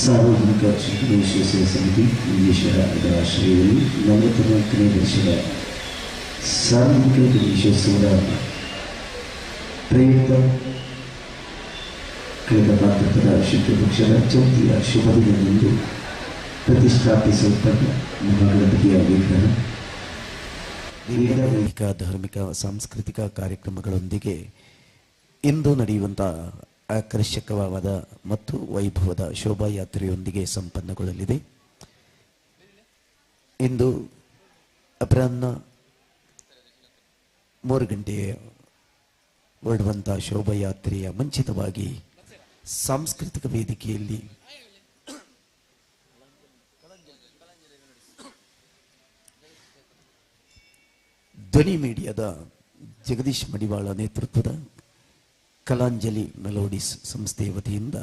ಸಾರ್ವಜನಿಕ ಶಿಕ್ಷಣ ಸಮಿತಿ ಇಂಗ್ಲಿಷರ ಇದರ ಆಶ್ರಯದಲ್ಲಿ 44ನೇ ವರ್ಷದ ಸಾರ್ವಜನಿಕ ಗಣೇಶೋತ್ಸವದ ಪ್ರಯುಕ್ತ ಕಳೆದ ಭಾರತದ ಶುಕ್ಲಪಕ್ಷದ ಚೌತಿಯ ಶುಭ ದಿನದಂದು ಪ್ರತಿಷ್ಠಾಪಿಸಲ್ಪಟ್ಟ ಮಹಾಗಣಪತಿಯ ವಿಗ್ರಹ ವಿವಿಧ ವೈದಿಕ ಧಾರ್ಮಿಕ ಸಾಂಸ್ಕೃತಿಕ ಕಾರ್ಯಕ್ರಮಗಳೊಂದಿಗೆ ಇಂದು ನಡೆಯುವಂತಹ ಆಕರ್ಷಕವಾದ ಮತ್ತು ವೈಭವದ ಶೋಭಾಯಾತ್ರೆಯೊಂದಿಗೆ ಸಂಪನ್ನಗೊಳ್ಳಲಿದೆ. ಇಂದು ಅಪರಾಹ್ನ 3 ಗಂಟೆಗೆ ಹೊರಡುವಂಥ ಶೋಭಾಯಾತ್ರೆಯ ಮುಂಚಿತವಾಗಿ ಸಾಂಸ್ಕೃತಿಕ ವೇದಿಕೆಯಲ್ಲಿ ಧ್ವನಿ ಮೀಡಿಯಾದ ಜಗದೀಶ್ ಮಡಿವಾಳ ನೇತೃತ್ವದ ಕಲಾಂಜಲಿ ಮೆಲೋಡಿಸ್ ಸಂಸ್ಥೆಯ ವತಿಯಿಂದ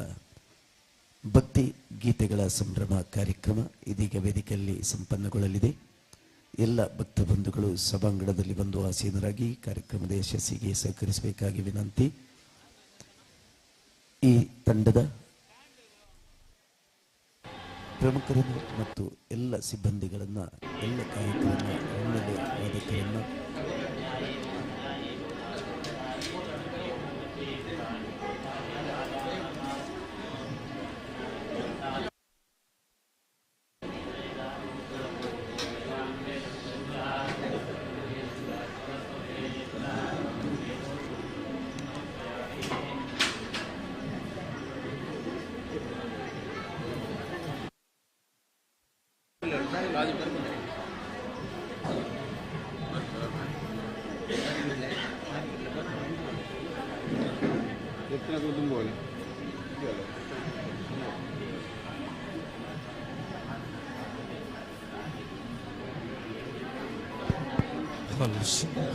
ಭಕ್ತಿ ಗೀತೆಗಳ ಸಂಭ್ರಮ ಕಾರ್ಯಕ್ರಮ ಇದೀಗ ವೇದಿಕೆಯಲ್ಲಿ ಸಂಪನ್ನಗೊಳ್ಳಲಿದೆ. ಎಲ್ಲ ಭಕ್ತ ಬಂಧುಗಳು ಸಭಾಂಗಣದಲ್ಲಿ ಬಂದು ಆಸೀನರಾಗಿ ಕಾರ್ಯಕ್ರಮದ ಯಶಸ್ಸಿಗೆ ಸಹಕರಿಸಬೇಕಾಗಿ ವಿನಂತಿ. ಈ ತಂಡದ ಪ್ರಮುಖರನ್ನು ಮತ್ತು ಎಲ್ಲ ಸಿಬ್ಬಂದಿಗಳನ್ನು, ಎಲ್ಲ ಗಾಯಕರನ್ನು, ಹಿನ್ನೆಲೆ ವಾದಕರನ್ನು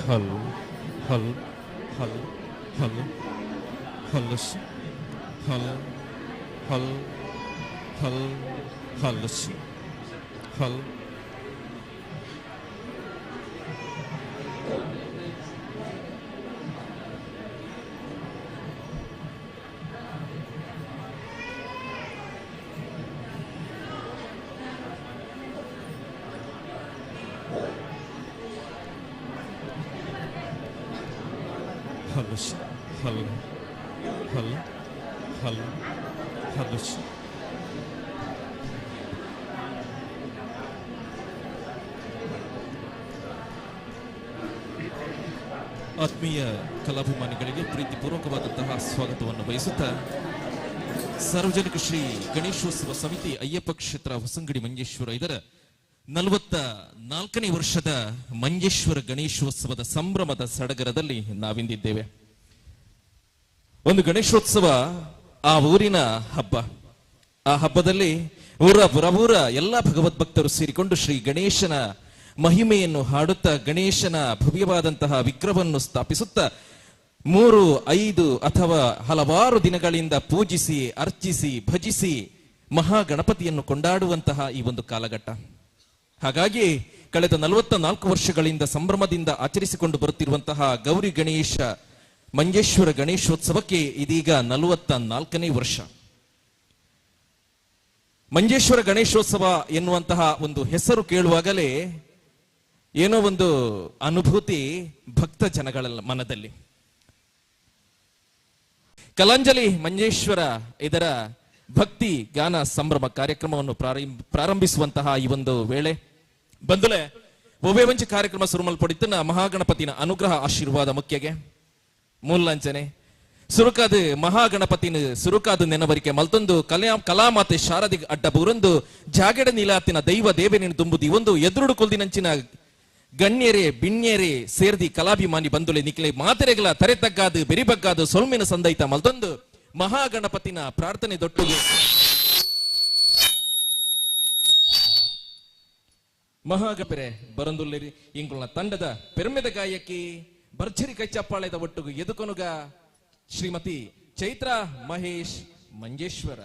हल हल ಹಲ್ ಹಲ್ ಹಲ್ಲಸ್ ಹಲ್ ಹಲ್ ಹಲ್ ಹಲ್ಲಸ್ ಹಲ್ ಹಲ್ಲಸ್ ಹಲ್ ಹಲ್ ಹಲ್ ಹಲ್ಲಸ್ ಆತ್ಮೀಯ ಕಲಾಭಿಮಾನಿಗಳಿಗೆ ಪ್ರೀತಿಪೂರ್ವಕವಾದಂತಹ ಸ್ವಾಗತವನ್ನು ಬಯಸುತ್ತಾ ಸಾರ್ವಜನಿಕ ಶ್ರೀ ಗಣೇಶೋತ್ಸವ ಸಮಿತಿ ಅಯ್ಯಪ್ಪ ಕ್ಷೇತ್ರ ಹೊಸಂಗಡಿ ಮಂಜೇಶ್ವರ ಇದರ 44ನೇ ವರ್ಷದ ಮಂಜೇಶ್ವರ ಗಣೇಶೋತ್ಸವದ ಸಂಭ್ರಮದ ಸಡಗರದಲ್ಲಿ ನಾವಿಂದಿದ್ದೇವೆ. ಒಂದು ಗಣೇಶೋತ್ಸವ ಆ ಊರಿನ ಹಬ್ಬ. ಆ ಹಬ್ಬದಲ್ಲಿ ಊರ ಎಲ್ಲ ಭಗವದ್ಭಕ್ತರು ಸೇರಿಕೊಂಡು ಶ್ರೀ ಗಣೇಶನ ಮಹಿಮೆಯನ್ನು ಹಾಡುತ್ತಾ ಗಣೇಶನ ಭವ್ಯವಾದಂತಹ ವಿಗ್ರಹವನ್ನು ಸ್ಥಾಪಿಸುತ್ತಾ 3, 5 ಅಥವಾ ಹಲವಾರು ದಿನಗಳಿಂದ ಪೂಜಿಸಿ ಅರ್ಚಿಸಿ ಭಜಿಸಿ ಮಹಾಗಣಪತಿಯನ್ನು ಕೊಂಡಾಡುವಂತಹ ಈ ಒಂದು ಕಾಲಘಟ್ಟ. ಹಾಗಾಗಿ ಕಳೆದ 44 ವರ್ಷಗಳಿಂದ ಸಂಭ್ರಮದಿಂದ ಆಚರಿಸಿಕೊಂಡು ಬರುತ್ತಿರುವಂತಹ ಗೌರಿ ಗಣೇಶ ಮಂಜೇಶ್ವರ ಗಣೇಶೋತ್ಸವಕ್ಕೆ ಇದೀಗ 44ನೇ ವರ್ಷ. ಮಂಜೇಶ್ವರ ಗಣೇಶೋತ್ಸವ ಎನ್ನುವಂತಹ ಒಂದು ಹೆಸರು ಕೇಳುವಾಗಲೇ ಏನೋ ಒಂದು ಅನುಭೂತಿ ಭಕ್ತ ಜನಗಳ ಮನದಲ್ಲಿ. ಕಲಾಂಜಲಿ ಮಂಜೇಶ್ವರ ಇದರ ಭಕ್ತಿ ಗಾನ ಸಂಭ್ರಮ ಕಾರ್ಯಕ್ರಮವನ್ನು ಪ್ರಾರಂಭಿಸುವಂತಹ ಈ ಒಂದು ವೇಳೆ ಬಂದುಲೆ ಒವ್ವೆ ಕಾರ್ಯಕ್ರಮ ಸುರುಮಲ್ಪಡಿತನ ಮಹಾಗಣಪತಿನ ಅನುಗ್ರಹ ಆಶೀರ್ವಾದ ಮುಖ್ಯಗೆ ಮೂಲಂಚನೆ ಸುರುಕಾದ ಮಹಾಗಣಪತಿನ ಸುರುಕಾದ ನೆನವರಿಕೆ ಮಲ್ತೊಂದು ಕಲಾಮಾತೆ ಶಾರದಿ ಅಡ್ಡ ಬೂರೊಂದು ಜಾಗೆಡ ನೀಲಾತಿನ ದೈವ ದೇವೇನಿನ ತುಂಬುದಿ ಒಂದು ಎದುರುಡು ಕೊಲ್ದಿನಂಚಿನ ಗಣ್ಯರೇ ಬಿಣ್ಯರೇ ಸೇರ್ದಿ ಕಲಾಭಿಮಾನಿ ಬಂದುಲೆ ನಿಕ್ಲೆ ಮಾತೆರೆಗಳ ತರೆತಗ್ಗಾದು ಬೆರಿಬಗ್ಗಾದು ಸೊಲ್ಮಿನ ಸಂದೈತ ಮಲ್ತೊಂದು ಮಹಾಗಣಪತಿನ ಪ್ರಾರ್ಥನೆ ದೊಟ್ಟುಗೆ ಮಹಾಗಪೆರೆ ಬರಂದುಲ್ಲೇರಿ ಇಂಗುಳ ತಂಡದ ಪೆರ್ಮೆದ ಗಾಯಕಿ ಭರ್ಜರಿ ಕೈಚಪ್ಪಾಳೆದ ಒಟ್ಟುಗು ಎದುಕೊನುಗ ಶ್ರೀಮತಿ ಚೈತ್ರ ಮಹೇಶ್ ಮಂಜೇಶ್ವರ.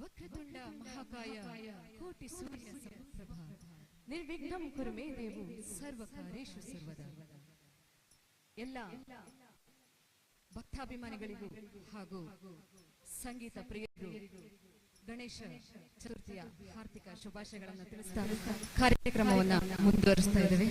ವಕ್ರತುಂಡ ಮಹಾಕಾಯ ಕೋಟಿ ಸೂರ್ಯ ಸಮಪ್ರಭಾ ನಿರ್ವಿಘ್ನಂ ಕುರು ಮೇ ದೇವು ಸರ್ವಕಾರ್ಯೇಷು ಸರ್ವದಾ. ಎಲ್ಲ ಭಕ್ತಾಭಿಮಾನಿಗಳಿಗೂ ಹಾಗೂ ಸಂಗೀತ ಪ್ರಿಯರಿಗೂ ಗಣೇಶ ಚತುರ್ಥಿಯ ಹಾರ್ದಿಕ ಶುಭಾಶಯಗಳನ್ನು ತಿಳಿಸ್ತಾ ಕಾರ್ಯಕ್ರಮವನ್ನು ಮುಂದುವರಿಸ್ತಾ ಇದ್ದೇವೆ.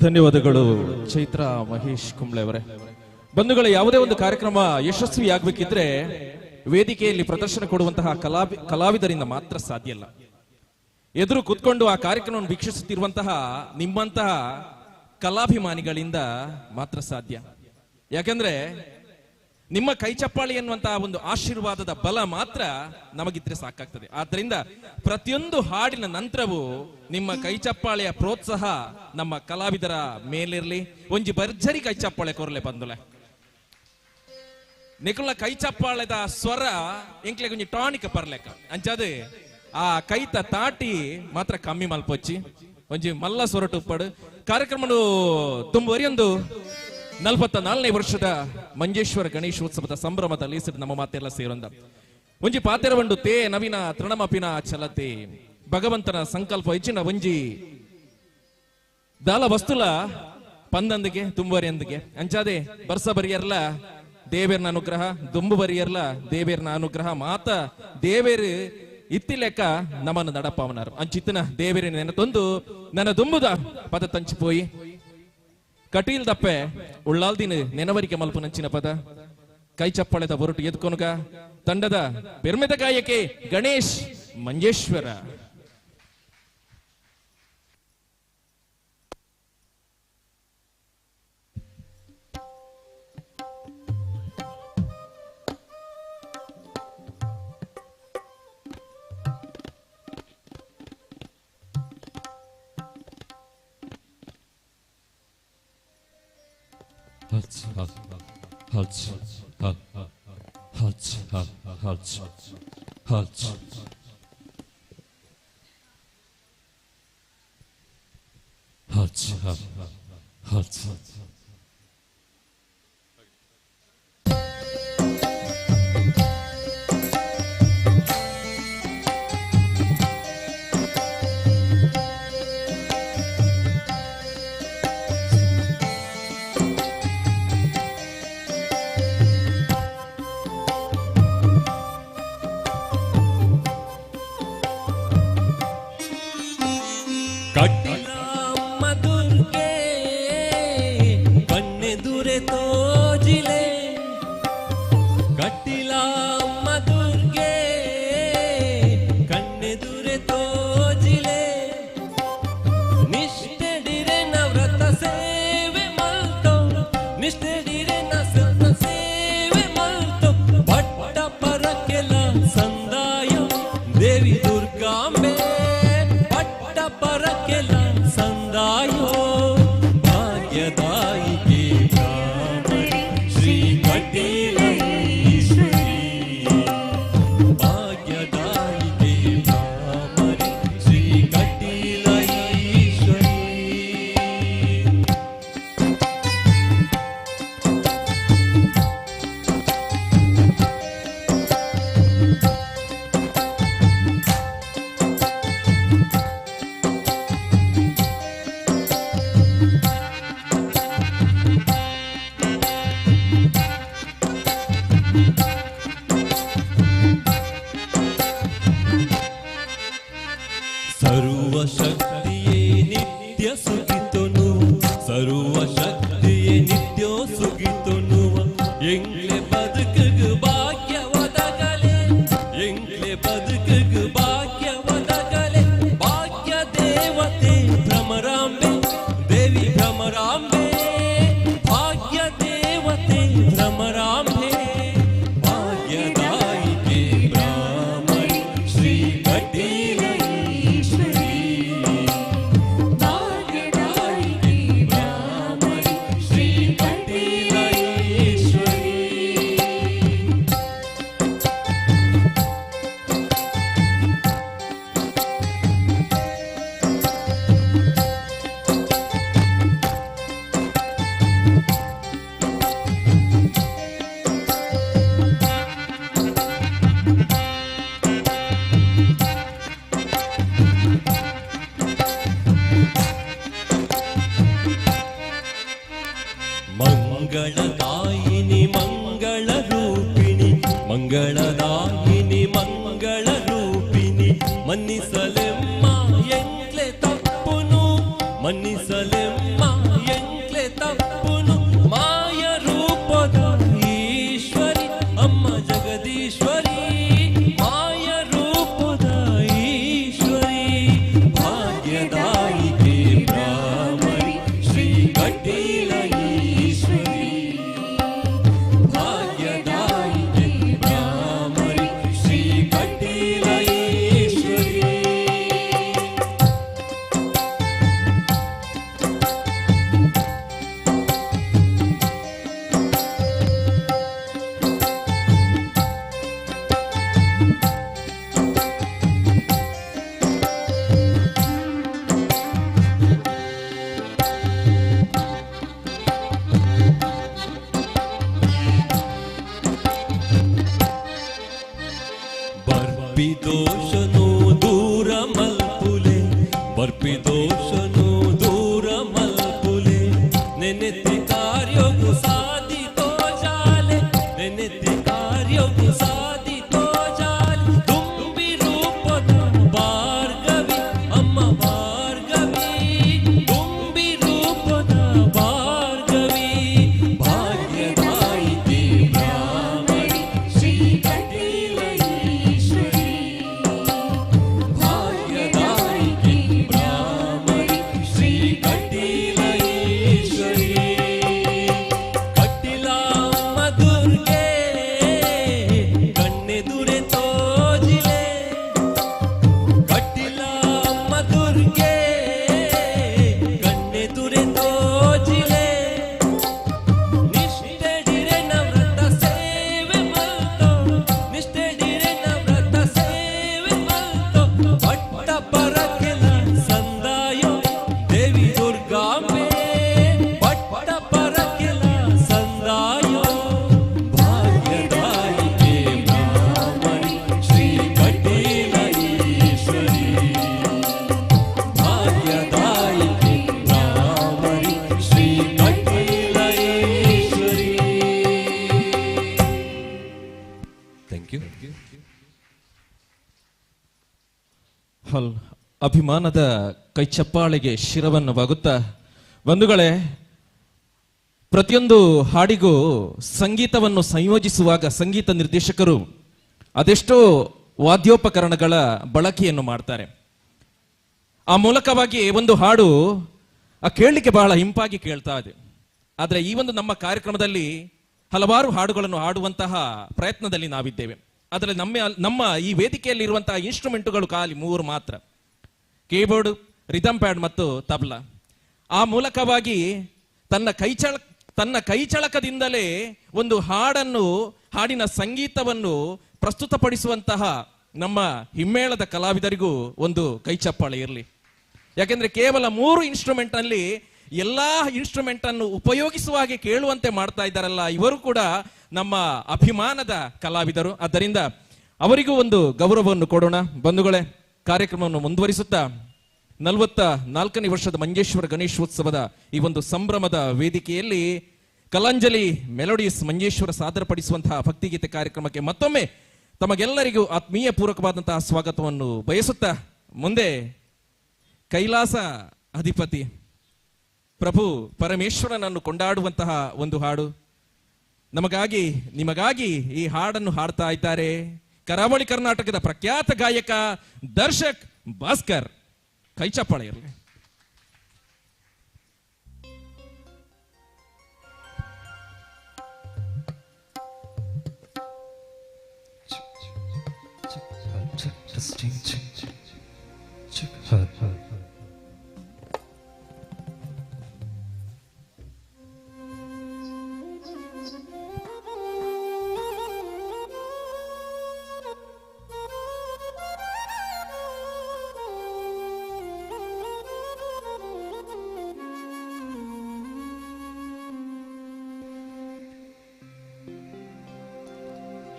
ಧನ್ಯವಾದಗಳು ಚೈತ್ರ ಮಹೇಶ್ ಕುಂಬ್ಳೆ ಅವರೇ. ಬಂಧುಗಳ, ಯಾವುದೇ ಒಂದು ಕಾರ್ಯಕ್ರಮ ಯಶಸ್ವಿಯಾಗಬೇಕಿದ್ರೆ ವೇದಿಕೆಯಲ್ಲಿ ಪ್ರದರ್ಶನ ಕೊಡುವಂತಹ ಕಲಾವಿದರಿಂದ ಮಾತ್ರ ಸಾಧ್ಯ ಇಲ್ಲ. ಎದುರು ಕೂತ್ಕೊಂಡು ಆ ಕಾರ್ಯಕ್ರಮವನ್ನು ವೀಕ್ಷಿಸುತ್ತಿರುವಂತಹ ನಿಮ್ಮಂತಹ ಕಲಾಭಿಮಾನಿಗಳಿಂದ ಮಾತ್ರ ಸಾಧ್ಯ. ಯಾಕಂದ್ರೆ ನಿಮ್ಮ ಕೈ ಚಪ್ಪಾಳಿ ಎನ್ನುವಂತಹ ಒಂದು ಆಶೀರ್ವಾದದ ಬಲ ಮಾತ್ರ ನಮಗಿದ್ರೆ ಸಾಕಾಗ್ತದೆ. ಆದ್ದರಿಂದ ಪ್ರತಿಯೊಂದು ಹಾಡಿನ ನಂತರವೂ ನಿಮ್ಮ ಕೈ ಚಪ್ಪಾಳೆಯ ಪ್ರೋತ್ಸಾಹ ನಮ್ಮ ಕಲಾವಿದರ ಮೇಲಿರ್ಲಿ. ಒಂಜಿ ಭರ್ಜರಿ ಕೈ ಚಪ್ಪಾಳೆ ಕೊರಲೆ ಬಂದುಲೆ ನಿಕುಲ ಕೈ ಚಪ್ಪಾಳೆದ ಸ್ವರ ಎಂಕ್ಲೆ ಒಂಜಿ ಟಾನಿಕ್ ಪರ್ಲೆಕ್ಕ ಅಂಚಾದು ಆ ಕೈತ ತಾಟಿ ಮಾತ್ರ ಕಮ್ಮಿ ಮಲ್ಪೊಚ್ಚಿ ಒಂಜಿ ಮಲ್ಲ ಸೊರಟು ಉಪ್ಪಡು ಕಾರ್ಯಕ್ರಮ ತುಂಬುವರಿಯೊಂದು 44ನೇ ವರ್ಷದ ಮಂಜೇಶ್ವರ ಗಣೇಶೋತ್ಸವದ ಸಂಭ್ರಮದಲ್ಲಿ ನಮ್ಮ ಮಾತೆಲ್ಲ ಸೇರೊಂದ ಒಂಜಿ ಪಾತೆರವಂಡು ತೇ ನವೀನ ತೃಣಮಪಿನ ಚಲತೆ ಭಗವಂತನ ಸಂಕಲ್ಪ ಹೆಚ್ಚಿನ ಒಂಜಿ ದಾಲ ವಸ್ತುಲ ಪಂದಂದಿಗೆ ತುಂಬುವರಿಯಂದಿಗೆ ಅಂಚಾದೆ ಬರ್ಸ ಬರಿಯರ್ಲ ದೇವೇರ್ನ ಅನುಗ್ರಹ ದುಂಬು ಬರಿಯರ್ಲ ದೇವೇರ್ನ ಅನುಗ್ರಹ ಮಾತ ದೇವೇರು ಇತ್ತಿ ಲೆಕ್ಕ ನಮ್ಮನ್ನು ನಡಪಾವನಾರು ಅಂಚಿತ್ತಿನ ದೇವೇರಿನ ನೆನತೊಂದು ನನ್ನ ದುಂಬುದ ಪದ ತಂಚಿಪೋಯಿ ಕಟೀಲ್ ದಪ್ಪೆ ಉಳ್ಳಾಲ್ದಿನ ನೆನವರಿಕೆ ಮಲ್ಪು ನಂಚಿನ ಪದ ಕೈ ಚಪ್ಪಳೆದ ಹೊರಟು ಎದ್ಕೊನುಗ ತಂಡದ ಬೆರ್ಮೆದ ಗಾಯಕಿ ಗಣೇಶ್ ಮಂಜೇಶ್ವರ. ಮನ್ನಿಸಲೆಮ್ಮ ಎಂಕ್ಲೆ ತಪ್ಪುನು ಮನ್ನಿಸಲೆಮ್ಮ ಅಭಿಮಾನದ ಕೈಚಪ್ಪಾಳೆಗೆ ಶಿರವನ್ನು ಬಾಗುತ್ತಾ ಬಂಧುಗಳೇ, ಪ್ರತಿಯೊಂದು ಹಾಡಿಗೂ ಸಂಗೀತವನ್ನು ಸಂಯೋಜಿಸುವಾಗ ಸಂಗೀತ ನಿರ್ದೇಶಕರು ಅದೆಷ್ಟೋ ವಾದ್ಯೋಪಕರಣಗಳ ಬಳಕೆಯನ್ನು ಮಾಡ್ತಾರೆ. ಆ ಮೂಲಕವಾಗಿ ಒಂದು ಹಾಡು ಕೇಳಲಿಕ್ಕೆ ಬಹಳ ಇಂಪಾಗಿ ಕೇಳ್ತಾ ಇದೆ. ಆದರೆ ಈ ಒಂದು ನಮ್ಮ ಕಾರ್ಯಕ್ರಮದಲ್ಲಿ ಹಲವಾರು ಹಾಡುಗಳನ್ನು ಹಾಡುವಂತಹ ಪ್ರಯತ್ನದಲ್ಲಿ ನಾವಿದ್ದೇವೆ. ಅದರಲ್ಲಿ ನಮ್ಮ ಈ ವೇದಿಕೆಯಲ್ಲಿ ಇರುವಂತಹ ಇನ್ಸ್ಟ್ರೂಮೆಂಟುಗಳು ಖಾಲಿ 3 ಮಾತ್ರ: ಕೀಬೋರ್ಡ್, ರಿದಮ್ ಪ್ಯಾಡ್ ಮತ್ತು ತಬಲಾ. ಆ ಮೂಲಕವಾಗಿ ತನ್ನ ಕೈಚಳಕದಿಂದಲೇ ಒಂದು ಹಾಡಿನ ಸಂಗೀತವನ್ನು ಪ್ರಸ್ತುತಪಡಿಸುವಂತಹ ನಮ್ಮ ಹಿಮ್ಮೇಳದ ಕಲಾವಿದರಿಗೂ ಒಂದು ಕೈಚಪ್ಪಾಳೆ ಇರಲಿ. ಯಾಕೆಂದ್ರೆ ಕೇವಲ 3 ಇನ್ಸ್ಟ್ರೂಮೆಂಟ್ ನಲ್ಲಿ ಎಲ್ಲಾ ಇನ್ಸ್ಟ್ರೂಮೆಂಟ್ ಅನ್ನು ಉಪಯೋಗಿಸುವ ಹಾಗೆ ಕೇಳುವಂತೆ ಮಾಡ್ತಾ ಇದ್ದಾರಲ್ಲ, ಇವರು ಕೂಡ ನಮ್ಮ ಅಭಿಮಾನದ ಕಲಾವಿದರು. ಆದ್ದರಿಂದ ಅವರಿಗೂ ಒಂದು ಗೌರವವನ್ನು ಕೊಡೋಣ. ಬಂಧುಗಳೇ, ಕಾರ್ಯಕ್ರಮವನ್ನು ಮುಂದುವರಿಸುತ್ತಾ 44ನೇ ವರ್ಷದ ಮಂಜೇಶ್ವರ ಗಣೇಶೋತ್ಸವದ ಈ ಒಂದು ಸಂಭ್ರಮದ ವೇದಿಕೆಯಲ್ಲಿ ಕಲಾಂಜಲಿ ಮೆಲೋಡಿಯಸ್ ಮಂಜೇಶ್ವರ ಸಾದರಪಡಿಸುವಂತಹ ಭಕ್ತಿಗೀತೆ ಕಾರ್ಯಕ್ರಮಕ್ಕೆ ಮತ್ತೊಮ್ಮೆ ತಮಗೆಲ್ಲರಿಗೂ ಆತ್ಮೀಯ ಪೂರ್ವಕವಾದಂತಹ ಸ್ವಾಗತವನ್ನು ಬಯಸುತ್ತಾ, ಮುಂದೆ ಕೈಲಾಸ ಅಧಿಪತಿ ಪ್ರಭು ಪರಮೇಶ್ವರನನ್ನು ಕೊಂಡಾಡುವಂತಹ ಒಂದು ಹಾಡು ನಮಗಾಗಿ ನಿಮಗಾಗಿ ಈ ಹಾಡನ್ನು ಹಾಡ್ತಾ ಇದ್ದಾರೆ ಕರಾವಳಿ ಕರ್ನಾಟಕದ ಪ್ರಖ್ಯಾತ ಗಾಯಕ ದರ್ಶಕ್ ಭಾಸ್ಕರ್. ಕೈಚಪ್ಪಾಳೆ ಇರಲಿ.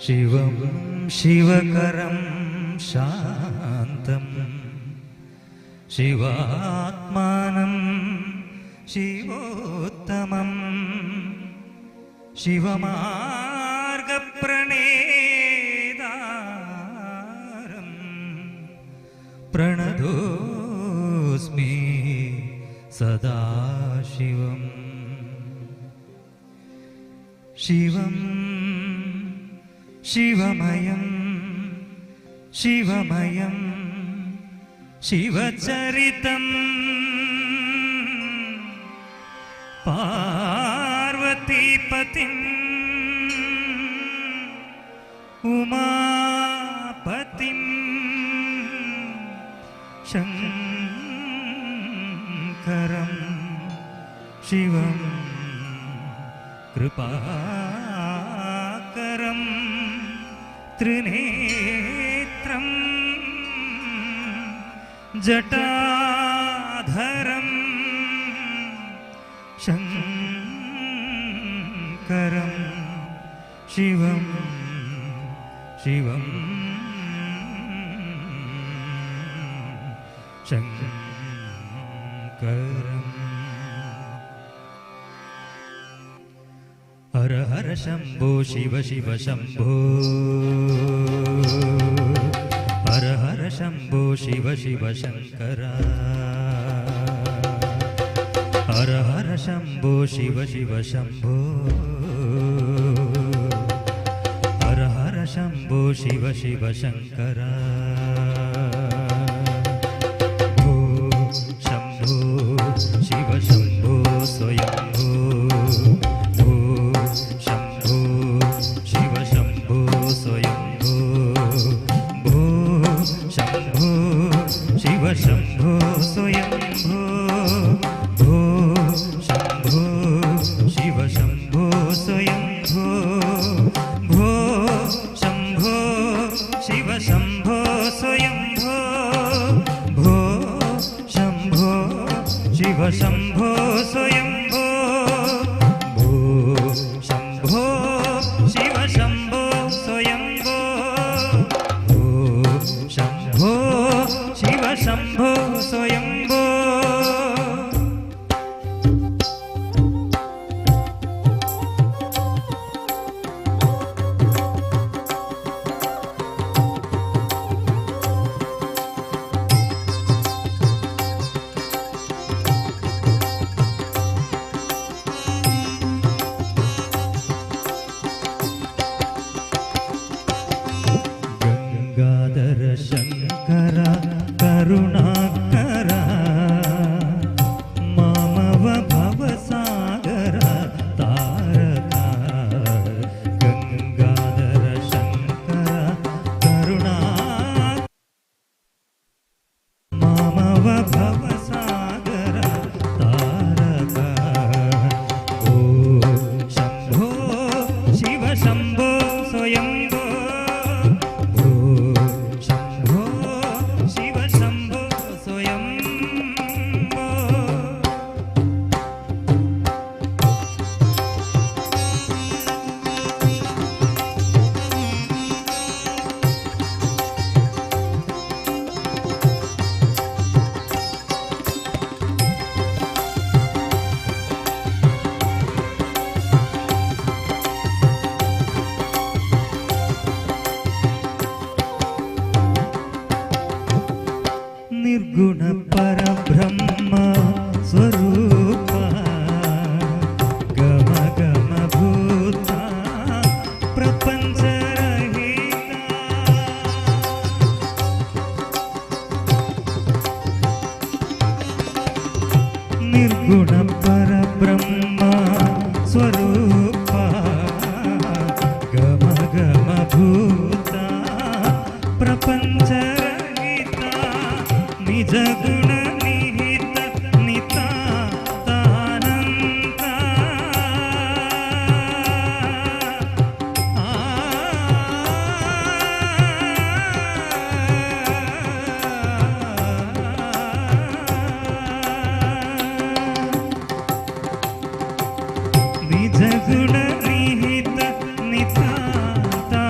शिवं शिवकरं शान्तं शिवात्मानं शिवोत्तमं शिवमार्गप्रणेदारं प्रणतोऽस्मि सदा शिवं शिवं शिवमयं शिवमयं शिवचरितं पार्वतीपतिम् उमापतिं शङ्करं शिवं कृपाकरं त्रिनेत्रं जटाधरं शङ्करं शिवं शिवं शङ्करम् हर हर शम्भो शिव शिव शम्भो हर हर शम्भो शिव शिव शङ्कर हर हर शम्भो शिव शिव शम्भो हर हर शम्भो शिव शिव शङ्कर भो शम्भो शिव शम्भो स्वयम्भो भो शम्भो शिव शम्भो स्वयम्भो भो शम्भो शिव शम्भो स्वयम्भो भो शम्भो शिव शम्भो स्वयम्भो भो शम्भो शिव शम्भो स्वयम्भो भो शम्भो शिव शम्भो स्वयम्भो भो शम्भो शिव शम्भो स्वयम्भो भो शम्भो शिव शम्भो स्वयम्भो ಕರುಣಾಕರ ಮಾಮವ ಭವಸಾಗರ ತಾರಕ ಗಂಗಾಧರ ಶಂಕರ ಕರುಣಾ ಮಾಮವ ಭವಸಾಗರ ತಾರಕ ಓ ಶಂಭೋ ಶಿವ ಶಂಭೋ ಸ್ವಯಂಭೋ ಓ ಶಂಭೋ ಶಿವ ಶಂಭೋ ಸ್ವಯಂಭೋ ನಿರ್ಗುಣ ಪರಬ್ರಹ್ಮ ಸ್ವರೂಪ ಗಮ ಗಮ ಭೂತ ಪ್ರಪಂಚ ರಹಿತ ನಿರ್ಗುಣ ಪರಬ್ರಹ್ಮ ಸ್ವರೂಪ ಗಮ ಗಮ ಭೂತ ಪ್ರಪಂಚ ನಿಜ ಗುಣ ನಿಹಿತ ನಿತಾನಂದ ನಿಜ ಗುಣ ನಿಹಿತ ನಿತಾನಂದ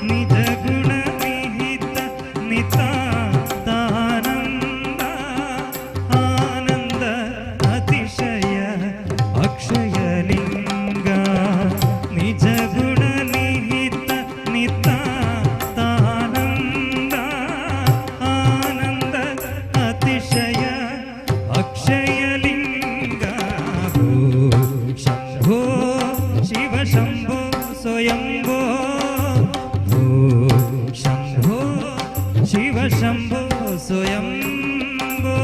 ನಿಜ ಗುಣ ನಿಹಿತ ನಿತಾನಂದ ಆನಂದ ಅತಿಶಯ ಅಕ್ಷಯಲಿಂಗ ನಿಜ ಗುಣ ನಿಹಿತ ನಿತಾನಂದ ಆನಂದ ಅತಿಶಯ ಅಕ್ಷಯಲಿಂಗ ಓ ಶಂಭೋ ಶಿವ ಶಂಭೋ ಸ್ವಯಂಭೋ ಓ ಶಂಭೋ ಶಿವ ಶಂಭೋ ಸ್ವಯಂಭೋ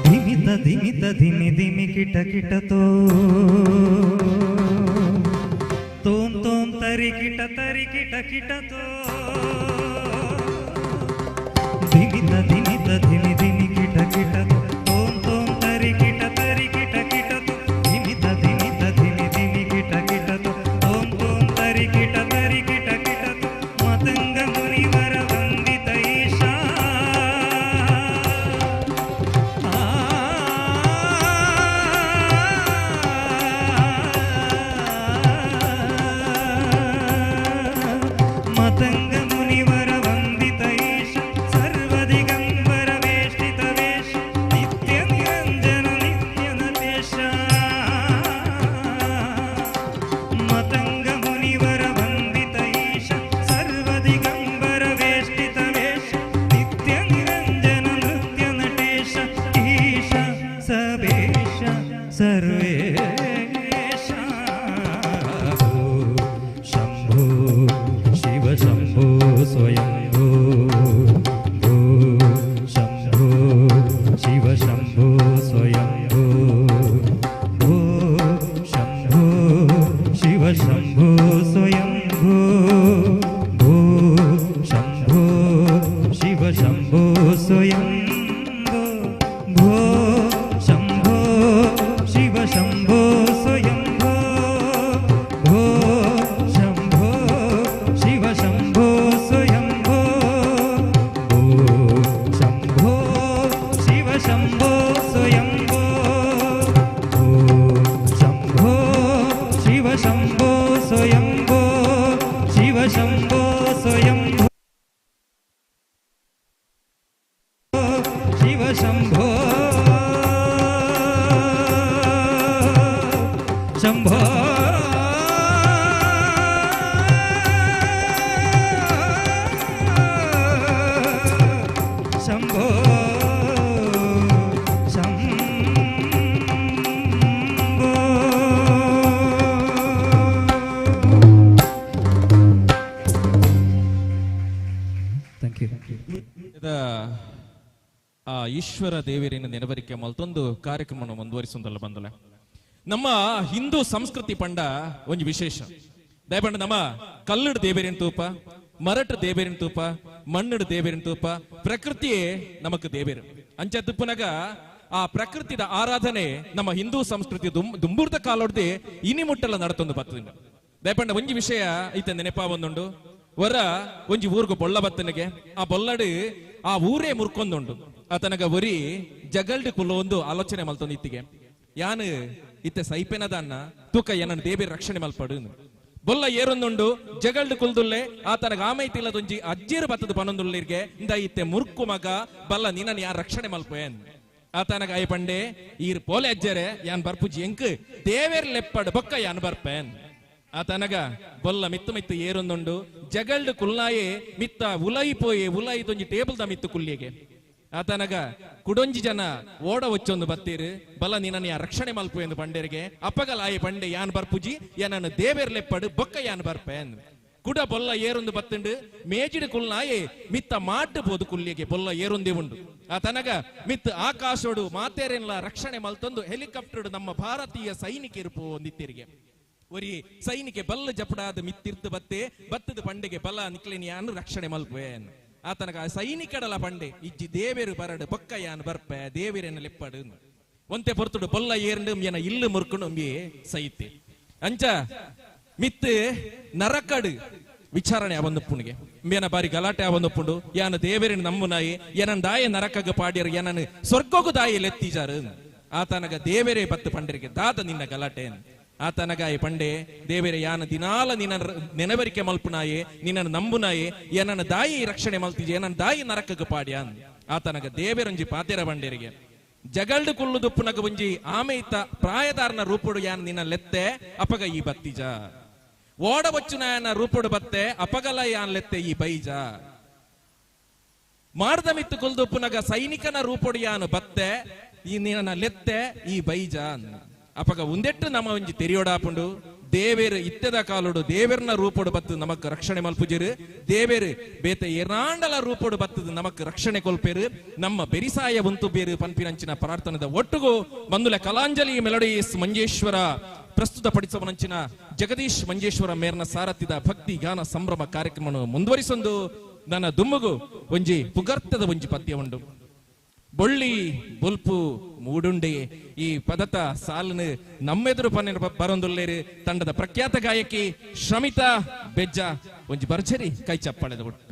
ಧಿಮಿತ ಧಿಮಿತ ಧಿಮಿ ಧಿಮಿ ಕಿಟ ಕಿಟತೋ ತೋಂ ತೋಂ ತರಿ ಕಿಟ ಕಿಟತೋ ಧಿಮಿತ ಧಿಮಿತ ಧಿಮಿ ಧಿಮಿ ಕಿಟ ಕಿಟತೋ ತೋಂ ತೋಂ ತರಿ ಕಿಟ ಕಿಟತೋ ಧಿಮಿತ ಧಿಮಿತ ಧಿಮಿ ಧಿಮಿ ಕಿಟ ಕಿಟತೋ ತೋಂ ತೋಂ ತರಿ ಕಿಟ ಕಿಟತೋ ಮತಂಗ ಮುನಿವರ ವಂದಿತ ಈಶಾ ಮತಂಗ ಮುನಿವರ ಈಶ್ವರ ದೇವರಿನ ನೆನವರಿಕೆ ಮಲ್ತೊಂದು ಕಾರ್ಯಕ್ರಮವನ್ನು ಮುಂದುವರಿಸುವುದಲ್ಲ ಬಂದಲೆ ನಮ್ಮ ಹಿಂದೂ ಸಂಸ್ಕೃತಿ ಪಂಡ ಒಂದು ವಿಶೇಷ ದಯಪಂಡ ನಮ್ಮ ಕಲ್ಲಡ್ ದೇವೇರಿನ ತೂಪ ಮರಟ್ ದೇವೇರಿನ ತೂಪ ಮಣ್ಣಡ್ ದೇವೇರಿನ ತೂಪ ಪ್ರಕೃತಿಯೇ ನಮಕ್ ದೇವೇರು ಅಂಚ ತುಪ್ಪನಗ ಆ ಪ್ರಕೃತಿದ ಆರಾಧನೆ ನಮ್ಮ ಹಿಂದೂ ಸಂಸ್ಕೃತಿ ದುಂಬುರ್ದ ಕಾಲೊಡ್ದೆ ಇನಿ ಮುಟ್ಟಲ್ಲ ನಡತೊಂದು ಬತ್ತದಿಂದ ದಯಪಂಡ ಒಂಜಿ ವಿಷಯ ಈತ ನೆನಪ ಒಂದುಂಡು ವರ ಒಂಜಿ ಊರ್ಗು ಬೊಳ್ಳ ಬತ್ತನಿಗೆ ಆ ಬೊಲ್ಲಡ್ ಆ ಊರೇ ಮುರ್ಕೊಂದುಂಡು ಆತನಗ ಒರಿ ಜಗಲ್ಡ್ ಕುಲ್ಲ ಒಂದು ಆಲೋಚನೆ ಮಲ್ತೊಂದು ಇತ್ತಿಗೆ ಯಾನ್ ಇತ್ತೆ ಸೈಪೆನದ ಅನ್ನ ತೂಕ ಏನನ್ನ ದೇಬೇರ್ ರಕ್ಷಣೆ ಮಲ್ಪಡು ಬೊಲ್ಲ ಏರೊಂದುಂಡು ಜಗಲ್ಡ್ ಕುಲ್ದುಲ್ಲೆ ಆತನಗ ಆಮೈತಿಲ್ಲದೊಂಜಿ ಅಜ್ಜೀರ್ ಬತ್ತದ ಪನೊಂದುಲ್ಲಿರ್ಗೆ ಇಂದ ಇತ್ತೆ ಮುರ್ಕು ಮಗ ಬಲ್ಲ ನಿನ್ನ ಯಾರು ರಕ್ಷಣೆ ಮಲ್ಪೇನ್ ಆತನಗ ಆಯ್ ಪಂಡೆ ಈರ್ ಪೋಲೆ ಅಜ್ಜರೆ ಯಾನ್ ಬರ್ಪುಜಿ ಎಂಕ್ ದೇವೇರ್ ಲೆಪ್ಪಡ್ ಬೊಕ್ಕ ಯಾನ್ ಬರ್ಪೇನ್ ಆತನಗ ಬೊಲ್ಲ ಮಿತ್ತು ಮಿತ್ತು ಏರೊಂದುಂಡು ಜಗಲ್ಡ್ ಕುಲ್ಲಾಯೆ ಮಿತ್ತ ಉಲೈ ಪೋಯೆ ಉಲೈದೊಂಜಿ ಟೇಬಲ್ ದ ಮಿತ್ತು ಕುಲ್ಲಿಗೆ ಆತನಗ ಕುಡೊಂಜಿ ಜನ ಓಡ ಒಚ್ಚೊಂದು ಬತ್ತೀರು ಬಲ ನಿನ್ನ ರಕ್ಷಣೆ ಮಲ್ಪು ಎಂದು ಪಂಡೇರಿಗೆ ಅಪ್ಪಗಲ ಆಯೆ ಪಂಡೆ ಯಾನ್ ಬರ್ಪುಜಿ ಯಾನನ್ನು ದೇವೇರ್ ಲೆಪ್ಪಡು ಬೊಕ್ಕ ಯಾನ್ ಬರ್ಪೇನ್ ಕುಡ ಬೊಲ್ಲ ಏರೊಂದು ಬತ್ತುಂಡು ಮೇಜಿಡ್ ಕುಲ್ನಾಯೆ ಮಿತ್ತ ಮಾಟ್ಟು ಬೋದು ಕುಲ್ಲಿಗೆ ಬೊಲ್ಲ ಏರೊಂದೇ ಉಂಡು ಆತನಗ ಮಿತ್ ಆಕಾಶೋಡು ಮಾತೇರೆಲ್ಲ ರಕ್ಷಣೆ ಮಲ್ತೊಂದು ಹೆಲಿಕಾಪ್ಟರ್ ನಮ್ಮ ಭಾರತೀಯ ಸೈನಿಕರು ಒಂದಿತ್ತಿರಿಗೆ ಒರಿ ಸೈನಿಕೆ ಬಲ್ಲ ಜಪಡಾದ ಮಿತ್ತಿರ್ತು ಬತ್ತದ ಪಂಡೆಗೆ ಬಲ ನಿಕ್ಲಿನ ಯಾನು ರಕ್ಷಣೆ ಮಲ್ಪೇನ್ ಆತನಗ ಸೈನಿಕಡಲ ಪಂಡೆ ಇಜ್ಜಿ ದೇವೇರು ಬರಡು ಬೊಕ್ಕ ಯಾನ್ ಬರ್ಪೆ ದೇವೇರನ್ನ ಲೆಪ್ಪಡು ಒಂತೆ ಪೊರ್ತುಡು ಬೊಲ್ಲ ಏರ್ಂಡು ಎನ ಇಲ್ಲು ಮುರ್ಕೊಂಡು ಸೈತೆ ಅಂಚ ಮಿತ್ ನರಕಡು ವಿಚಾರಣೆ ಅವೊಂದುಪ್ಪುನಿಗೆ ಮೇನ ಬಾರಿ ಗಲಾಟೆ ಅವೊಂದುಪ್ಪುಂಡು ಯಾನ ದೇವೇರಿನ ನಮ್ಮುನಾಯಿ ಏನನ್ ದಾಯ ನರಕಗ ಪಾಡ್ಯರು ಏನನ್ ಸ್ವರ್ಗಗೂ ದಾಯಿ ಲೆತ್ತಿಜಾರು ಆತನಗ ದೇವೇರೇ ಬತ್ತು ಪಂಡರಿಗೆ ದಾದ ನಿನ್ನ ಗಲಾಟೆ ಆತನಗಾಯ ಪಂಡೆ ದೇವೇರೆ ಯಾನ ದಿನಾಲ ನಿನ್ನ ನೆನವರಿಕೆ ಮಲ್ಪುನಾಯೆ ನಿನ್ನ ನಂಬುನಾಯೆ ಏನನ್ನ ದಾಯಿ ರಕ್ಷಣೆ ಮಲ್ತಿಜೆ ಏನನ್ನ ದಾಯಿ ನರಕಗ ಪಾಡ್ಯ ಆತನಗ ದೇವೇರಂಜಿ ಪಾತೆರ ಬಂಡೇರಿಗೆ ಜಗಲ್ಡು ಕುಲ್ಲುದುಪ್ಪುನಗ ಒಂಜಿ ಆಮೇತ ಪ್ರಾಯದಾರನ ರೂಪುಡು ಯಾನ್ ನಿನ್ನ ಲೆತ್ತೆ ಅಪಗ ಈ ಬತ್ತಿಜ ಓಡವಚ್ಚುನ ಯಾನ ರೂಪುಡು ಬತ್ತೆ ಅಪಗಲ ಯಾನ್ ಲೆತ್ತೆ ಈ ಬೈಜ ಮಾಡ್ದ ಮಿತ್ತು ಕುಲ್ದುಪ್ಪುನಗ ಸೈನಿಕನ ರೂಪುಡು ಯಾನು ಬತ್ತೆ ಈ ನಿನ್ನ ಲೆತ್ತೆ ಈ ಬೈಜ ಅಪಗ ಒಂದೆಟ್ಟು ನಮ್ಮ ಒಂಜಿ ತೆರಿಯೋಡಾಪುಂಡು ದೇವೇರು ಇತ್ತೆದ ಕಾಲುಡು ದೇವೇರ್ನ ರೂಪೋಡು ಬತ್ತು ನಮಕ್ ರಕ್ಷಣೆ ಮಲ್ಪುಜಿರು ದೇವೇರು ಬೇತೆ ಎರಾಂಡಲ ರೂಪೋಡು ಬತ್ತದು ನಮಕ್ ರಕ್ಷಣೆ ಕೊಲ್ಪೇರು ನಮ್ಮ ಬೆರಿಸಾಯ ಉಂತು ಬೇರು ಪನ್ಪಿನಂಚಿನ ಪ್ರಾರ್ಥನದ ಒಟ್ಟುಗು ಬಂದುಲೆ ಕಲಾಂಜಲಿ ಮೆಲೋಡಿಯಸ್ ಮಂಜೇಶ್ವರ ಪ್ರಸ್ತುತ ಪಡಿಸುವನಂಚಿನ ಜಗದೀಶ್ ಮಂಜೇಶ್ವರ ಮೇರ್ನ ಸಾರಥ್ಯದ ಭಕ್ತಿ ಗಾನ ಸಂಭ್ರಮ ಕಾರ್ಯಕ್ರಮವನ್ನು ಮುಂದುವರಿಸೊಂದು ನನ್ನ ದುಮ್ಮಗು ಒಂಜಿ ಪುಗರ್ತದ ಒಂಜಿ ಪದ್ಯ ಉಂಡು ಬೊಳ್ಳಿ ಬುಲ್ಪು ಮೂಡುಂಡೆ ಈ ಪದತ ಸಾಲನು ನಮ್ಮೆದುರು ಬರೊಂದುಲ್ಲೇರು ತಂಡದ ಪ್ರಖ್ಯಾತ ಗಾಯಕಿ ಶ್ರಮಿತಾ ಬೆಜ್ಜ ಒಂಜಿ ಭರ್ಜರಿ ಕೈ ಚಪ್ಪಾಳೆದ ಒಟ್ಟು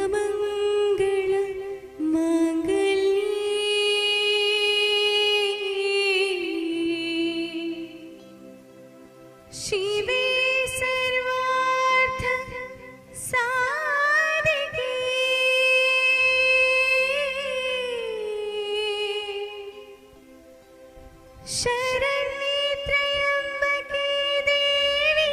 सर्वमंगल मांगल्ये शिवे सर्वार्थ साधिके शरण्ये त्र्यंबके देवी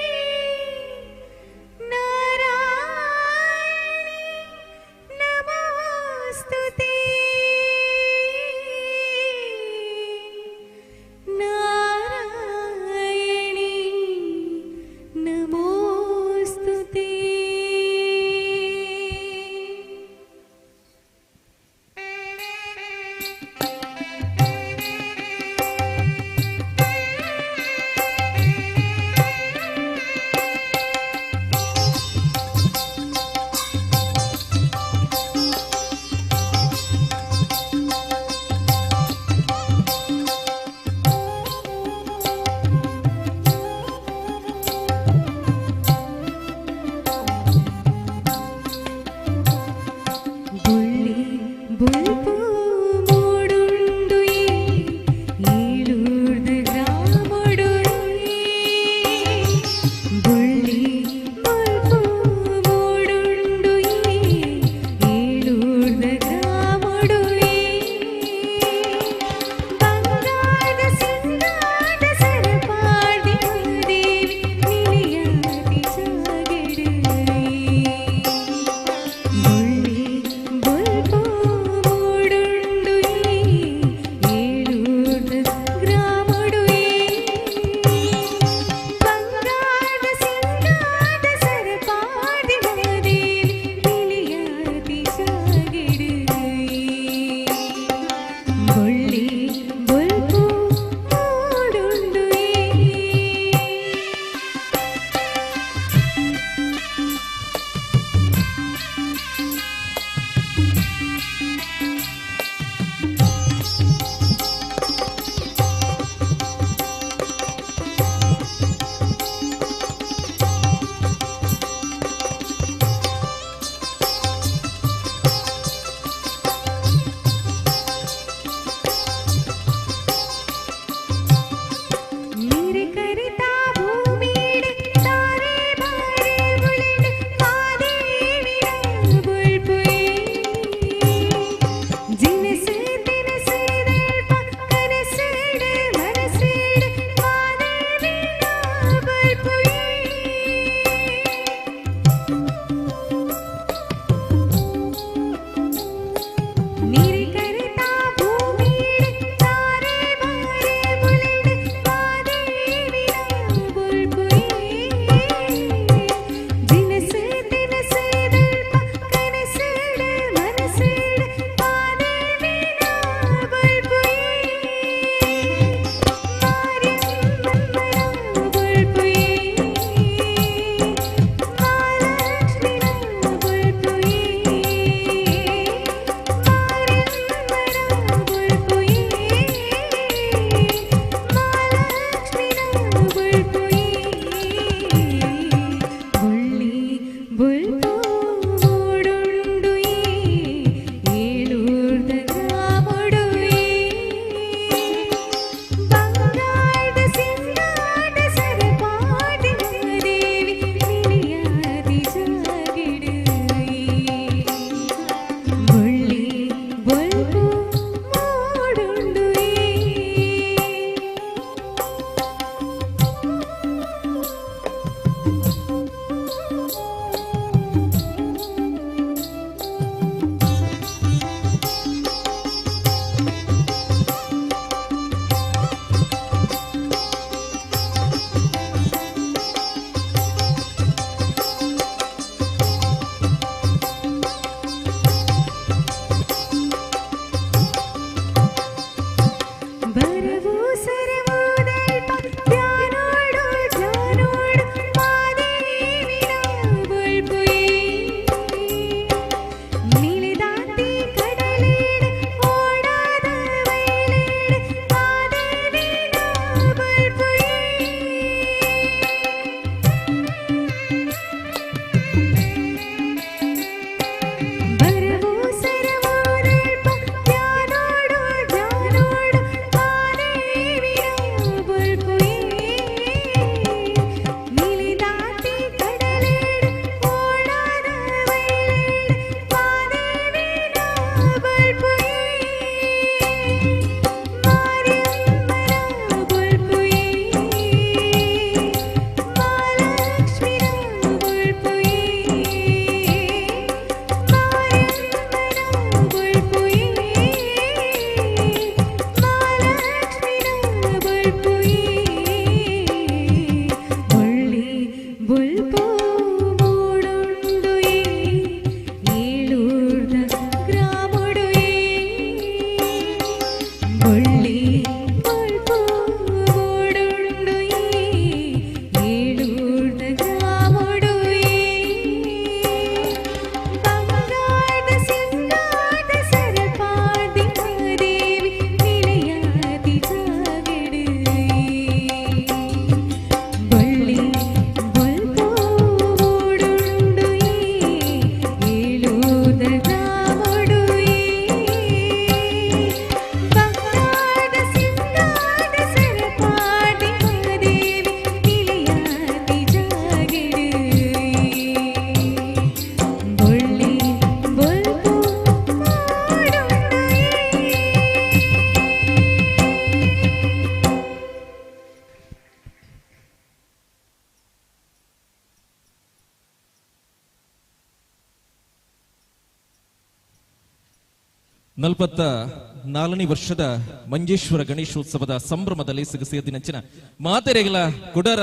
44ನೇ ವರ್ಷದ ಮಂಜೇಶ್ವರ ಗಣೇಶೋತ್ಸವದ ಸಂಭ್ರಮದಲ್ಲಿ ಸಿಗಸಿಯ ದಿನಂಚಿನ ಮಾತೆರೆಗಳ ಕುಡರ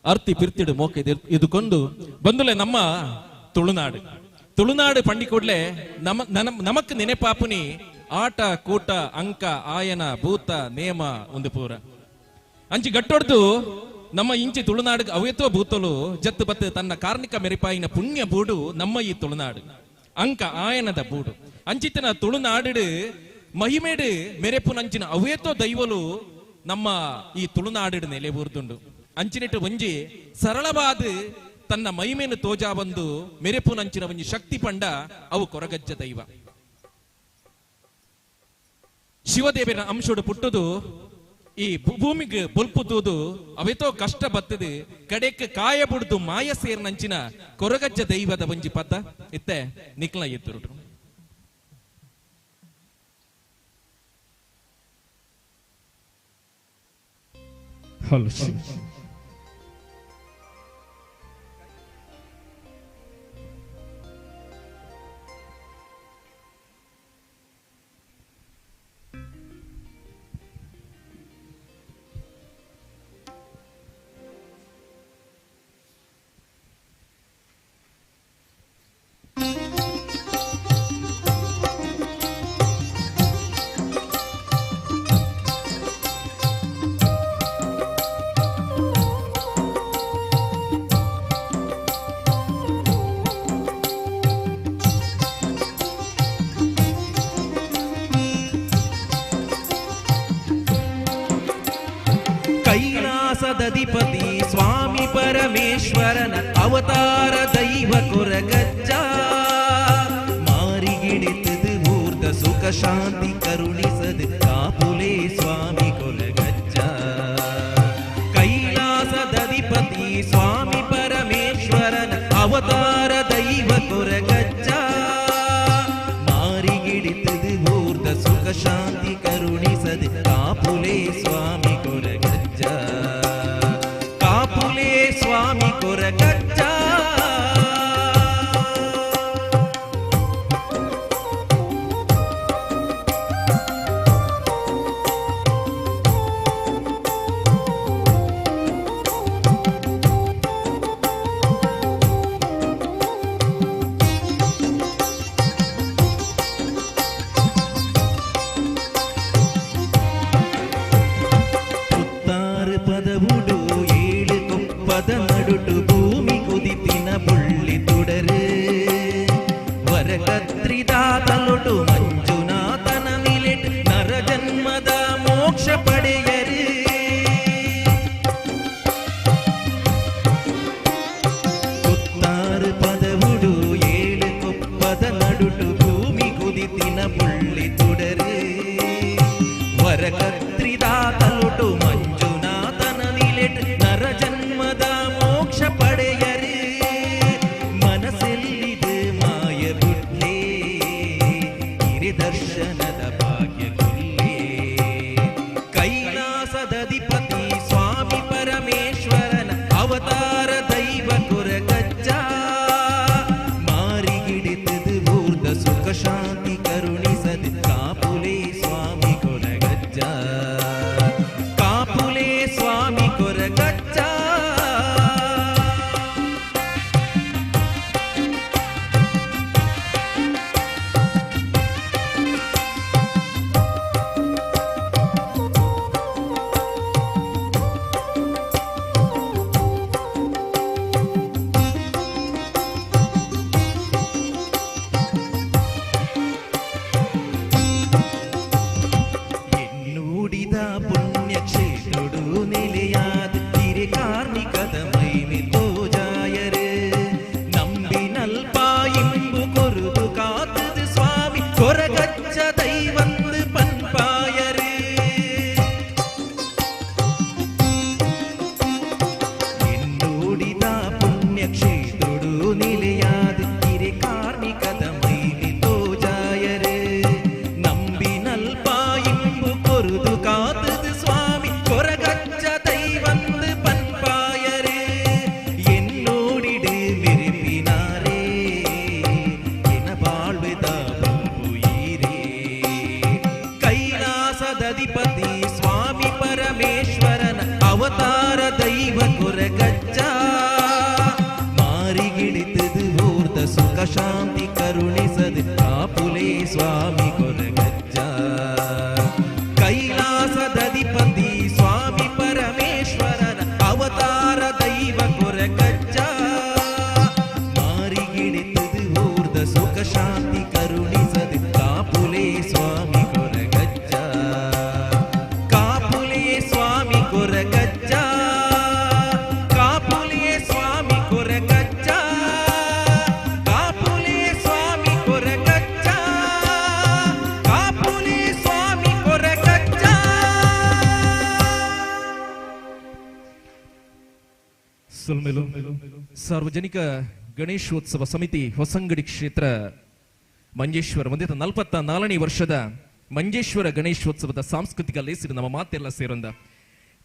ಅರ್ತಿ ಪಿರ್ತಿಡು ಮೋಕೆ ಇದುಕೊಂಡು ಬಂದುಲೆ ನಮ್ಮ ತುಳುನಾಡು ಪಂಡಿ ಕೂಡ್ಲೆ ನಮಕ್ ನೆನೆಪಾಪುನಿ ಆಟ ಕೂಟ ಅಂಕ ಆಯನ ಭೂತ ನೇಮ ಒಂದು ಪೂರ ಅಂಚಿ ಗಟ್ಟೊಡ್ದು ನಮ್ಮ ಇಂಚಿ ತುಳುನಾಡು ಅವೇತೋ ಭೂತಲು ಜತ್ತು ಬತ್ತು ತನ್ನ ಕಾರ್ಣಿಕ ಮೆರಿಪಾಯಿನ ಪುಣ್ಯ ಬೂಡು ನಮ್ಮ ಈ ತುಳುನಾಡು ಅಂಕ ಆಯನದ ಬೂಡು ಅಂಚಿತನ ತುಳುನಾಡು ಮಹಿಮೇಡು ಮೆರೆಪು ನಂಚಿನ ಅವೇತೋ ದೈವಲು ನಮ್ಮ ಈ ತುಳುನಾಡು ನೆಲೆ ಊರ್ದುಂಡು ಅಂಚಿನಿಟ್ಟು ಒಂಜಿ ಸರಳವಾದ ತನ್ನ ಮಹಿಮೇನು ತೋಜಾ ಬಂದು ಮೆರೆಪು ನಂಚಿನ ಒಂಜಿ ಶಕ್ತಿ ಪಂಡ ಅವು ಕೊರಗಜ್ಜ ದೈವ ಶಿವದೇವನ ಅಂಶೋಡು ಪುಟ್ಟುದು ಈ ಭೂಮಿಗೆ ಬೊಲ್ಪು ತೂದು ಅವೇತೋ ಕಷ್ಟ ಬತ್ತದು ಕಡೆಕ್ ಕಾಯ ಬುಡ್ದು ಮಾಯ ಸೇರ್ನಂಚಿನ ಕೊರಗಜ್ಜ ದೈವದ ಒಂಜಿ ಪದ ಇತ್ತೆ ನಿಕ್ಲ ಎತ್ತುರುಡು ಹಲೋ ಕೈಲಾಸದಧಿಪತಿ ಸ್ವಾಮಿ ಪರಮೇಶ್ವರನ ಅವತಾರ ದೈವ ಕೊರಗಜ್ಜ ಮಾರಿಗಿಡಿತದು ಊರ್ಧ ಸುಖ ಶಾಂತಿ ಕರುಣಿಸದು ಕಾಪುಲೆ ಸ್ವಾಮಿ ಕೊರಗಜ್ಜ ಕೈಲಾಸದಧಿಪತಿ ಸ್ವಾಮಿ ಪರಮೇಶ್ವರನ ಅವತಾರ ದೈವ ಕೊರಗಜ್ಜ ಮಾರಿಗಿಡಿತದು ಊರ್ಧ ಸುಖ ಶಾಂತಿ ಕರುಣಿಸದು ಕಾಪುಲೆ ಸ್ವಾಮಿ ಕೊರಗಜ್ಜ ಕಾಪುಲೆ ಸ್ವಾಮಿ ಕೊರಗಜ್ಜ ಪದವುಡು ಏಳು ಕೊಪ್ಪದ ನಡುಟು ಭೂಮಿ ಕುದಿತಿನ ಬುಳ್ಳಿ ತುಡರು ವರಕತ್ರಿದಾತಲೊಟು ಮಂಜುನಾಥನ ಮಿಲೆಟ್ ನರ ಜನ್ಮದ ಮೋಕ್ಷ ಪಡೆಯರು ಕುತ್ತಾರು ಪದವುಡು ಏಳು ಕೊಪ್ಪದ ನಡುಟು ಭೂಮಿ ಕುದಿತಿನ ಬುಳ್ಳಿ ತುಡರು ವರಕತ್ರಿದಾತಲೊಟು ನರ ಜನ್ಮದ ಮೋಕ್ಷ ಪಡೆಯರು ಮನಸ್ಸೆಲ್ಲಿದು ಮಾಯ ಬುಡ್ಲೆ ಹಿರಿ ದರ್ಶನದ ಭಾಗ್ಯ ಕೊಲ್ಲೆ ಕೈಲಾಸದಧಿಪತಿ ಸ್ವಾಮಿ ಪರಮೇಶ್ವರನ ಅವತಾರ ದೈವ ಕೊರಗಜ್ಜ ಮಾರಿಗಿಡಿತದು ಊರ್ಧ ಸುಖ ಶಾಂತಿ ಕರುಣಿಸದು ಕಾಪುಲೆ ಸ್ವಾಮಿ ಕೊರಗಜ್ಜ ಕಾಪುಲೆ ಸ್ವಾಮಿ ಕೊರಗಜ್ಜ ಎನ್ನೂಡಿದ ಪುಣ್ಯಕ್ಷೇತ್ರಡು ನೆಲೆಯಾದ ಹಿರಿ ಕಾರ್ಮಿಕದ ಮೈಮೆ ತೋಜಾಯರೆ ನಂಬಿನಲ್ಪ ಇಂಬು ಕೊರುದು ಕಾತದು ಸ್ವಾಮಿ ಕೊರಗಜ್ಜ ದೈವಂದು ಪನ್ಪಾಯರೆ ಎನ್ನೂಡಿದ ಪುಣ್ಯಕ್ಷೇತ್ರಡು ನೆಲೆಯಾದ ಹಿರಿ ಕಾರ್ಮಿಕದ ಮೈಮೆ ತೋಜಾಯರೆ ನಂಬಿನಲ್ಪ ಇಂಬು ಕೊರುದು ಕಾತದು ಸ್ವಾಮಿ ಕೊರಗಜ್ಜ ದೈವಂದು ಪನ್ಪಾಯರೆ ಎನ್ನೋಡಿಡು ಮಿರಿಪಿನಾರೇ ಎನ ಬಾಳ್ವೆದ ಬಂಬು ಈರೇ ಕೈಲಾಸದಧಿಪತಿ ಸ್ವಾಮಿ ಪರಮೇಶ್ವರನ ಅವತಾರ ದೈವ ಕೊರಗಜ್ಜ ಮಾರಿಗಿಡಿತದು ಊರ್ಧ ಸುಖ ಶಾಂತಿ ಕರುಣಿಸದು ಕಾಪುಲೆ ಸ್ವಾಮಿ ಕೊರಗಜ್ಜ ಕೈಲಾಸದಧಿಪತಿ ಸ್ವಾಮಿ ಪರಮೇಶ್ವರನ ಅವತಾರ ದೈವ ಕೊರಗಜ್ಜ ಮಾರಿಗಿಡಿತದು ಊರ್ಧ ಸುಖ ಶಾಂತಿ ಕರುಣಿಸದು ಕಾಪುಲೆ ಸ್ವಾಮಿ ಕೊರಗಜ್ಜ ಕಾಪುಲೆ ಸ್ವಾಮಿ ಕೊರಗಜ್ಜ ಕಾಪುಲೆ ಸ್ವಾಮಿ ಕೊರಗಜ್ಜ ಕಾಪುಲೆ ಸ್ವಾಮಿ ಕೊರಗಜ್ಜ ಕಾಪುಲೆ ಸ್ವಾಮಿ ಕೊರಗಜ್ಜ ಸುಲ್ಮೆಲು ಸಾರ್ವಜನಿಕ ಗಣೇಶೋತ್ಸವ ಸಮಿತಿ ಹೊಸಂಗಡಿ ಕ್ಷೇತ್ರ ಮಂಜೇಶ್ವರ ಮುಂದಿನ 44ನೇ ವರ್ಷದ ಮಂಜೇಶ್ವರ ಗಣೇಶೋತ್ಸವದ ಸಾಂಸ್ಕೃತಿಕ ಲೇಸಿನ ನಮ್ಮ ಮಾತೆಲ್ಲ ಸೇರೊಂದ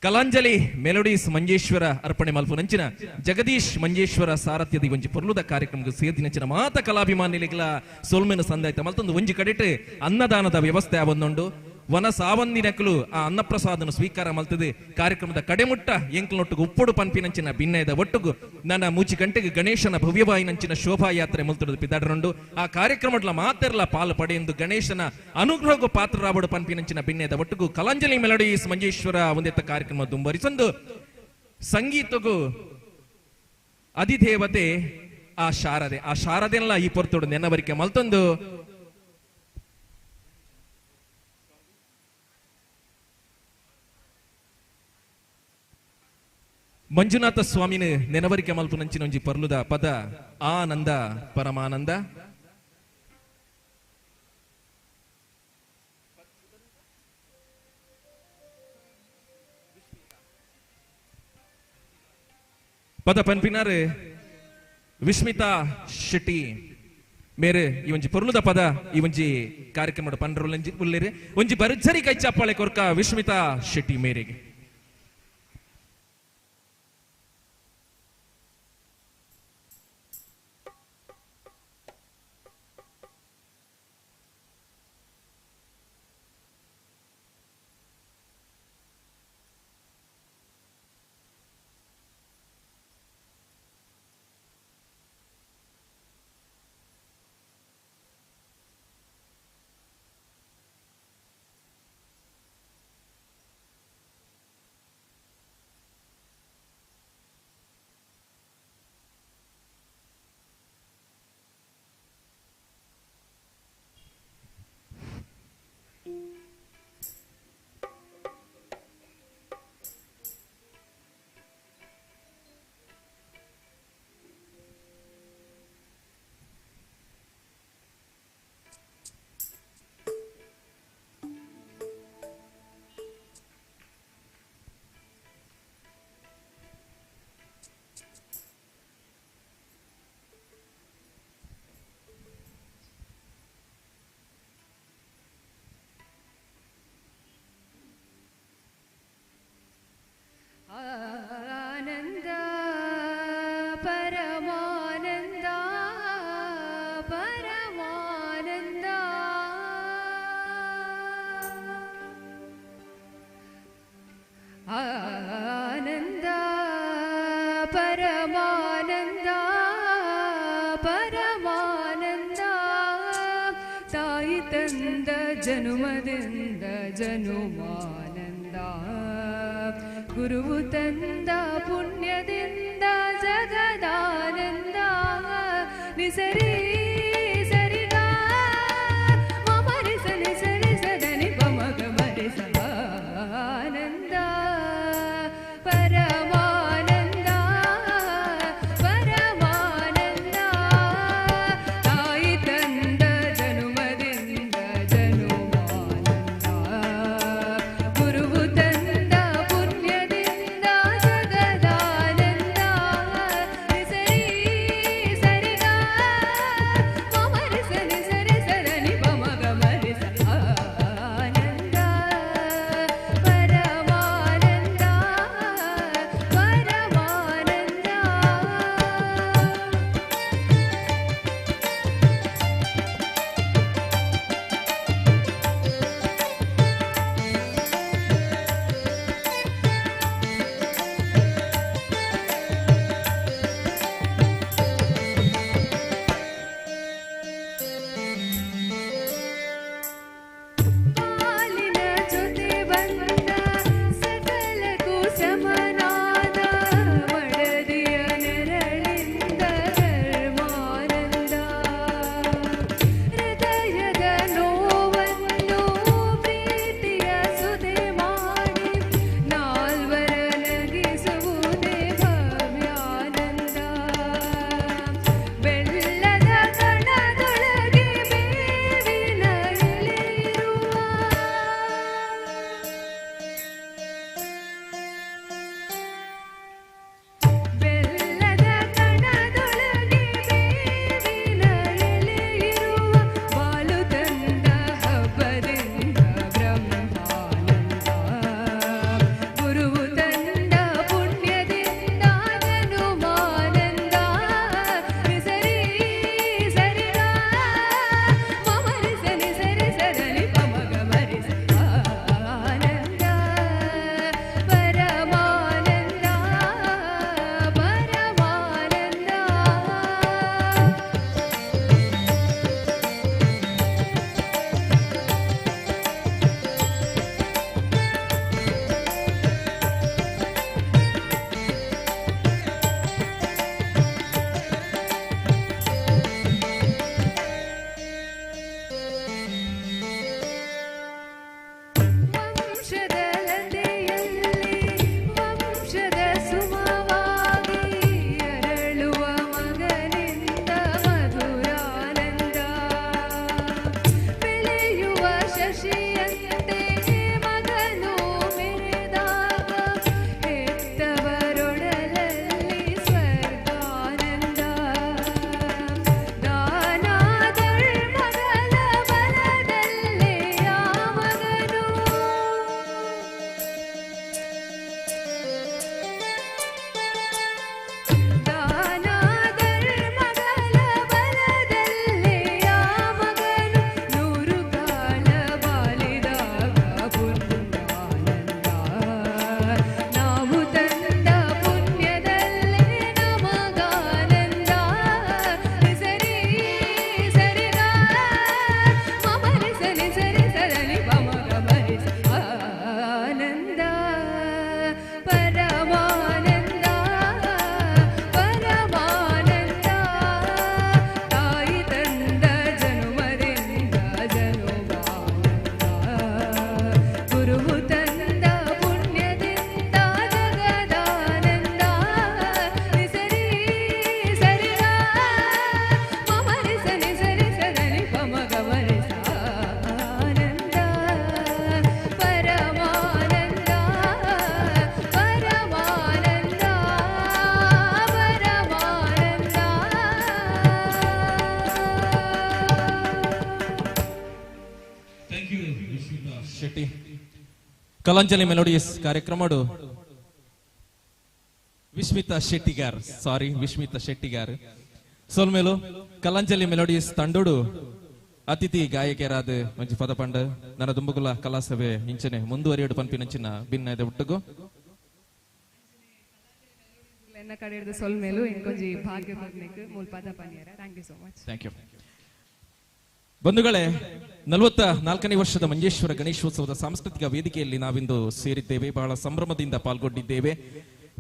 ಕಲಾಂಜಲಿ ಮೆಲೋಡೀಸ್ ಮಂಜೇಶ್ವರ ಅರ್ಪಣೆ ಮಲ್ಪು ನಂಚಿನ ಜಗದೀಶ್ ಮಂಜೇಶ್ವರ ಸಾರಥ್ಯದಿ ಒಂಜಿ ಪೊರ್ಲುದ ಕಾರ್ಯಕ್ರಮಕ್ಕೆ ಸೇರಿ ನಂಚಿನ ಮಾತ ಕಲಾಭಿಮಾನಿಗಳ ಸೋಲ್ಮೆನ ಸಂದಾಯ್ತ ಮಲ್ತೊಂದು ಒಂಜಿ ಕಡೆಟ್ ಅನ್ನದಾನದ ವ್ಯವಸ್ಥೆ ಆವೊಂದುಂಡು ವನ ಸಾವಂದಿನಕಲು ಆ ಅನ್ನಪ್ರಸಾದನ ಸ್ವೀಕಾರ ಮಲ್ತದೆ ಕಾರ್ಯಕ್ರಮದ ಕಡೆಮುಟ್ಟ ಎಂಕ್ಲನೊಟ್ಟಿಗೆ ಉಪ್ಪುಡು ಪನ್ಪಿನಂಚಿನ ಭಿನ್ನಯದ ಒಟ್ಟುಗು ನನ್ನ ಮೂಚಿ ಗಂಟೆಗೆ ಗಣೇಶನ ಭವ್ಯವಾಯಿನಂಚಿನ ಶೋಭಾಯಾತ್ರೆ ಮಲ್ತುಡು ಪಿದಾಡರುಂಡು ಆ ಕಾರ್ಯಕ್ರಮಡ್ಲ ಮಾತೆರ್ಲ ಪಾಲು ಪಡೆಯೆಂದು ಗಣೇಶನ ಅನುಗ್ರಹಗೂ ಪಾತ್ರರಾಬಡು ಪನ್ಪಿನಂಚಿನ ಭಿನ್ನಯದ ಒಟ್ಟುಗು ಕಲಾಂಜಲಿ ಮೆಲೋಡೀಸ್ ಮಂಜೇಶ್ವರ ಒಂದೆತ್ತ ಕಾರ್ಯಕ್ರಮ ದುಂಬರಿಸೊಂದು ಸಂಗೀತಗೂ ಅಧಿದೇವತೆ ಆ ಶಾರದೆಲ್ಲ ಈ ಪೊರ್ತುಡು ನೆನವರಿಕೆ ಮಲ್ತೊಂದು ಮಂಜುನಾಥ ಸ್ವಾಮಿನ ನೆನವರಿಕೆ ಮಲ್ಪುನಂಚಿನ ಒಂಜಿ ಪರ್ಲುದ ಪದ ಆನಂದ ಪರಮಾನಂದ. ಪದ ಪನ್ಪಿನಾರ್ ವಿಸ್ಮಿತಾ ಶೆಟ್ಟಿ ಮೇರೆ ಈ ಒಂಜಿ ಪೊರ್ಲುದ ಪದ ಈ ಒಂಜಿ ಕಾರ್ಯಕ್ರಮದ ಪಂಡ್ರೊಂಜಿ ಉಲ್ಲೇರೆ ಒಂಜಿ ಭರ್ಜರಿ ಕೈ ಚಪ್ಪಾಳೆ ಕೊರ್ಕ ವಿಸ್ಮಿತಾ ಶೆಟ್ಟಿ ಮೇರೆಗೆ. ಆನಂದ ಪರಮಾನಂದ ಪರಮಾನಂದ ಆನಂದ ಪರಮಾನಂದ ಪರಮಾನಂದ ತಾಯಿ ತಂದ ಜನುಮದಿಂದ ಜನುಮಾನಂದ ಗುರುವು ತಂದ ಪುಣ್ಯದಿಂದ ಜಗದಾನಂದ ನಿಸರಿ ಸರಿಗ ಮಮರಿಸ ನಿಸರಿ ಸದನಿ ಪಮಗ ಮರಿಸ ಆನಂದ ಪರಮಾನಂದ ಪರಮಾನಂದ ತಾಯಿ ತಂದ ಜನುಮದಿಂದ ಜನುಮಾನಂದ ಗುರುವು ತಂದ ಪುಣ್ಯದಿಂದ ಜಗದಾನಂದ ನಿಸರಿ ಸರಿಗ ಶಶಿಯಂತೆ ಮಗನು ಮೆರೆದಾಗ ಹೆತ್ತವರೊಡಲಲ್ಲಿ ಸ್ವರ್ಗಾನಂದ ದಾನ ಧರ್ಮಗಳ ಬಲದಲ್ಲೇ ಆ ಮಗನು ದಾನ ಧರ್ಮಗಳ ಬಲದಲ್ಲೇ ಆ ಮಗನು ನೂರು ಕಾಲ ಬಾಳಿದಾಗ ಪುಣ್ಯಾನಂದ ನಾವು ತಂದ ಪುಣ್ಯದಲ್ಲೇ ನಮಗಾನಂದ ಸರಿ ಸರಿಗ ಮಮರಿ ಸರಿ ಸರಿ ಸರಳಿ ಪಮಗ ಮರಿ ಆನಂದ ಪರಮಾನಂದ ಪರಮಾನಂದ ತಾಯಿ ತಂದ ಜನುಮದಿಂದ ಜನುಮಾನಂದ ಗುರುವು ತಂದ ಪುಣ್ಯದಿಂದ ಜಗದಾನಂದ ಸರಿ ಸರಿಗ ಮಮರಿ ಸರಿ ಸರಿ ಸರಳಿ ಪಮಗ ಮರಿ ಆನಂದ ಪರಮಾನಂದ ಪರಮಾನಂದ ಶೆಟ್ಟಿ ಕಲಾಂಜಲಿ ಮೆಲೋಡಿಯಸ್ ಕಾರ್ಯಕ್ರಮಡು ವಿಸ್ಮಿತಾ ಶೆಟ್ಟಿಗಾರ್ ವಿಸ್ಮಿತಾ ಶೆಟ್ಟಿಗಾರ್ ಸೋಲ್ಮೇಲು ಕಲಾಂಜಲಿ ಮೆಲೋಡಿಯಸ್ ತಂಡೋಡು ಅತಿಥಿ ಗಾಯಕಿಯರಾದ ಮಂಜು ಪದಪಂಡ ನನ್ನ ದುಂಬುಗುಲ ಕಲಾಸಭೆ ಇಂಚನೆ ಮುಂದುವರಿಯಡು ಪಂಪಿನಂಚಿನ ಭಿನ್ನ ಹುಟ್ಟುಗು ಎನ್ನ ಕಡೆ ಹಿಡಿದು ಸೊಲ್ಮೇಲು ಇಂಕೊಂಜಿ ಭಾಗ್ಯ ಬರ್ಲಿಕ್ಕೆ ಮೂಲ್ಪಾದ ಪನ್ಯಾರ thank you so much thank you ಬಂಧುಗಳೇ 44ನೇ ವರ್ಷದ ಮಂಜೇಶ್ವರ ಗಣೇಶೋತ್ಸವದ ಸಾಂಸ್ಕೃತಿಕ ವೇದಿಕೆಯಲ್ಲಿ ನಾವಿಂದು ಸೇರಿದ್ದೇವೆ. ಬಹಳ ಸಂಭ್ರಮದಿಂದ ಪಾಲ್ಗೊಂಡಿದ್ದೇವೆ.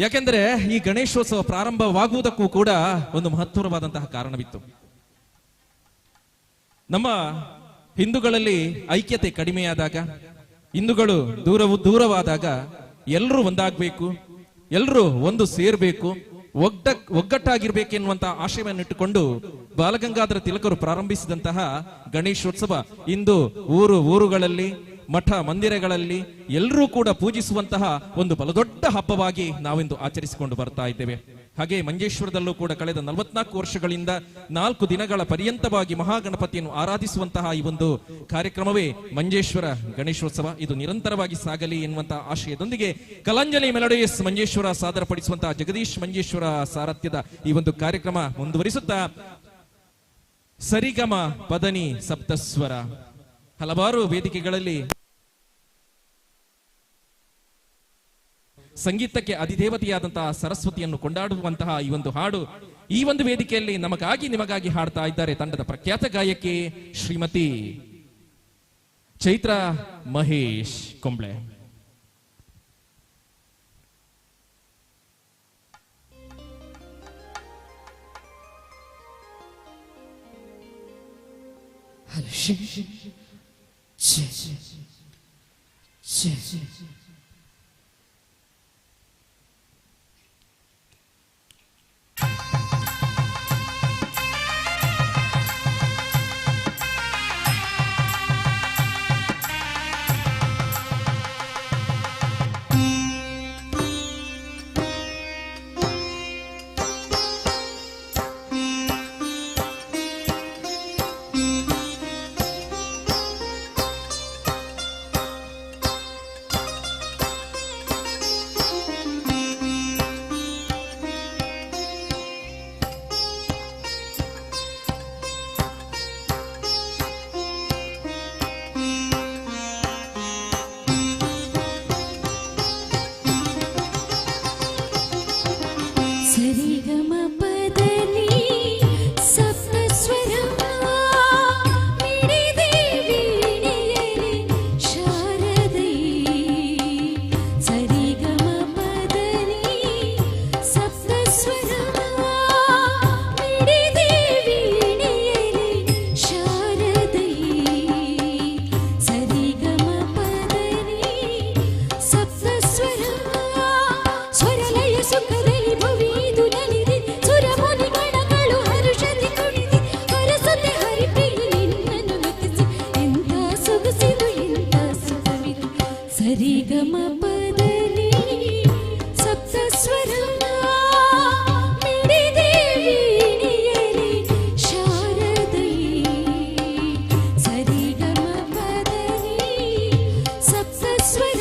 ಯಾಕೆಂದ್ರೆ ಈ ಗಣೇಶೋತ್ಸವ ಪ್ರಾರಂಭವಾಗುವುದಕ್ಕೂ ಕೂಡ ಒಂದು ಮಹತ್ವವಾದಂತಹ ಕಾರಣವಿತ್ತು. ನಮ್ಮ ಹಿಂದೂಗಳಲ್ಲಿ ಐಕ್ಯತೆ ಕಡಿಮೆಯಾದಾಗ, ಹಿಂದೂಗಳು ದೂರವಾದಾಗ ಎಲ್ಲರೂ ಒಂದಾಗಬೇಕು, ಎಲ್ಲರೂ ಒಂದು ಸೇರ್ಬೇಕು, ಒಗ್ಗಟ್ಟಾಗಿರ್ಬೇಕೆನ್ನುವಂತಹ ಆಶಯವನ್ನು ಇಟ್ಟುಕೊಂಡು ಬಾಲಗಂಗಾಧರ ತಿಲಕರು ಪ್ರಾರಂಭಿಸಿದಂತಹ ಗಣೇಶೋತ್ಸವ ಇಂದು ಊರುಗಳಲ್ಲಿ, ಮಠ ಮಂದಿರಗಳಲ್ಲಿ ಎಲ್ಲರೂ ಕೂಡ ಪೂಜಿಸುವಂತಹ ಒಂದು ಬಲದೊಡ್ಡ ಹಬ್ಬವಾಗಿ ನಾವಿಂದು ಆಚರಿಸಿಕೊಂಡು ಬರ್ತಾ ಇದ್ದೇವೆ. ಹಾಗೆ ಮಂಜೇಶ್ವರದಲ್ಲೂ ಕೂಡ ಕಳೆದ 44 ವರ್ಷಗಳಿಂದ 4 ದಿನಗಳ ಪರ್ಯಂತವಾಗಿ ಮಹಾಗಣಪತಿಯನ್ನು ಆರಾಧಿಸುವಂತಹ ಈ ಒಂದು ಕಾರ್ಯಕ್ರಮವೇ ಮಂಜೇಶ್ವರ ಗಣೇಶೋತ್ಸವ. ಇದು ನಿರಂತರವಾಗಿ ಸಾಗಲಿ ಎನ್ನುವಂತಹ ಆಶಯದೊಂದಿಗೆ ಕಲಾಂಜಲಿ ಮೆಲೋಡಿಯಸ್ ಮಂಜೇಶ್ವರ ಸಾದರಪಡಿಸುವಂತಹ ಜಗದೀಶ್ ಮಂಜೇಶ್ವರ ಸಾರಥ್ಯದ ಈ ಒಂದು ಕಾರ್ಯಕ್ರಮ ಮುಂದುವರಿಸುತ್ತಾ ಸರಿಗಮ ಪದನಿ ಸಪ್ತಸ್ವರ ಹಲವಾರು ವೇದಿಕೆಗಳಲ್ಲಿ ಸಂಗೀತಕ್ಕೆ ಅಧಿದೇವತೆಯಾದಂತಹ ಸರಸ್ವತಿಯನ್ನು ಕೊಂಡಾಡುವಂತಹ ಈ ಒಂದು ಹಾಡು ಈ ಒಂದು ವೇದಿಕೆಯಲ್ಲಿ ನಮಗಾಗಿ ನಿಮಗಾಗಿ ಹಾಡ್ತಾ ಇದ್ದಾರೆ ತಂಡದ ಪ್ರಖ್ಯಾತ ಗಾಯಕಿ ಶ್ರೀಮತಿ ಚೈತ್ರ ಮಹೇಶ್ ಕೊಂಬ್ಳೆ. ಸರಿಗಮ ಪದನಿ ಸಪ್ತ ಸ್ವರ ಮಿಡಿದೇವಿಣಿಯಲಿ ಶಾರದೈ ಸರಿಗಮ ಪದನಿ ಸಪ್ತ ಸ್ವರ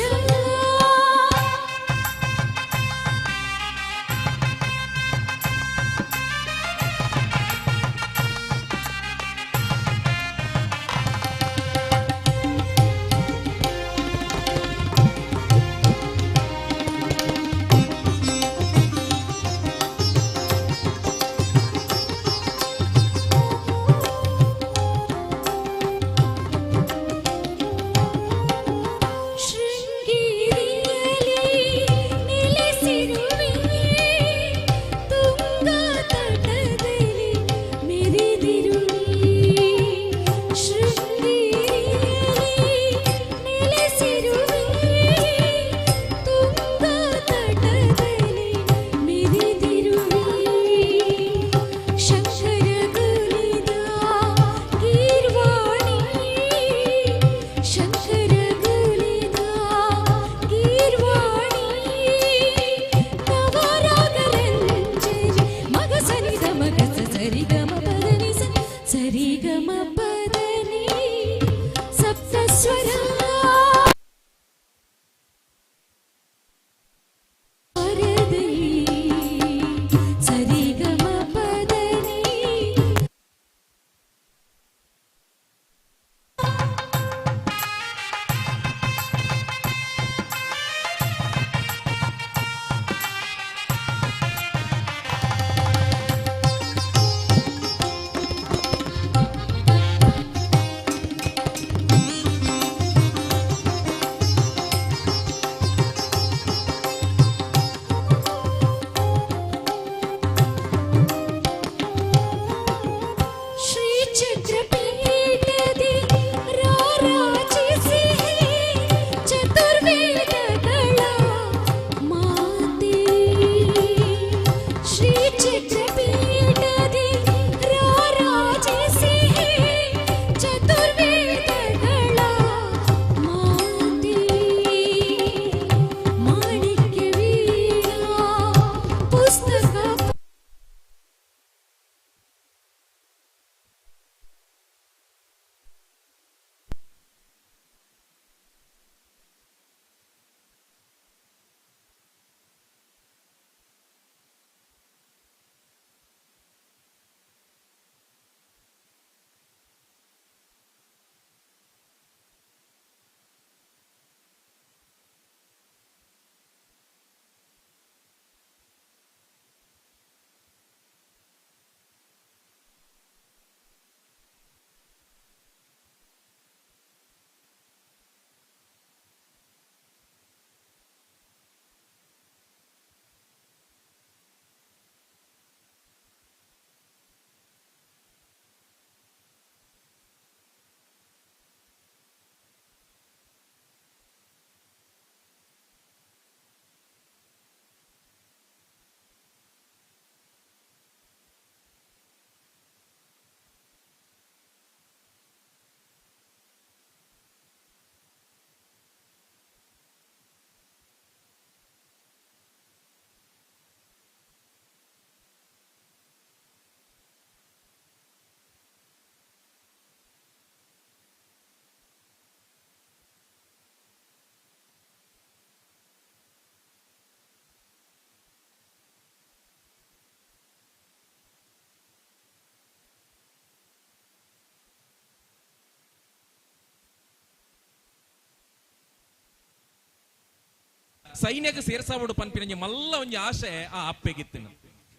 ಸೈನ್ಯಕ್ಕೆ ಸೇರ್ಸಾಬಿಡು ಪನ್ಪಿನ ಮಲ್ಲ ಒಂಜಿ ಆಶೆ ಆ ಅಪ್ಪೆಗಿತ್ತಿನ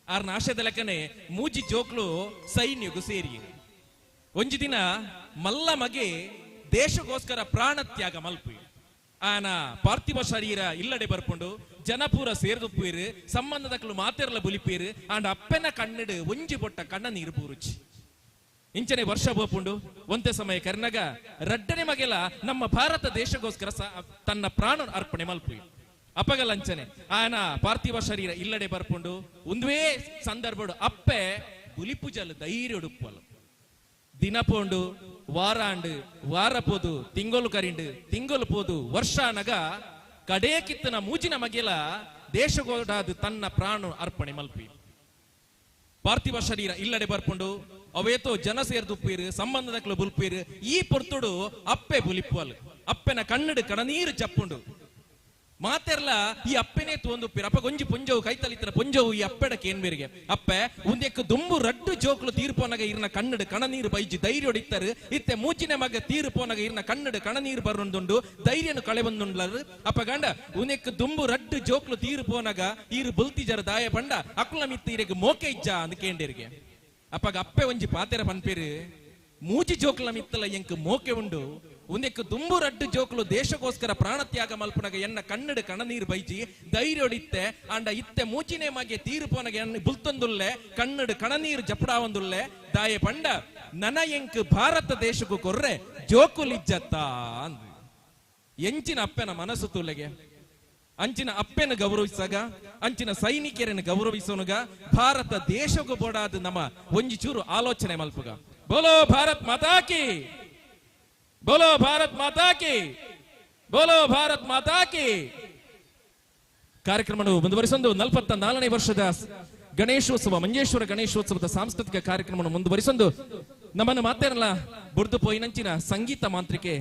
ಆರ್ನ ಆಶೆದ ಲೆಕ್ಕನೆ ಮೂಜಿ ಜೋಕ್ಲು ಸೈನ್ಯಗೂ ಸೇರಿ ಒಂಜಿ ದಿನ ಮಲ್ಲ ಮಗೆ ದೇಶಗೋಸ್ಕರ ಪ್ರಾಣ ತ್ಯಾಗ ಮಲ್ಪಿ ಆನ ಪಾರ್ಥಿವ ಶರೀರ ಇಲ್ಲಡೆ ಬರ್ಪುಂಡು ಜನಪೂರ ಸೇರ್ದುಪ್ಪೀರು ಸಂಬಂಧದಕ್ಕಲು ಮಾತೆರ್ಲ ಬುಲಿಪೀರು ಆಂಡ ಅಪ್ಪೆನ ಕಣ್ಣಿಡು ಒಂಜಿ ಬೊಟ್ಟ ಕಣ್ಣ ನೀರು ಪೂರುಚಿ ಇಂಚನೆ ವರ್ಷ ಬೋಪುಂಡು ಒಂದೇ ಸಮಯ ಕರ್ನಾಗ ರಡ್ಡನೆ ಮಗೆಲ ನಮ್ಮ ಭಾರತ ದೇಶಗೋಸ್ಕರ ತನ್ನ ಪ್ರಾಣ ಅರ್ಪಣೆ ಮಲ್ಪಿ ಅಪಗಲಂಚನೆ ಆನ ಪಾರ್ಥಿವ ಶರೀರ ಇಲ್ಲಡೆ ಬರ್ಪುಂಡು ಒಂದೇ ಸಂದರ್ಭಡು ಅಪ್ಪೆ ಬುಲಿಪುಜಲು ಧೈರ್ಯ ಉಡುಪ್ಪಲು ದಿನ ಪೋಂಡು ವಾರಾಂಡು ವಾರ ಪೋದು ತಿಂಗೊಲು ಕರಿಂಡು ತಿಂಗೊಲು ಪೋದು ವರ್ಷ ನಗ ಕಡೇಕಿತ್ತನ ಮೂಜಿನ ಮಗೆಲ ದೇಶಗೋಡಾದು ತನ್ನ ಪ್ರಾಣ ಅರ್ಪಣೆ ಮಲ್ಪಿ ಪಾರ್ಥಿವ ಶರೀರ ಇಲ್ಲಡೆ ಬರ್ಪುಂಡು ಅವೇತೋ ಜನ ಸೇರ್ದುಪ್ಪೀರು ಸಂಬಂಧದಕ್ಲು ಬುಲ್ಪೀರು ಈ ಪೊರ್ತುಡು ಅಪ್ಪೆ ಬುಲಿಪ್ಪುವಲ್ ಅಪ್ಪೆನ ಕಣ್ಣಡು ಕಡನೀರು ಚಪ್ಪುಂಡು ಮಾತೆರ್ಲ ಈ ಅಪ್ಪೆನೇ ತೋಂದುಪ್ಪೀರು ಅಪ್ಪ ಗೊಂಜಿ ಪುಂಜವು ಕೈತಲಿತ್ತಿನ ಪುಂಜವು ಈ ಅಪ್ಪೆಡಕ್ಕೆ ಏನ್ಬೇರಿಗೆ ಅಪ್ಪೆ ಉಂದೆಕ್ಕು ದುಂಬು ರಡ್ಡು ಜೋಕ್ಲು ತೀರ್ಪೋನಾಗ ಇರ್ನ ಕಣ್ಣಡು ಕಣನೀರು ಬೈಜಿ ಧೈರ್ಯ ಹೊಡಿತಾರೆ ಇತ್ತೆ ಮೂಚಿನ ಮಗ ತೀರ್ಪೋನಾಗ ಇರ್ನ ಕಣ್ಣಡು ಕಣನೀರು ಬರೋದುಂಡು ಧೈರ್ಯನು ಕಳೆ ಬಂದುಂಡ್ಲರು ಅಪ್ಪ ಗಂಡ ಉನೆಕ್ಕು ದುಂಬು ರಡ್ಡು ಜೋಕ್ಲು ತೀರ್ಪೋನಾಗ ಈರು ಬುಲ್ತಿ ಜರ ದಾಯ ಬಂಡ ಅಕ್ಲ ಮಿತ್ತಿ ಇರೆಗೆ ಮೋಕೆ ಇಜ್ಜ ಅಂದ್ ಕೇಂಡಿರಿಗೆ ಅಪ್ಪಗ ಅಪ್ಪೆ ಒಂಜಿ ಪಾತೆರ ಪನ್ಪೇರು ಮೂಜಿ ಜೋಕ್ಲ ಮಿತ್ತಲ ಎಂಕ್ ಮೋಕೆ ಉಂಡು ಉಂದೆಕ್ಕು ದುಂಬು ರಡ್ಡು ಜೋಕ್ಲು ದೇಶಕ್ಕೋಸ್ಕರ ಪ್ರಾಣತ್ಯಾಗ ಮಲ್ಪನಾಗ ಎನ್ನ ಕಣ್ಣಡು ಕಣನೀರು ಬೈಜಿ ಧೈರ್ಯ ಹೊಡಿತ್ತೆ ಅಂಡ ಇತ್ತೆ ಮೂಚಿನೇ ಮಗೆ ತೀರ್ಪೋನಾಗ ಎನ್ನ ಬುಲ್ತೊಂದುಲ್ಲೆ ಕಣ್ಣಡು ಕಣನೀರು ಜಪಡಾವಂದುಲ್ಲೆ ದಾಯ ಪಂಡ ನನ ಎಂಕ್ ಭಾರತ ದೇಶಕ್ಕೂ ಕೊರ್ರೆ ಜೋಕುಲಿಜ್ಜತ್ತ ಅಂದ್ ಎಂಚಿನ ಅಪ್ಪೆನ ಮನಸ್ಸು ತುಲೆಗೆ ಅಂಚಿನ ಅಪ್ಪೆನ ಗೌರವಿಸಾಗ ಅಂಚಿನ ಸೈನಿಕರನ್ನು ಗೌರವಿಸೋನುಗ ಭಾರತ ದೇಶಕ್ಕೂ ಬೋಡಾದ ನಮ್ಮ ಒಂಜಿ ಚೂರು ಆಲೋಚನೆ ಮಲ್ಪುಗ ಬೋಲೋ ಭಾರತ್ ಮಾತಾ ಕಿ ಬೋಲೋ ಭಾರತ್ ಮಾತಾ ಕಿ ಬೋಲೋ ಭಾರತ್ ಮಾತಾ ಕಿ ಕಾರ್ಯಕ್ರಮ ಮುಂದುವರಿಸೊಂದು 44ನೇ ವರ್ಷದ ಗಣೇಶೋತ್ಸವ ಮಂಜೇಶ್ವರ ಗಣೇಶೋತ್ಸವದ ಸಾಂಸ್ಕೃತಿಕ ಕಾರ್ಯಕ್ರಮವನ್ನು ಮುಂದುವರಿಸೊಂದು ನಮ್ಮನ್ನು ಮಾತೇನಲ್ಲ ಬುರ್ದು ಪೋಯಿನಂಚಿನ ಸಂಗೀತ ಮಾಂತ್ರಿಕೆ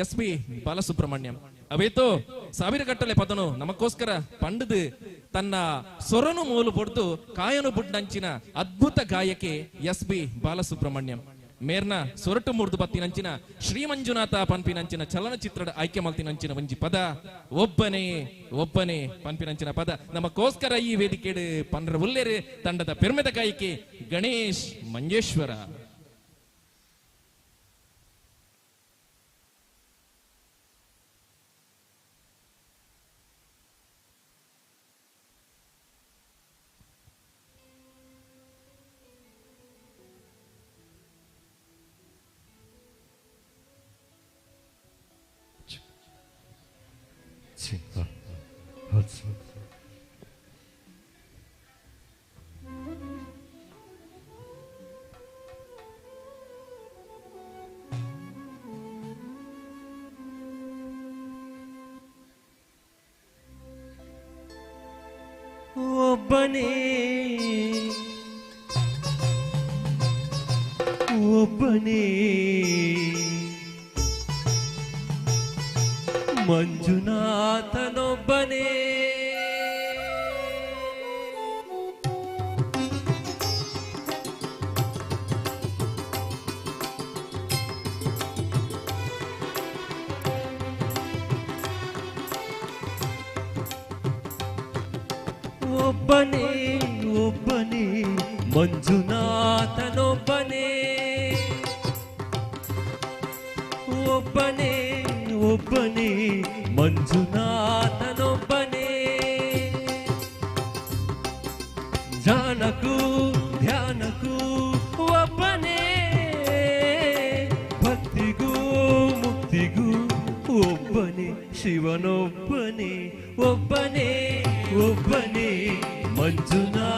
ಎಸ್.ಪಿ. ಬಾಲಸುಬ್ರಹ್ಮಣ್ಯಂ ಅವೇತೋ ಸಾವಿರ ಗಟ್ಟಲೆ ಪದನು ನಮಗೋಸ್ಕರ ಪಂಡದು ತನ್ನ ಸೊರನು ಮೂಲು ಬೊಡ್ದು ಕಾಯನು ಬುಡ್ನಂಚಿನ ಅದ್ಭುತ ಗಾಯಕಿ ಎಸ್.ಪಿ. ಬಾಲಸುಬ್ರಹ್ಮಣ್ಯಂ ಮೇರ್ನ ಸೊರಟು ಮೂರ್ದು ಬತ್ತಿನಂಚಿನ ಶ್ರೀ ಮಂಜುನಾಥ ಪನ್ಪಿನಂಚಿನ ಚಲನಚಿತ್ರದ ಆಯ್ಕೆ ಮಲ್ತಿನಂಚಿನ ಒಂಜಿ ಪದ ಒಬ್ಬನೇ ಒಬ್ಬನೇ ಪನ್ಪಿನಂಚಿನ ಪದ ನಮಗೋಸ್ಕರ ಈ ವೇದಿಕೆ ಪಂಡ್ರ ಉಲ್ಲೇರು ತಂಡದ ಪೆರ್ಮೆದ ಗಾಯಕಿ ಗಣೇಶ್ ಮಂಜೇಶ್ವರ. ಒಬ್ಬನೇ ಒಬ್ಬನೇ ಮಂಜುನಾಥನೊಬ್ಬನೇ ಒಬ್ಬನೇ ಒಬ್ಬನೇ ಮಂಜುನಾಥನೊಬ್ಬನೇ ಒಬ್ಬನೇ ಒಬ್ಬನೇ ಮಂಜುನಾಥನೊಬ್ಬನೇ ಜಾನಕೂ ಧ್ಯಾನಕೂ ಒಬ್ಬನೇ ಭಕ್ತಿಗೂ ಮುಕ್ತಿಗೂ ಒಬ್ಬನೇ ಶಿವನೊಬ್ಬನೇ ಒಬ್ಬನೇ ಒಬ್ಬನೇ ಮಂಜುನಾಥನೊಬ್ಬನೇ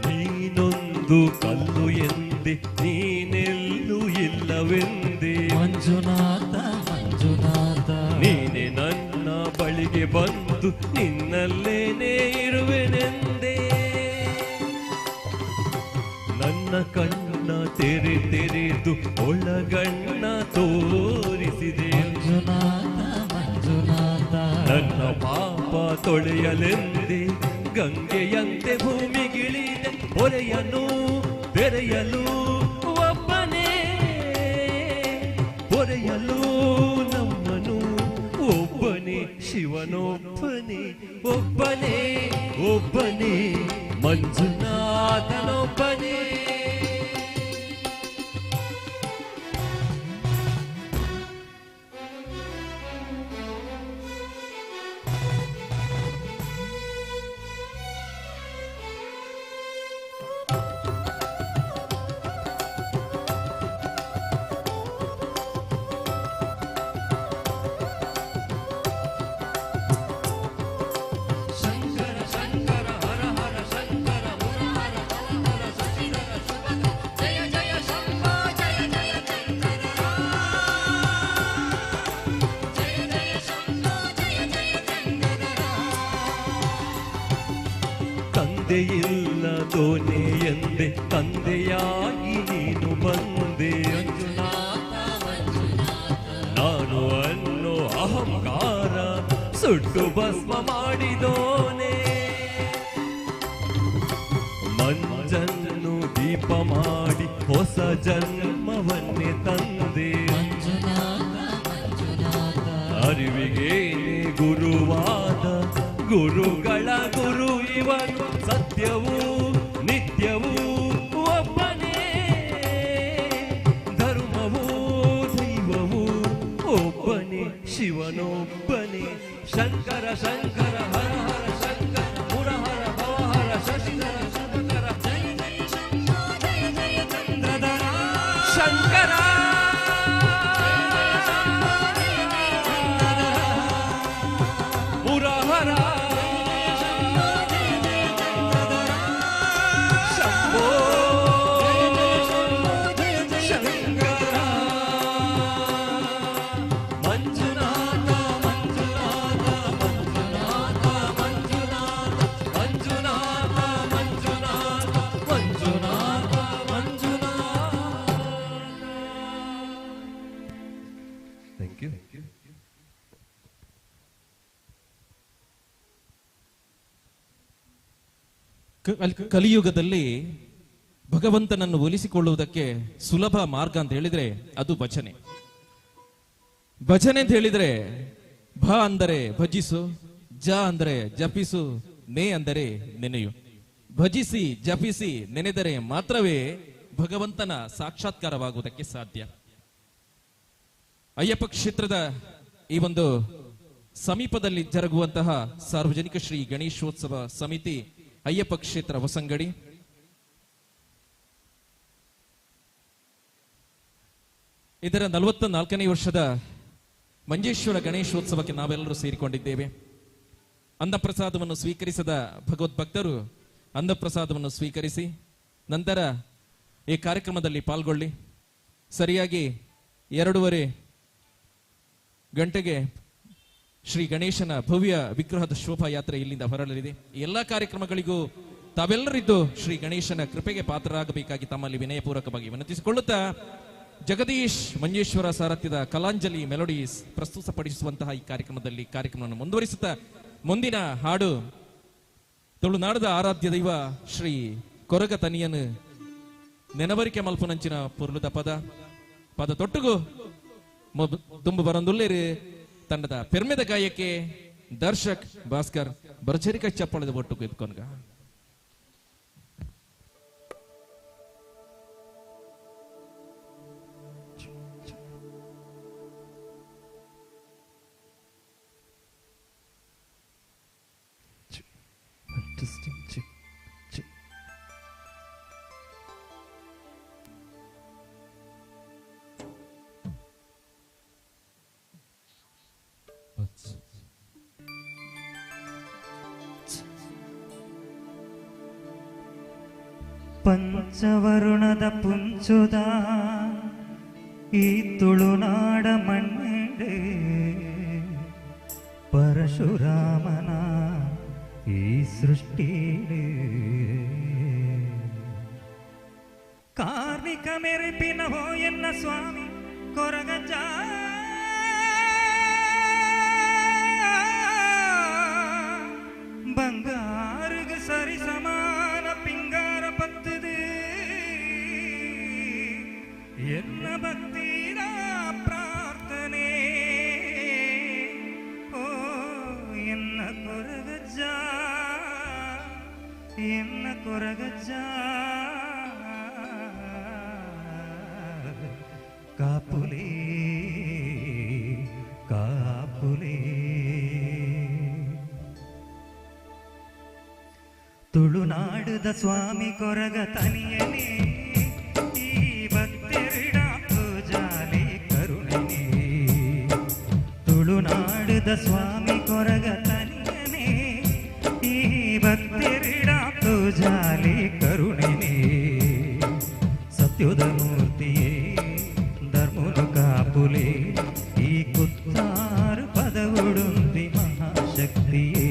ನೀನೊಂದು ಕಲ್ಲು ಎಂದೆ ನೀನೆಲ್ಲೂ ಇಲ್ಲವೆಂದೆ ಮಂಜುನಾಥ ಮಂಜುನಾಥ ನೀನೆ ನನ್ನ ಬಳಿಗೆ ಬಂದು ನಿನ್ನಲ್ಲೇನೇ ಇರುವೆನೆಂದೆ ನನ್ನ ಕಣ್ಣ ತೆರೆದು ಒಳಗಣ್ಣ ತೋರಿಸಿದೆ ಮಂಜುನಾಥ ಮಂಜುನಾಥ ನನ್ನ ಪಾಪ ತೊಳೆಯಲೆಂದೆ ಗಂಗೆಯಂತೆ ಭೂಮಿಗಿಳಿದೆ ಹೊರೆಯನು ಬೆರೆಯಲು ಒಬ್ಬನೇ ಹೊರೆಯಲು ನಮ್ಮನು ಒಬ್ಬನೇ ಶಿವನೊಬ್ಬನೇ ಒಬ್ಬನೇ ಒಬ್ಬನೇ ಮಂಜುನಾಥನೊಬ್ಬನೇ ತಂದೆಯಿಲ್ಲ ದೋನೆ ಎಂದೆ ತಂದೆಯಾಗಿ ನೀನು ಬಂದೆ ನಾನು ಅನ್ನೋ ಅಹಂಕಾರ ಸುಟ್ಟು ಭಸ್ಮ ಮಾಡಿದೋನೆ ಮಂಜನ್ನು ದೀಪ ಮಾಡಿ ಹೊಸ ಜನ್ಮವನ್ನೇ ತಂದೆ ಅರಿವಿಗೆ ಗುರುವಾದ ಗುರುಗಳ ಗುರು ಇವನು ಸತ್ಯವೂ ನಿತ್ಯವೂ ಒಬ್ಬನೇ ಧರ್ಮವೂ ದೈವವೂ ಒಬ್ಬನೇ ಶಿವನೊಬ್ಬನೇ ಶಂಕರ ಶಂಕರ ಹರ ಹರ ಶಂಕರ ಮುರಹರ ಭವಹರ ಶಶಿಧರ ಶಂಕರ ಜಯ ಜಯ ಶಂಕರ ಜಯ ಜಯ ಚಂದ್ರಧರ ಶಂಕರ ಮುರಹರ ಶಂಭೋ ಶಂಕರ ಮಂಜುನಾಥ ಮಂಜುನಾಥ ಮಂಜುನಾಥ ಮಂಜುನಾಥ ಮಂಜುನಾಥ ಮಂಜುನಾಥ ಮಂಜುನಾಥ ಥ್ಯಾಂಕ್ ಯು. ಕಲಿಯುಗದಲ್ಲಿ ಭಗವಂತನನ್ನು ಒಲಿಸಿಕೊಳ್ಳುವುದಕ್ಕೆ ಸುಲಭ ಮಾರ್ಗ ಅಂತ ಹೇಳಿದ್ರೆ ಅದು ಭಜನೆ. ಭಜನೆ ಅಂತ ಹೇಳಿದ್ರೆ ಭ ಅಂದರೆ ಭಜಿಸು, ಜ ಅಂದರೆ ಜಪಿಸು, ನೇ ಅಂದರೆ ನೆನೆಯು. ಭಜಿಸಿ ಜಪಿಸಿ ನೆನೆದರೆ ಮಾತ್ರವೇ ಭಗವಂತನ ಸಾಕ್ಷಾತ್ಕಾರವಾಗುವುದಕ್ಕೆ ಸಾಧ್ಯ. ಅಯ್ಯಪ್ಪ ಕ್ಷೇತ್ರದ ಈ ಒಂದು ಸಮೀಪದಲ್ಲಿ ಜರುಗುವಂತಹ ಸಾರ್ವಜನಿಕ ಶ್ರೀ ಗಣೇಶೋತ್ಸವ ಸಮಿತಿ ಅಯ್ಯಪ್ಪ ಕ್ಷೇತ್ರ ಹೊಸಂಗಡಿ ಇದರ 44ನೇ ವರ್ಷದ ಮಂಜೇಶ್ವರ ಗಣೇಶೋತ್ಸವಕ್ಕೆ ನಾವೆಲ್ಲರೂ ಸೇರಿಕೊಂಡಿದ್ದೇವೆ. ಅನ್ನಪ್ರಸಾದವನ್ನು ಸ್ವೀಕರಿಸದ ಭಗವದ್ಭಕ್ತರು ಅನ್ನಪ್ರಸಾದವನ್ನು ಸ್ವೀಕರಿಸಿ ನಂತರ ಈ ಕಾರ್ಯಕ್ರಮದಲ್ಲಿ ಪಾಲ್ಗೊಳ್ಳಿ. ಸರಿಯಾಗಿ 2:30 ಗಂಟೆಗೆ ಶ್ರೀ ಗಣೇಶನ ಭವ್ಯ ವಿಗ್ರಹದ ಶೋಭಾಯಾತ್ರೆ ಇಲ್ಲಿಂದ ಹೊರಡಲಿದೆ. ಎಲ್ಲಾ ಕಾರ್ಯಕ್ರಮಗಳಿಗೂ ತಾವೆಲ್ಲರಿದ್ದು ಶ್ರೀ ಗಣೇಶನ ಕೃಪೆಗೆ ಪಾತ್ರರಾಗಬೇಕಾಗಿ ತಮ್ಮಲ್ಲಿ ವಿನಯಪೂರ್ವಕವಾಗಿ ವಿನಂತಿಸಿಕೊಳ್ಳುತ್ತಾ ಜಗದೀಶ್ ಮಂಜೇಶ್ವರ ಸಾರಥ್ಯದ ಕಲಾಂಜಲಿ ಮೆಲೋಡೀಸ್ ಪ್ರಸ್ತುತಪಡಿಸುವಂತಹ ಈ ಕಾರ್ಯಕ್ರಮವನ್ನು ಮುಂದುವರಿಸುತ್ತಾ ಮುಂದಿನ ಹಾಡು ತುಳುನಾಡದ ಆರಾಧ್ಯ ದೈವ ಶ್ರೀ ಕೊರಗ ತನಿಯನ್ ನೆನವರಿಕೆ ಮಲ್ಪುನಂಚಿನ ಪುರ್ಲುದ ಪದ ತೊಟ್ಟುಗು ತುಂಬು ಬರಂದುಲ್ಲೇರು ತಂಡದ ಪೆರ್ಮೆದ ಗಾಯಕ್ಕೆ ದರ್ಶಕ್ ಭಾಸ್ಕರ್ ಭರ್ಜರಿಕ ಚಪ್ಪಳದ ಒಟ್ಟು ಎದ್ಕೊಂಡ್ಗ ಪಂಚವರುಣದ ಪುಂಚುದ ಈ ತುಳುನಾಡ ಮಣ್ಣೆಡೆ ಪರಶುರಾಮನ ಈ ಸೃಷ್ಟಿ ಕಾರ್ಮಿಕ ಮೆರೆಪಿನ ಹೋಯನ್ನ ಸ್ವಾಮಿ ಕೊರಗಜ್ಜ ಬಂಗಾರಗ ಸರಿ ಸಮಾನ ಪಿಂಗಾರ ಪತ್ತದು ಎನ್ನ ಭಕ್ತಿರ ಪ್ರಾರ್ಥನೆ ಓ ಎನ್ನ ಕೊರಗಜ್ಜ ಎನ್ನ ಕೊರಗಜ್ಜ ಕಾಪುಲೆ ಕಾಪುಲೆ ತುಳುನಾಡದ ಸ್ವಾಮಿ ಕೊರಗ ತನಿಯನೇ ಈ ಭಕ್ತರಿಡ ಪೂಜಾಲಿ ಕರುಣನೆ ತುಳುನಾಡದ ಸ್ವಾಮಿ ಕೊರಗ ತನಿಯನೇ ಈ ಭಕ್ತರಿಡ ಪೂಜಾಲಿ ಕರುಣನೆ ಸತ್ಯದ ಮೂರ್ತಿಯೇ ಧರ್ಮನು ಕಾಪುಲೆ ಈ ಕುತ್ತಾರು ಪದವುಡುಂದಿ ಮಹಾಶಕ್ತಿಯೇ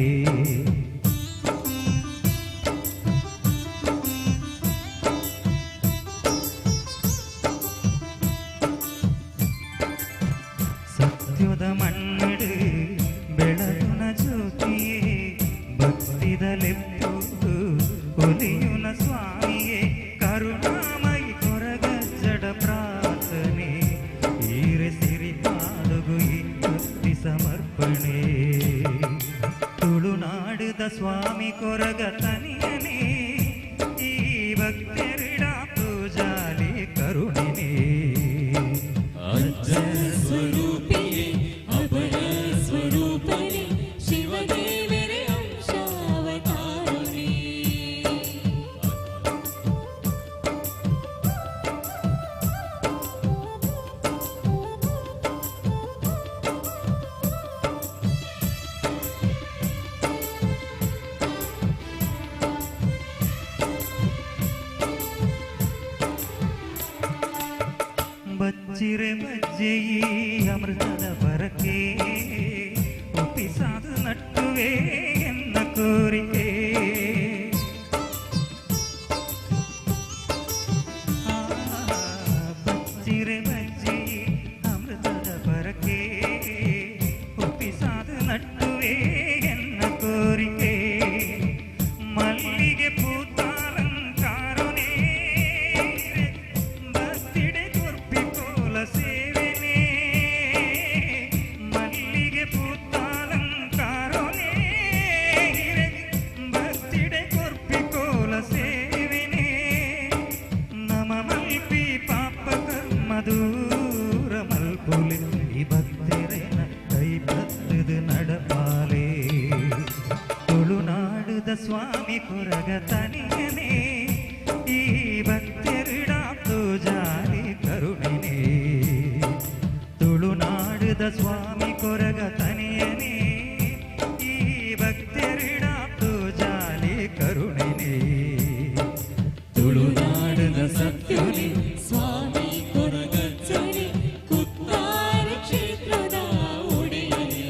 ಕೊರಗ ತನಿಯನೇ ಈ ಭಕ್ತರಿಡಾತು ಜಾಲಿ ಕರುಣಿನೇ ಅಜ್ಜ ಸ್ವರೂಪಿಯೇ ಅಪರ ಸ್ವರೂಪನೇ ಶಿವದೇವರ ಅಂಶಾವತಾರನೇ ಬಚ್ಚಿರೆ ಬಜ್ಜೆಯಿ ಅಮೃತದ ಬರಕೆ ಒಪ್ಪಿಸಾದು ನಟ್ಟುವೆ ಎನ್ನ ಕೋರಿಕೆ ಬಚ್ಚಿರೆ ಬಜ್ಜೆಯಿ ಅಮೃತದ ಬರಕೆ ಒಪ್ಪಿಸಾದು ನಟ್ಟುವೆ ಎನ್ನ ಕೋರಿಕೆ ಮಲ್ಲಿಗೆ ಪೂತಾಲಂಕಾರನೇ ಭಕ್ತಿಡೆ ಕೊರ್ಪಿಕೋಲ ಸೇವೆನೇ ಮಲ್ಲಿಗೆ ಪೂತಾಲಂಕಾರನೇ ಭಕ್ತಿಡೆ ಕೊರ್ಪಿಕೋಲ ಸೇವೆನೇ ನಮ ಮಲ್ಪಿ ಪಾಪ ಕರ್ಮ ದೂರ ಮಲ್ಪುಲೆ ಈ ಭಕ್ತರೇನ ಕೈ ಬತ್ತದು ನಡಪಾಲೆ ತುಳುನಾಡುದ ಸ್ವಾಮಿ ಕೊರಗ ತನಿಯನೇ ಈ ಭಕ್ತರಿಡಾತು ಜಾಲಿ ಕರುಣಿನೇ ತುಳುನಾಡುದ ಸ್ವಾಮಿ ಕೊರಗ ತನಿಯನೇ ಈ ಭಕ್ತರಿಡಾತು ಜಾಲಿ ಕರುಣಿನೇ ತುಳುನಾಡದ ಸತ್ಯುನಿ ಸ್ವಾಮಿ ಕೊರಗಜ್ಜನಿ ಕುತ್ತಾರ ಕ್ಷೇತ್ರದ ಒಡೆಯನೇ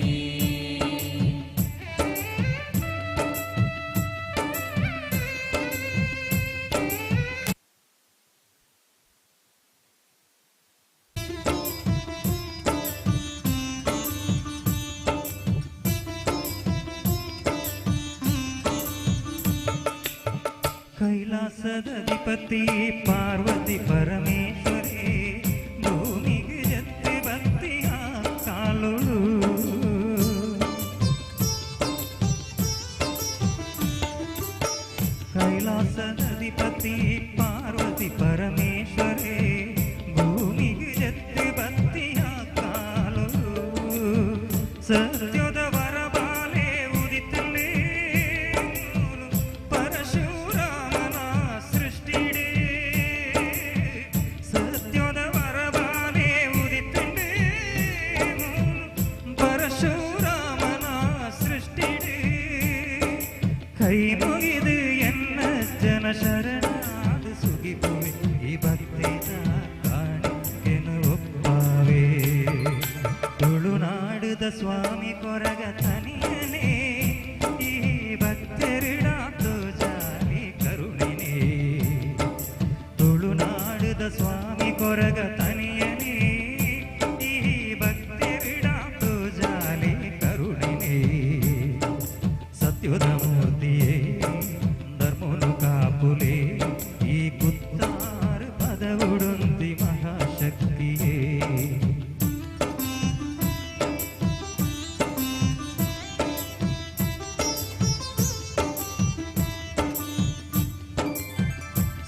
ಕೈಲಾಸದಧಿಪತಿ ಪಾರ್ವತಿ ಪರಮೇಶ್ವರೇ ಭೂಮಿಗೆ ಜತ್ತಿ ಭಕ್ತಿಯ ಕಾಲುಳು ಕೈಲಾಸದಧಿಪತಿ ಪಾರ್ವತಿ ಪರಮೇಶ್ವರೇ ಭೂಮಿಗೆ ಜತ್ತಿ ಭಕ್ತಿಯ ಕಾಲುಳು ಸತ್ಯದ ವರಬಾಲೆ ಉದಿತಲೇ ಪರಶುರಾಮನ ಸೃಷ್ಟಿಡೇ ಸತ್ಯದ ವರಬಾಲೆ ಉದಿತಲೇ ಪರಶುರಾಮನ ಸೃಷ್ಟಿಡೇ ಕೈ ಮುಗಿದು ಎನ್ನ ಜನ ಶರಣಾದ ಸುಗಿಪುವೆ ಈ ಭಕ್ತಿದ ಕಾಣಿಕೆನು ಒಪ್ಪಾವೆ ತುಳುನಾಡುದ ಸ್ವಾಮಿ ಕೊರಗ ತನಿಯನೇ ಈ ಭಕ್ತರಿಡಾತು ಜಾಲಿ ಕರುಣಿನೇ ತುಳುನಾಡುದ ಸ್ವಾಮಿ ಕೊರಗ ತನಿಯನೇ ಈ ಭಕ್ತರಿಡಾತು ಜಾಲಿ ಕರುಣಿನೇ ಸತ್ಯದ ಮೂರ್ತಿಯೇ ಧರ್ಮನು ಕಾಪುಲೆ ಈ ಕುತ್ತಾರ ಪದವುಡೊಂದಿ ಮಹಾಶಕ್ತಿಯೇ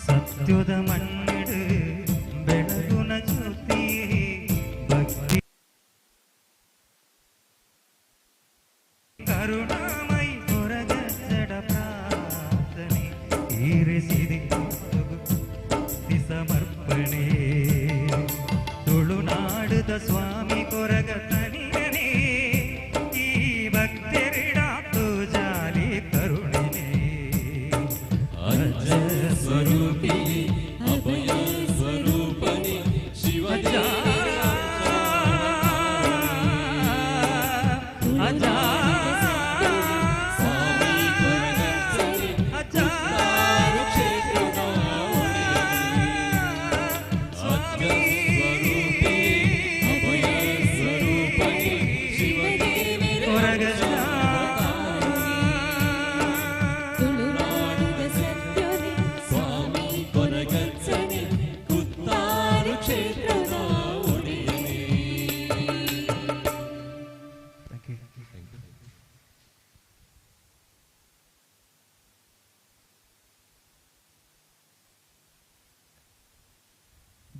ಸತ್ಯದ ಮಣ್ಣಿಡು ಬೆಳಗುನ ಜ್ಯೋತಿಯೇ ಭಕ್ತಿ ಕರುಣಾಮಯಿ ಹೊರಗ ಜಡ ಪ್ರಾರ್ಥನೆ ಈರಿಸಿದೆ ಸಮರ್ಪಣೆ ತುಳುನಾಡುದ ಸ್ವಾಮಿ ಕೊರಗ ತನಿಯನೇ ಈ ಭಕ್ತರಿಡಾತು ಜಾಲಿ ಕರುಣಿನೇ ಅಜ್ಜ ಸ್ವರೂಪಿಯೇ ಅಪರ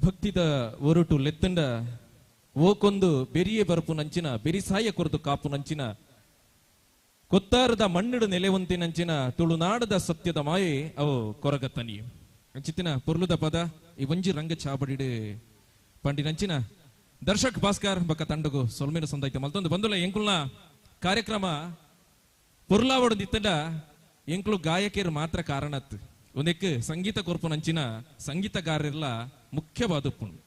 ಭಕ್ತಿದ ಒರುಟು ಲೆತ್ತಂಡ ಓಕೊಂದು ಬೆರಿಯೇ ಬರಪು ನಂಚಿನ ಬೆರಿಸಾಯ ಕೊರದು ಕಾಪು ನಂಚಿನ ಕೊತ್ತಾರದ ಮಣ್ಣಿಡು ನೆಲೆವಂತಿನಂಚಿನ ತುಳುನಾಡದ ಸತ್ಯದ ಮಾಯೆ ಅವು ಕೊರಗತ್ತನಿ ಅಂಚಿತ್ತಿನ ಪೊರ್ಲುದ ಪದ ಈ ಒಂಜಿ ರಂಗ ಚಾಬಡಿಡು ಪಂಡಿನಂಚಿನ ದರ್ಶಕ್ ಭಾಸ್ಕರ್ ಬಕ್ಕ ತಂಡಗು ಸೊಲ್ಮೇನ ಸಂದಾಯ್ತ ಮಲ್ತೊಂದು ಬಂದುಲ ಎಂಕುಲ್ನ ಕಾರ್ಯಕ್ರಮ ಪೊರ್ಲಾವಡು ದಿತ್ತಂಡ ಎಂಕ್ಲು ಗಾಯಕಿಯರು ಮಾತ್ರ ಕಾರಣತ್ ಒಂದಕ್ಕೆ ಸಂಗೀತ ಕೊರ್ಪು ನಂಚಿನ ಸಂಗೀತಗಾರರೆಲ್ಲ ಮುಖ್ಯವಾದಪ್ಪುಂಡು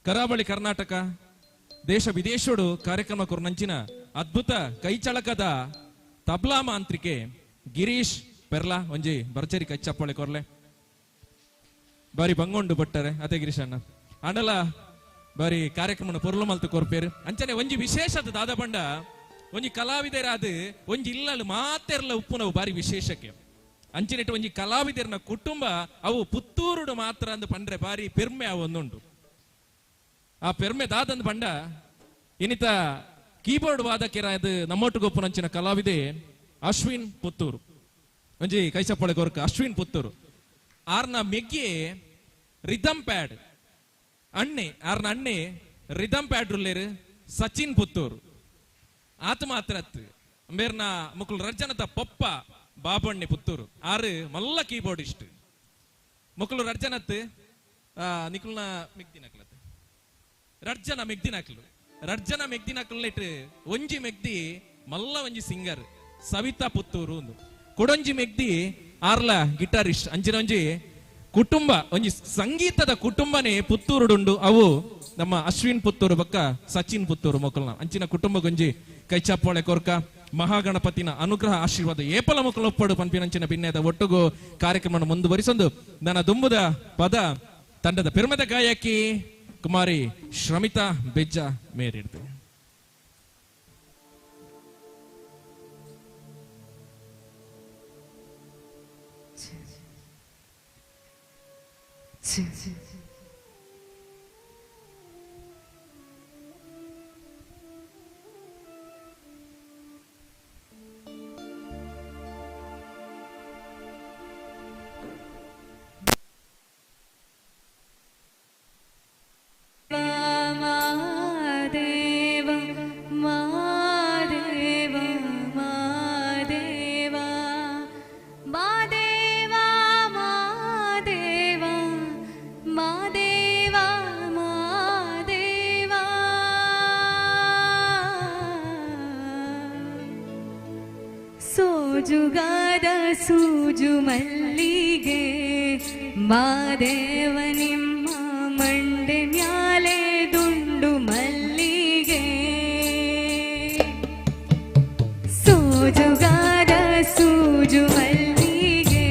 ಕರಾವಳಿ ಕರ್ನಾಟಕ ದೇಶ ವಿದೇಶೋಡು ಕಾರ್ಯಕ್ರಮ ಕೊರ್ನಂಚಿನ ಅದ್ಭುತ ಕೈಚಳಕದ ತಬ್ಲಾ ಮಾಂತ್ರಿಕೆ ಗಿರೀಶ್ ಪೆರ್ಲಾ ಒಂಜಿ ಬರ್ಚರಿ ಕಚ್ಚಪ್ಪಳೆ ಕೊರ್ಲೆ ಬಾರಿ ಬಂಗೊಂಡು ಬಟ್ಟರೆ ಅದೇ ಗಿರೀಶ್ ಅಣ್ಣ ಅಣ್ಣಲ ಬಾರಿ ಕಾರ್ಯಕ್ರಮ ಪೊರ್ಲು ಮಲ್ತು ಕೊರ್ಪೇರು ಅಂಚನೆ ಒಂಜಿ ವಿಶೇಷದ ದಾದ ಬಂಡ ಒಂಜಿ ಕಲಾವಿದರಾದ ಒಂಜಿ ಇಲ್ಲಲು ಮಾತೆರ್ಲ ಉಪ್ಪುನವು ಬಾರಿ ವಿಶೇಷಕ್ಕೆ ಅಂಚಿನೆಟ್ಟು ಒಂಜಿ ಕಲಾವಿದರ್ನ ಕುಟುಂಬ ಅವು ಪುತ್ತೂರುಡು ಮಾತ್ರ ಅಂದು ಪಂಡ್ರೆ ಬಾರಿ ಪೆರ್ಮೆ ಅವು ಒಂದುಂಡು ಆ ಪೆರ್ಮೆ ದಾದಂದು ಬಂಡ ಇನ್ನಿತ ಕೀಬೋರ್ಡ್ ವಾದಕರ ಅದು ನಮ್ಮೊಟ್ಟುಗೊಪ್ಪುನಂಚಿನ ಕಲಾವಿದೆ ಅಶ್ವಿನ್ ಪುತ್ತೂರು ಒಂಜಿ ಕೈಸಪ್ಪಳೆ ಕೊರ್ಕ ಅಶ್ವಿನ್ ಪುತ್ತೂರು ಆರ್ನ ಮೆಗ್ಗೆ ರಿದಮ್ ಪ್ಯಾಡ್ ಅಣ್ಣೆ ಆರ್ನ ಅಣ್ಣೆ ರಿದಮ್ ಪ್ಯಾಡ್ ರುಲ್ಲೇರು ಸಚಿನ್ ಪುತ್ತೂರು ಆತ ಮಾತ್ರ ಬೇರ್ನ ಮುಕ್ಕಳು ರರ್ಜನದ ಪೊಪ್ಪ ಬಾಬಣ್ಣೆ ಪುತ್ತೂರು ಆರು ಮಲ್ಲ ಕೀಬೋರ್ಡಿಸ್ಟ್ ಮುಕ್ಕಳು ರರ್ಜನತ್ ನಿಕುಲ್ನ ಮೆಗ್ದಿನಕ್ಲತ್ ರರ್ಜನ ಮೆಗ್ದಿನಕ್ಲು ಇಟ್ಟು ಒಂಜಿ ಮೆಗ್ದಿ ಮಲ್ಲ ಒಂಜಿ ಸಿಂಗರ್ ಸವಿತಾ ಪುತ್ತೂರು ಒಂದು ಕೊಡೊಂಜಿ ಮೆಗ್ದಿ ಆರ್ಲ ಗಿಟಾರಿಸ್ಟ್ ಅಂಚಿನ ಒಂಜಿ ಕುಟುಂಬ ಒಂಜಿ ಸಂಗೀತದ ಕುಟುಂಬನೇ ಪುತ್ತೂರುಡುಂಡು ಅವು ನಮ್ಮ ಅಶ್ವಿನ್ ಪುತ್ತೂರು ಬಕ್ಕ ಸಚಿನ್ ಪುತ್ತೂರು ಮೊಕಲ್ನ ಅಂಚಿನ ಕುಟುಂಬ ಗೊಂಜಿ ಕೈಚಪ್ಪಳೆ ಕೊರ್ಕ ಮಹಾಗಣಪತಿನ ಅನುಗ್ರಹ ಆಶೀರ್ವಾದ ಏಪಲ ಮೊಕಲು ಒಪ್ಪಡು ಪಂಪಿನಂಚಿನ ಭಿನ್ನದ ಒಟ್ಟುಗು ಕಾರ್ಯಕ್ರಮ ಮುಂದುವರಿಸೊಂದು ನನ್ನ ದುಂಬುದ ಪದ ತಂಡದ ಪಿರ್ಮದ ಗಾಯಕಿ ಕುಮಾರಿ ಶ್ರಮಿತಾ ಬೆಜ್ಜ ಮೇರಿಡ್ತು ಸೋಜುಗಾದ ಸೂಜು ಮಲ್ಲಿಗೆ ಮಾದೇವ ನಿಮ್ಮ ಮಂಡೆ ಮ್ಯಾಲೆ ದುಂಡು ಮಲ್ಲಿಗೆ ಸೋಜುಗಾದ ಸೂಜು ಮಲ್ಲಿಗೆ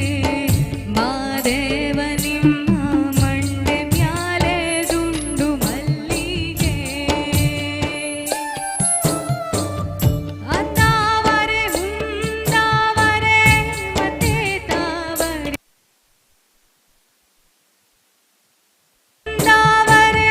ಮಾದೇವ ನಿಮ್ಮ ಮಂಡೆ ಮ್ಯಾಲೆ ದುಂಡು ಮಲ್ಲಿಗೆ ಅತ್ತಾವರೆ ಮುಂದಾವರೆ ಮತ್ತೆ ತಾವರೆ ಮುಂದಾವರೆ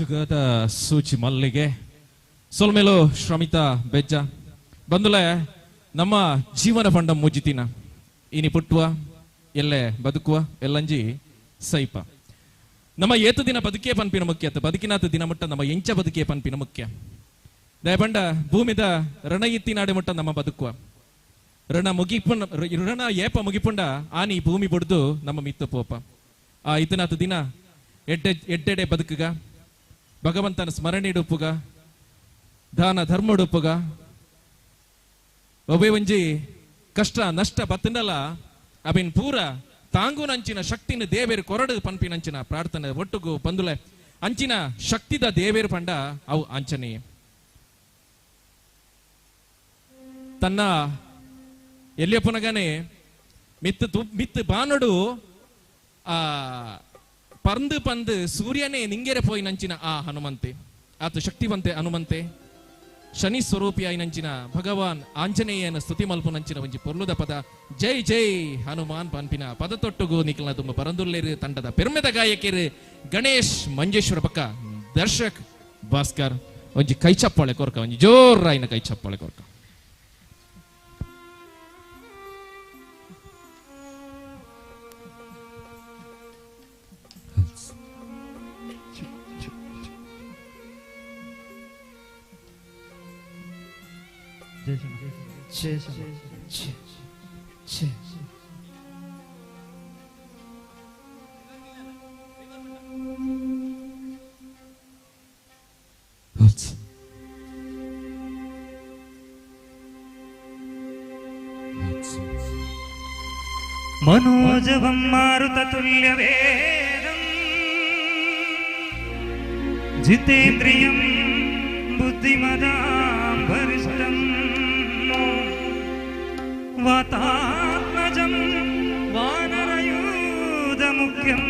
ಜಗದ ಸೂಚಿ ಮಲ್ಲಿಗೆ ಸೊಲ್ಮೇಲು ಶ್ರಮಿತ ಬೆಜ್ಜ ಬಂದುಲೆ ನಮ್ಮ ಜೀವನ ಪಂಡ ಮುಜಿತಿನ ಇನಿ ಪುಟ್ಟುವ ಎಲ್ಲೆ ಬದುಕುವ ಎಲ್ಲಂಜಿ ಸೈಪ ನಮ್ಮ ಏತು ದಿನ ಬದುಕೇ ಪನ್ಪಿನ ಮುಖ್ಯ ಬದುಕಿನಾತ ದಿನ ಮುಟ್ಟ ನಮ್ಮ ಎಂಚ ಬದುಕೇ ಪನ್ಪಿನ ಮುಖ್ಯ ದಯಪಂಡ ಭೂಮಿದ ರಣ ಇತ್ತಿನಾಡೆ ಮುಟ್ಟ ನಮ್ಮ ಬದುಕುವ ಋಣ ಏಪ ಮುಗಿಪುಂಡ ಆನಿ ಭೂಮಿ ಬುಡ್ದು ನಮ್ಮ ಮಿತ್ತು ಪೋಪ ಆ ಇತನಾತ ದಿನ ಎಡ್ಡೆಡೆ ಬದುಕುಗ ಭಗವಂತನ ಸ್ಮರಣೆ ಉಪ್ಪುಗ ದಾನ ಧರ್ಮ ಉಪ್ಪುಗ ಒಬ್ಬೆ ಒಂಜಿ ಕಷ್ಟ ನಷ್ಟ ಬತ್ತನಲ್ಲ ಅವಿನ್ ಪೂರ ತಾಂಗು ನಂಚಿನ ಶಕ್ತಿನ ದೇವೇರು ಕೊರಡು ಪನ್ಪಿನಂಚಿನ ಪ್ರಾರ್ಥನೆ ಒಟ್ಟುಗು ಬಂದುಲೆ ಅಂಚಿನ ಶಕ್ತಿದ ದೇವೇರು ಪಂಡ ಅವು ಆಂಚನೇಯ ತನ್ನ ಎಲ್ಲಿಯಪ್ಪನಗಾನೆ ಮಿತ್ತು ಬಾನಡು ಆ ಪಂದು ಪಂದು ಸೂರ್ಯನೇ ನಿಂಗೆರೆ ಪೋಯಿ ನಂಚಿನ ಆ ಹನುಮಂತೆ ಆತ ಶಕ್ತಿವಂತೆ ಹನುಮಂತೆ ಶನಿ ಸ್ವರೂಪಿಯಾಯಿ ನಂಚಿನ ಭಗವಾನ್ ಆಂಜನೇಯನ ಸ್ತುತಿ ಮಲ್ಪು ನಂಚಿನ ಒಂಜಿ ಪೊರ್ಲುದ ಪದ ಜೈ ಜೈ ಹನುಮಾನ್ ಪನ್ಪಿನ ಪದ ತೊಟ್ಟುಗು ನಿಖಲ್ನ ತುಂಬ ಪರಂದುಲ್ಲೇರು ತಂಡದ ಪೆರ್ಮೆದ ಗಾಯಕಿರು ಗಣೇಶ್ ಮಂಜೇಶ್ವರ ಪಕ್ಕ ದರ್ಶಕ್ ಭಾಸ್ಕರ್ ಒಂಜಿ ಕೈ ಚಪ್ಪಾಳೆ ಕೊರ್ಕ ಒಂಜಿ ಜೋರಾಯಿನ ಕೈ ಚಪ್ಪಾಳೆ ಕೊರ್ಕ मनोजवं मारुततुल्यवेदं जितेन्द्रियं बुद्धिमदां वरिष्ठं वातात्मजं वानरयूथमुख्यं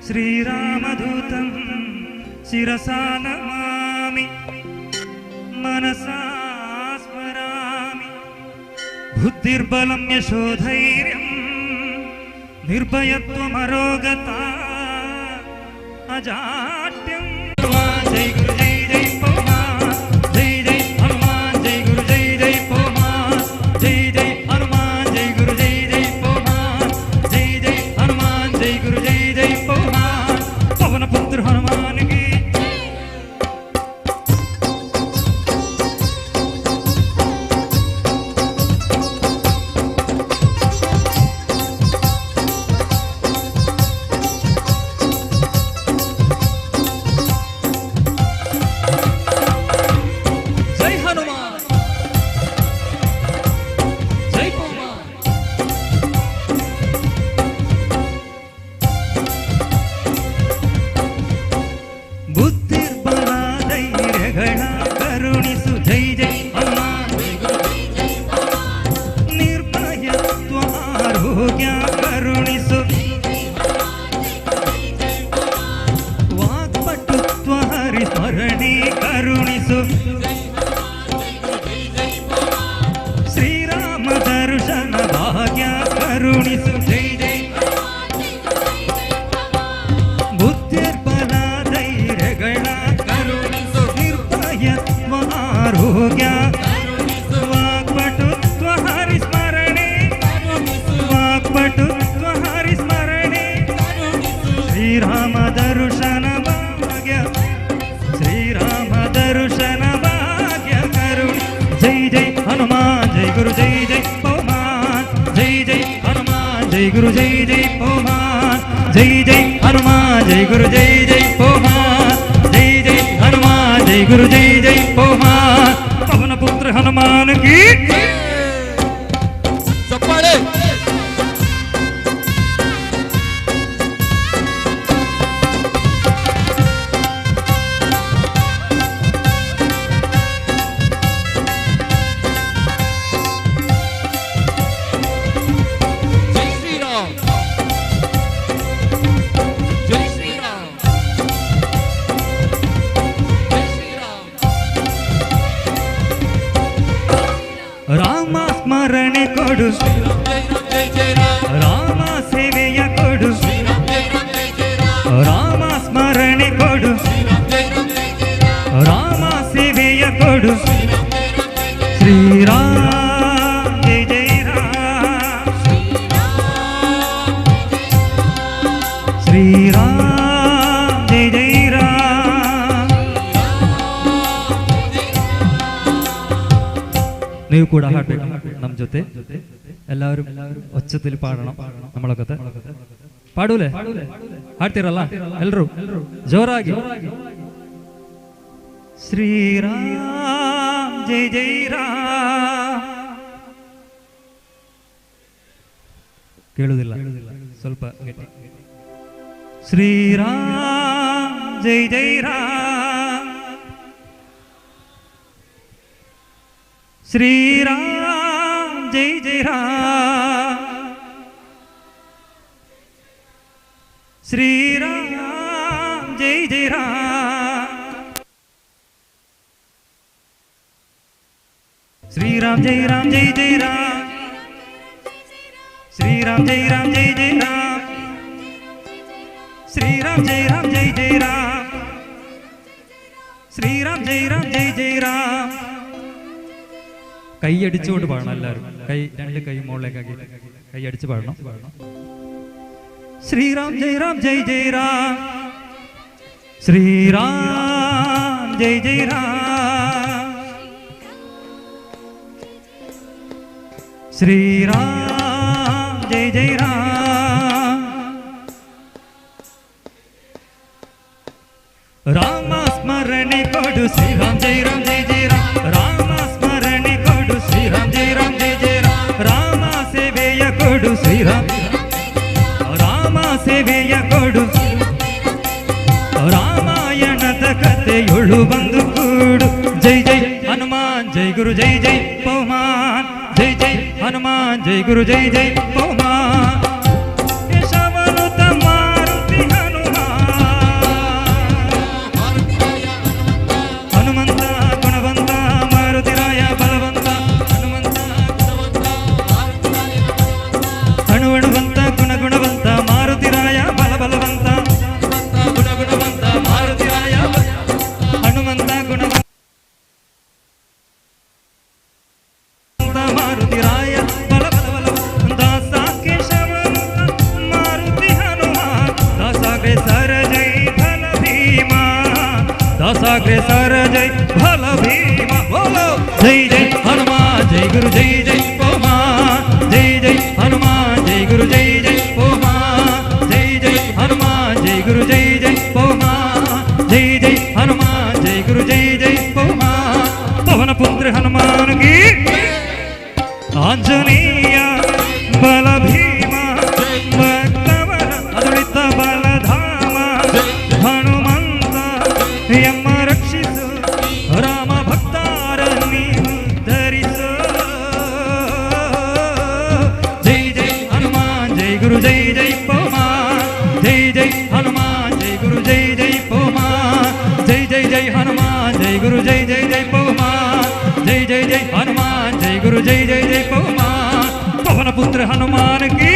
श्रीरामदूतं शिरसा नमामि मनसा स्मरामि बुद्धिर्बलं यशोधैर्यं निर्भयत्वमरोगता अजाड्यं जय गुरु जय जय पौमा जय जय हनुमान जय गुरु जय जय पौमा जय जय हनुमान जय गुरु जय जय पौमा जय जय हनुमान जय गुरु जय जय पौमा पवन पुत्र हनुमान की गुरु जय जय पौमान जय जय हनुमान जय गुरु जय जय पौमान जय जय हनुमान जय गुरु जय जय पौमान पवन पुत्र हनुमान की चप्पाळे ರಾಮ ಸ್ಮರಣೆ ಕೊಡು ರಾಮ ಸೇವೆಯ ಕೊಡು ರಾಮ ಸ್ಮರಣೆ ನೀವು ಕೂಡ ಹಾಡ್ಬೇಕು ನಮ್ಮ ಜೊತೆ. ಎಲ್ಲರೂ ಒಚ್ಚದಲ್ಲಿ ಪಾಡೋಣ നമ്മളൊക്കെ. ಪಾಡೂಲೆ ಹಾಡ್ತಿರಲ್ಲ ಎಲ್ರು ಜೋರಾಗಿ. ಶ್ರೀರಾಮ್ ಜೈ ಜೈ ರಾಮ್. ಕೇಳುವುದಿಲ್ಲ ಸ್ವಲ್ಪ ಗಟ್ಟಿ. ಶ್ರೀರಾಮ್ ಜೈ ಜೈ ರಾಮ್. ಶ್ರೀರಾಮ್ ಜೈ ಜೈ ರಾಮ್. ಶ್ರೀರಾಮ್ ಜೈ ಜೈ ರಾಮ್. ಶ್ರೀರಾಮ್ ಜೈ ರಾಮ್ ಜೈ ಜೈ ರಾಮ್. ಶ್ರೀರಾಮ್ ಜೈ ರಾಮ್ ಜೈ ಜೈ ರಾಮ್. ಶ್ರೀರಾಮ್ ಜೈ ರಾಮ್ ಜೈ ಜೈ ರಾಮ್. ശ്രീറാം ജയ് രാം ജയ് ജയ് രാം. കൈ അടിച്ചുകൊണ്ട് പാടണം എല്ലാവരും. രണ്ട് കൈ മുകളിലേക്കാക്കി കൈ അടിച്ച് പാടണം. ശ്രീറാം ജയ് രാം ജയ് ജയ് രാം. ശ്രീറാം ജയ് ജയ് രാം. ശ്രീറാം ജയ് ജയ് രാം. ರಾಮ ಸ್ಮರಣೆ ಕೊಡು ಶ್ರೀರಾಮ್ ಜೈ ರಾಮ್ ಜೈ ಜೈ ರಾಮ್. ರಾಮ ಸ್ಮರಣೆ ಕೊಡು ಶ್ರೀರಾಮ್ ಜೈ ರಾಮ್ ಜೈ ಜೈ ರಾಮ್. ರಾಮ ಸೇವೆಯ ಕೊಡು ಶ್ರೀರಾಮ್. ರಾಮ ಸೇವೆಯ ಕೊಡು. ರಾಮಾಯಣದ ಕಥೆಯೊಳು ಬಂದು ಕೂಡು. ಜೈ ಜೈ ಹನುಮಾನ್ ಜೈ ಗುರು ಜೈ ಜೈ ಪೌಮಾನ್. ಜೈ ಜೈ ಹನುಮಾನ್ ಜೈ ಗುರು ಜೈ ಜೈ ಪೌಮಾನ್. दासाग्रेसर जय भल भीमा. बोलो जय जय हनुमान जय गुरु जय जय पौमान. जय जय हनुमान जय गुरु जय जय पौमान. जय जय हनुमान जय गुरु जय जय पौमान. जय जय हनुमान जय गुरु जय जय पौमान. पवन पुत्र हनुमान की आंजनेय बल भीमा. भक्तवर अदुलित बलधाम. हनुमंत यम ರಕ್ಷಿಸು. ರಾಮ ಭಕ್ತಾರ ನೀವು ಧರಿಸು. ಜೈ ಜೈ ಹನುಮಾನ್ ಜೈ ಗುರು ಜೈ ಜೈ ಪೌಮಾನ್. ಜೈ ಜೈ ಹನುಮಾನ್ ಜೈ ಗುರು ಜೈ ಜೈ ಪೌಮಾನ್. ಜೈ ಜೈ ಜೈ ಹನುಮಾನ್ ಜೈ ಗುರು ಜೈ ಜೈ ಜೈ ಪೌಮಾನ್. ಜೈ ಜೈ ಜೈ ಹನುಮಾನ್ ಜೈ ಗುರು ಜೈ ಜೈ ಜೈ ಪೌಮಾನ್. ಪವನ ಪುತ್ರ ಹನುಮಾನ್ ಕಿ.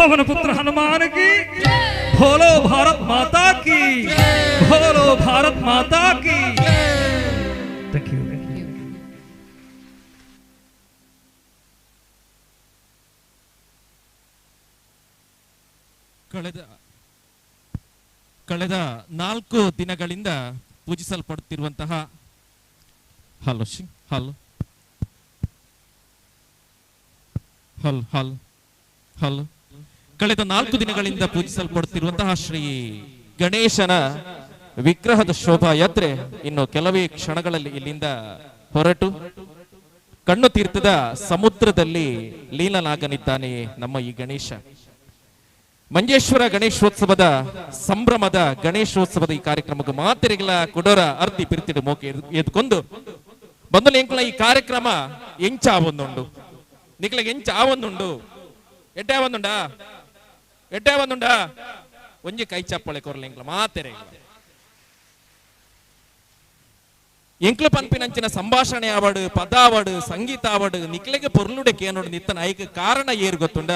पवन पुत्र हनुमान की. बोलो भारत माता की. बोलो भारत माता की. Thank you. ಕಳೆದ 4 ದಿನಗಳಿಂದ ಪೂಜಿಸಲ್ಪಡುತ್ತಿರುವಂತಹ ಹಲೋ ಹಲೋ ಹಲ್ ಹಲ್ ಹಲೋ ಕಳೆದ 4 ದಿನಗಳಿಂದ ಪೂಜಿಸಲ್ಪಡುತ್ತಿರುವಂತಹ ಶ್ರೀ ಗಣೇಶನ ವಿಗ್ರಹದ ಶೋಭಾಯಾತ್ರೆ ಇನ್ನು ಕೆಲವೇ ಕ್ಷಣಗಳಲ್ಲಿ ಇಲ್ಲಿಂದ ಹೊರಟು ಕಣ್ಣು ತೀರ್ಥದ ಸಮುದ್ರದಲ್ಲಿ ಲೀನನಾಗನಿದ್ದಾನೆ ನಮ್ಮ ಈ ಗಣೇಶ. ಮಂಜೇಶ್ವರ ಗಣೇಶೋತ್ಸವದ ಸಂಭ್ರಮದ ಗಣೇಶೋತ್ಸವದ ಈ ಕಾರ್ಯಕ್ರಮಕ್ಕೆ ಮಾತೆರೆಗಳ ಕೊಡೋರ ಅರ್ಧಿ ಪಿರ್ತಿಡು ಮೋಕೆ ಎದ್ಕೊಂಡು ಬಂದಲು ಎಂಕುಲ ಈ ಕಾರ್ಯಕ್ರಮ ಎಂಚಾವೊಂದುಂಡು ನಿಕ್ಲೆಗೆ ಎಂಚಾವೊಂದುಂಡು ಎಟ್ಟೆ ಒಂದುಂಡಾ ಒಂಜಿ ಕೈ ಚಪ್ಪಳೆ ಕೊರ್ಲೆ ಎಂಕ್ಲ ಮಾತೆರೆ ಎಂಕ್ಲು ಪನ್ಪಿನಂಚಿನ ಸಂಭಾಷಣೆ ಆವಡು ಪದ ಆವಡು ಸಂಗೀತ ಆವಡು ನಿಕ್ಲೆಗೆ ಪೊರ್ಲುಡೆ ಕೇನೋಡು ನಿತ್ತನ ಐಕ ಕಾರಣ ಏರು ಗೊತ್ತುಂಡ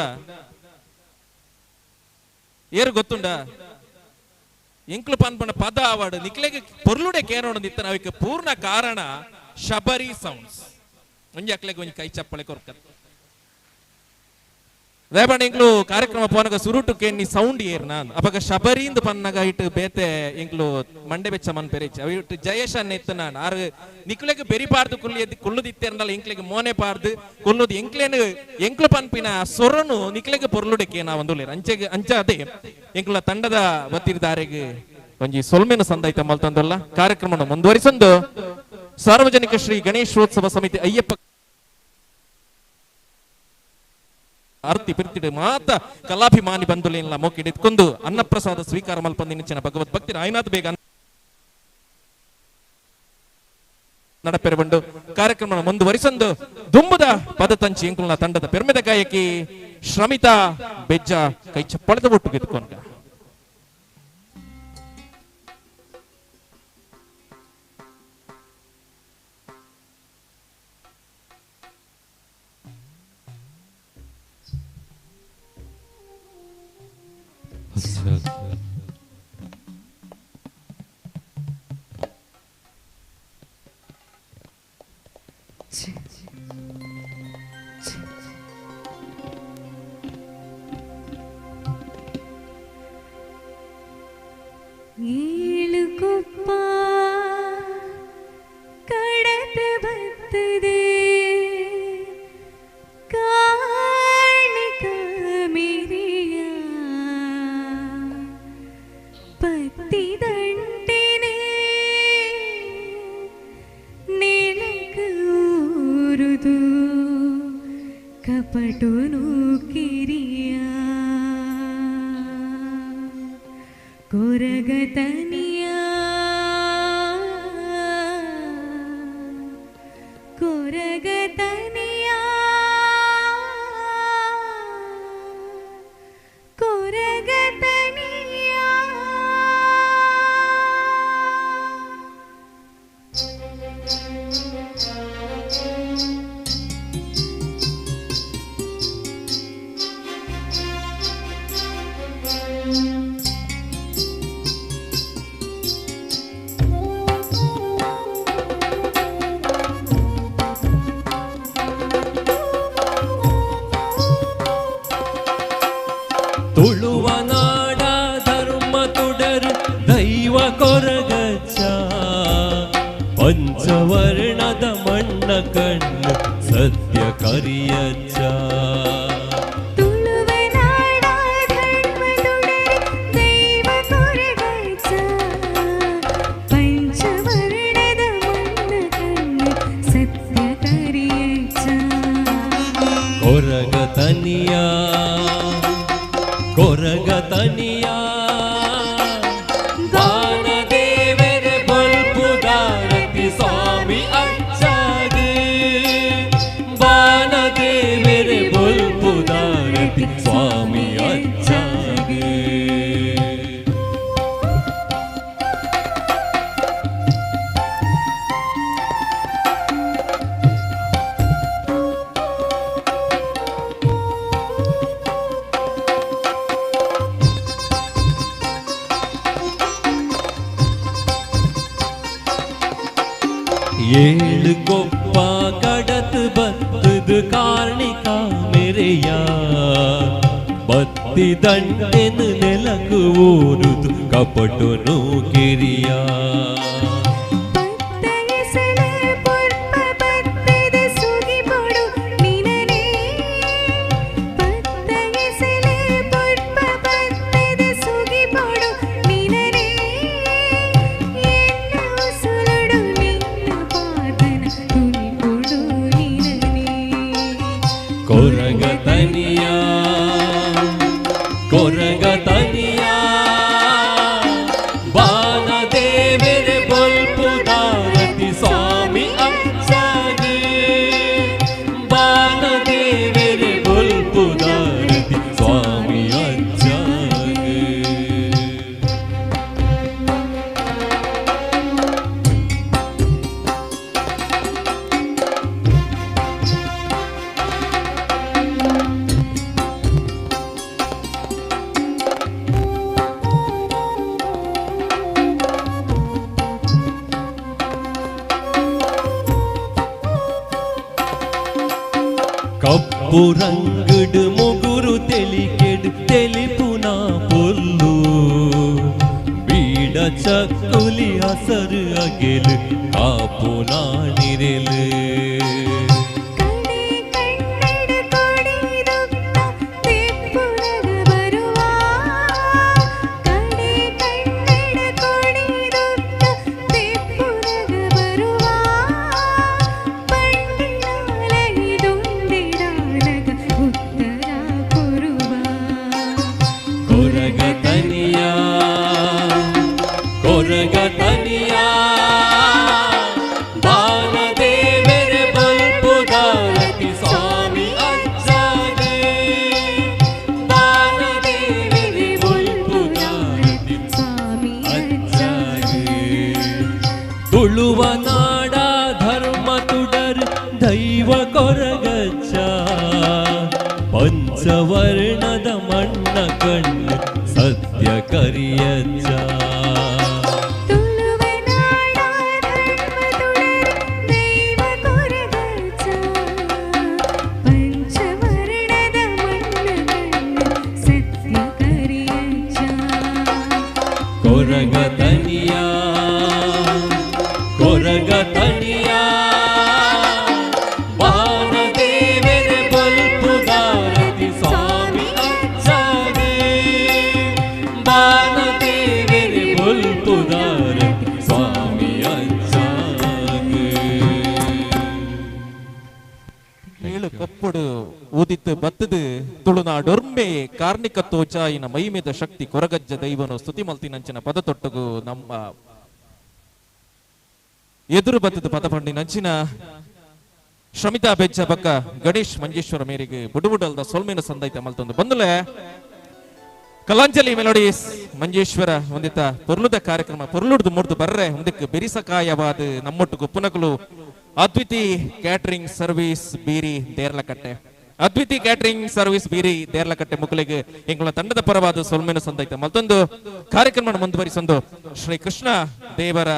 ಎಂಕ್ಲು ಪನ್ಪನ ಪದ ಆವಡು ನಿಕ್ಲೆಗೆ ಪೊರ್ಲುಡೆ ಕೇನೋಡು ನಿತ್ತನ ಐಕ ಪೂರ್ಣ ಕಾರಣ ಶಬರಿ ಸೌಂಡ್ಸ್ ಒಂಜಿ ಅಕ್ಲೆಗೆ ಒಂಜಿ ಕೈ ಚಪ್ಪಳೆ ಕೊರ್ಕ ರೇಪಣ ಇಂಕ್ಲು ಕಾರ್ಯಕ್ರಮ ಪೋನಗ ಸುರುಟು ಕೆನ್ನಿ ಸೌಂಡ್ ಏರ್ ನಾನು ಅಪಗ ಶಬರಿಂದು ಪನ್ನಗ ಇಟ್ಟು ಬೇತೆ ಇಂಕ್ಲು ಮಂಡೆ ಬೆಚ್ಚ ಮನ್ ಪೆರಿಚ್ ಅವಿಟ್ಟು ಜಯೇಶ ನೆತ್ತು ನಾನು ಆರು ನಿಕ್ಲೆಗೆ ಬೆರಿ ಪಾರ್ದು ಕುಲ್ಲುದಿತ್ತೇರಲ್ಲ ಇಂಕ್ಲೆಗೆ ಮೋನೆ ಪಾರ್ದು ಕುಲ್ಲುದು ಎಂಕ್ಲು ಪನ್ಪಿನ ಸೊರನು ನಿಕ್ಲೆಗೆ ಪೊರ್ಲುಡೆಕ್ಕೆ ನಾ ಒಂದು ಅಂಚ ಅದೇ ಎಂಕ್ಲ ತಂಡದ ಬತ್ತಿರಿದಾರೆಗೆ ಒಂಜಿ ಸೊಲ್ಮೆನ ಸಂದೈತ ಮಲ್ತಂದಲ್ಲ ಕಾರ್ಯಕ್ರಮ ಮುಂದುವರಿಸೊಂದು ಸಾರ್ವಜನಿಕ ಶ್ರೀ ಗಣೇಶೋತ್ಸವ ಸಮಿತಿ ಅಯ್ಯಪ್ಪ ಆರ್ತಿ ಪಿರ್ತಿಡೆ ಮಾತ ಕಲಾಭಿಮಾನಿ ಬಂಧುಲೆಲ್ಲ ಮೋಕಿಡಿದ್ಕೊಂಡು ಅನ್ನಪ್ರಸಾದ ಸ್ವೀಕಾರ ಮಲ್ಪಂದಿನ ಭಗವದ್ ಭಕ್ತಿ ಆಯ್ನಾಥ್ ಬೇಗ ನಡಪೆರಬಂಡು ಕಾರ್ಯಕ್ರಮ ಮುಂದುವರಿಸೊಂದು ದುಂಬುದ ಪದತಂಚಿ ಎಂಕುಲ್ನ ತಂಡದ ಪೆರ್ಮೆದ ಗಾಯಕಿ ಶ್ರಮಿತಾ ಬೆಜ್ಜ ಕೈ ಚಪ್ಪಳದ ಒಟ್ಟು ಗೆದ್ಕೊಂಡ ಏಳುಕೊಪ್ಪ ಕಡತ ಬರ್ತದೆ ಕಾಣಿಕ ಮಿರಿಯ ಪತ್ತಿದಂಟೆನೆ ನೆಲಕೂರುದು ಕಪಟುನು ಕಿರಿಯ ಕೊರಗತನಿಯ ಕೊರಗತನಿಯ ಕೊರಗತನಿಯ ತುಳುವ ನಾಡ ಧರ್ಮ ತುಡರು ದೈವ ಕೊರಗಚ್ಚ ಪಂಚವರ್ಣದ ಮಣ್ಣ ಕಣ್ಣು ಸತ್ಯ ಕರಿಯಚ್ಚ ತುಳುವ ನಾಡ ಧರ್ಮ ತುಡರು ದೈವ ಕೊರಗಚ್ಚ ಪಂಚವರ್ಣದ ಮಣ್ಣ ಕಣ್ಣು ಸತ್ಯ ಕರಿಯಚ್ಚ ಕೊರಗತನಿಯ ಕೊರಗತನಿಯ ಬಾನದೇವರೆ ಬಲ್ಪುದಾರತಿ ಸ್ವಾಮಿ ಅಚ್ಚಾಗೆ ಬಾನದೇವರೆ ಬಲ್ಪುದಾರತಿ ಸ್ವಾಮಿ ಅಚ್ಚಾಗೆ ஏழு கொப்பா கடத்து பத்துது கார்ணிகா மெரையா பத்தி ದಂಡೆನು ನೆಲಕು ಊರುದು ಕಪಟುನು ಕಿರಿಯಾ ಪತ್ತಯಸಲ ಪುರ್ಪ ಪತ್ತದ ಸುಗಿ ಪಡು ನಿನನೆ ಪತ್ತಯಸಲ ಪುರ್ಪ ಪತ್ತದ ಸುಗಿ ಪಡು ನಿನನೆ ಎನ್ನ ಉಸುಲಡು ನಿನ್ನ ಪಾದನ ತುನಿ ಕೊಡು ನಿನನೆ ಕೊರಗತನಿಯ ಕೊರಗತನಿಯ ಬಾನದೇವರೆ ಬಲ್ಪುದಾರತಿ ಸ್ವಾಮಿ ಅಚ್ಚಾಗೆ ಬಾನದೇವರೆ ಬಲ್ಪುದಾರತಿ ಸ್ವಾಮಿ ಅಚ್ಚಾಗೆ ಕಪ್ಪು ರಂಗಡು ಮುಗುರು తెలికెడు తెలిపున పొల్లు బీడ చక్కులి అసరు అగెలు కాపునా నిరెలు ಕೊರಗತನಿಯ ಬಾಲದೇವರ ಬಲ್ಪುದಾರತಿ ಸ್ವಾಮಿ ಅಜ್ಜಾಗೆ ಬಾಲದೇವರ ಬಲ್ಪುದಾರತಿ ಸ್ವಾಮಿ ಅಜ್ಜಾಗೆ ತುಳುವ ನಾಡ ಧರ್ಮ ತುಡರ್ ದೈವ ಕೊರಗಚ್ಚ ಪಂಚವರ್ಣದ ಮಣ್ಣ ಕಣ್ಣು ಸತ್ಯ ಕರಿಯಜ್ಜ ಕೊರಗತನಿಯ ಕೊರಗತನಿಯ ಬಾಲದೇವರ ಬಲ್ಪುದಾರತಿ ಸ್ವಾಮಿ ಅಜ್ಜಾಗೆ ಬಾಲದೇವರ ಬಲ್ಪುದಾರತಿ ಸ್ವಾಮಿ ಅಜ್ಜಾಗೆ ಏಳು ಕಪ್ಪುಡು ಊದಿತ್ತು ಬತ್ತದು ತುಳುನಾಡೊರ್ಮೆ ಕಾರ್ಣಿಕ ತೋಚಾಯಿನ ಮೈಮೆದ ಶಕ್ತಿ ಕೊರಗಜ್ಜ ದೈವನು ಸ್ತುತಿ ಮಲ್ತಿನಂಚಿನ ಪದ ತೊಟ್ಟಗು ನಮ್ಮ ಎದುರು ಬತ್ತದ ಪದ ಪಂಡಿ ನಂಚಿನ ಶ್ರಮಿತಾ ಬೆಚ್ಚ ಬಕ್ಕ ಗಣೇಶ್ ಮಂಜೇಶ್ವರ ಮೇರೆಗೆ ಬುಡುಬುಡಲ್ದ ಸೊಲ್ಮೇನ ಸಂದೈತ ಮಲ್ತೊಂದು ಬಂದಲೆ ಕಲಾಂಜಲಿ ಮೆಲೋಡೀಸ್ ಮಂಜೇಶ್ವರ ಒಂದಿತ್ತ ಪೊರ್ಲುದ ಕಾರ್ಯಕ್ರಮ ಪೊರ್ಲುಡ್ದು ಮುಡ್ದು ಬರ್ರೆ ಒಂದಕ್ಕೆ ಬೆರಿಸಕಾಯವಾದ ನಮ್ಮೊಟ್ಟಿಗೂ ಪುನಕಲು ಅದ್ವಿತಿ ಕ್ಯಾಟರಿಂಗ್ ಸರ್ವಿಸ್ ಬೀರಿ ದೇರ್ಲಕಟ್ಟೆ ಅದ್ವಿತಿ ಕ್ಯಾಟರಿಂಗ್ ಸರ್ವಿಸ್ ಬೀರಿ ದೇರ್ಲಕಟ್ಟೆ ಮುಕ್ಕಲಿಗೆ ಎಂಗಳ ತಂಡದ ಪರವಾದ ಸೊಲ್ಮೇನ ಸಂದೈತೆ ಮತ್ತೊಂದು ಕಾರ್ಯಕ್ರಮ ಮುಂದುವರಿಸೊಂದು ಶ್ರೀ ಕೃಷ್ಣ ದೇವರ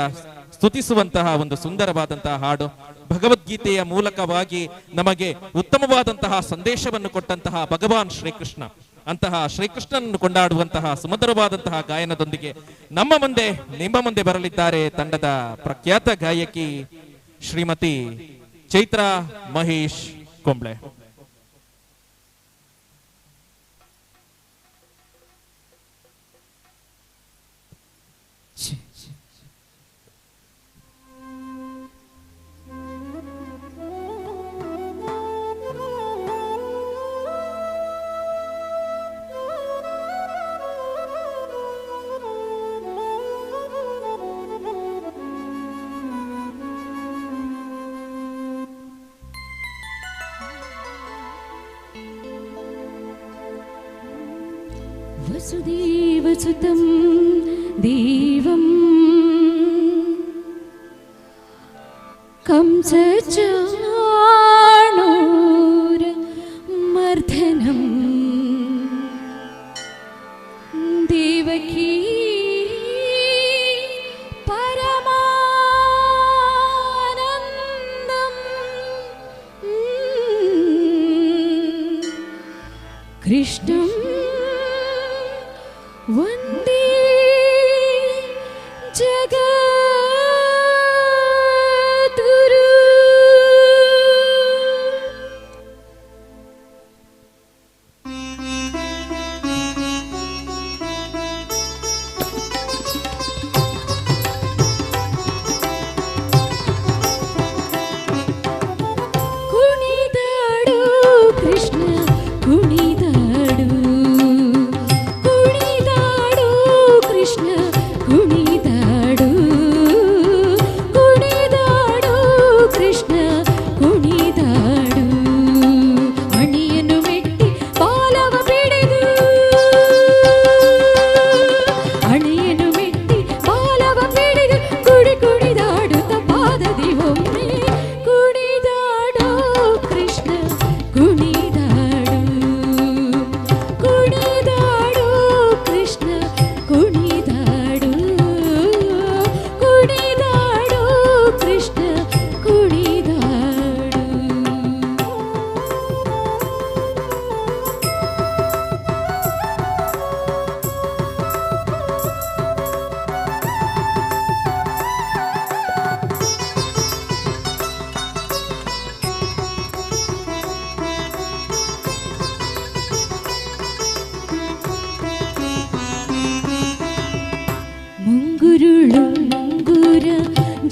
ಸ್ತುತಿಸುವಂತಹ ಒಂದು ಸುಂದರವಾದಂತಹ ಹಾಡು ಭಗವದ್ಗೀತೆಯ ಮೂಲಕವಾಗಿ ನಮಗೆ ಉತ್ತಮವಾದಂತಹ ಸಂದೇಶವನ್ನು ಕೊಟ್ಟಂತಹ ಭಗವಾನ್ ಶ್ರೀಕೃಷ್ಣ ಅಂತಹ ಶ್ರೀಕೃಷ್ಣನನ್ನು ಕೊಂಡಾಡುವಂತಹ ಸುಮಧುರವಾದಂತಹ ಗಾಯನದೊಂದಿಗೆ ನಮ್ಮ ಮುಂದೆ ನಿಮ್ಮ ಮುಂದೆ ಬರಲಿದ್ದಾರೆ ತಂಡದ ಪ್ರಖ್ಯಾತ ಗಾಯಕಿ ಶ್ರೀಮತಿ ಚೈತ್ರ ಮಹೇಶ್ ಕೊಂಬ್ಳೆ. वसुदेवसुतं देवं कंसचाणूरमर्दनं देवकी परमानन्दं कृष्णं वन्दे जगद्गुरु ಕುಣಿದಾಡು ಕೃಷ್ಣ ಕುಣಿದಾಡು ಕುಣಿದಾಡು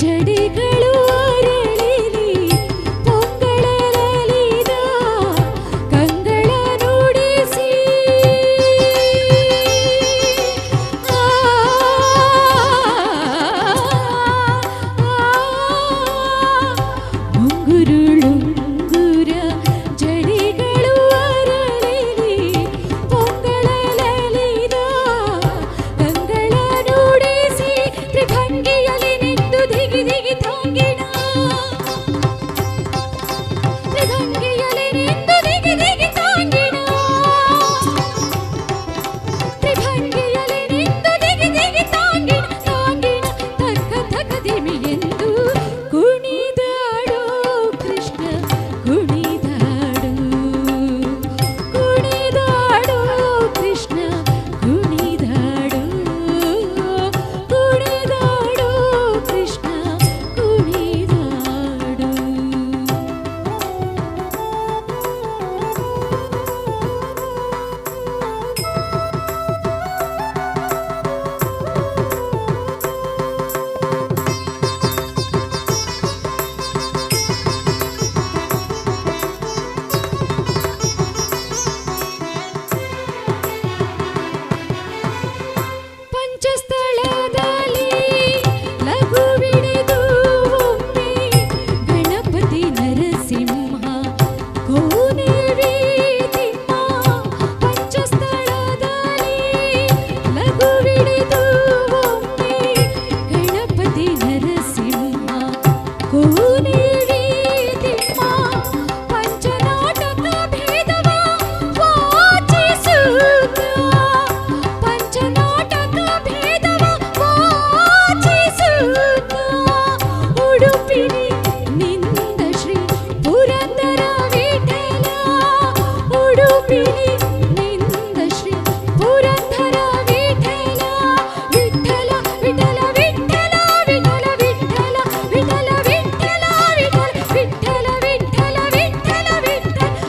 ಜಡಿಗಳು ಅರಳಿಲಿ ಪೊಂಗಳಲಿದ ಕಂಗಳ ನುಡಿಸಿ ಮುಂಗುರುಳುಂಗುರ ಜಡಿಗಳು ಅರಳಿಲಿ ಪೊಂಗಳಲಿದ ಕಂಗಳ ನುಡಿಸಿ ತ್ರಿಭಂಗಿಯಲ್ಲಿ ನಿಂತು ದಿಗಿ ದಿಗಿ ತಾಂಗಿಣ ತ್ರಿಭಂಗಿಯಲ್ಲಿ ನಿಂತು ದಿಗಿ ದಿಗಿ ತಾಂಗಿಣ ತ್ರಿಭಂಗಿಯಲ್ಲಿ ನಿಂತು ದಿಗಿ ದಿಗಿ ತಾಂಗಿಣ ತಾಂಗಿಣ ತಕ್ಕ ತಕ್ಕ ದಿಮಿ ಎಂದು ಕುಣಿದಾಡೋ ಕೃಷ್ಣ ಕುಣಿದಾಡು ಕುಣಿದಾಡೋ ಕೃಷ್ಣ ಕುಣಿದಾಡು ಕುಣಿದಾಡೋ ಕೃಷ್ಣ ಕುಣಿದಾಡು ಪಂಚಸ್ಥಳದಲ್ಲಿ ಲಘುವಿಡಿದು ಒಮ್ಮೆ ಗಣಪತಿ ನರಸಿಂಹ ಕೋನೇರಿ ತಿಮ್ಮ ಪಂಚಸ್ಥಳದಲ್ಲಿ ಲಘುವಿಡಿದು ಒಮ್ಮೆ ಗಣಪತಿ ನರಸಿಂಹ ಕೋನೇರಿ ತಿಮ್ಮ ಪಂಚನಾಟಕ ಭೇದವ ವಾಚಿಸುತ್ತ ಪಂಚನಾಟಕ ಭೇದವ ವಾಚಿಸುತ್ತ ಉಡುಪಿಲಿ ನಿಂದ ಶ್ರೀ ಪುರಂದರ ವಿಠಲ ಉಡುಪಿಲಿ ನಿಂದ ಶ್ರೀ ಪುರಂದರ ವಿಠಲ ವಿಠಲ ವಿಠಲ ವಿಠಲ ವಿಠಲ ವಿಠಲ ವಿಠಲ ವಿಠಲ ವಿಠಲ ವಿಠಲ ವಿಠಲ ವಿಠಲ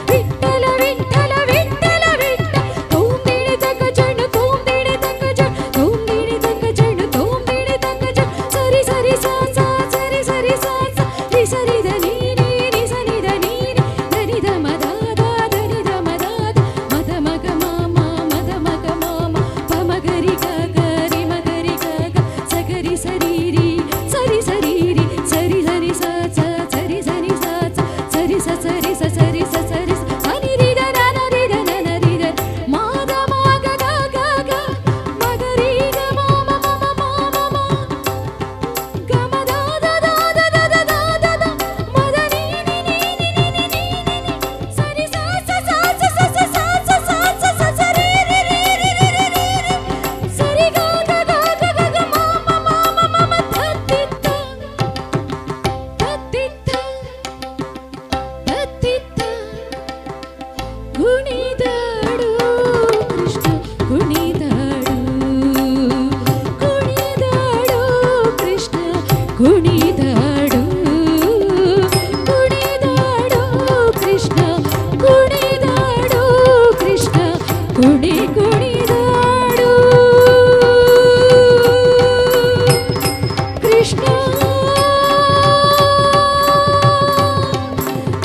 ವಿಠಲ ವಿಠಲ ವಿಠಲ ವಿಠಲ ತೋಂದಿಣಿ ತಕ ಜಣ ತೋಂದಿಣಿ ತಕ ಜಣ ತೋಂದಿಣಿ ತಕ ಜಣ ತೋಂದಿಣಿ ತಕ ಜಣ ಸರಿ ಸರಿ ಸಾ ಸಾ ಸರಿ ಸರಿ ಸಾ ಸಾ ರಿ ಸರಿ ದ ನೀ ನೀ ರಿ ಸರಿ ದ ನೀ ರಿ ಧನಿ ದ ಮದ ದ ಧನಿ ದ ಮದ ದ ಮದ ಮಗ ಮಾಮ ಮದ ಮಗ ಮಾಮ ಪ ಮಗರಿ ಗ ಗ ರಿ ಮಗರಿ ಗ ಗ ಸಗರಿ ಸರಿ ರಿ ಸರಿ ಸರಿ ರಿ ಸರಿ ಸರಿ ಸಾ ಸಾ ಸರಿ ಸರಿ ಸಾ ಸಾ ಸರಿ ಸ ಸರಿ ಸ ಸರಿ ಸ ಸರಿ ಸ ಸನಿ ರಿ ದ ನ ನ ರಿ ದ ನ ನ ರಿ ದ ಮಾಗ ಮಾಗ ಗ ಗ ಗ ಮಗರಿ ಗ ಮಾಮ ಮಮ ಮಾಮ ಮ ಗ ಮ the the the the the the the the the ಮದ ನೀ ನೀ ನೀ ನೀ ನೀ ನೀ ನೀ ಸರಿ ಸ ಸ ಸ ಸ ಸ ಸ ಸ ಸ ಸ ಸ ಸ ಸರಿ ರಿ ರಿ ರಿ ರಿ ರಿ ರಿ ಸರಿ ಗ ಗ ಗ ಗ ಗ ಗ ಮಾಮ ಮಾಮ ಮಮ ತತ್ತಿತ್ತ ತತ್ತಿತ್ತ ತತ್ತಿತ್ತ ಕುಣಿದಾಡು ಕೃಷ್ಣ ಕುಣಿದಾಡು ಕುಣಿದಾಡು ಕೃಷ್ಣ ಕುಣಿದಾಡು ಕುಣಿದಾಡು ಕೃಷ್ಣ ಕುಣಿದಾಡು ಕೃಷ್ಣ ಕುಣಿದಾಡು ಕೃಷ್ಣ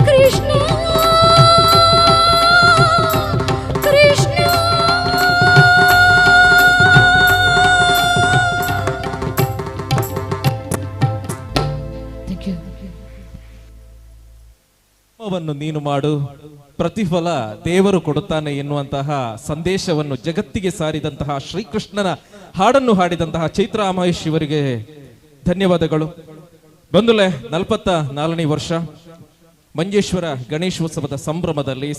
ಕೃಷ್ಣ ಕೃಷ್ಣ ಥ್ಯಾಂಕ್ ಯು ಕರ್ಮವನ್ನು ನೀನು ಮಾಡು, ಪ್ರತಿಫಲ ದೇವರು ಕೊಡುತ್ತಾನೆ ಎನ್ನುವಂತಹ ಸಂದೇಶವನ್ನು ಜಗತ್ತಿಗೆ ಸಾರಿದಂತಹ ಶ್ರೀಕೃಷ್ಣನ ಹಾಡನ್ನು ಹಾಡಿದಂತಹ ಚೈತ್ರಾಮಹೇಶ್ ಇವರಿಗೆ ಧನ್ಯವಾದಗಳು. ಬಂಧುಲೆ 44ನೇ ವರ್ಷ ಮಂಜೇಶ್ವರ ಗಣೇಶೋತ್ಸವದ ಸಂಭ್ರಮದಲ್ಲಿ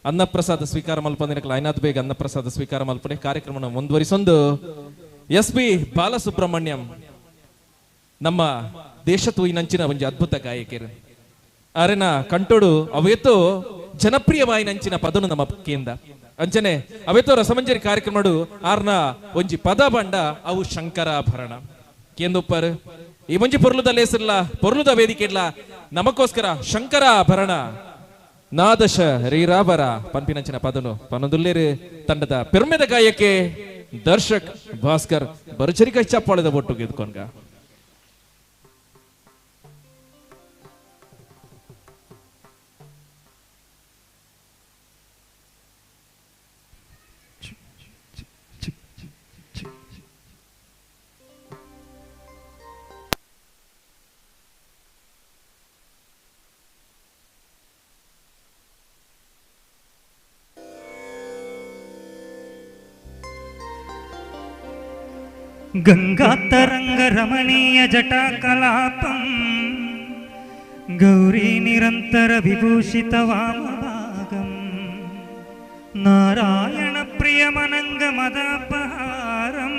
ಅನ್ನಪ್ರಸಾದ ಸ್ವೀಕಾರ ಮಲ್ಪನೆ ಐನಾಥ್ ಬೇಗ ಅನ್ನಪ್ರಸಾದ ಸ್ವೀಕಾರ ಮಲ್ಪನೆ ಕಾರ್ಯಕ್ರಮ ಮುಂದುವರಿಸೊಂದು ಎಸ್ ಪಿ ಬಾಲಸುಬ್ರಹ್ಮಣ್ಯಂ ನಮ್ಮ ದೇಶ ತೂಯಿನಂಚಿನ ಒಂದು ಅದ್ಭುತ ಗಾಯಕಿಯರು ಅರೆನ ಕಂಟೋಡು ಅವೇತೋ ಜನಪ್ರಿಯವಾಯಿನಂಚಿನ ಪದನು ನಮ್ಮ ಕೇಂದ ಅಂಚನೆ ಅವೇತೋ ರಸಮಂಜರಿ ಕಾರ್ಯಕ್ರಮ ಆರ್ನ ಒಂಜಿ ಪದ ಬಂಡ ಅವು ಶಂಕರಾಭರಣ ಕೇಂದೊಪ್ಪರ್ ಈ ಮಂಜಿ ಪೊರ್ಲುದ ಲೇಸಿರ್ಲ ಪೊರ್ಲುದ ವೇದಿಕೆ ಇಲ್ಲ ನಮಗೋಸ್ಕರ ಶಂಕರಾಭರಣ ನಾದಶ ರೀರಾಬರ ಪಂಪಿನಂಚಿನ ಪದನು ಪನದುಲ್ಲೇರು ತಂಡದ ಪೆರ್ಮೆದ ಗಾಯಕ್ಕೆ ದರ್ಶಕ್ ಭಾಸ್ಕರ್ ಭರ್ಜರಿ ಕೈ ಚಪ್ಪಾಳದ ಒಟ್ಟು ಗೆದ್ಕೊಂಡ గంగాతరంగరమణీయ జటాకలాపం గౌరీ నిరంతర విభూషిత వామభాగం నారాయణ ప్రియమనంగమదాపహారం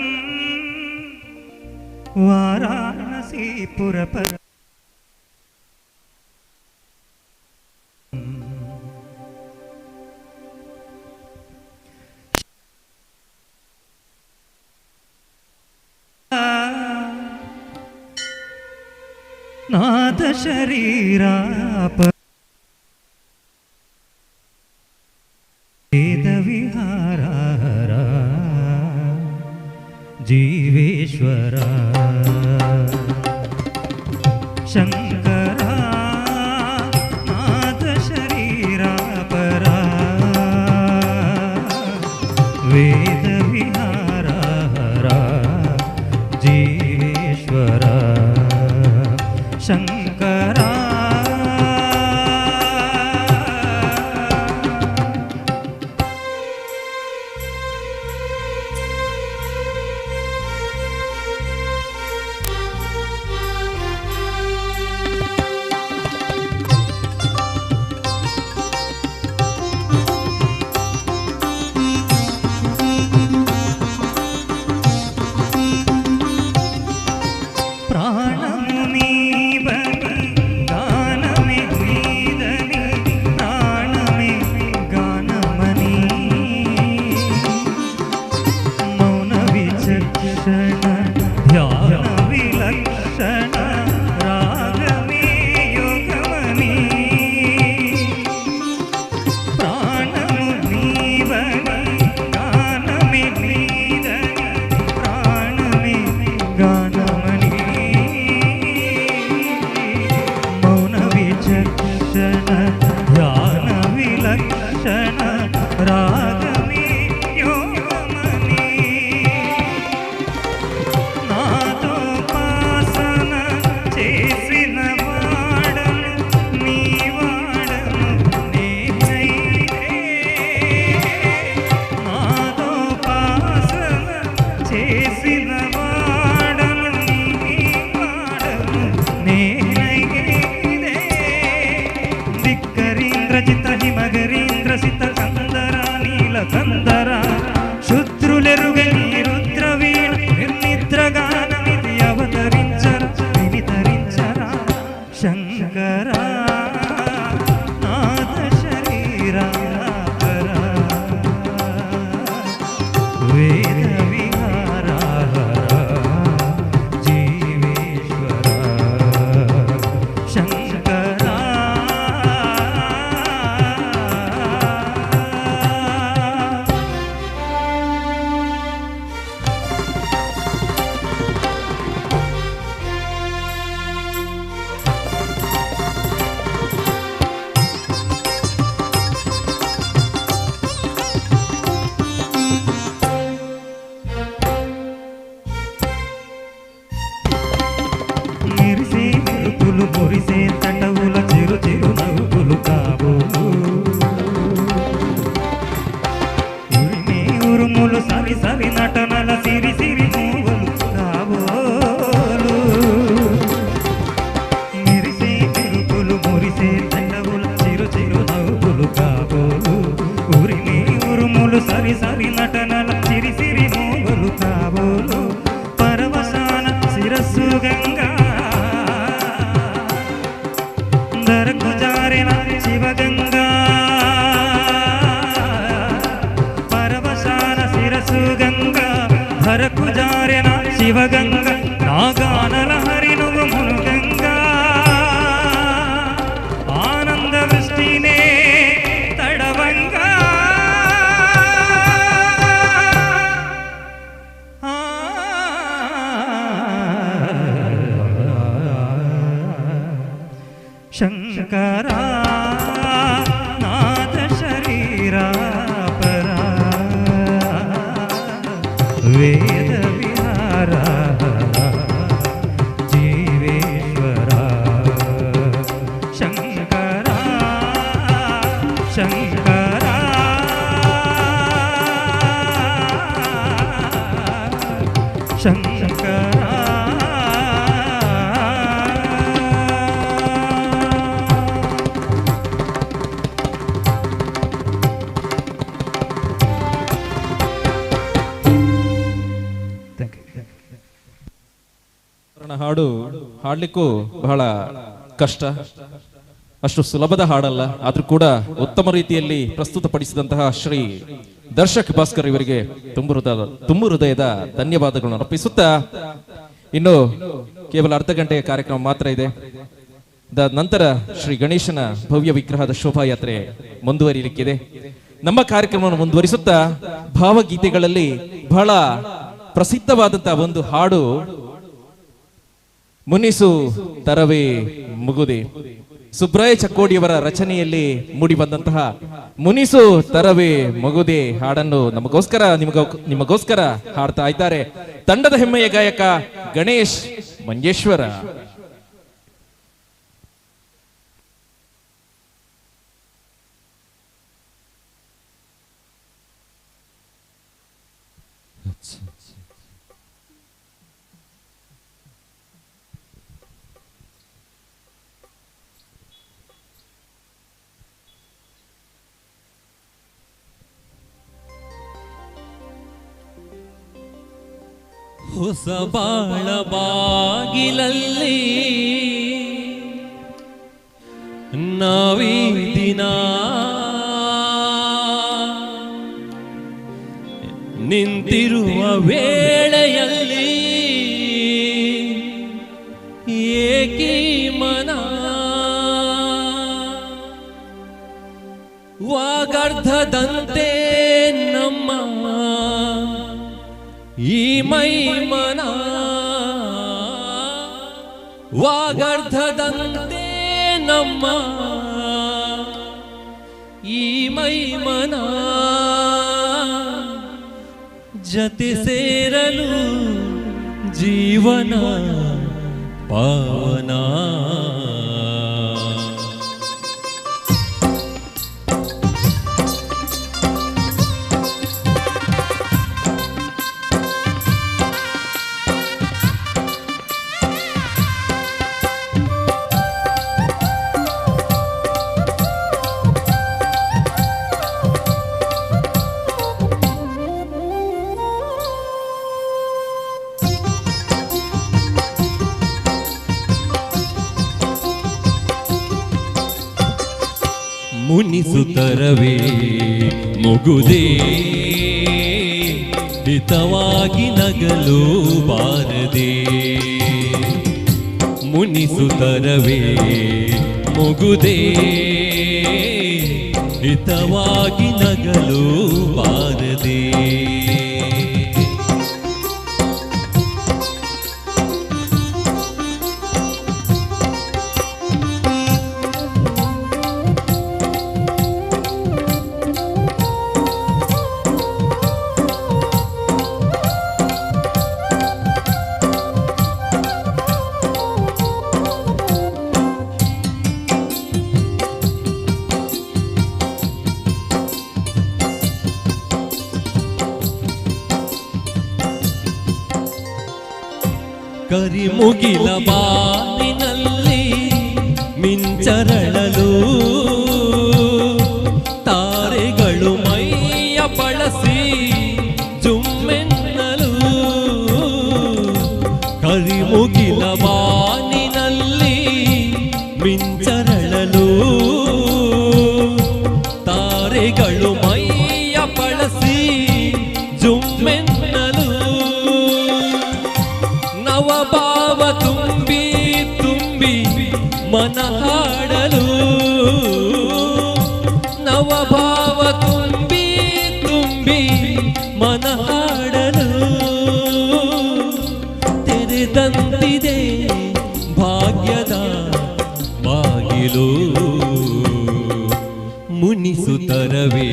వారాణసీపురపర నాథ శరీరాప వేద విహార జీవేశ్వర శంకర నాథ శరీరాపర వేద విహార జీవేశ్వర శంకరా మురిసే తటవుల చిరు చిరు నవ్వులు కాబోలు ఉరిమే ఉరుములు సరి సరి నటనల సిరి సిరి మూవలు కాబోలు మెరిసే మెరుపులు మురిసే తటవుల చిరు చిరు నవ్వులు కాబోలు ఉరిమే ఉరుములు సరి సరి నటనల సిరి సిరి మూవలు కాబోలు పరవశాన శిరస్సు గంగా ధరకు జారిన శివగంగా పరవశాన శిరసు గంగా ధరకు జారిన శివగంగా నాగానల హరి నువ్వు మునుగంగా ఆనంద వృష్టినే తడవంగా శంకరా నాథ శరీరాపరా వేద విహారా జీవేశ్వరా శంకరా శంకరా శంకరా ಹಾಡ್ಲಿಕ್ಕೂ ಬಹಳ ಕಷ್ಟ, ಅಷ್ಟು ಸುಲಭದ ಹಾಡಲ್ಲ. ಆದ್ರೂ ಕೂಡ ಉತ್ತಮ ರೀತಿಯಲ್ಲಿ ಪ್ರಸ್ತುತಪಡಿಸಿದಂತಹ ಶ್ರೀ ದರ್ಶಕ್ ಭಾಸ್ಕರ್ ಇವರಿಗೆ ತುಂಬು ಹೃದಯದ ಧನ್ಯವಾದಗಳನ್ನು ಅರ್ಪಿಸುತ್ತಾ, ಇನ್ನು ಕೇವಲ ಅರ್ಧ ಗಂಟೆಯ ಕಾರ್ಯಕ್ರಮ ಮಾತ್ರ ಇದೆ. ನಂತರ ಶ್ರೀ ಗಣೇಶನ ಭವ್ಯ ವಿಗ್ರಹದ ಶೋಭಾಯಾತ್ರೆ ಮುಂದುವರಿಯಲಿಕ್ಕಿದೆ. ನಮ್ಮ ಕಾರ್ಯಕ್ರಮವನ್ನು ಮುಂದುವರಿಸುತ್ತಾ ಭಾವಗೀತೆಗಳಲ್ಲಿ ಬಹಳ ಪ್ರಸಿದ್ಧವಾದಂತಹ ಒಂದು ಹಾಡು ಮುನಿಸು ತರವೇ ಮುಗುದೆ, ಸುಬ್ರಾಯ ಚಕ್ಕೋಡಿಯವರ ರಚನೆಯಲ್ಲಿ ಮೂಡಿ ಬಂದಂತಹ ಮುನಿಸು ತರವೇ ಮಗುದೆ ಹಾಡನ್ನು ನಿಮಗೋಸ್ಕರ ಹಾಡ್ತಾ ಇದ್ದಾರೆ ತಂಡದ ಹೆಮ್ಮೆಯ ಗಾಯಕ ಗಣೇಶ್ ಮಂಜೇಶ್ವರ. ಹೊಸ ಬಾಳ ಬಾಗಿಲಲ್ಲಿ ನಾವೀ ದಿನ ನಿಂತಿರುವ ವೇಳೆಯಲ್ಲಿ ಏಕೀ ಮನ ವಾಗರ್ಧದಂತೆ ನಮ್ಮ ಈ ಮೈ ಮನ ವಾಗರ್ಧದಂತೆ ನಮ್ಮ ಈ ಮೈ ಮನ ಜತೆ ಸೇರಲು ಜೀವನ ಪಾವನ. ಮುನಿಸುತ್ತರವೇ ಮುಗುದೇ ಹಿತವಾಗಿ ನಗಲು ಬಾರದೆ, ಮುನಿಸುತ್ತರವೇ ಮುಗುದೇ ಹಿತವಾಗಿ ನಗಲು ಬಾರದೆ. ಕರಿಮುಗಿಲ ಬಾನಿನಲ್ಲಿ ಮಿಂಚರಳಲು ತಾರೆಗಳು ಮೈಯ ಬಳಸಿ ಜುಮ್ಮೆನ್ನಲು, ಕರಿಮುಗಿಲ ಬಾನಿನಲ್ಲಿ ಮಿಂಚರಳಲು ತಾರೆಗಳು ಮೈಯ ಬಳಸಿ ಜುಮ್ಮೆನ್ನಲು, ನವಭಾವ ತುಂಬಿ ತುಂಬಿ ಮನ ಹಾಡಲು, ನವಭಾವ ತುಂಬಿ ತುಂಬಿ ಮನ ಹಾಡಲು, ತೆರೆದಂತಿದೆ ಭಾಗ್ಯದ ಬಾಗಿಲು, ಮುನಿಸುತ್ತರವೇ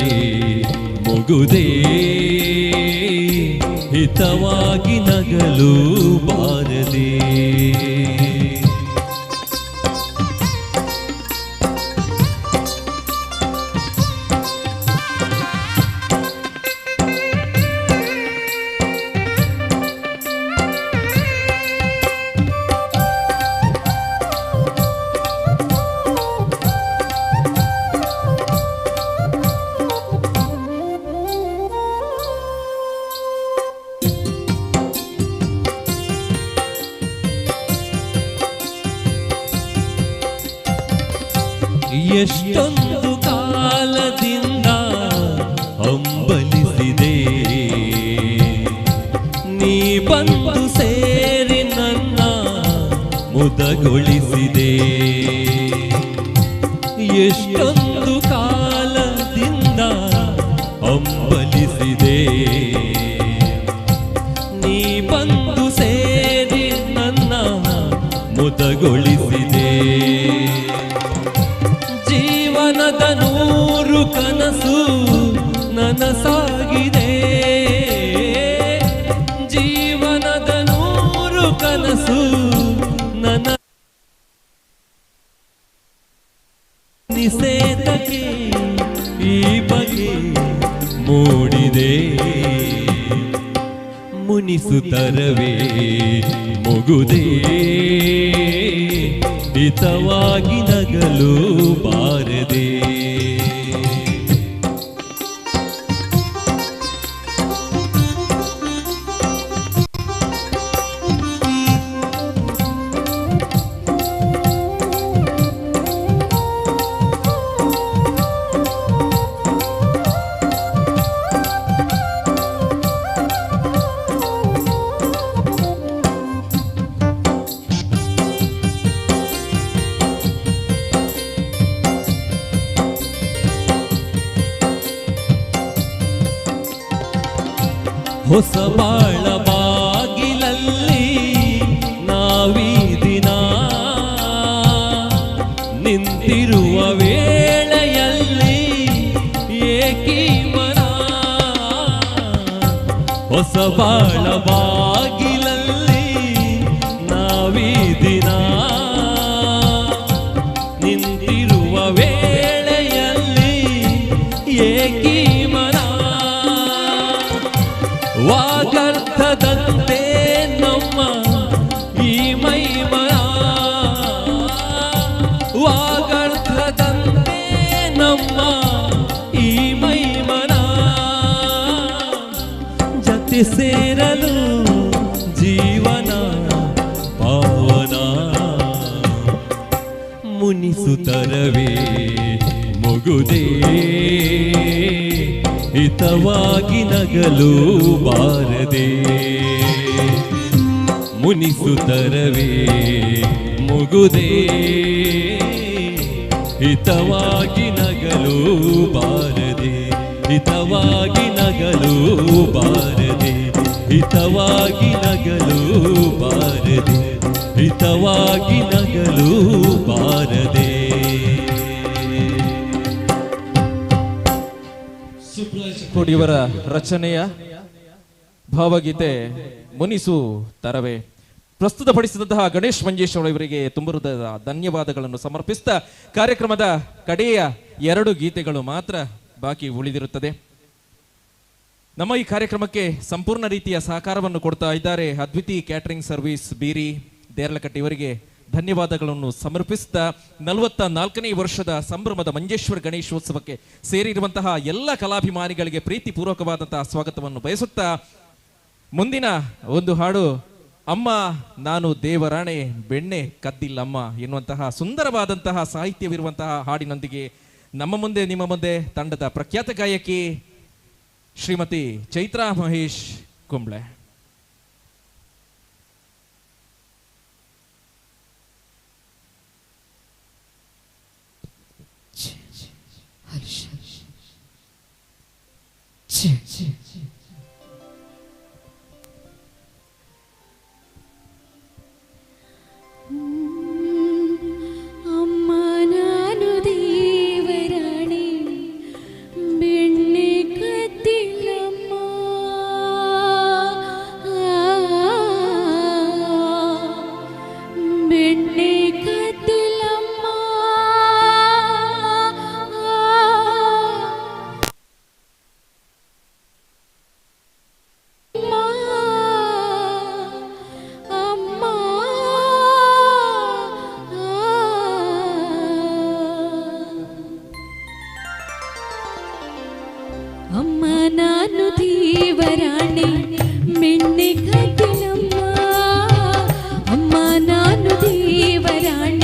ಮುಗುದೇ ಹಿತವಾಗಿ ನಗಲು ಬಾರದೆ. ಎಷ್ಟೊಂದು ಕಾಲದಿಂದ ಹಂಬಲಿಸಿದೆ ನೀ ಬಂದು ಸೇರಿ ನನ್ನ ಮುದಗೊಳಿಸಿದೆ ಎಷ್ಟೊಂದು ಕಾಲದಿಂದ ಹಂಬಲಿಸಿದೆ ನೀ ಬಂದು ಸೇರಿ ನನ್ನ ಮುದಗೊಳಿಸಿದೆ ಜೀವನದ 100 ಕನಸು ನನಸಾಗಿದೆ ಜೀವನದ 100 ಕನಸು ನನ್ನ ನಿಷೇಧಕ್ಕೆ ಈ ಬಗೆ ಮೂಡಿದೆ ಮುನಿಸುತ್ತರವೇ ಮುಗುದೇ ಹಿತವಾಗಿ ನಗಲು ಬಾರದೆ ಹೊಸ ಬಾಳ ಬಾಗಿಲಲ್ಲಿ ನಾವೀ ದಿನ ನಿಂತಿರುವ ವೇಳೆಯಲ್ಲಿ ಏಕೀ ಮನ ಹೊಸ ಬಾಳ ಬಾಗಿಲಲ್ಲಿ ನಾವೀ ದಿನ ನಿಂತಿರುವ ವೇಳೆಯಲ್ಲಿ ಏಕೀ ವಾಗರ್ಥದಂತೆ ನಮ್ಮ ಈ ಮೈಮನ ವಾಗರ್ಥದಂತೆ ನಮ್ಮ ಈ ಮೈಮನ ಜತೆ ಸೇರಲು ಜೀವನ ಪಾವನ ಮುನಿಸುತ್ತರವೇ ಮುಗುದೇ ಹಿತವಾಗಿ ನಗಲು ಬಾರದೆ ಮುನಿಸುತ್ತರವೇ ಮುಗುದೇ ಹಿತವಾಗಿ ನಗಲು ಬಾರದೆ ಹಿತವಾಗಿ ನಗಲು ಬಾರದೆ ಹಿತವಾಗಿ ನಗಲು ಬಾರದೆ ಹಿತವಾಗಿ ನಗಲು ಬಾರದೆ ಇವರ ರಚನೆಯ ಭಾವಗೀತೆ ಮುನಿಸು ತರವೇ ಪ್ರಸ್ತುತಪಡಿಸಿದಂತಹ ಗಣೇಶ್ ಮಂಜೇಶ್ವರ ಇವರಿಗೆ ತುಂಬ ಹೃದಯದ ಧನ್ಯವಾದಗಳನ್ನು ಸಮರ್ಪಿಸ್ತಾ ಕಾರ್ಯಕ್ರಮದ ಕಡೆಯ 2 ಗೀತೆಗಳು ಮಾತ್ರ ಬಾಕಿ ಉಳಿದಿರುತ್ತದೆ. ನಮ್ಮ ಈ ಕಾರ್ಯಕ್ರಮಕ್ಕೆ ಸಂಪೂರ್ಣ ರೀತಿಯ ಸಹಕಾರವನ್ನು ಕೊಡ್ತಾ ಇದ್ದಾರೆ ಅದ್ವಿತಿ ಕ್ಯಾಟರಿಂಗ್ ಸರ್ವಿಸ್ ಬೀರಿ ದೇರ್ಲಕಟ್ಟಿ ಇವರಿಗೆ ಧನ್ಯವಾದಗಳನ್ನು ಸಮರ್ಪಿಸ್ತಾ 44ನೇ ವರ್ಷದ ಸಂಭ್ರಮದ ಮಂಜೇಶ್ವರ ಗಣೇಶೋತ್ಸವಕ್ಕೆ ಸೇರಿರುವಂತಹ ಎಲ್ಲ ಕಲಾಭಿಮಾನಿಗಳಿಗೆ ಪ್ರೀತಿಪೂರ್ವಕವಾದಂತಹ ಸ್ವಾಗತವನ್ನು ಬಯಸುತ್ತಾ ಮುಂದಿನ ಒಂದು ಹಾಡು ಅಮ್ಮ ನಾನು ದೇವರಾಣೆ ಬೆಣ್ಣೆ ಕದ್ದಿಲ್ಲಮ್ಮ ಎನ್ನುವಂತಹ ಸುಂದರವಾದಂತಹ ಸಾಹಿತ್ಯವಿರುವಂತಹ ಹಾಡಿನೊಂದಿಗೆ ನಮ್ಮ ಮುಂದೆ ನಿಮ್ಮ ಮುಂದೆ ತಂಡದ ಪ್ರಖ್ಯಾತ ಗಾಯಕಿ ಶ್ರೀಮತಿ ಚೈತ್ರಾ ಮಹೇಶ್ ಕುಂಬ್ಳೆ. ಅಮ್ಮ ನಾನು ದೇವರಾಣೆ ಬೆಣ್ಣೆ ಕದ್ದಿಲ್ಲಮ್ಮ ಬೆಣ್ಣೆ ಕದ್ದಿಲ್ಲಮ್ಮ ಅಮ್ಮ ನಾನು ದೇವರಾಣೆ ಬೆಣ್ಣೆ ಕದ್ದಿಲ್ಲಮ್ಮ ಅಮ್ಮ ನಾನು ದೇವರಾಣೆ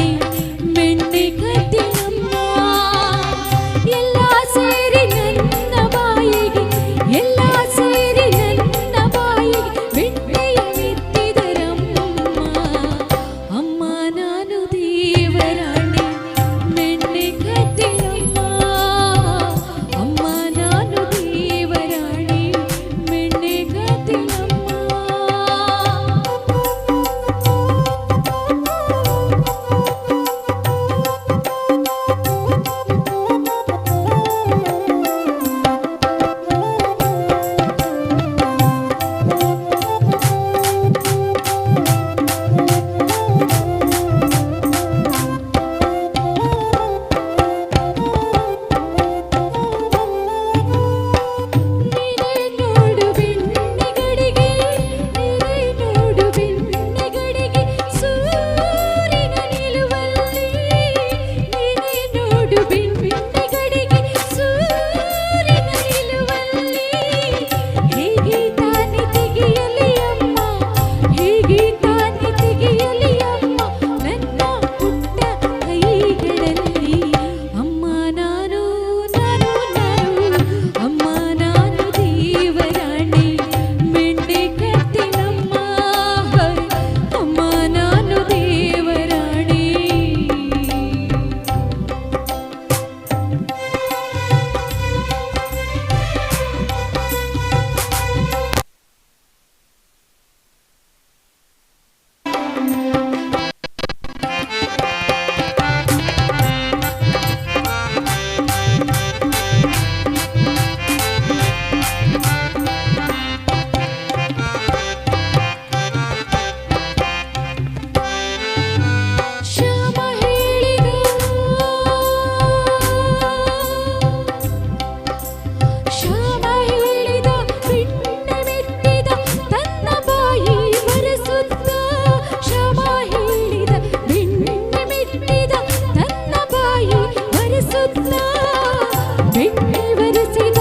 ಬೆಣ್ಣೆ ಒರೆಸಿದ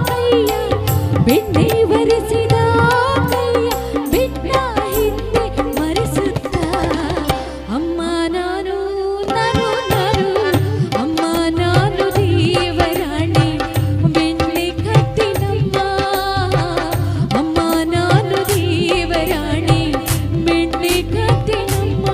ಕೈಯ ಬೆಣ್ಣೆ ಒರೆಸಿದ ಕೈಯ ಬೆಟ್ಟ ಹಿಂದೆ ಮರೆಸುತ್ತ ಅಮ್ಮ ನಾನು ನಾನು ನಾನು ಅಮ್ಮ ನಾನು ದೇವರಾಣಿ ಬೆಣ್ಣೆ ಕಟ್ಟಿನಮ್ಮ ಅಮ್ಮ ನಾನು ದೇವರಾಣಿ ಬೆಣ್ಣೆ ಕಟ್ಟಿನಮ್ಮ.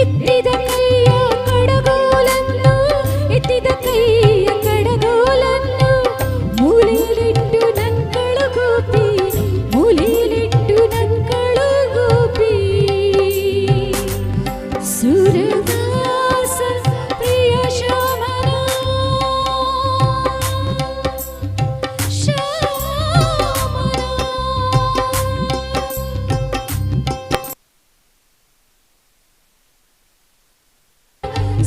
ಎತ್ತಿದ ಕೈಯ ಕಡಗೋಲನ್ನು ಎತ್ತಿದ ಕೈಯ ಕಡಗೋಲನ್ನು ಮೂಲೆಯಲ್ಲಿಟ್ಟು ನನ್ಗಳು ಗೋಪಿ ಮೂಲೆಯಲ್ಲಿಟ್ಟು ನನ್ಗಳು ಗೋಪಿ ಸುರದಾಸ ಪ್ರಿಯ ಶ್ಯಾಮನ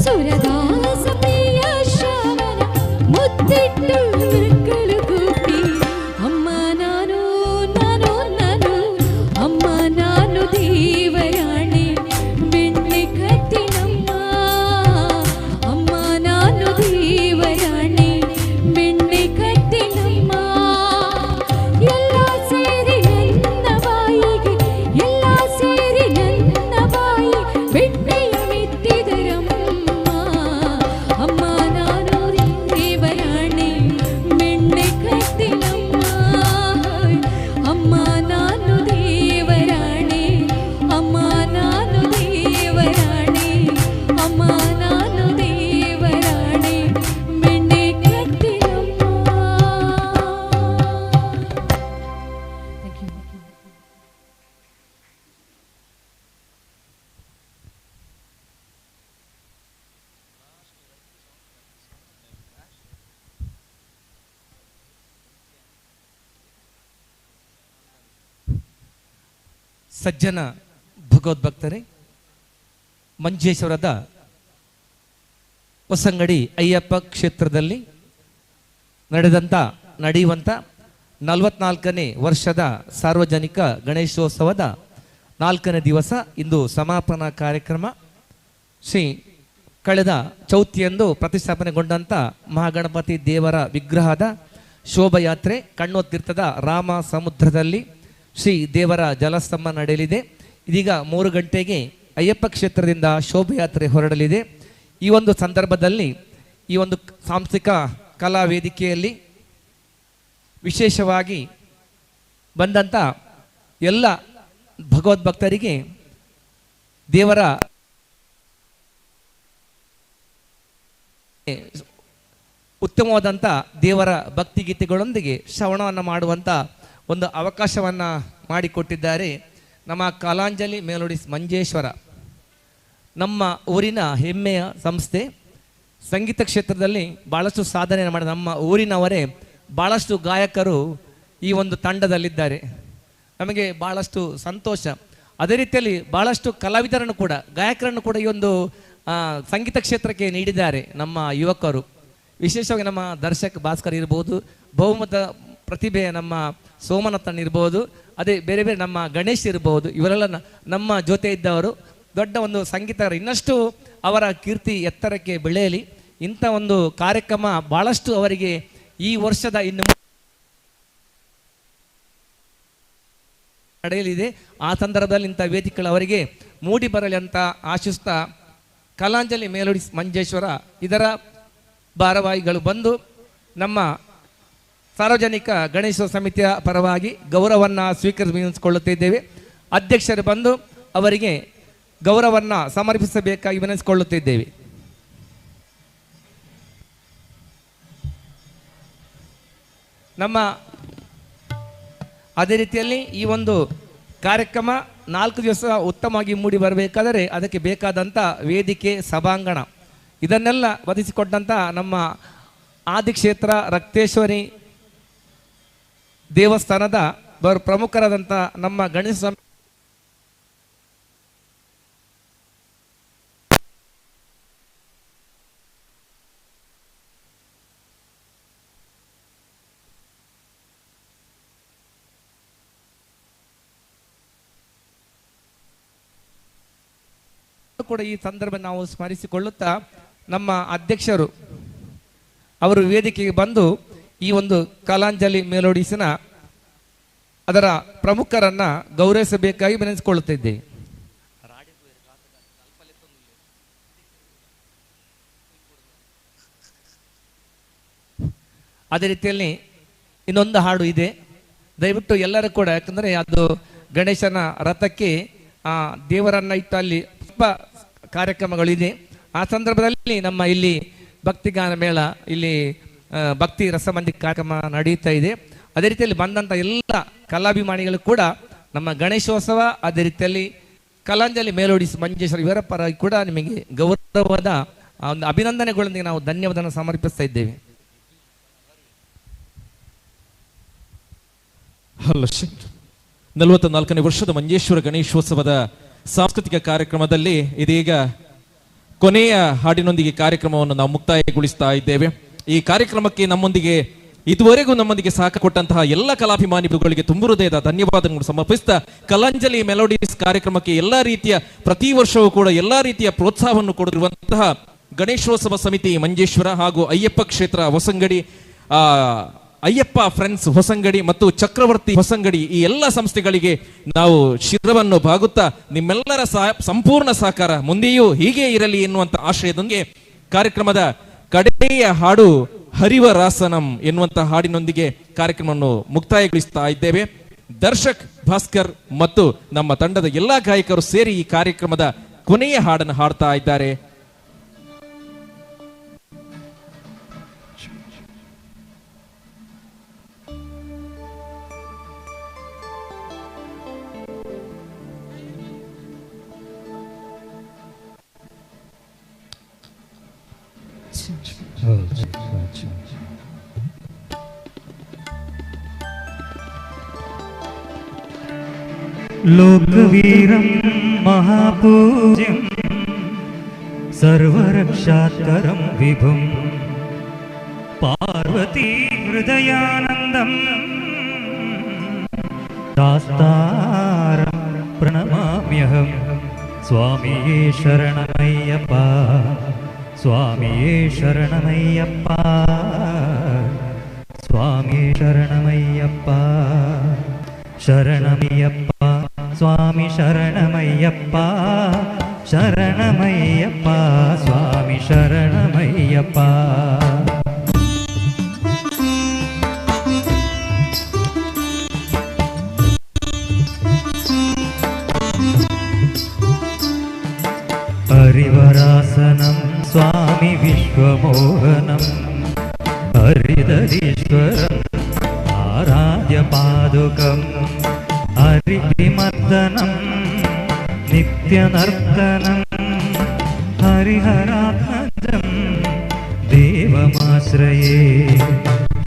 ಸುರದಾಸ ಪ್ರಿಯ ಶ್ಯಾಮನ ಮುತ್ತಿಟ್ಟು ನಕ್ಕಳು ಗೋಪಿ ಅಮ್ಮ ನಾನು ನಾನು ನಾನು ಅಮ್ಮ ನಾನು ದೇವರಾಣಿ ಬೆಣ್ಣೆ ಕಟ್ಟಿನಮ್ಮ ಅಮ್ಮ ನಾನು ದೇವರಾಣಿ ಬೆಣ್ಣೆ ಕಟ್ಟಿನಮ್ಮ. ಎಲ್ಲ ಸೇರಿ ನನ್ನ ಬಾಯಿಗೆ ಎಲ್ಲ ಸೇರಿ ನನ್ನ ಬಾಯಿ ಬೆಣ್ಣೆಯ ಮೆತ್ತಿದರಮ್ಮ ಅಮ್ಮ ನಾನು ದೇವರಾಣಿ ಬೆಣ್ಣೆ ಕಟ್ಟಿನಮ್ಮ ಅಮ್ಮ ನಾನು ದೇವರಾಣಿ ಅಮ್ಮ ನಾನು ದೇವರಾಣಿ ಅಮ್ಮ ನಾನು ದೇವರಾಣಿ ಬೆಣ್ಣೆ ಕಟ್ಟಿನಮ್ಮ. ಸಜ್ಜನ ಭಗವದ್ಭಕ್ತರೇ, ಮಂಜೇಶ್ವರದ ಹೊಸಂಗಡಿ ಅಯ್ಯಪ್ಪ ಕ್ಷೇತ್ರದಲ್ಲಿ ನಡೆಯುವಂಥ 44ನೇ ವರ್ಷದ ಸಾರ್ವಜನಿಕ ಗಣೇಶೋತ್ಸವದ 4ನೇ ದಿವಸ ಇಂದು ಸಮಾಪನಾ ಕಾರ್ಯಕ್ರಮ. ಕಳೆದ ಚೌತಿಯಂದು ಪ್ರತಿಷ್ಠಾಪನೆಗೊಂಡಂಥ ಮಹಾಗಣಪತಿ ದೇವರ ವಿಗ್ರಹದ ಶೋಭಾಯಾತ್ರೆ ಕಣ್ಣೋತೀರ್ಥದ ರಾಮ ಸಮುದ್ರದಲ್ಲಿ ದೇವರ ಜಲಸ್ತಂಭ ನಡೆಯಲಿದೆ. ಇದೀಗ 3 ಗಂಟೆಗೆ ಅಯ್ಯಪ್ಪ ಕ್ಷೇತ್ರದಿಂದ ಶೋಭಾಯಾತ್ರೆ ಹೊರಡಲಿದೆ. ಈ ಒಂದು ಸಂದರ್ಭದಲ್ಲಿ ಈ ಒಂದು ಸಾಂಸ್ಥಿಕ ಕಲಾ ವೇದಿಕೆಯಲ್ಲಿ ವಿಶೇಷವಾಗಿ ಬಂದಂಥ ಎಲ್ಲ ಭಗವದ್ಭಕ್ತರಿಗೆ ದೇವರ ಉತ್ತಮವಾದಂಥ ದೇವರ ಭಕ್ತಿಗೀತೆಗಳೊಂದಿಗೆ ಶ್ರವಣವನ್ನು ಮಾಡುವಂಥ ಒಂದು ಅವಕಾಶವನ್ನು ಮಾಡಿಕೊಟ್ಟಿದ್ದಾರೆ ನಮ್ಮ ಕಲಾಂಜಲಿ ಮೆಲೋಡಿಸ್ ಮಂಜೇಶ್ವರ. ನಮ್ಮ ಊರಿನ ಹೆಮ್ಮೆಯ ಸಂಸ್ಥೆ. ಸಂಗೀತ ಕ್ಷೇತ್ರದಲ್ಲಿ ಭಾಳಷ್ಟು ಸಾಧನೆ ಮಾಡಿದ ನಮ್ಮ ಊರಿನವರೇ ಭಾಳಷ್ಟು ಗಾಯಕರು ಈ ಒಂದು ತಂಡದಲ್ಲಿದ್ದಾರೆ. ನಮಗೆ ಭಾಳಷ್ಟು ಸಂತೋಷ. ಅದೇ ರೀತಿಯಲ್ಲಿ ಭಾಳಷ್ಟು ಕಲಾವಿದರನ್ನು ಕೂಡ ಗಾಯಕರನ್ನು ಕೂಡ ಈ ಒಂದು ಸಂಗೀತ ಕ್ಷೇತ್ರಕ್ಕೆ ನೀಡಿದ್ದಾರೆ ನಮ್ಮ ಯುವಕರು. ವಿಶೇಷವಾಗಿ ನಮ್ಮ ದರ್ಶಕ್ ಭಾಸ್ಕರ್ ಇರ್ಬೋದು, ಬಹುಮತ ಪ್ರತಿಭೆ ನಮ್ಮ ಸೋಮನಾಥನ್ ಇರ್ಬೋದು, ಅದೇ ಬೇರೆ ಬೇರೆ ನಮ್ಮ ಗಣೇಶ್ ಇರ್ಬೋದು. ಇವರೆಲ್ಲ ನಮ್ಮ ಜೊತೆ ಇದ್ದವರು ದೊಡ್ಡ ಒಂದು ಸಂಗೀತಗಾರರು. ಇನ್ನಷ್ಟು ಅವರ ಕೀರ್ತಿ ಎತ್ತರಕ್ಕೆ ಬೆಳೆಯಲಿ. ಇಂಥ ಒಂದು ಕಾರ್ಯಕ್ರಮ ಭಾಳಷ್ಟು ಅವರಿಗೆ ಈ ವರ್ಷದ ಇನ್ನು ನಡೆಯಲಿದೆ. ಆ ಸಂದರ್ಭದಲ್ಲಿ ಇಂಥ ವೇದಿಕೆಗಳು ಅವರಿಗೆ ಮೂಡಿ ಬರಲಿ ಅಂತ ಆಶಿಸ್ತಾ ಕಲಾಂಜಲಿ ಮೆಲೋಡಿಸ್ ಮಂಜೇಶ್ವರ ಇದರ ಭಾರವಾಹಿಗಳು ಬಂದು ನಮ್ಮ ಸಾರ್ವಜನಿಕ ಗಣೇಶ ಸಮಿತಿಯ ಪರವಾಗಿ ಗೌರವವನ್ನು ಸ್ವೀಕರಿಸಿಕೊಳ್ಳುತ್ತಿದ್ದೇವೆ. ಅಧ್ಯಕ್ಷರು ಬಂದು ಅವರಿಗೆ ಗೌರವವನ್ನು ಸಮರ್ಪಿಸಬೇಕಾಗಿ ವಿನಂತಿಸಿಕೊಳ್ಳುತ್ತಿದ್ದೇವೆ. ನಮ್ಮ ಅದೇ ರೀತಿಯಲ್ಲಿ ಈ ಒಂದು ಕಾರ್ಯಕ್ರಮ 4 ದಿವಸ ಉತ್ತಮವಾಗಿ ಮೂಡಿ ಬರಬೇಕಾದರೆ ಅದಕ್ಕೆ ಬೇಕಾದಂಥ ವೇದಿಕೆ, ಸಭಾಂಗಣ ಇದನ್ನೆಲ್ಲ ಒದಗಿಸಿಕೊಟ್ಟಂಥ ನಮ್ಮ ಆದಿಕ್ಷೇತ್ರ ರಕ್ತೇಶ್ವರಿ ದೇವಸ್ಥಾನದ ಪ್ರಮುಖರಾದಂಥ ನಮ್ಮ ಗಣೇಶ ಸ್ವಾಮಿ ಕೂಡ ಈ ಸಂದರ್ಭ ನಾವು ಸ್ಮರಿಸಿಕೊಳ್ಳುತ್ತಾ ನಮ್ಮ ಅಧ್ಯಕ್ಷರು ಅವರು ವೇದಿಕೆಗೆ ಬಂದು ಈ ಒಂದು ಕಲಾಂಜಲಿ ಮೆಲೋಡಿಸಿನ ಅದರ ಪ್ರಮುಖರನ್ನ ಗೌರವಿಸಬೇಕಾಗಿ ವಿನಂತಿಸಿಕೊಳ್ಳುತ್ತಿದ್ದೇವೆ. ಅದೇ ರೀತಿಯಲ್ಲಿ ಇನ್ನೊಂದು ಹಾಡು ಇದೆ, ದಯವಿಟ್ಟು ಎಲ್ಲರೂ ಕೂಡ, ಯಾಕಂದರೆ ಅದು ಗಣೇಶನ ರಥಕ್ಕೆ ದೇವರನ್ನ ಇಟ್ಟು ಅಲ್ಲಿ ತುಂಬ ಕಾರ್ಯಕ್ರಮಗಳಿದೆ. ಆ ಸಂದರ್ಭದಲ್ಲಿ ನಮ್ಮ ಇಲ್ಲಿ ಭಕ್ತಿಗಾನ ಮೇಳ, ಇಲ್ಲಿ ಭಕ್ತಿ ರಸಮಂದಿ ಕಾರ್ಯಕ್ರಮ ನಡೆಯುತ್ತಾ ಇದೆ. ಅದೇ ರೀತಿಯಲ್ಲಿ ಬಂದಂಥ ಎಲ್ಲ ಕಲಾಭಿಮಾನಿಗಳು ಕೂಡ ನಮ್ಮ ಗಣೇಶೋತ್ಸವ, ಅದೇ ರೀತಿಯಲ್ಲಿ ಕಲಾಂಜಲಿ ಮೆಲೋಡಿಸ್ ಮಂಜೇಶ್ವರ ಇವರ ಪರವಾಗಿ ಕೂಡ ನಿಮಗೆ ಗೌರವದ ಒಂದು ಅಭಿನಂದನೆಗಳೊಂದಿಗೆ ನಾವು ಧನ್ಯವಾದನ ಸಮರ್ಪಿಸ್ತಾ ಇದ್ದೇವೆ. ಹಲೋ 44ನೇ ವರ್ಷದ ಮಂಜೇಶ್ವರ ಗಣೇಶೋತ್ಸವದ ಸಾಂಸ್ಕೃತಿಕ ಕಾರ್ಯಕ್ರಮದಲ್ಲಿ ಇದೀಗ ಕೊನೆಯ ಹಾಡಿನೊಂದಿಗೆ ಕಾರ್ಯಕ್ರಮವನ್ನು ನಾವು ಮುಕ್ತಾಯಗೊಳಿಸ್ತಾ ಇದ್ದೇವೆ. ಈ ಕಾರ್ಯಕ್ರಮಕ್ಕೆ ನಮ್ಮೊಂದಿಗೆ ಇದುವರೆಗೂ ನಮ್ಮೊಂದಿಗೆ ಸಹಕಾರ ಕೊಟ್ಟಂತಹ ಎಲ್ಲ ಕಲಾಭಿಮಾನಿಗಳಿಗೆ ತುಂಬ ಹೃದಯದ ಧನ್ಯವಾದಗಳನ್ನು ಸಮರ್ಪಿಸ್ತಾ, ಕಲಾಂಜಲಿ ಮೆಲೋಡಿಸ್ ಕಾರ್ಯಕ್ರಮಕ್ಕೆ ಎಲ್ಲಾ ರೀತಿಯ ಪ್ರತಿ ವರ್ಷವೂ ಕೂಡ ಎಲ್ಲಾ ರೀತಿಯ ಪ್ರೋತ್ಸಾಹವನ್ನು ಕೊಡಿರುವಂತಹ ಗಣೇಶೋತ್ಸವ ಸಮಿತಿ ಮಂಜೇಶ್ವರ ಹಾಗೂ ಅಯ್ಯಪ್ಪ ಕ್ಷೇತ್ರ ಹೊಸಂಗಡಿ, ಅಯ್ಯಪ್ಪ ಫ್ರೆಂಡ್ಸ್ ಹೊಸಂಗಡಿ ಮತ್ತು ಚಕ್ರವರ್ತಿ ಹೊಸಂಗಡಿ, ಈ ಎಲ್ಲ ಸಂಸ್ಥೆಗಳಿಗೆ ನಾವು ಶಿರವನ್ನು ಬಾಗುತ್ತಾ ನಿಮ್ಮೆಲ್ಲರ ಸಂಪೂರ್ಣ ಸಹಕಾರ ಮುಂದೆಯೂ ಹೀಗೆ ಇರಲಿ ಎನ್ನುವಂತ ಆಶಯದೊಂದಿಗೆ ಕಾರ್ಯಕ್ರಮದ ಕಡೆಯ ಹಾಡು ಹರಿವ ರಾಸನಂ ಎನ್ನುವಂತ ಹಾಡಿನೊಂದಿಗೆ ಕಾರ್ಯಕ್ರಮವನ್ನು ಮುಕ್ತಾಯಗೊಳಿಸ್ತಾ ಇದ್ದೇವೆ. ದರ್ಶಕ್ ಭಾಸ್ಕರ್ ಮತ್ತು ನಮ್ಮ ತಂಡದ ಎಲ್ಲಾ ಗಾಯಕರು ಸೇರಿ ಈ ಕಾರ್ಯಕ್ರಮದ ಕೊನೆಯ ಹಾಡನ್ನು ಹಾಡ್ತಾ ಇದ್ದಾರೆ. लोकवीरं महापूज्यं सर्वरक्षाकरं विभुं पार्वती हृदयानन्दं शास्तारं प्रणमाम्यहं. स्वामिये शरणमय्यप्पा, स्वामिये शरणमय्यप्पा, स्वामिये शरणमय्यप्पा, शरणमय्यप्पा, स्वामी शरणमय्यप्पा, शरणमय्यप्पा, स्वामी शरणमय्यप्पा. हरिवरासनं स्वामी विश्वमोहनं, हरिदरीश्वरम् आराध्य पादुकं, हरिविमर्दनं नित्यनर्तनं, हरिहरात्मजं देवमाश्रये.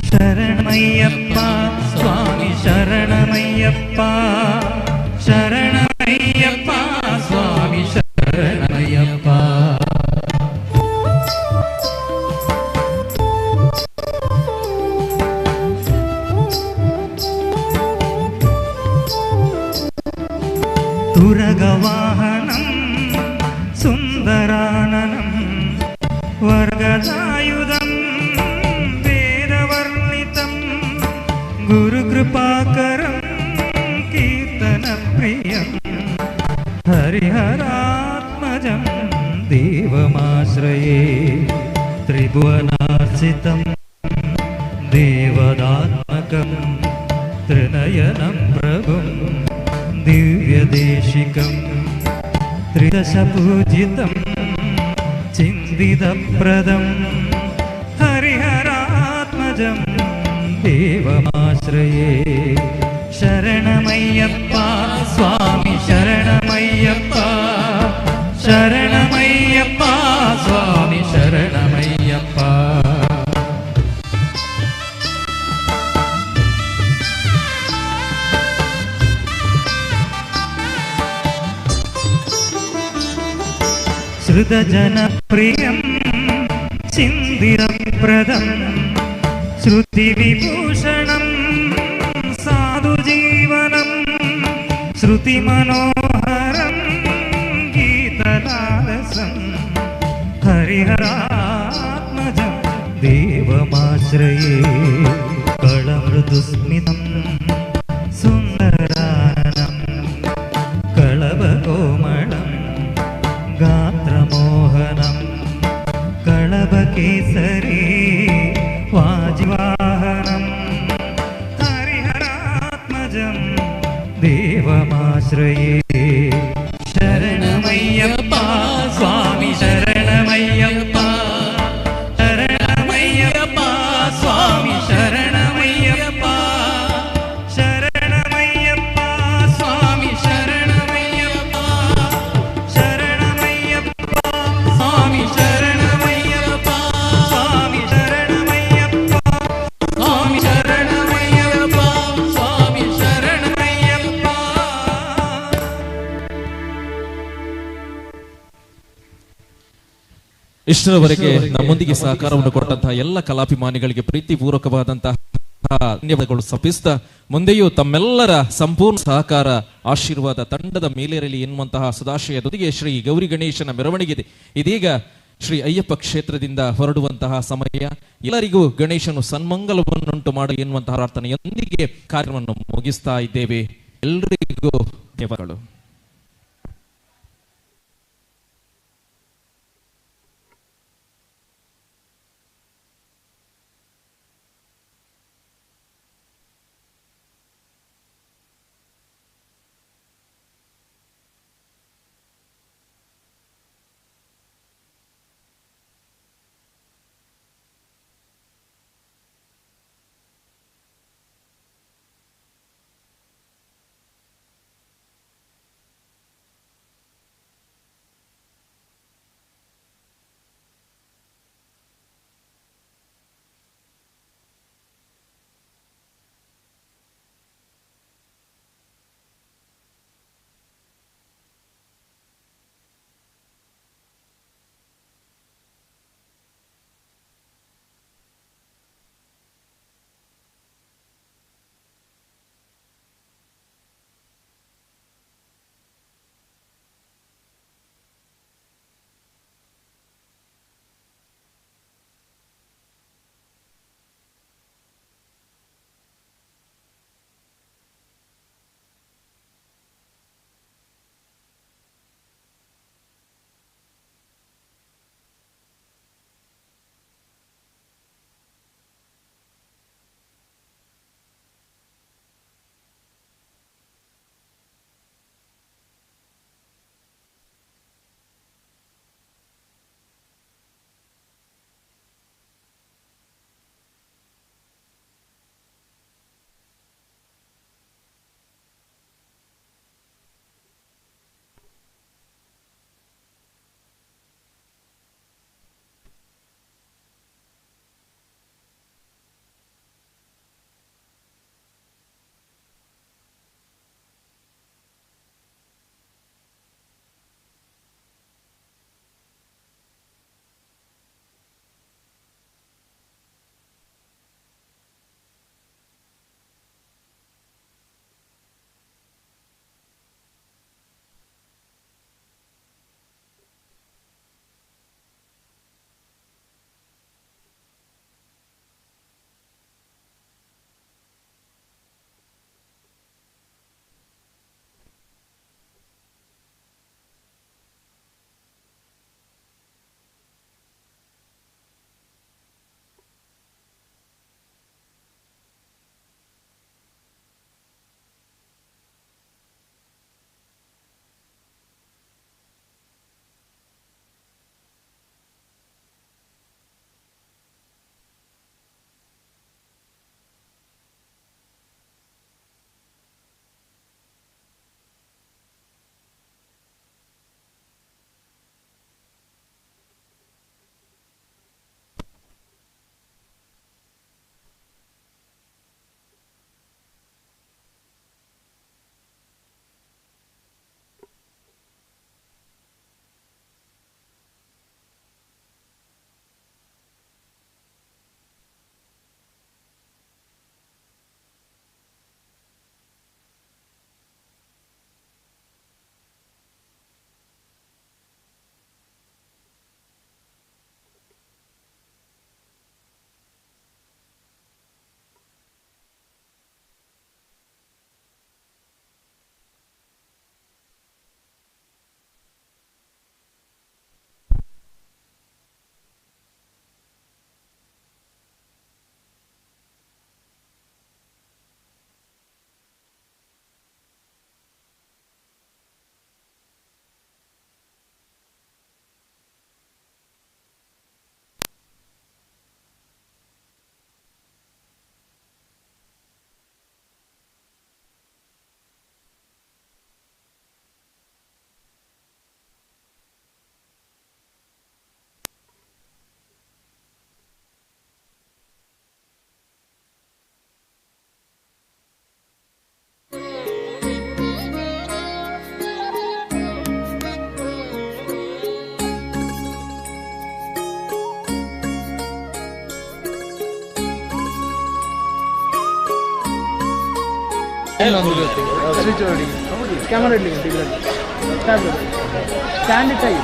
शरणमय्यप्पा, स्वामी शरणमय्यप्पा, शरणमय्यप्पा, स्वामी शरणमय्यप्पा. तुरगवाहनं सुन्दराननं वर्गदायुधं वेदवर्णितं गुरुकृपाकरं कीर्तनप्रियं हरिहरात्मजं देवमाश्रये. त्रिभुवनार्चितं देवदात्मकं त्रिनयनं प्रभुं दिव्यदेशिकं त्रिदशपूजितं चिन्तितप्रदं हरिहरात्मजं देवमाश्रये. शरणमय्यप्पा, स्वामी शरणमय्यप्पा, शरणमय्यप्पा, स्वामी शरणमय्यप्पा. हृदजनप्रियं चिन्दिरप्रदं श्रुतिविभूषणं साधुजीवनं श्रुतिमनोहरं गीतलालसं हरिहरात्मजं देवमाश्रये कळमृदुस्मितं सुन्दराननं कळवकोमलं गात्रमोहनं कळवकेसरी वाजिवाहनं हरिहरात्मजं देवमाश्रये शरणमय्यप्पा स्वामी शरणमय्यप्पा शरणमय्यप्पा स्वामी शरणमय्यप्पा शरणमय्यप्पा स्वामी शरणमय्यप्पा शरणमय्यप्पा स्वामी शरणमय्यप्पा स्वामी शरणमय्यप्पा स्वामी शरणमय्यप्पा स्वामी शरणमय्यप्पा. ಇಷ್ಟರವರೆಗೆ ನಮ್ಮೊಂದಿಗೆ ಸಹಕಾರವನ್ನು ಕೊಟ್ಟಂತಹ ಎಲ್ಲ ಕಲಾಭಿಮಾನಿಗಳಿಗೆ ಪ್ರೀತಿಪೂರ್ವಕವಾದಂತಹ ಧನ್ಯವಾದಗಳು ಸಲ್ಲಿಸಿದ ಮುಂದೆಯೂ ತಮ್ಮೆಲ್ಲರ ಸಂಪೂರ್ಣ ಸಹಕಾರ ಆಶೀರ್ವಾದ ತಂಡದ ಮೇಲೇರಲಿ ಎನ್ನುವಂತಹ ಸದಾಶಯದೊಂದಿಗೆ ಶ್ರೀ ಗೌರಿ ಗಣೇಶನ ಮೆರವಣಿಗೆ ಇದೀಗ ಶ್ರೀ ಅಯ್ಯಪ್ಪ ಕ್ಷೇತ್ರದಿಂದ ಹೊರಡುವಂತಹ ಸಮಯ. ಎಲ್ಲರಿಗೂ ಗಣೇಶನು ಸನ್ಮಂಗಲವನ್ನುಂಟು ಮಾಡು ಎನ್ನುವಂತಹ ಪ್ರಾರ್ಥನೆಯೊಂದಿಗೆ ಕಾರ್ಯವನ್ನು ಮುಗಿಸ್ತಾ ಇದ್ದೇವೆ. ಎಲ್ಲರಿಗೂ ಧನ್ಯವಾದಗಳು. ಕ್ಯಾಮರಾ ಇಡ್ಲಿಕ್ಕೆ ಸ್ಟ್ಯಾಂಡ್ ಇಟ್ಟಾಗಿ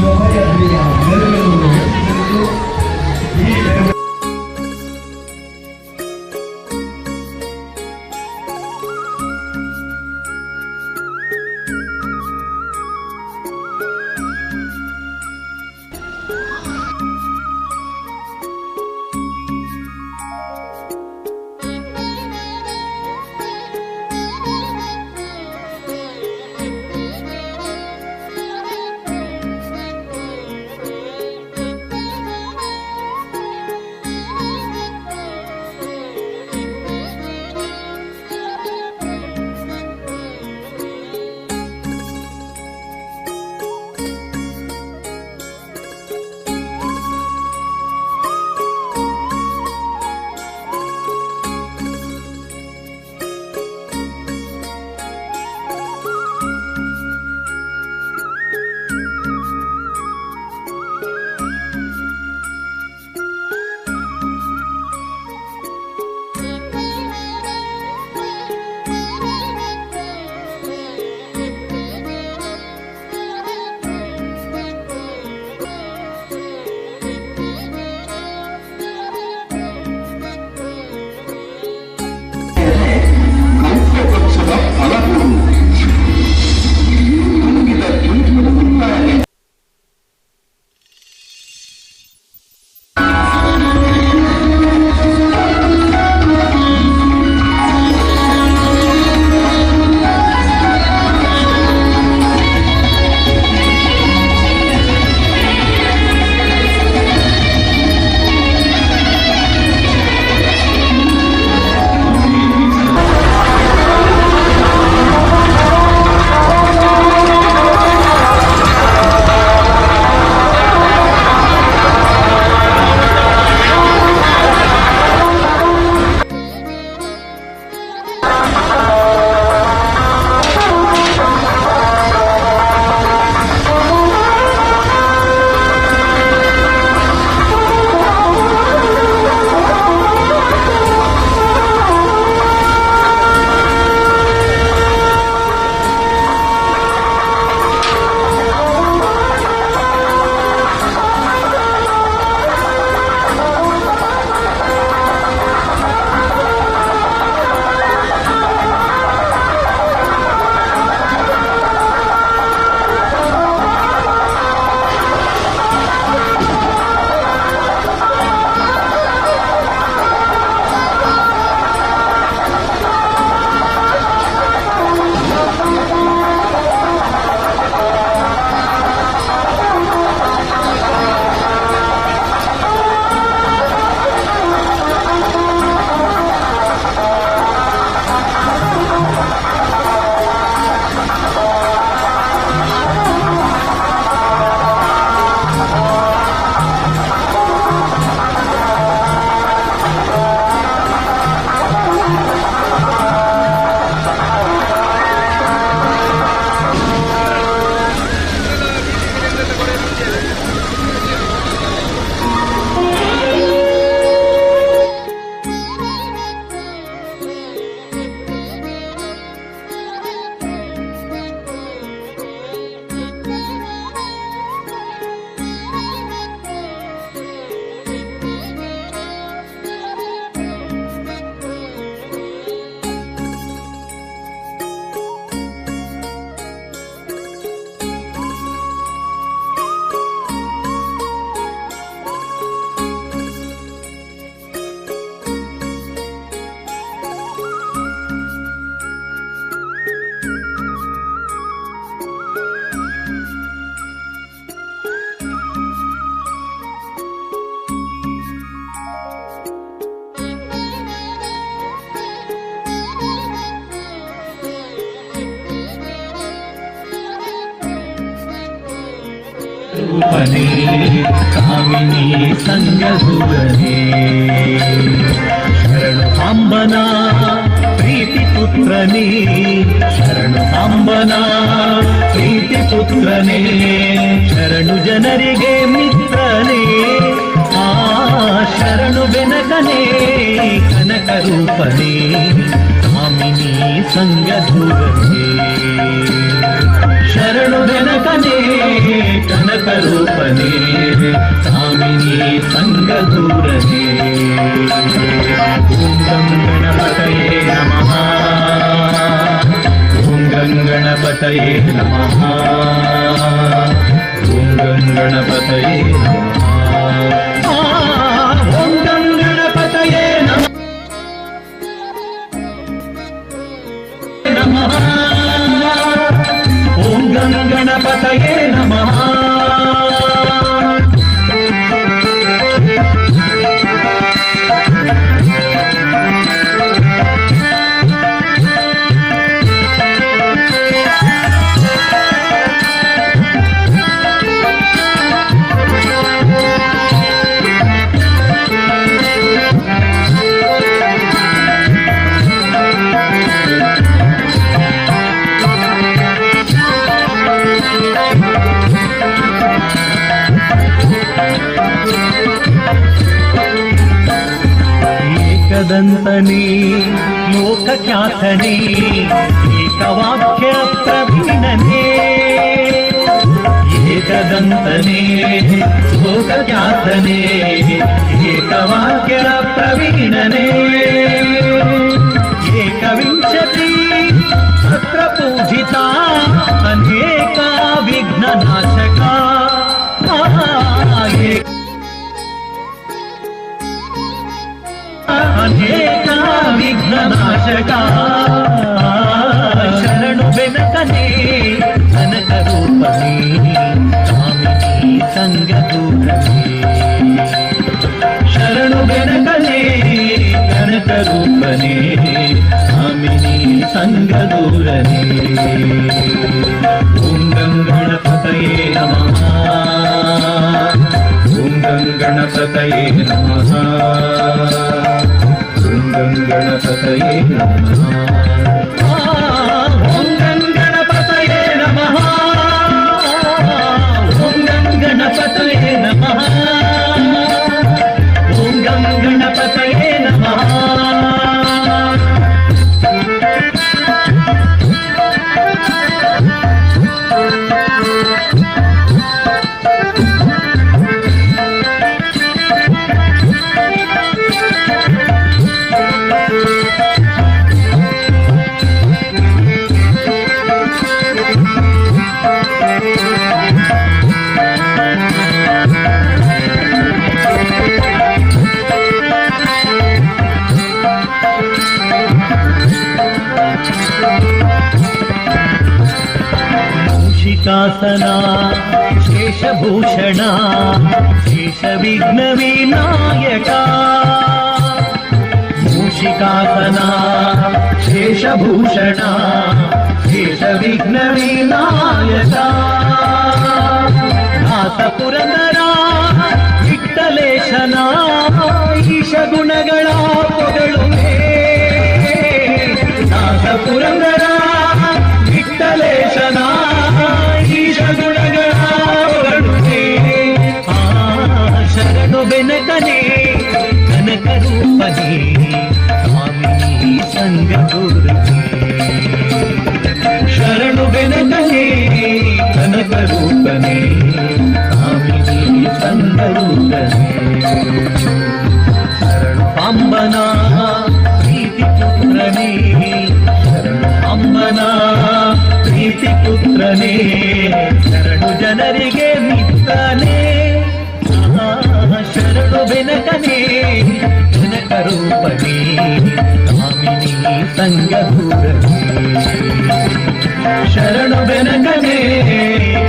ಶೋಭಾಯಾತ್ರೆಯ ಮೆರವಣಿಗೆಯನ್ನು ನಡೆಸುತ್ತಿರುವುದು ಈ ಮೆರವಣಿಗೆ ರೂಪನೇ ಕಾಮಿನಿ ಸಂಗಧುರನೇ ಶರಣು ಸಾಂಬನ ಪ್ರೀತಿ ಪುತ್ರನೇ ಶರಣು ಸಾಂಬನ ಪ್ರೀತಿ ಪುತ್ರನೇ ಶರಣು ಜನರಿಗೆ ಮಿತ್ರನೇ ಆ ಶರಣು ಬೆನಕನೇ ಕನಕ ರೂಪನೇ ಕಾಮಿನಿ ಸಂಗಧುರನೇ ಶರಣು ಬೆನಕನೇ ಕನಕ ಕನಕರೂಪನೇ ಕಾಮಿನಿ ಸಂಗದೂರನೇ ಓಂ ಗಂ ಗಣಪತಯೇ ನಮಃ ಓಂ ಗಂ ಗಣಪತಯೇ ನಮಃ ಓಂ ಗಂ ಗಣಪತಯೇ ನಮಃ ಓಂ ಗಂ ಗಣಪತಯೇ ನಮಃ ಓಂ ಗಂ ಗಣಪತಯೇ ನಮಃ ಏಕದಂತನೇ ಲೋಕಖ್ಯಾತನೇ ಏಕವಾಕ್ಯ ಪ್ರವೀಣನೇ ಏಕದಂತನೇ ಲೋಕಖ್ಯಾತನೇ ಏಕವಾಕ್ಯ ಪ್ರವೀಣನೇ ಏಕವಿಂಶತಿ ಸತ್ರ ಪೂಜಿತ ಅನೇಕ ವಿಘ್ನನಾಶಕ ಅನೇಕ ವಿಘ್ನನಾಶಕ ಶರಣು ಬೆನಕನೇ ಕನಕರೂಪನೇ ಕಾಮಿನಿ ಸಂಗದೂರನೇ ಶರಣು ಬೆನಕನೇ ಕನಕರೂಪನೇ ಕಾಮಿನಿ ಸಂಗದೂರನೇ ಓಂ ಗಂ ಗಣಪತಯೇ ನಮಃ ಓಂ ಗಂ ಗಣಪತಯೇ ನಮಃ ಓಂ ಗಂ ಗಣಪತಯೇ ನಮಃ ಓಂ ಗಂ ಗಣಪತಯೇ ನಮಃ ಓಂ ಗಂ ಗಣಪತಯೇ ನಮಃ ಓಂ ಗಂ ಗಣಪತಯೇ ನಮಃ ಮೂಷಿಕಾಸನ ಶೇಷಭೂಷಣ ಶೇಷವಿಘ್ನ ವಿನಾಯಕ ಮೂಷಿಕಾಸನ ಶೇಷಭೂಷಣ ಶೇಷವಿಘ್ನ ವಿನಾಯಕ ನಾಥ ಪುರಂದರ ವಿಠ್ಠಲೇಶನ ಈಶ ಗುಣಗಳ ಪೊಗಳುವೆ ನಾಥ ಪುರಂದರ ವಿಠ್ಠಲೇಶನ ಈಶ ಗುಣಗಳ ಪೊಗಳುವೆ ಶರಣು ಬೆನಕನೇ ಕನಕರೂಪನೇ ಕಾಮಿನಿ ಸಂಗದೂರನೇ ಶರಣು ಬೆನಕನೇ ಕನಕರೂಪನೇ ಕಾಮಿನಿ ಸಂಗದೂರನೇ ಶರಣು ಅಂಬನ ಪ್ರೀತಿ ಪುತ್ರನೇ ಶರಣು ಅಂಬನ ಪ್ರೀತಿ ಪುತ್ರನೇ ಶರಣು ಜನರಿಗೆ ಮಿತ್ರನೇ ಶರಣು ಬೆನಕನೇ ಕನಕರೂಪನೇ ಕಾಮಿನಿ ಸಂಗದೂರನೇ ಶರಣು ಬೆನಕನೇ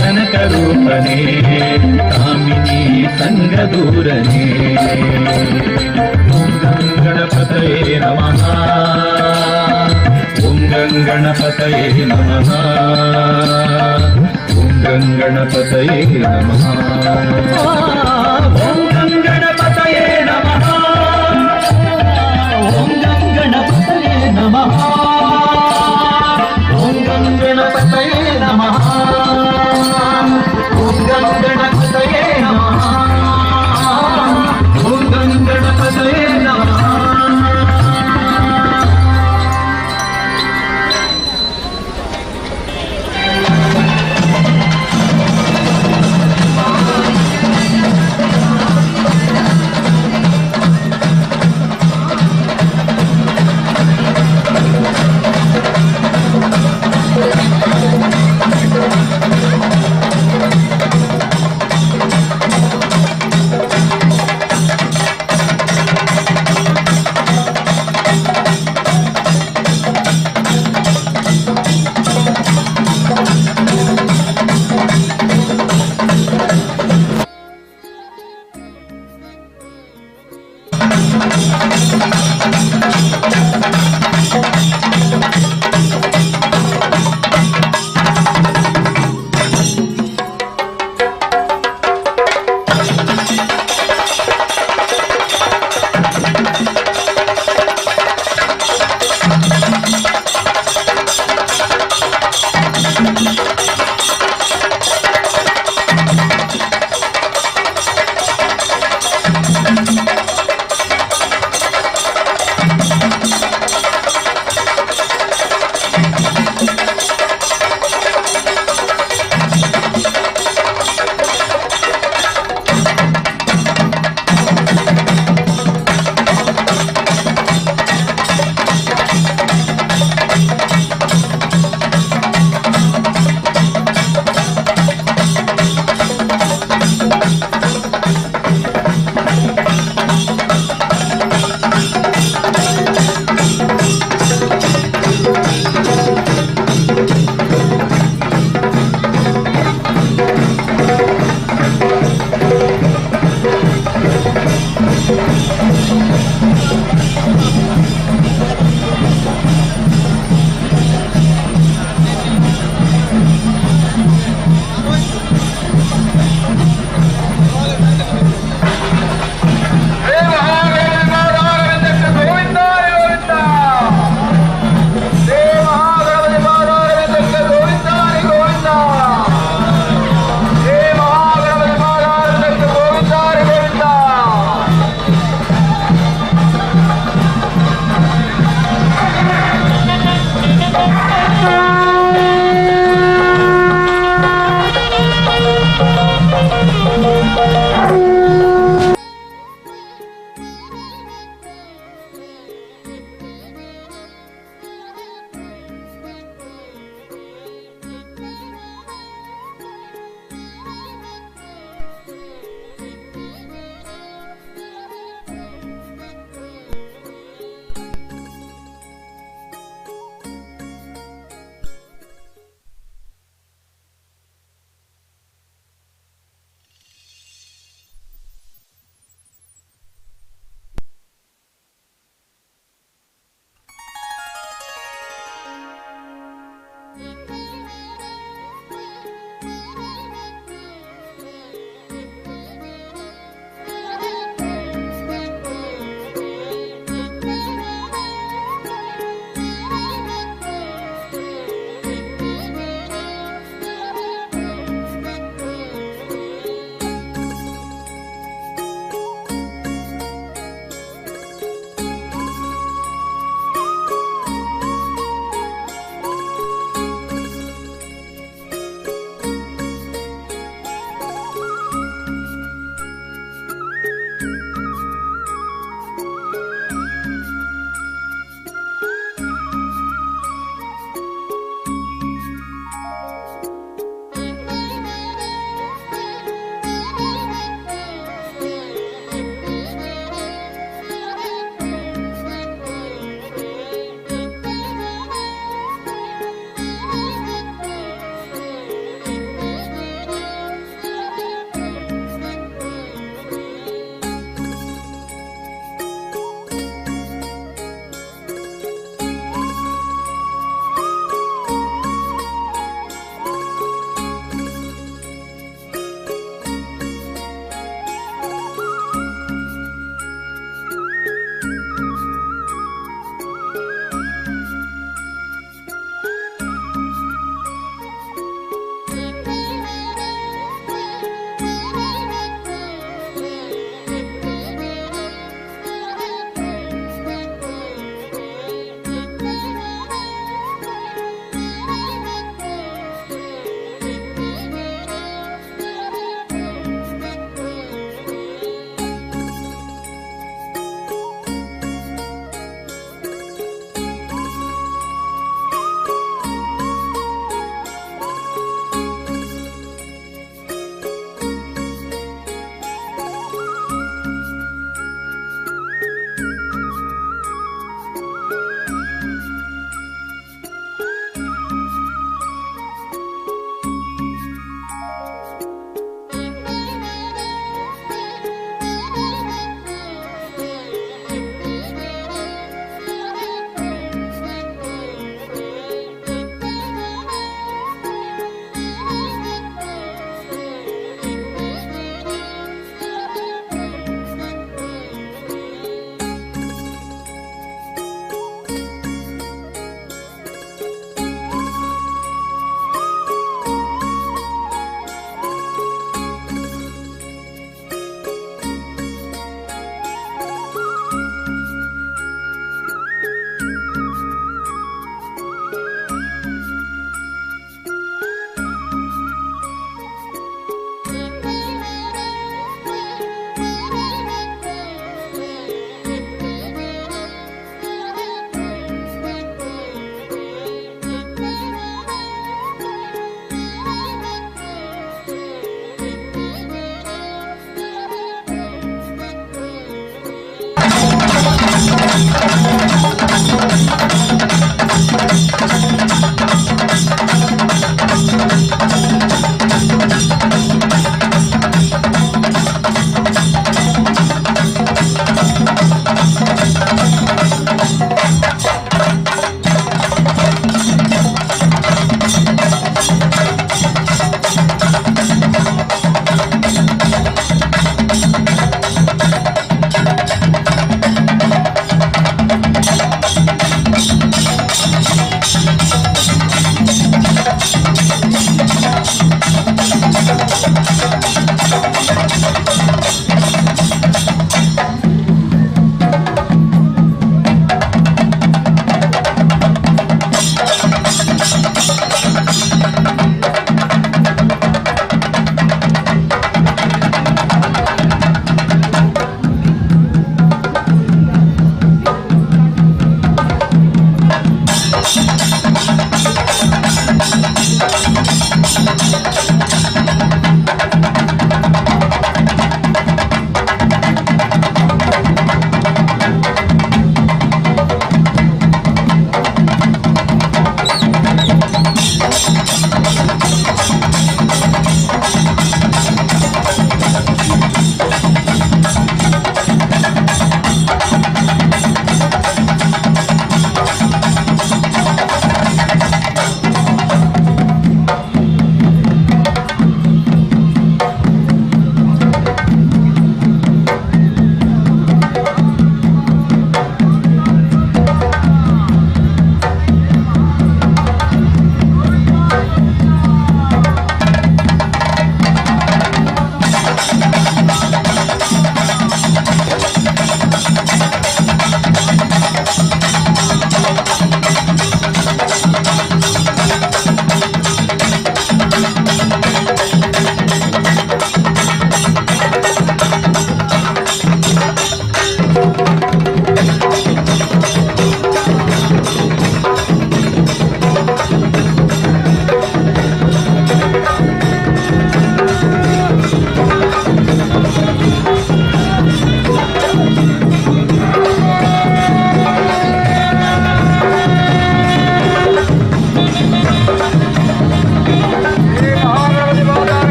ಕನಕರೂಪನೇ ಕಾಮಿನಿ ಸಂಗದೂರನೇ ಓಂ ಗಂ ಗಣಪತಯೇ ನಮಃ ಓಂ ಗಂ ಗಣಪತಯೇ ನಮಃ ಓಂ ಗಂ ಗಣಪತಯೇ ನಮಃ ಓಂ ಗಂ ಗಣಪತಯೇ ನಮಃ ಓಂ ಗಂ ಗಣಪತಯೇ ನಮಃ ಓಂ ಗಂ ಗಣಪತಯೇ ನಮಃ ಓಂ ಗಂ ಗಣಪತಯೇ ನಮಃ ಓಂ ಗಂ ಗಣಪತಯೇ ನಮಃ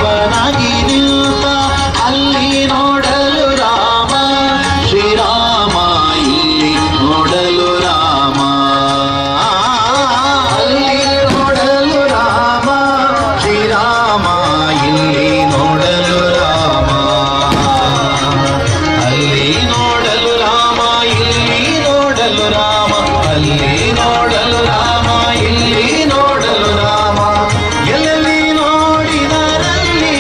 ಶಿವನಾಗಿ ನಿಂತ ಅಲ್ಲಿ ನೋಡಲು ರಾಮ ಶ್ರೀರಾಮ ಇಲ್ಲಿ ನೋಡಲು ರಾಮ ಅಲ್ಲಿ ನೋಡಲು ರಾಮ ಶ್ರೀರಾಮ ಇಲ್ಲಿ ನೋಡಲು ರಾಮ ಅಲ್ಲಿ ನೋಡಲು ರಾಮ ಇಲ್ಲಿ ನೋಡಲು ರಾಮ ಅಲ್ಲಿ ನೋಡಲು ರಾಮ ಇಲ್ಲಿ ನೋಡಲು ರಾಮ ಎಲ್ಲೆಲ್ಲಿ ನೋಡಿದರಲ್ಲಿ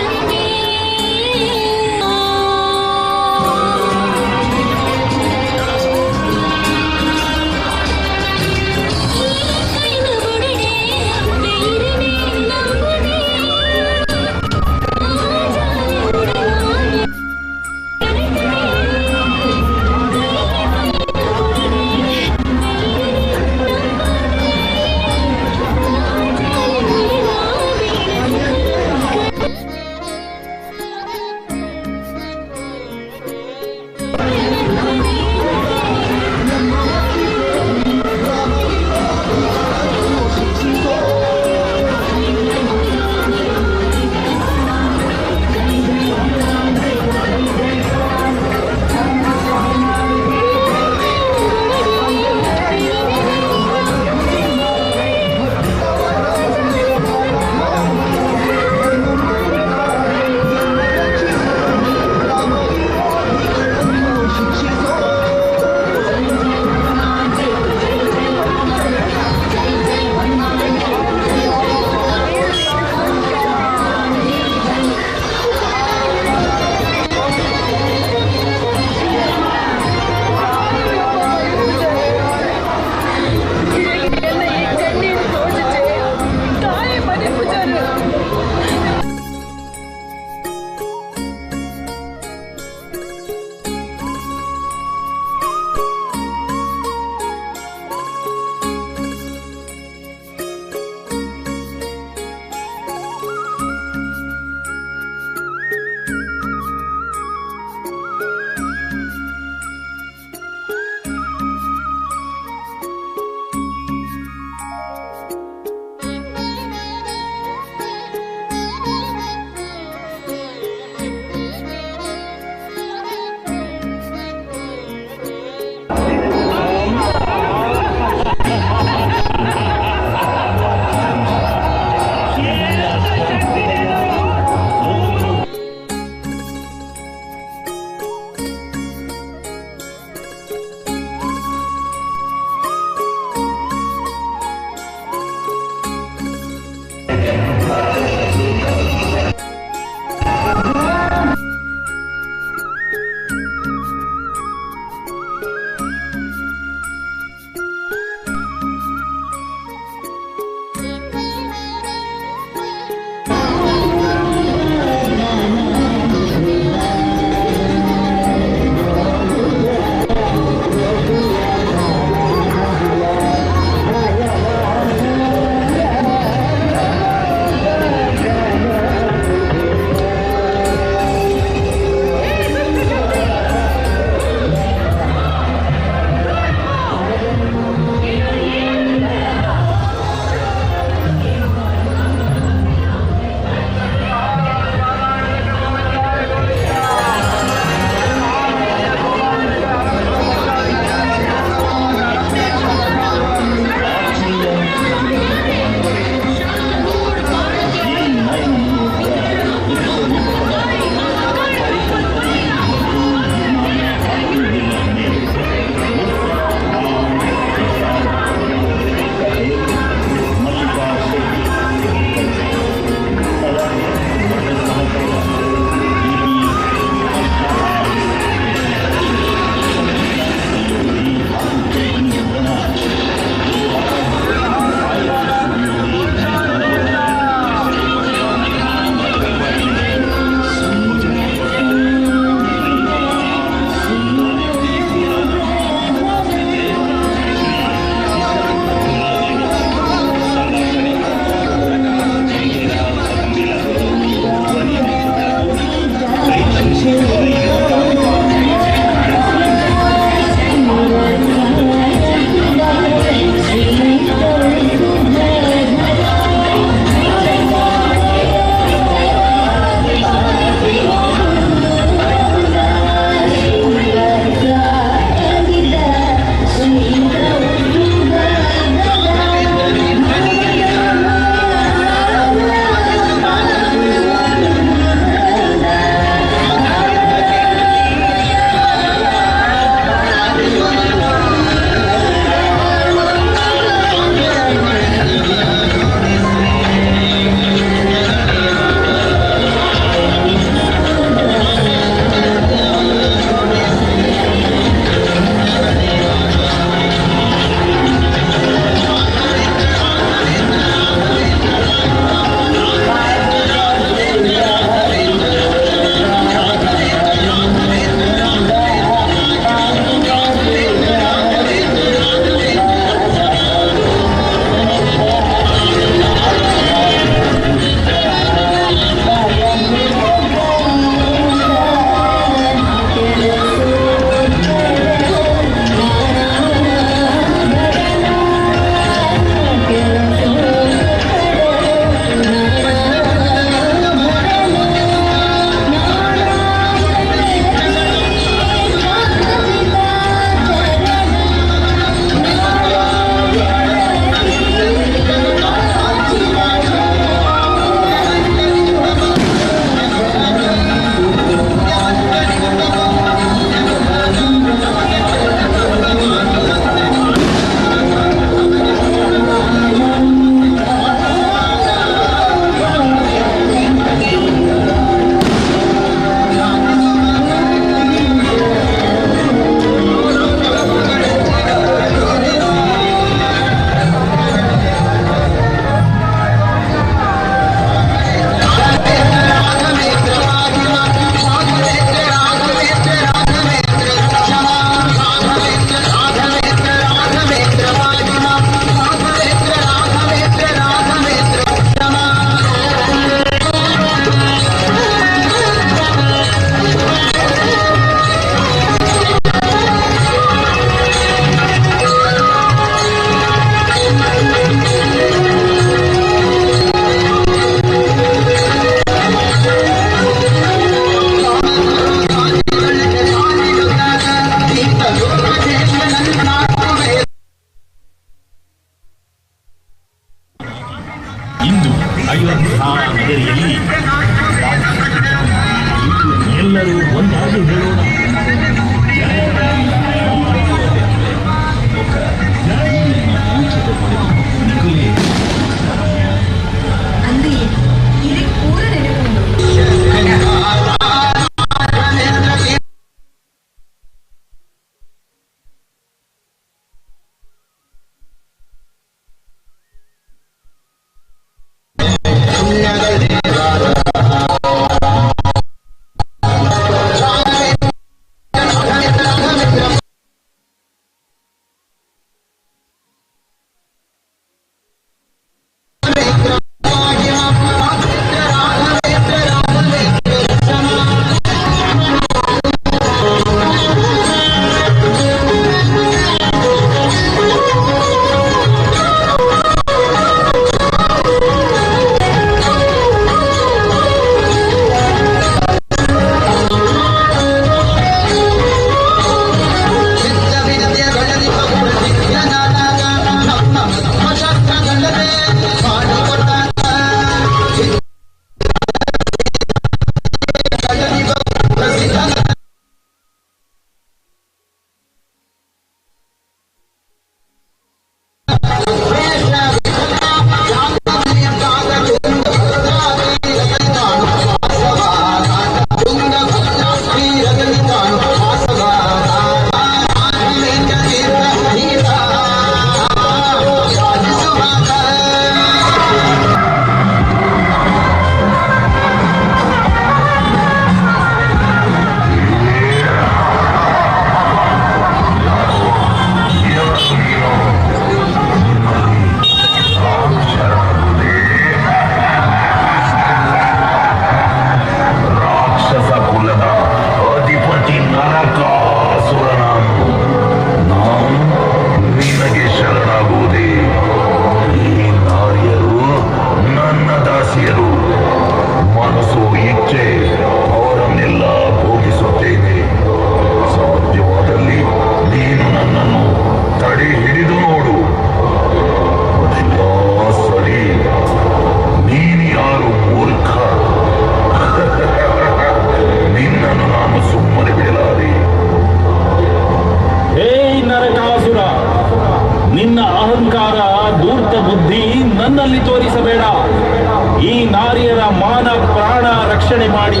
ರಕ್ಷಣೆ ಮಾಡಿ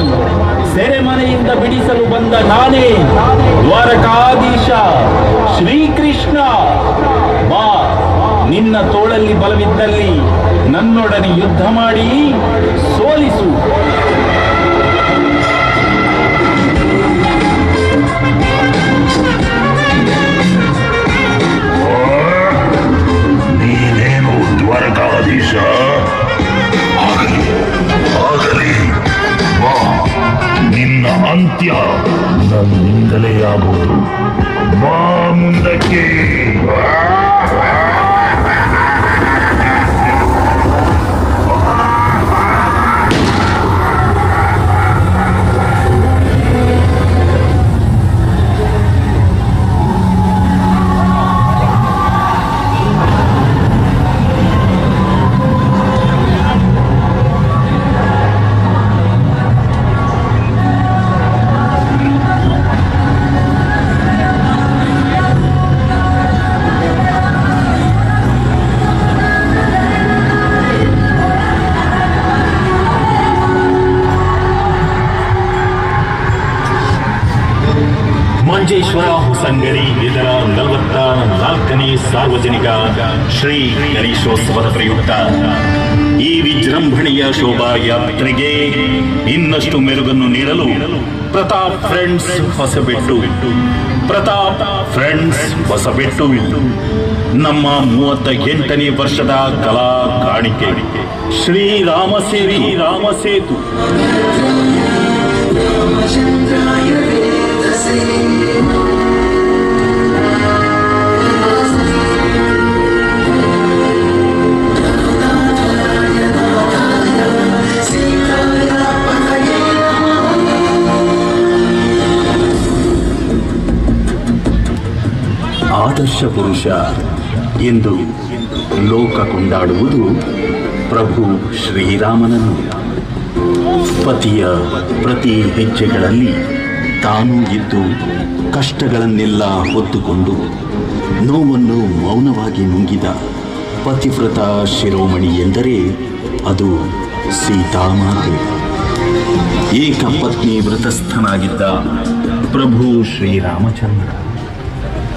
ಸೆರೆಮನೆಯಿಂದ ಬಿಡಿಸಲು ಬಂದ ನಾನೇ ದ್ವಾರಕಾಧೀಶ ಶ್ರೀಕೃಷ್ಣ. ಬಾ, ನಿನ್ನ ತೋಳಲ್ಲಿ ಬಲವಿದ್ದಲ್ಲಿ ನನ್ನೊಡನೆ ಯುದ್ಧ ಮಾಡಿ ಸೋಲಿಸು. ನೀನೇನು ದ್ವಾರಕಾಧೀಶ? ಆಗಲಿ, ಬಾ, ನಿನ್ನ ಅಂತ್ಯ ನನ್ನಿಂದಲೇ ಆಗುವುದು. ಬಾ ಮುಂದಕ್ಕೆ. ಮಂಜೇಶ್ವರ ಹೊಸಂಗಡಿ ಇದರ 44ನೇ ಸಾರ್ವಜನಿಕ ಶ್ರೀ ಗಣೇಶೋತ್ಸವದ ಪ್ರಯುಕ್ತ ಈ ವಿಜೃಂಭಣೆಯ ಶೋಭಾಯಾತ್ರೆಗೆ ಇನ್ನಷ್ಟು ಮೆರುಗನ್ನು ನೀಡಲು ಪ್ರತಾಪ್ ಫ್ರೆಂಡ್ಸ್ ಹೊಸಬೆಟ್ಟು ನಮ್ಮ 38ನೇ ವರ್ಷದ ಕಲಾ ಕಾಣಿಕೆ ರಾಮಸೇತು ಆದರ್ಶ ಪುರುಷ ಎಂದು ಲೋಕ ಕೊಂಡಾಡುವುದು ಪ್ರಭು ಶ್ರೀರಾಮನನ್ನು. ಪತಿಯ ಪ್ರತಿ ಹೆಜ್ಜೆಗಳಲ್ಲಿ ತಾನೂ ಇದ್ದು ಕಷ್ಟಗಳನ್ನೆಲ್ಲ ಹೊತ್ತುಕೊಂಡು ನೋವನ್ನು ಮೌನವಾಗಿ ನುಂಗಿದ ಪತಿವ್ರತ ಶಿರೋಮಣಿ ಎಂದರೆ ಅದು ಸೀತಾಮಾತೆ. ಏಕಪತ್ನಿ ವ್ರತಸ್ಥನಾಗಿದ್ದ ಪ್ರಭು ಶ್ರೀರಾಮಚಂದ್ರ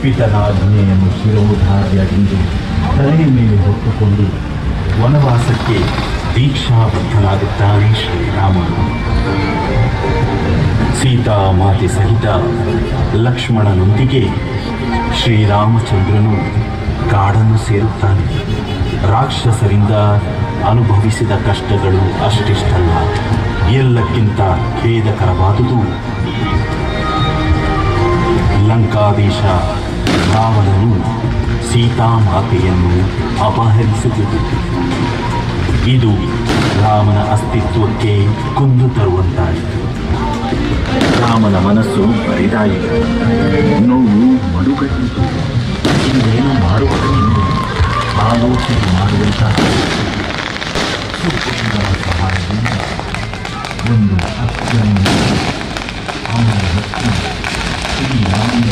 ಪಿತನಾಜ್ಞೆಯನ್ನು ಶಿರೋಧಾರ್ಯದಿಂದ ತಲೆಯ ಮೇಲೆ ಹೊತ್ತುಕೊಂಡು ವನವಾಸಕ್ಕೆ ದೀಕ್ಷಾಬದ್ಧನಾಗುತ್ತಾನೆ ಶ್ರೀರಾಮನು. ಸೀತಾಮಾತೆ ಸಹಿತ ಲಕ್ಷ್ಮಣನೊಂದಿಗೆ ಶ್ರೀರಾಮಚಂದ್ರನು ಕಾಡನ್ನು ಸೇರುತ್ತಾನೆ. ರಾಕ್ಷಸರಿಂದ ಅನುಭವಿಸಿದ ಕಷ್ಟಗಳು ಅಷ್ಟಿಷ್ಟಲ್ಲ, ಎಲ್ಲಕ್ಕಿಂತ ಖೇದಕರವಾದುದು ಲಂಕಾಧೀಶ ರಾವಣನು ಸೀತಾಮಾತೆಯನ್ನು ಅಪಹರಿಸಿದುದು. ಇದು ರಾಮನ ಅಸ್ತಿತ್ವಕ್ಕೆ ಕುಂದು ತರುವಂತಾಯಿತು. ರಾಮನ ಮನಸ್ಸು ಬರಿದಾಯಿತು, ನೋವು ಮಡುಗಟ್ಟಿತು. ಇನ್ನೇನು ಮಾಡುವುದೆಂದು ಆಲೋಚನೆ ಮಾಡುವಂತಹ ಸಹಾಯದಿಂದ ಒಂದು ಅತ್ಯಂತ ಅವನ ಭಕ್ತಿ ಶ್ರೀರಾಮನ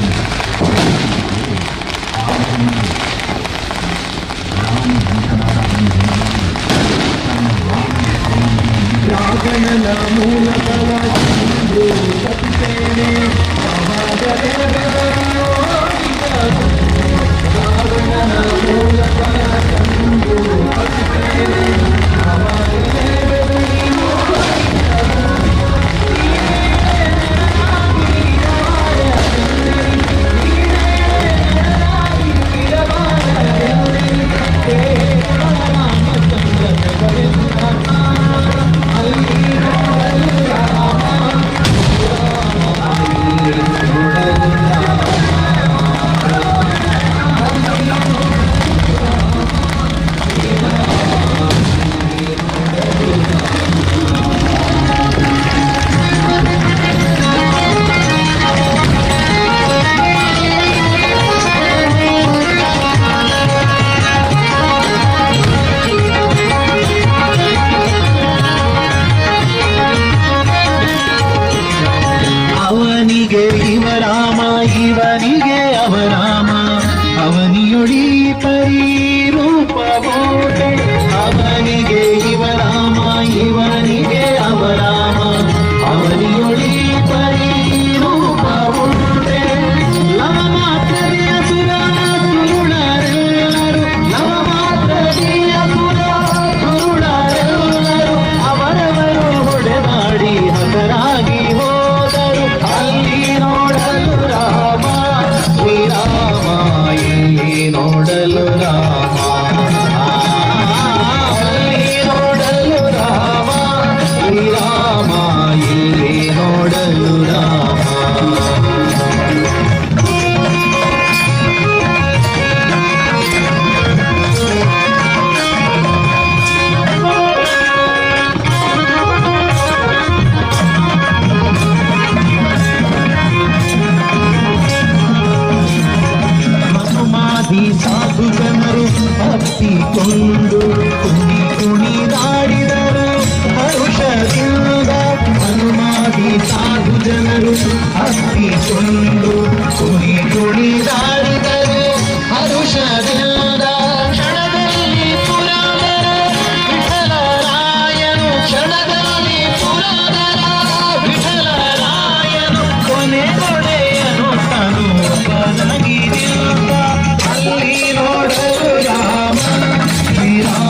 ರಾವಣನ ಮೂಲಕ ಇವನಿಗೆ ಅವರಾಮ ಅವನಿಯೊಡಿ ಪರಿರೂಪವೋ ಅವನಿಗೆ ಇವರಾಮ ಇವನಿಗೆ ಅವರಾಮ ಹತ್ತಿಕೊಂಡು ಕುಣಿದಾಡಿದರು ಹರುಷದಿಂದ ಹನುಮಾದಿ ಸಾಧು ಜನರು ಹತ್ತಿಕೊಂಡು ಕುಣಿದಾಡಿದರು ಹರುಷದಿಂದ ಕ್ಷಣದಲ್ಲಿ ಪುರಂದರ ವಿಠಲರಾಯನು ಕ್ಷಣದಲ್ಲಿ ಪುರಂದರ ವಿಠಲರಾಯನು ಕೊನೆಗೊಡೆಯನು ತನು ಬದಗಿರಿಲ್ಲ ಅಲ್ಲಿ ನೋಡಲು ರಾಮ ಶ್ರೀರಾಮ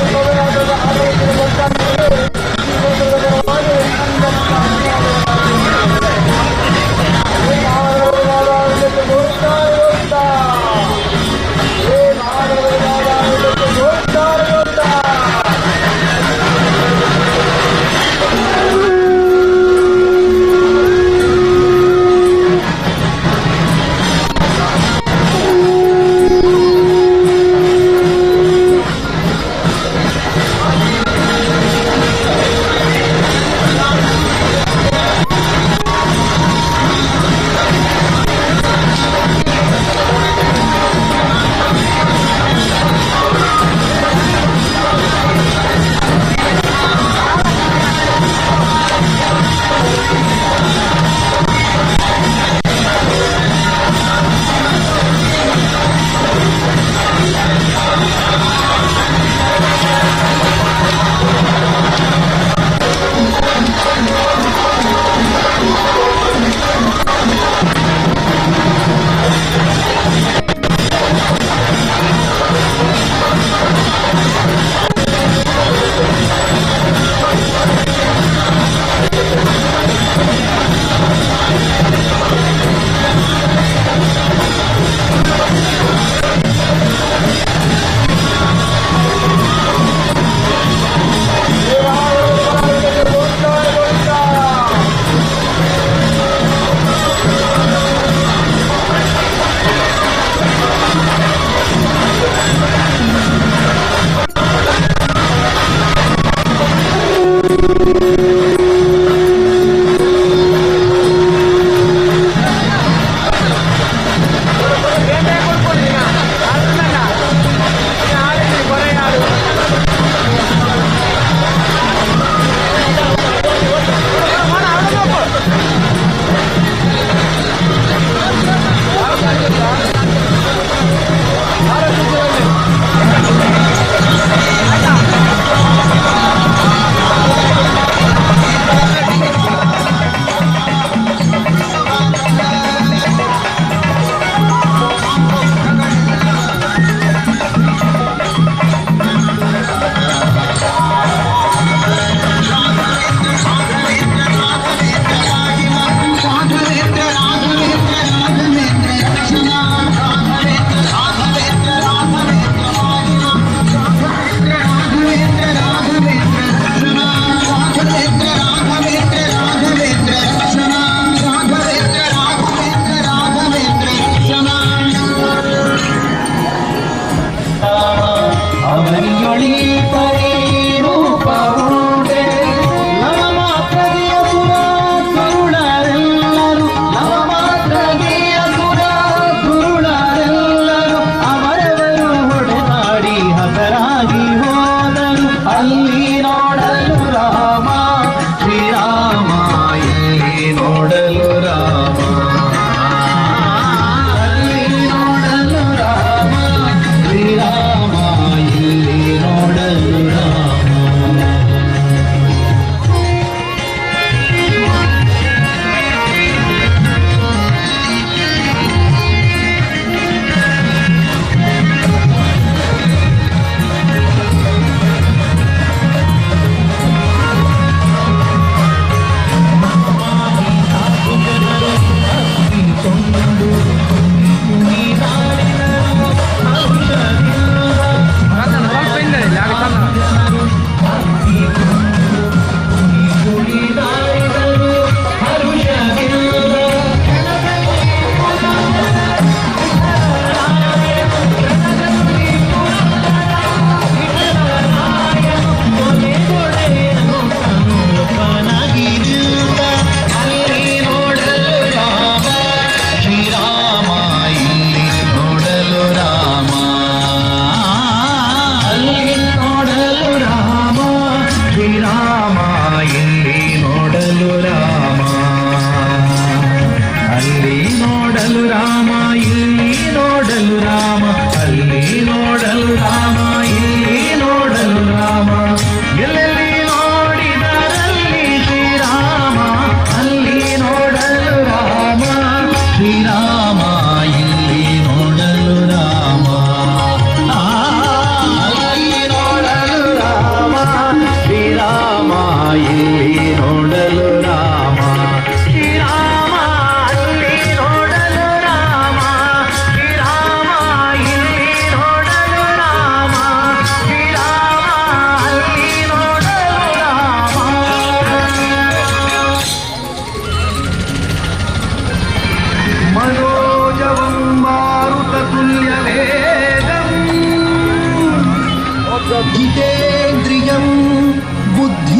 Hare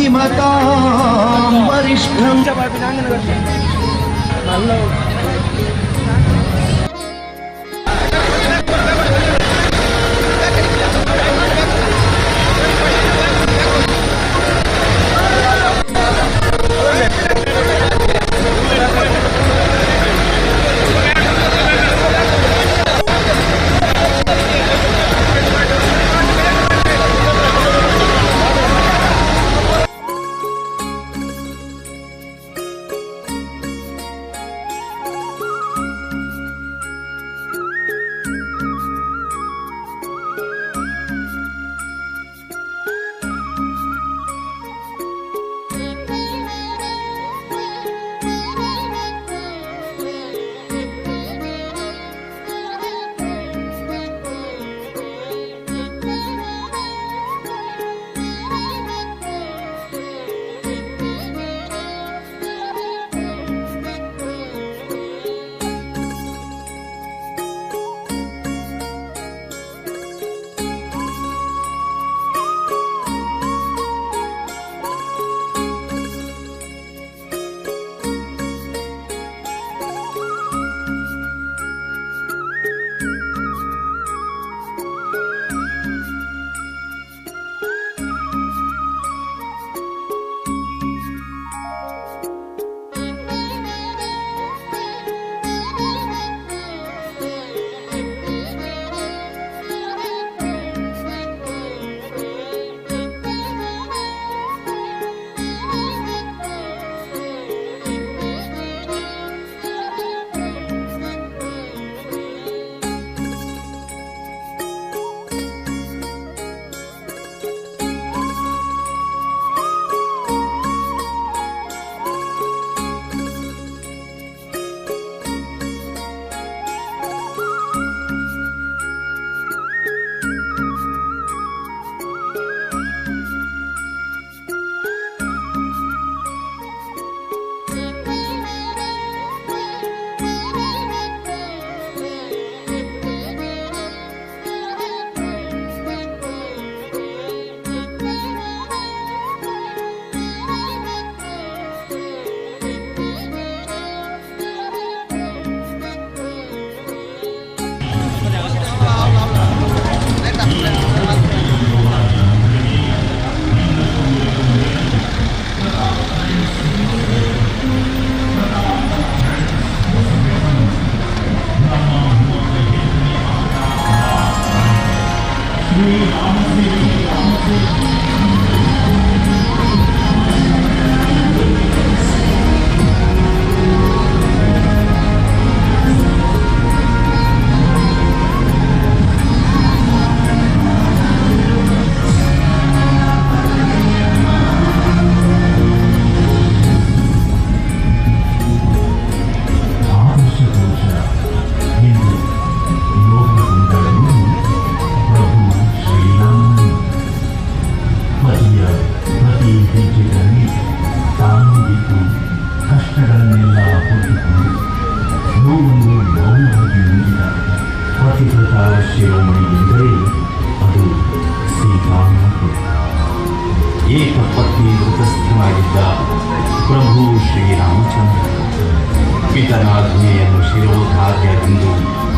अभिमतां वरिष्ठं ಏಕಪತ್ನಿ ವೃತಸ್ಥನಾಗಿದ್ದ ಪ್ರಭು ಶ್ರೀರಾಮಚಂದ್ರ ಪಿತನಾಜ್ಞೆಯನ್ನು ಶಿರೋಧಾರ್ಯದಿಂದ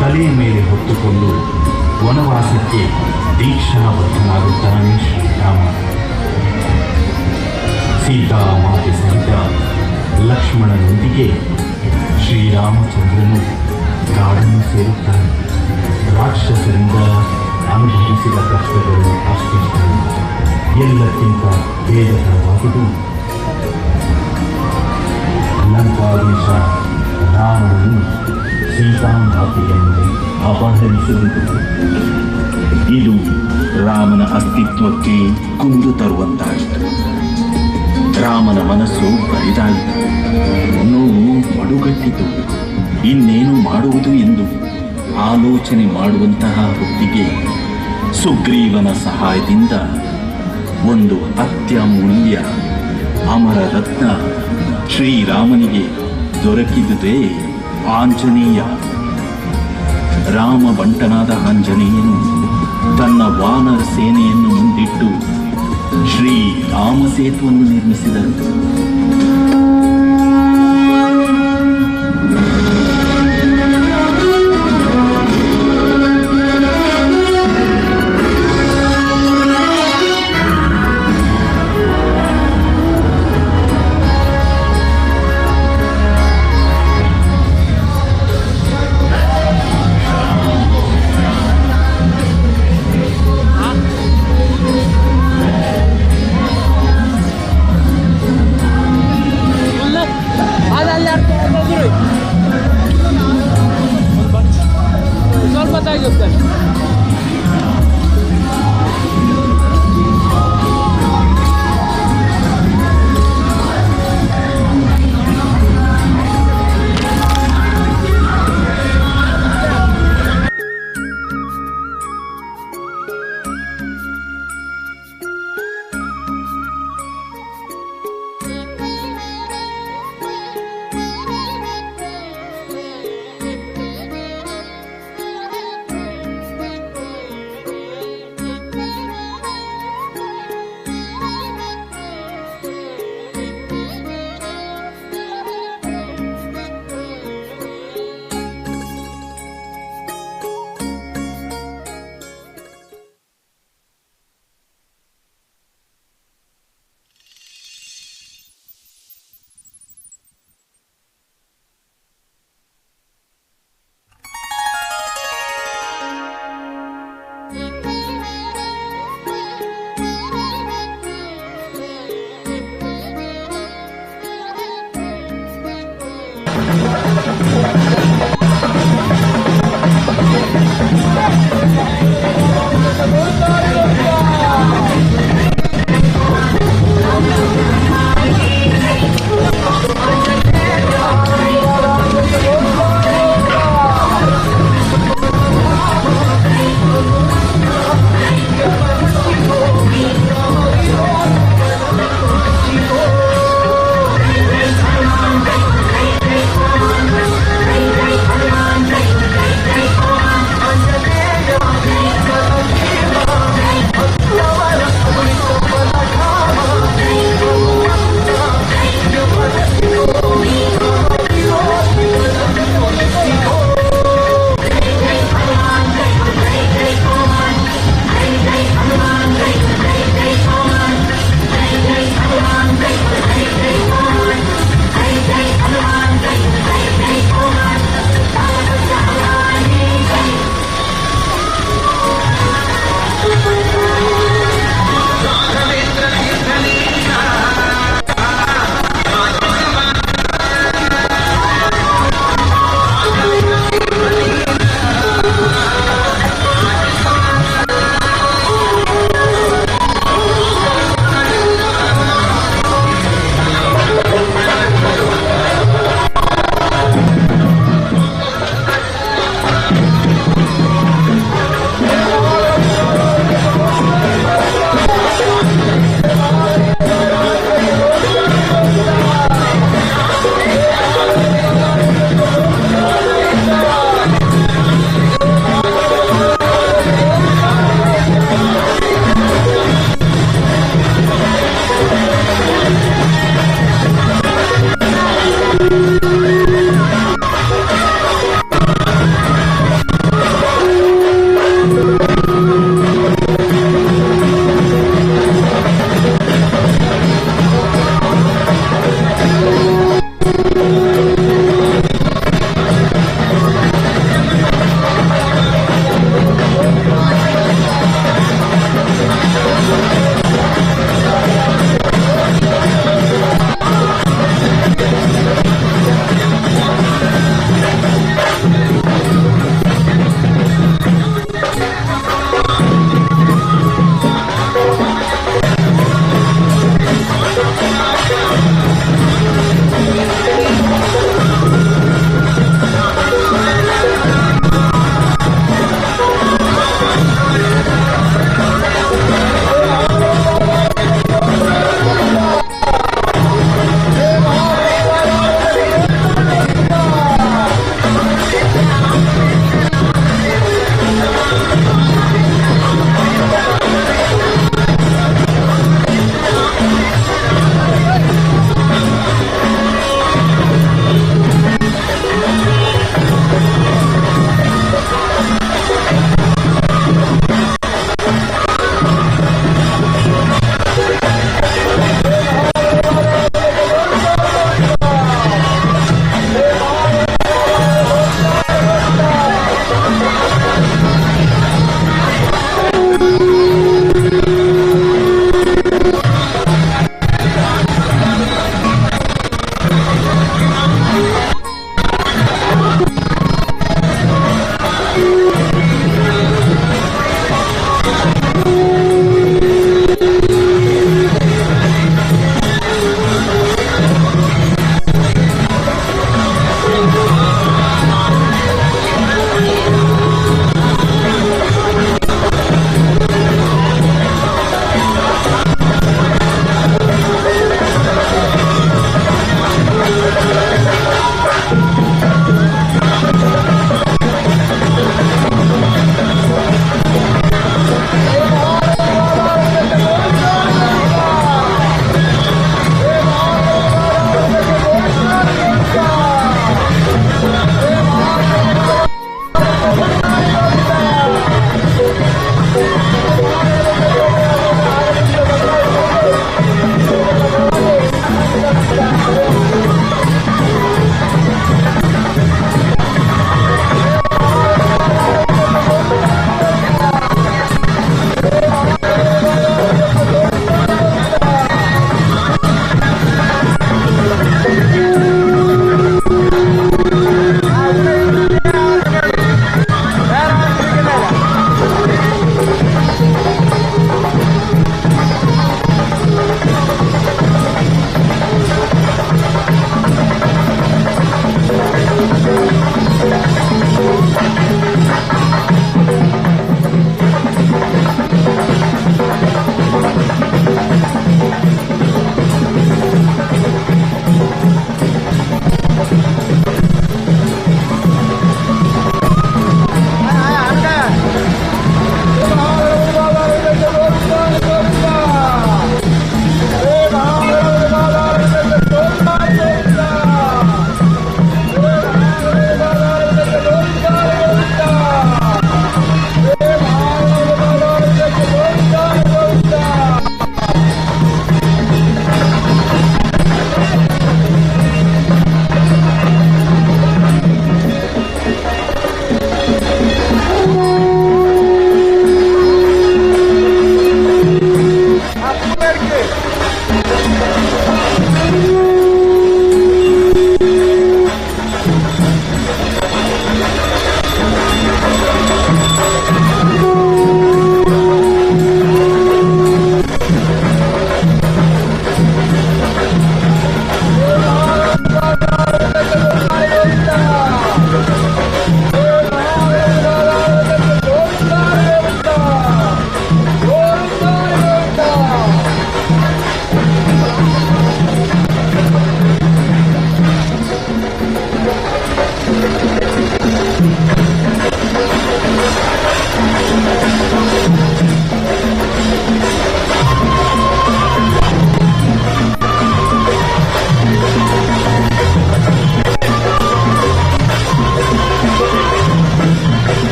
ತಲೆಯ ಮೇಲೆ ಹೊತ್ತುಕೊಂಡು ವನವಾಸಕ್ಕೆ ದೀಕ್ಷಾಬದ್ಧನಾಗುತ್ತಾನೆ ಶ್ರೀರಾಮ. ಸೀತಾಮಾತೆ ಸಹಿತ ಲಕ್ಷ್ಮಣನೊಂದಿಗೆ ಶ್ರೀರಾಮಚಂದ್ರನು ಕಾಡನ್ನು ಸೇರುತ್ತಾನೆ. ರಾಕ್ಷಸರಿಂದ ಅನುಭವಿಸಿದ ಕಷ್ಟಗಳು ಅಷ್ಟಿಷ್ಟರು. ಎಲ್ಲಕ್ಕಿಂತ ಭೇದಕರವಾದುದು ಲಂಕಾಧೀಶ ರಾಮನನ್ನು ಸೀತಾಮಾತೆಯನ್ನು ಅಪಹರಿಸುವುದು. ಇದು ರಾಮನ ಅಸ್ತಿತ್ವಕ್ಕೆ ಕುಂದು ತರುವಂತಾಯಿತು. ರಾಮನ ಮನಸ್ಸು ಬರಿದಾಯಿತು, ನೋವು ಮಡುಗಟ್ಟಿತು. ಇನ್ನೇನು ಮಾಡುವುದು ಎಂದು ಆಲೋಚನೆ ಮಾಡುವಂತಹ ಹೊತ್ತಿಗೆ ಸುಗ್ರೀವನ ಸಹಾಯದಿಂದ ಒಂದು ಅತ್ಯಮೂಲ್ಯ ಅಮರ ರತ್ನ ಶ್ರೀರಾಮನಿಗೆ ದೊರಕಿದುದೇ ಆಂಜನೇಯ. ರಾಮ ಬಂಟನಾದ ಆಂಜನೇಯನು ತನ್ನ ವಾನರ ಸೇನೆಯನ್ನು ಮುಂದಿಟ್ಟು ಶ್ರೀ ರಾಮ ಸೇತುವನ್ನು ನಿರ್ಮಿಸಿದರು. Love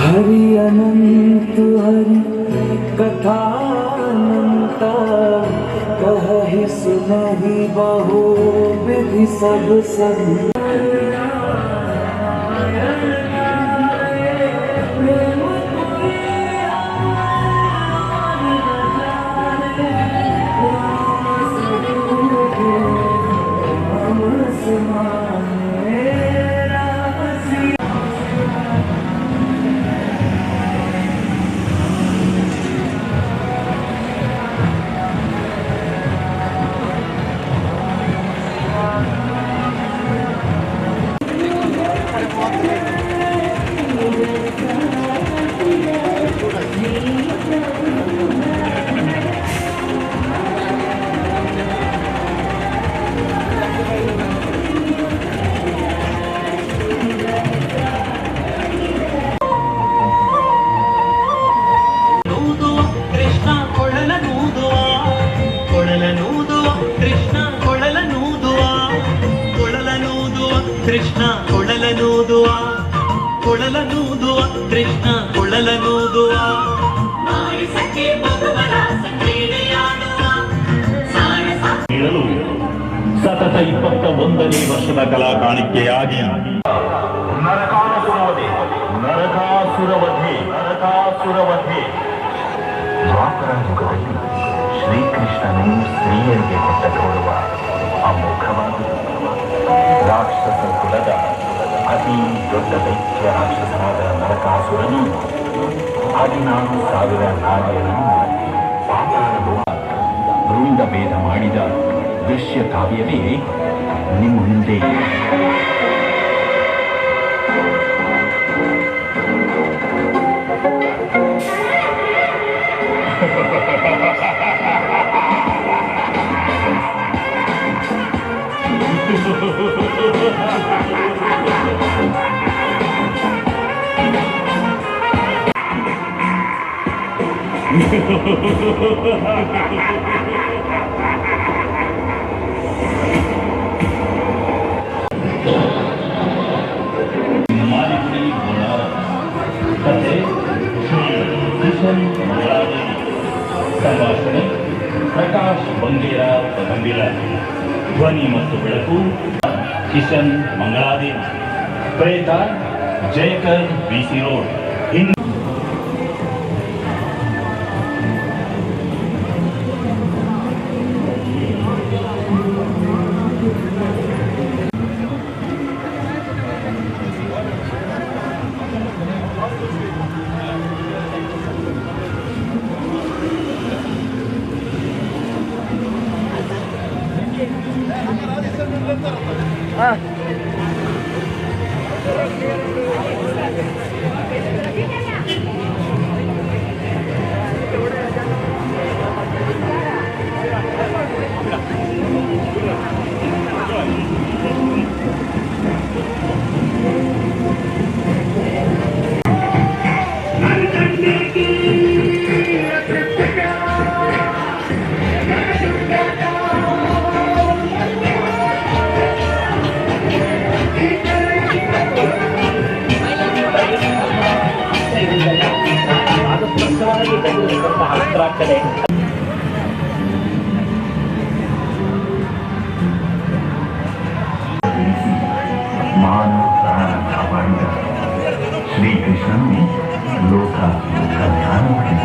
हरि अनंत हरि कथानंत कहहि सुनहि बहु विधि सब सब ಕೃಷ್ಣ ಕೊಳಲನೂದುವ ಕೊಳಲನೂದುವ ಕೃಷ್ಣ ಕೊಳಲನೂದುವ ಸತತ 21 1ನೇ ವರ್ಷದ ಕಲಾ ಕಾಣಿಕೆಯಾಗಿ ನರಕಾಸುರವಧೆ ದ್ವಾಪರ ಯುಗದಲ್ಲಿ ಶ್ರೀಕೃಷ್ಣನೇ ಸ್ತ್ರೀಯರಿಗೆ ಕೊಟ್ಟ ಗೌರವ ಅಮೋಘವಾದುದು. ರಾಕ್ಷಸ ಕುಲದ ಅತಿ ದೊಡ್ಡ ದೈತ್ಯ ರಾಕ್ಷಸನಾದ ನರಕಾಸುರನು 16,000 ನಾರಿಯರನ್ನು ವೃಂದ ಭೇದ ಮಾಡಿದ ದೃಶ್ಯ ಕಾವ್ಯವೇ ನಿಮ್ಮ ಮುಂದೆ ಸಂಭಾಷಣೆ ಪ್ರಕಾಶ್ ಬಂಗೇರ ಗಂಭೀರ, ಧ್ವನಿ ಮತ್ತು ಬೆಳಕು ಕಿಶನ್ ಮಂಗಳಾದೇವಿ, ಪ್ರೇತ ಜಯಕರ್ ಬಿಸಿ ರೋಡ್. ಮಾನ ಪ್ರಾಣ ಕಾಪಾಡಿದ ಶ್ರೀಕೃಷ್ಣನು ಲೋಕ ಕಲ್ಯಾಣ ಮಾಡಿದ.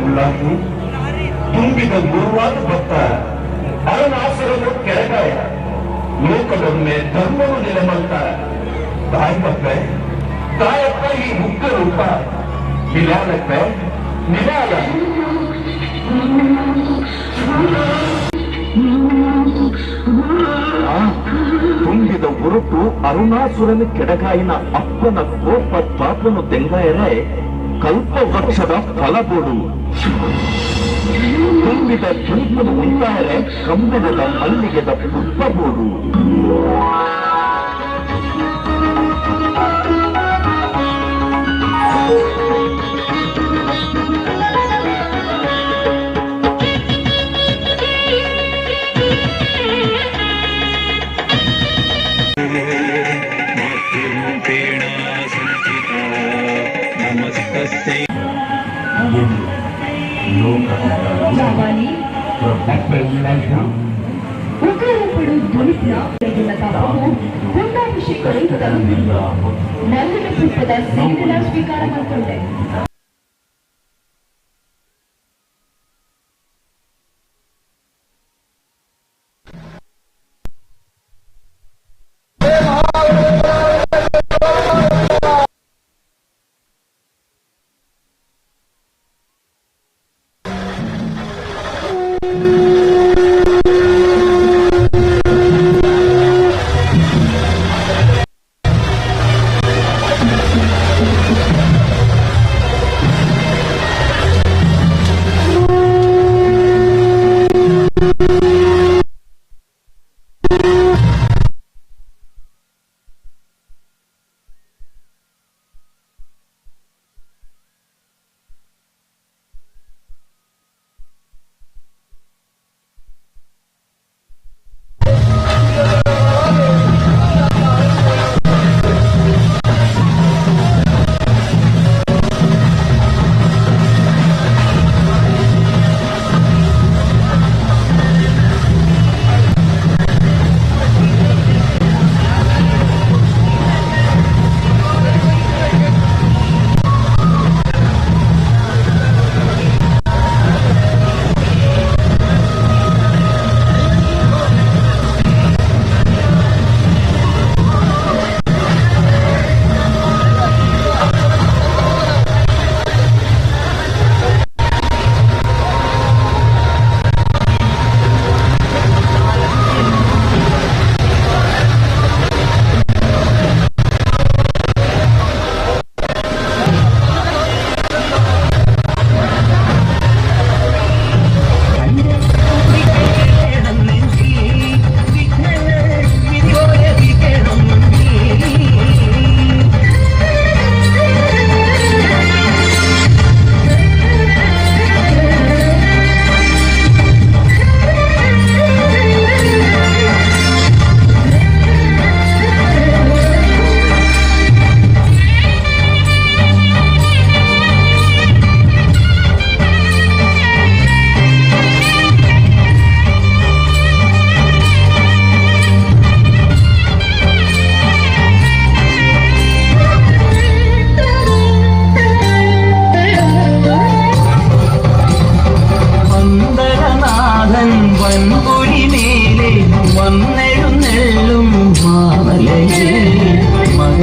ಉಲ್ಲಾಸು ತುಂಬಿದ ಗುರುವಾದ ಭಕ್ತ ಅರನಾಸರನ್ನು ಕೆಳಗಾಯ ಲೋಕದೊಮ್ಮೆ ಧರ್ಮವು ನಿಲಮಂತ ತಾಯಿಪಪ್ಪೆ ತಾಯಪ್ಪ ಈ ಮುಖ್ಯ ರೂಪ ನಿಲಾಲಪ್ಪೆ ನಿಲಾಲ ತುಂಬಿದ ಉರುಟು ಅರುಣಾಸುರನ ಕೆಡಗಾಯಿನ ಅಪ್ಪನ ಕೋಪ ಪಾಪನು ತೆಂಗಾಯರೆ ಕಲ್ಪವೃಕ್ಷದ ಫಲಬೋಡು ತುಂಬಿದ ತುಂಪನು ಉಂಟಾಯರೆ ಕಂಬನದ ಮಲ್ಲಿಗೆದ ಪುಷ್ಪಬೋಡು ఒకరప్పుడు ಧ್ವನಿಸಿದ ತಾವು ಪೂರ್ಣಾಭಿಷೇಕಗಳು ತರುತ್ತಿಲ್ಲ ಮಲ್ಲಿಗೆ ಪುಷ್ಪದ ಸೇವೆಗಳ ಸ್ವೀಕಾರ ಮಾಡಿಕೊಂಡೆ.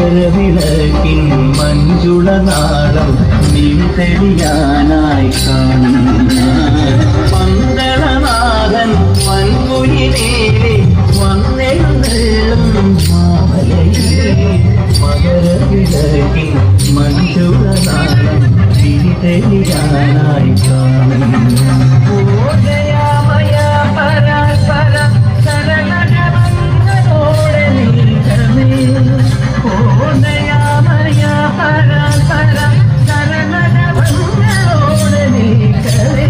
മകരവിളക്കിൻ മഞ്ജുളനാളം നീതെളിയാനായി കാണുന്ന മംഗളനാഥൻ വൻകുയിലേറെ വന്നെഴുന്നള്ളും മാമലയിലെ മകരവിളക്കിൻ മഞ്ജുളനാളം നീതെളിയാനായി കാണുന്ന ഓദയാമയ പരാപര സരളനോടെ നീക്കമേ ഓദയാമയ പരാപര സരളനോടെ നീക്കമേ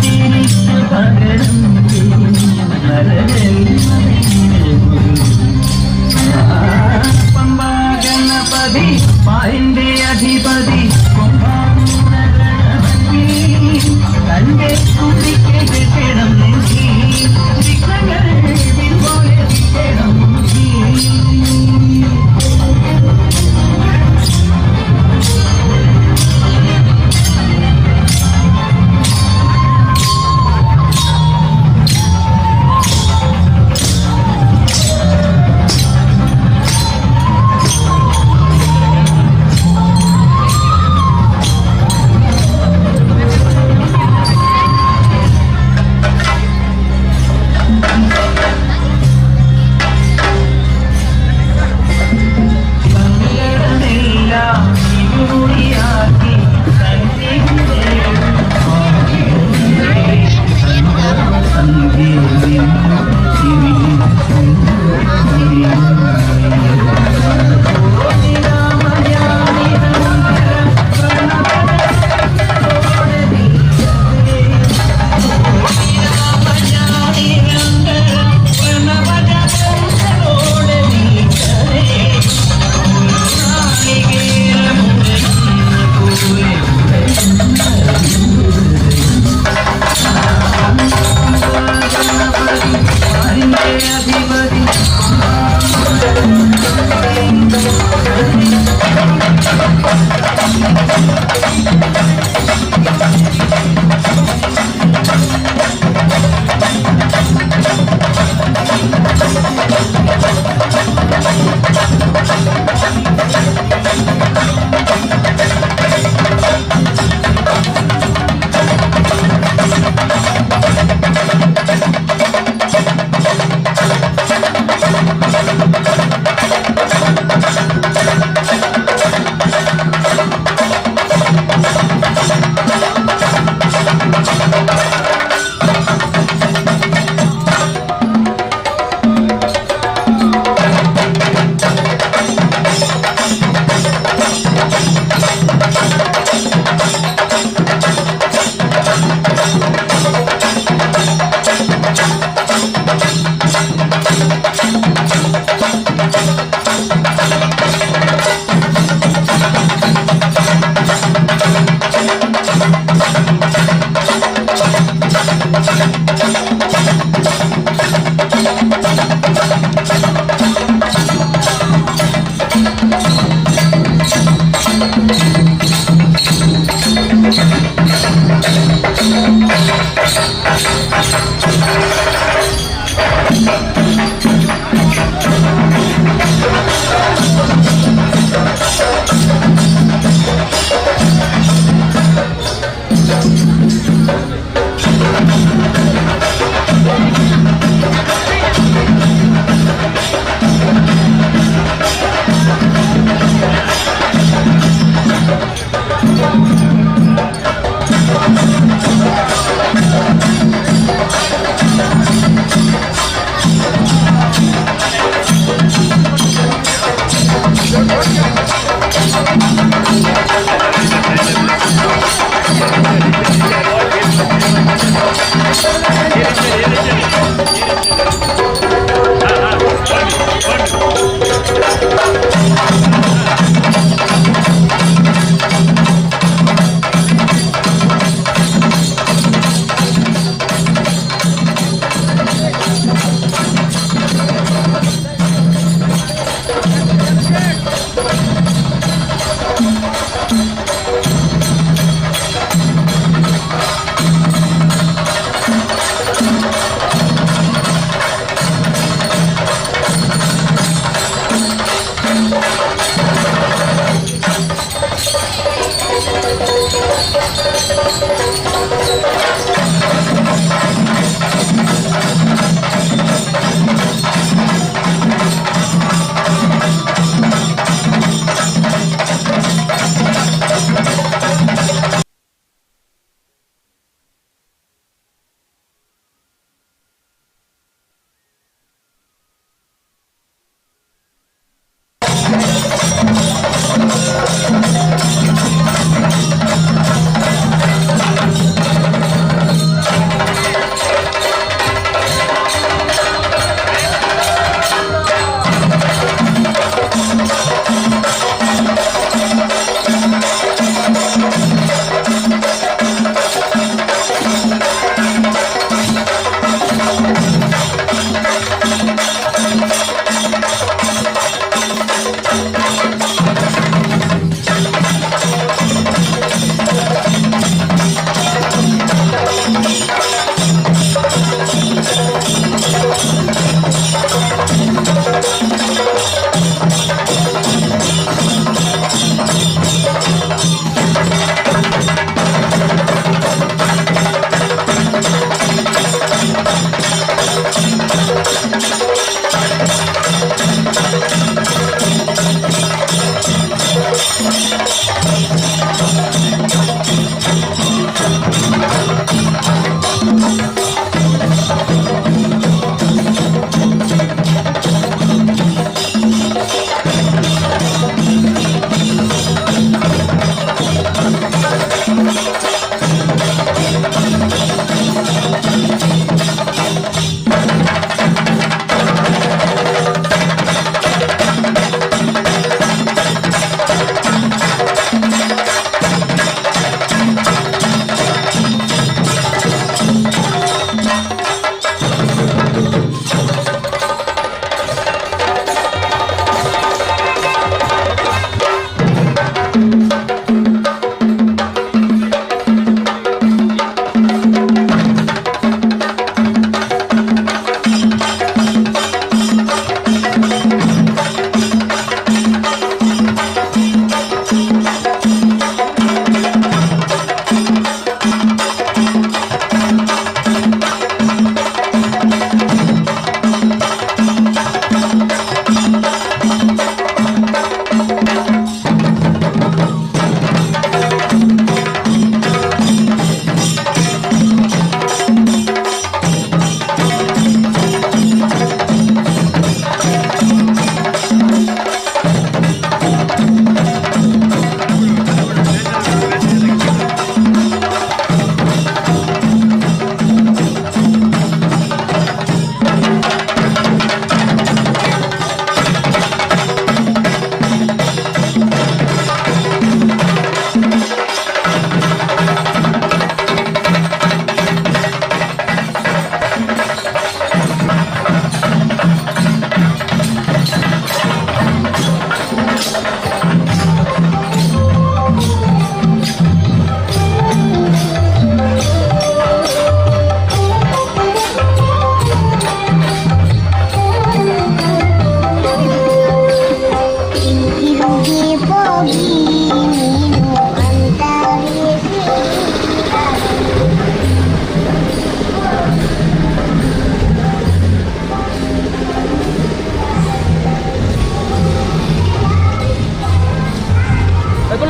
തിരിച്ചു പകരം പമ്പാ ഗണപതി പാലിന്റെ അധിപതി തന്റെ കുട്ടിക്ക് കിട്ടണം പോലെ കിട്ടണം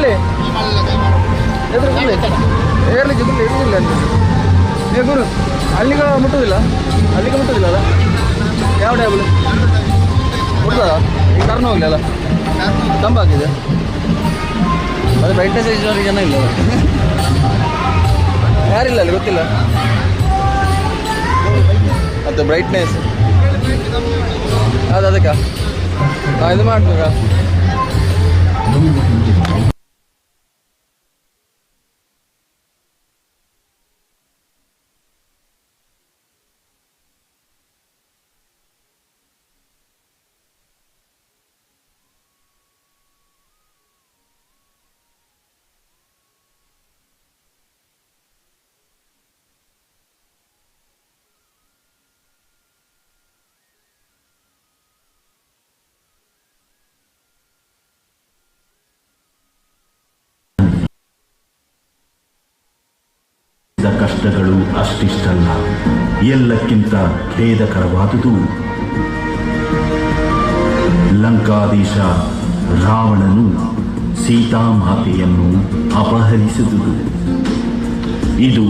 ಗುಳ್ಳೆ ಎದುರು ಗುಳ್ಳೆ ಏರ್ಲಿಕ್ಕೆ ಗುಳ್ಳೆ ಇರುವುದಿಲ್ಲ ಅಲ್ಲಿ. ಏ ಗುರು ಅಲ್ಲಿಗೆ ಮುಟ್ಟುವುದಿಲ್ಲ ಅಲ್ಲ ಯಾವ ಟ್ಯಾಬ್ಲೆಟ್ ಮುಟ್ತದ ಈಗ ಟರ್ನ್ ಹೋಗಲಿ ಅಲ್ಲ ತಂಬ ಹಾಕಿದೆ ಅದು ಬ್ರೈಟ್ನೆಸ್ ಇದ್ದವ್ರಿಗೆ ಜನ ಇಲ್ಲ ಯಾರಿಲ್ಲ ಅಲ್ಲಿ ಗೊತ್ತಿಲ್ಲ ಮತ್ತು ಬ್ರೈಟ್ನೆಸ್ ಅದಕ್ಕೆ ಇದು ಮಾಡ್ಬೇಕಾ ಕಷ್ಟಗಳು ಅಷ್ಟಿಷ್ಟಲ್ಲ, ಎಲ್ಲಕ್ಕಿಂತ ಖೇದಕರವಾದುದು ಲಂಕಾಧೀಶ ರಾವಣನು ಸೀತಾಮಾತೆಯನ್ನು ಅಪಹರಿಸಿದುದು. ಇದು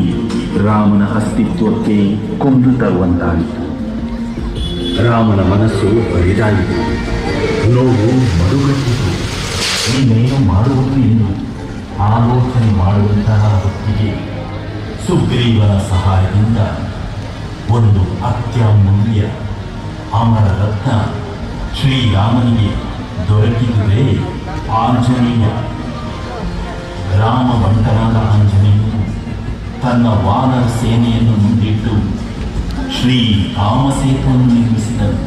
ರಾಮನ ಅಸ್ತಿತ್ವಕ್ಕೆ ಕೊಂದು ತರುವಂತಾಯಿತು. ರಾಮನ ಮನಸ್ಸು ಬರಿದಾಯಿತು, ನೋವು ಮರುಗಟ್ಟಿತು. ಇನ್ನೇನು ಮಾಡುವುದು ಎಂದು ಆಲೋಚನೆ ಮಾಡುವಂತಹ ಹೊತ್ತಿಗೆ ಸುಗ್ರೀವನ ಸಹಾಯದಿಂದ ಒಂದು ಅತ್ಯಮೂಲ್ಯ ಅಮರ ರತ್ನ ಶ್ರೀರಾಮನಿಗೆ ದೊರಕಿದುದೇ ಆಂಜನೇಯ. ರಾಮ ಬಂಟನಾದ ಆಂಜನೇಯನು ತನ್ನ ವಾನರ ಸೇನೆಯನ್ನು ಮುಂದಿಟ್ಟು ಶ್ರೀ ರಾಮಸೇತುವನ್ನು ನಿರ್ಮಿಸಿದನು.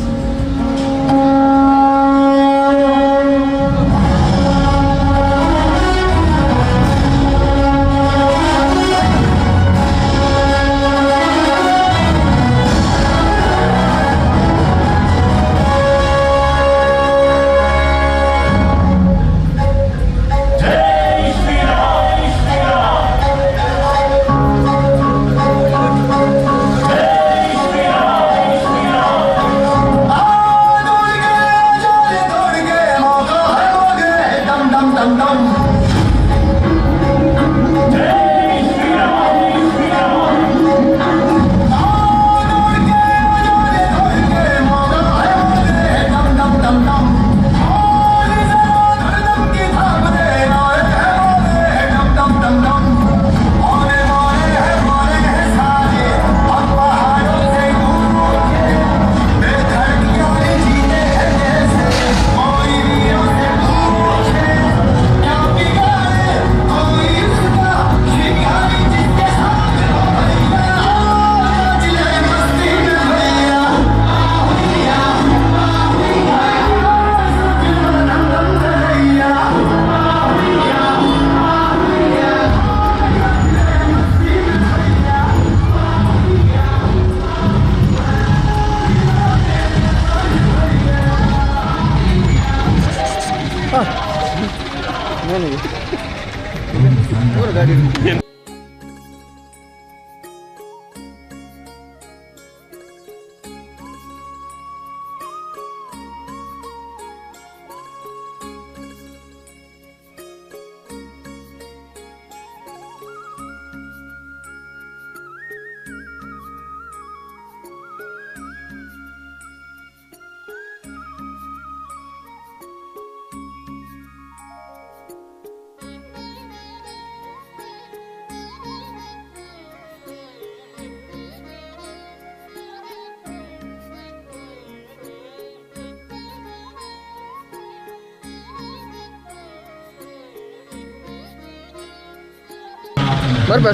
ಬರ್ಬ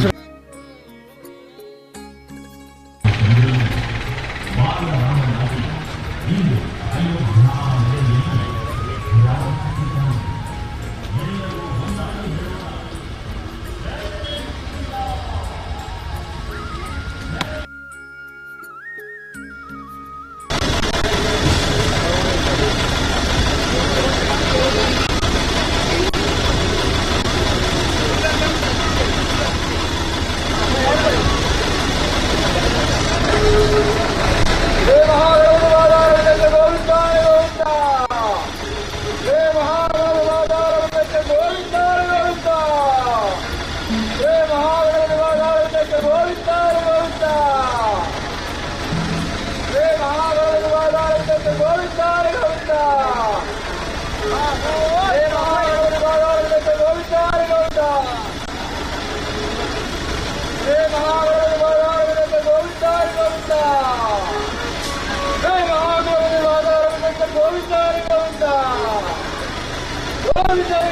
Govinda.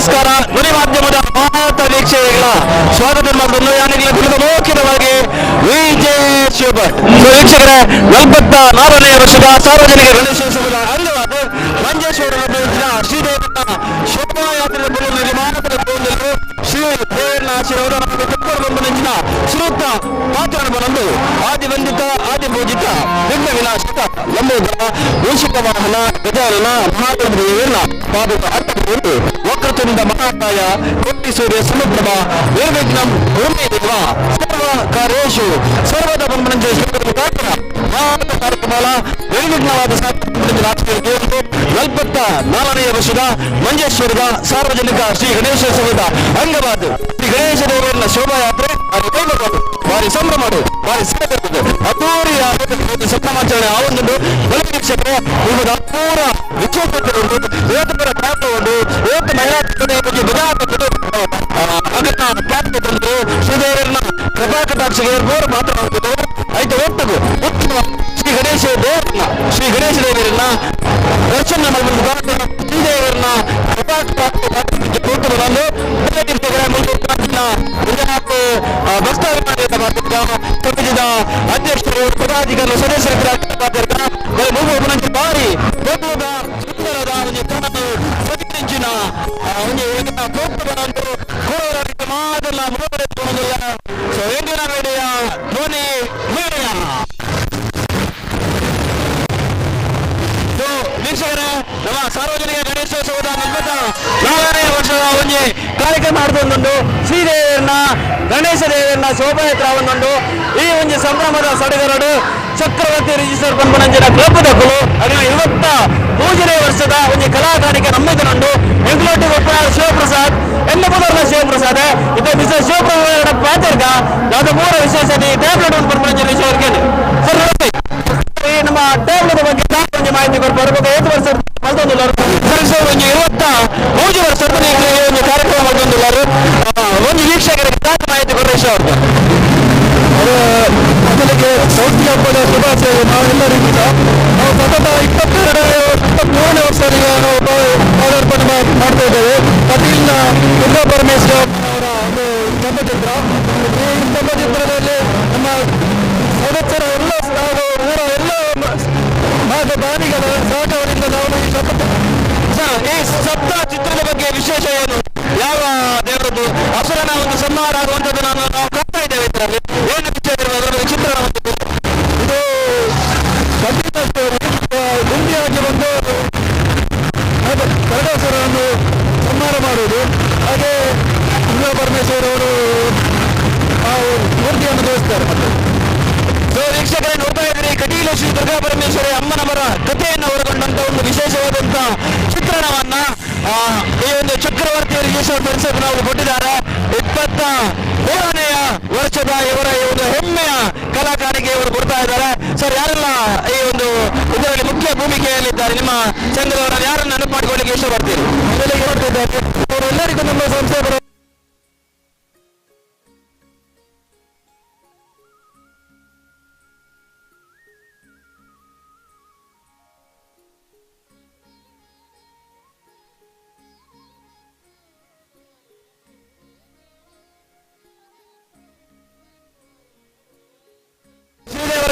ನಮಸ್ಕಾರ. ಧ್ವನಿ ಮಾಧ್ಯಮದ ಮಾತ ವೀಕ್ಷಕರ ಸ್ವಾಗತ ಮಾಡುವುದು ಯಾನಿಗೆ ಕುರಿತು ಮೌಖಿಕವಾಗಿ ವಿಜಯ್ ಶಿವಭಟ್. ವೀಕ್ಷಕರೇ, 44ನೇ ವರ್ಷದ ಸಾರ್ವಜನಿಕ ಗಣೇಶೋತ್ಸವದ ಅಂಗವಾಗಿ ಮಂಜೇಶ್ವರ ಶ್ರೀದೇವರ ಶೋಭಾಯಾತ್ರೆ ನಿರ್ಮಾಣದಲ್ಲಿ ಶ್ರೀ ದೇವರ ಆಶೀರ್ವಾದ ನೆಂಚಿನ ಶ್ರೀಯುಕ್ತ ಪಾತ್ರವನ್ನು ಆದಿವಂದಿತ ಆದಿಪೂಜಿತ ವಿಘ್ನ ವಿನಾಶಕ ಲಂಬೋದರ ಮೂಷಿಕ ವಾಹನ ಗಜಾನನ ಮಹಾಗಣಪತಿಯನ್ನ ಪಾದದ ಅಟ್ಟಬಹುದು ವಕ್ರತುಂಡ ಮಹಾಕಾಯ ಕೋಟಿ ಸೂರ್ಯ ಸಮುದ್ರಮ ನಿರ್ವಿಘ್ನಂ ಭೂಮಿ ದೇವ ಸರ್ವ ಕಾರ್ಯೇಶು ಸರ್ವದ ಬ್ರಹ್ಮಣೇಶ್ವರ ಮುಖಾಂತರ ಕಾರ್ಯಕ್ರಮ ನಿರ್ವಿಘ್ನವಾದ ರಾಜಕೀಯ 44ನೇ ವರ್ಷದ ಮಂಜೇಶ್ವರದ ಸಾರ್ವಜನಿಕ ಶ್ರೀ ಗಣೇಶೋತ್ಸವದ ಅಂಗವಾದ ಶ್ರೀ ಗಣೇಶ ದೇವರನ್ನ ಶೋಭಾಯಾತ್ರೆ ಭಾರಿ ಸಂಭ್ರಮ ಭಾರಿ ಸಿದ್ಧತೆ ಅದ್ದೂರಿಯಾದ ಸಂಭ್ರಮಾಚರಣೆ ಆ ಒಂದು ವೀಕ್ಷಕರೇ ನಿಮ್ಮದು ಅಪೂರ ವಿಕ್ಷೇಪತೆ ಉಂಟು ಏಕಪರ ಪ್ರಾಪ್ತ ಉಂಟು ಏಕ ಮಹಿಳಾ ಬಗ್ಗೆ ಬಜಾರ ಪ್ರಾಪ್ತ ಬಂದು ಶ್ರೀದೇವರನ್ನ ಕೃಪಾ ಕಟಾಕ್ಷಿಗೆ ಬೋರ್ ಮಾತನಾಡುತ್ತದೆ ಆಯ್ತು ಒಟ್ಟಿಗೂ ಉತ್ತಮ ಶ್ರೀ ಗಣೇಶ ದೇವರನ್ನ ದರ್ಶನ ಮಾಡುವ ಶ್ರೀದೇವರನ್ನ ಕೃಪಾ ಬಂದು ಭಕ್ತಾಭಿಮಾನಿಯಿಂದ ಅಧ್ಯಕ್ಷರು ಪದಾಧಿಕಾರಿ ಸದಸ್ಯರ ಬಾರಿ ಸುಂದರದ ಸತಿಂಚಿನ ಮಾದಲ್ಲ ಮುಗಿಲ್ಲ ಸೊ ಎಂದಿನ ಮೇಡೆಯ ಧ್ವನಿ ಮೇಡೆಯ ವೀಕ್ಷಕರೇ, ನಮ್ಮ ಸಾರ್ವಜನಿಕ ಗಣೇಶೋತ್ಸವದ 44ನೇ ವರ್ಷದ ಒಂದು ಕಾರ್ಯಕ್ರಮ ಮಾಡಿದೊಂದು ಶ್ರೀದೇವರನ್ನ ಗಣೇಶ ದೇವರನ್ನ ಶೋಭಾಯಾತ್ರೆ ಒಂದೊಂದು ಈ ಒಂದು ಸಂಭ್ರಮದ ಸಡಗರಡು ಚಕ್ರವರ್ತಿ ರಿಜಿಸ್ಟರ್ ಪಂಪನಂಜನ ಕ್ಲಬ್ದಕ್ಕೂ ಹಾಗೆ 23ನೇ ವರ್ಷದ ಒಂದು ಕಲಾಕಾರಿಕೆ ನಮ್ಮಿದನುಂಡು ಎಂಕ್ಲೋಟಿ ಒಪ್ಪ ಶಿವಪ್ರಸಾದ್ ಎನ್ನಪದರ್ನ ಶಿವಪ್ರಸಾದ್ ಇದು ಮಿಸ್ಟರ್ ಶಿವಪ್ರಸಾದ್ ಪಾತ್ರಕ ಯಾವ್ದು 3 ವಿಶೇಷತೆ ಟ್ಯಾಬ್ಲೆಟ್ ಒಂದು ಪಂಪನಂಜನ ವಿಷಯ ಸರ್ ನಮಸ್ತೆ. ನಮ್ಮ ಟ್ಯಾಬ್ಲೆಟ್ ಬಗ್ಗೆ ಒಂದು ಮಾಹಿತಿ ಕೊಡ್ತಾರೆ 5 ವರ್ಷ ಮಲ್ತೊಂದಿಲ್ಲ 23 ವರ್ಷದ ಒಂದು ಕಾರ್ಯಕ್ರಮ ಮಲ್ತೊಂದಿಲ್ಲ ಒಂದು ವೀಕ್ಷಕರಿಗೆ ಮಾಹಿತಿ ಕೊಟ್ಟರೆ ಇಷ್ಟ ಅವ್ರಿಗೆ ಮೊದಲಿಗೆ ಸೌತಿ ಹಬ್ಬದ ಶುಭಾಶಯ ನಾವೆಲ್ಲರಿಗಿಂತ ನಾವು ಸತತ 23ನೇ ವರ್ಷದಿಂದ ನಾವು ಪದಾರ್ಪಣೆ ಮಾಡ್ತಾ ಇದ್ದೇವೆ. ಕಟೀಲ್ನ ದುರ್ಗಾ ಪರಮೇಶ್ವರ್ ಅವರ ಒಂದು ಸ್ತಂಭಚಿತ್ರ. ಈ ಸ್ತಂಭಚಿತ್ರದಲ್ಲಿ ನಮ್ಮ ಸದಸ್ಯರ ಎಲ್ಲ ಊರ ಎಲ್ಲ ದಾನಿಗಳ ಸಹಕಾರದಿಂದ ನಾವು ಈ ಸಪ್ತ ಚಿತ್ರದ ಬಗ್ಗೆ ವಿಶೇಷ ಏನು, ಯಾವ ದೇವರದ್ದು ಅಸುರನ ಒಂದು ಸಂಹಾರ ಆಗುವಂಥದ್ದು ನಾವು ಕಾಣ್ತಾ ಇದ್ದೇವೆ. ಇದರಲ್ಲಿ ಏನು ವಿಷಯ ಅದರ ಚಿತ್ರಣ ಇದು ಖಂಡಿತ ಗುಂಡಿಯಾಗಿ ಒಂದು ಕರಡಾಸುರವನ್ನು ಸಂಹಾರ ಮಾಡುವುದು. ಹಾಗೆ ದುರ್ಗಾ ಪರಮೇಶ್ವರ್ ಅವರು ಆ ಮೂರ್ತಿಯನ್ನು ತೋರಿಸ್ತಾರೆ. ಸೊ ವೀಕ್ಷಕರೇ, ನೋಡ್ತಾ ಇದ್ರಿ ಕಟೀಲು ಶ್ರೀ ದುರ್ಗಾ ಪರಮೇಶ್ವರಿ ಅಮ್ಮನವರ ಕಥೆಯನ್ನು ಒಳಗೊಂಡಂತ ಒಂದು ವಿಶೇಷವಾದಂತ ಚಿತ್ರಣವನ್ನ ಈ ಒಂದು ಚಕ್ರವರ್ತಿ ರಿಜಿಸ್ಟರ್ ನಾವು ಕೊಟ್ಟಿದ್ದಾರೆ. 23ನೇಯ ವರ್ಷದ ಇವರ ಈ ಒಂದು ಹೆಮ್ಮೆಯ ಕಲಾಕಾರಿಗೆ ಇವರು ಕೊಡ್ತಾ ಇದ್ದಾರೆ. ಸರ್, ಯಾರೆಲ್ಲ ಈ ಒಂದು ಇದರಲ್ಲಿ ಮುಖ್ಯ ಭೂಮಿಕೆಯಲ್ಲಿದ್ದಾರೆ? ನಿಮ್ಮ ಸಂಘದವರನ್ನು ಯಾರನ್ನು ನೆನಪು ಮಾಡಿಕೊಳ್ಳಿಕ್ಕೆ ಇಷ್ಟಪಡ್ತೀರಿ? ಅವರೆಲ್ಲರಿಗೂ ನಮ್ಮ ಸಂಸ್ಥೆ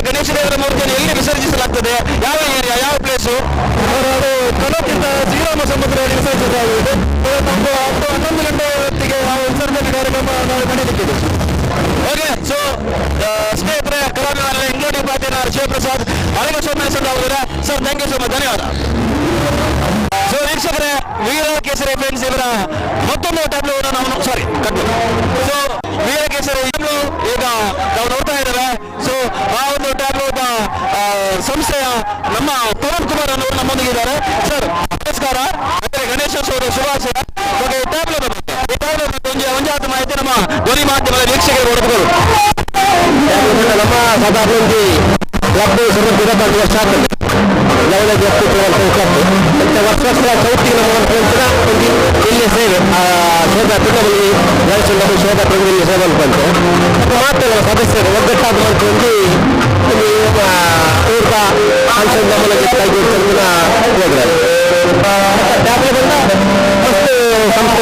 ಗಣೇಶ ದೇವರ ಮೂರ್ತಿಯನ್ನು ಎಲ್ಲಿ ವಿಸರ್ಜಿಸಲಾಗ್ತದೆ? ಯಾವ ಏರಿಯಾ, ಯಾವ ಪ್ಲೇಸು? ಅದು ಕಲೋಕ್ಕಿಂತ ಶ್ರೀರಾಮ ಸಮುದ್ರದಲ್ಲಿ ವಿಸರ್ಜಿಸಲಾಗುವುದು. ನಮ್ಮದು 11 ಗಂಟೆ ಹೊತ್ತಿಗೆ ನಾವು ವಿಸರ್ಜನೆ ಕಾರ್ಯಕ್ರಮ ನಾವು ನಡೀಲಿಕ್ಕಿದೆ. ಓಕೆ. ಸೊ ಸ್ನೇಹಿತರೆ, ಕಲಾವಿದರ ಇಂಗ್ಲೋಟಿ ಪಾತಿನ ಶಿವಪ್ರಸಾದ್ ಅಳಗ ಸೋಮೇಶ್ವರ ಅವರ sir, thank you so much, ಧನ್ಯವಾದ. ಸೊ ವೀಕ್ಷಕರೇ, ವೀರ ಕೇಸರಿ ಫ್ರೆಂಡ್ಸ್ ಇವರ ಮತ್ತೊಂದು ಟ್ಯಾಬ್ಲೋ ನಾವು ಸೊ ವೀರ ಕೇಸರಿ ಈಗ ನಾವು ನೋಡ್ತಾ ಇದ್ದೇವೆ. ಸೊ ಆ ಒಂದು ಟ್ಯಾಬ್ಲೋದ ಸಂಸ್ಥೆಯ ನಮ್ಮ ಪವನ್ ಕುಮಾರ್ ಅವರು ನಮ್ಮೊಂದಿಗಿದ್ದಾರೆ. ಸರ್ ನಮಸ್ಕಾರ. ಗಣೇಶೋತ್ಸವದ ಶುಭಾಶಯ. ಈ ಟ್ಯಾಬ್ಲೋದ ಬಗ್ಗೆ ಒಂಜಾತ ಮಾಹಿತಿ ನಮ್ಮ ಧ್ವನಿ ಮಾಧ್ಯಮದ ವೀಕ್ಷಕರು ನೋಡಬಹುದು. ನಮ್ಮ ಸಾಧಾರಣ ಕ್ಲಬ್ ವರ್ಷ ಚೌತಿಗೆ ಇಲ್ಲಿ ಸೇವೆ ಶೋಭಾ ತಿಂಗಳಲ್ಲಿ ಶೋಭಾ ತಿಂಗಳಲ್ಲಿ ಸೇವೆ ಅನ್ಕೊಂಡೆ ಮಾತ್ರ ಸದಸ್ಯರು ಒಗ್ಗಟ್ಟಾದ ಮಾಡ್ಕೊಂಡು ಊಟ ಫಂಕ್ಷನ್ ನಮ್ಮಲ್ಲಿ ಕೈಗೊಳ್ಳಿನ ಪ್ರೋಗ್ರಾಮ್ ಟ್ಯಾಬ್ಲೆಟ್ ಫಸ್ಟ್ ಸಂಸ್ಥೆ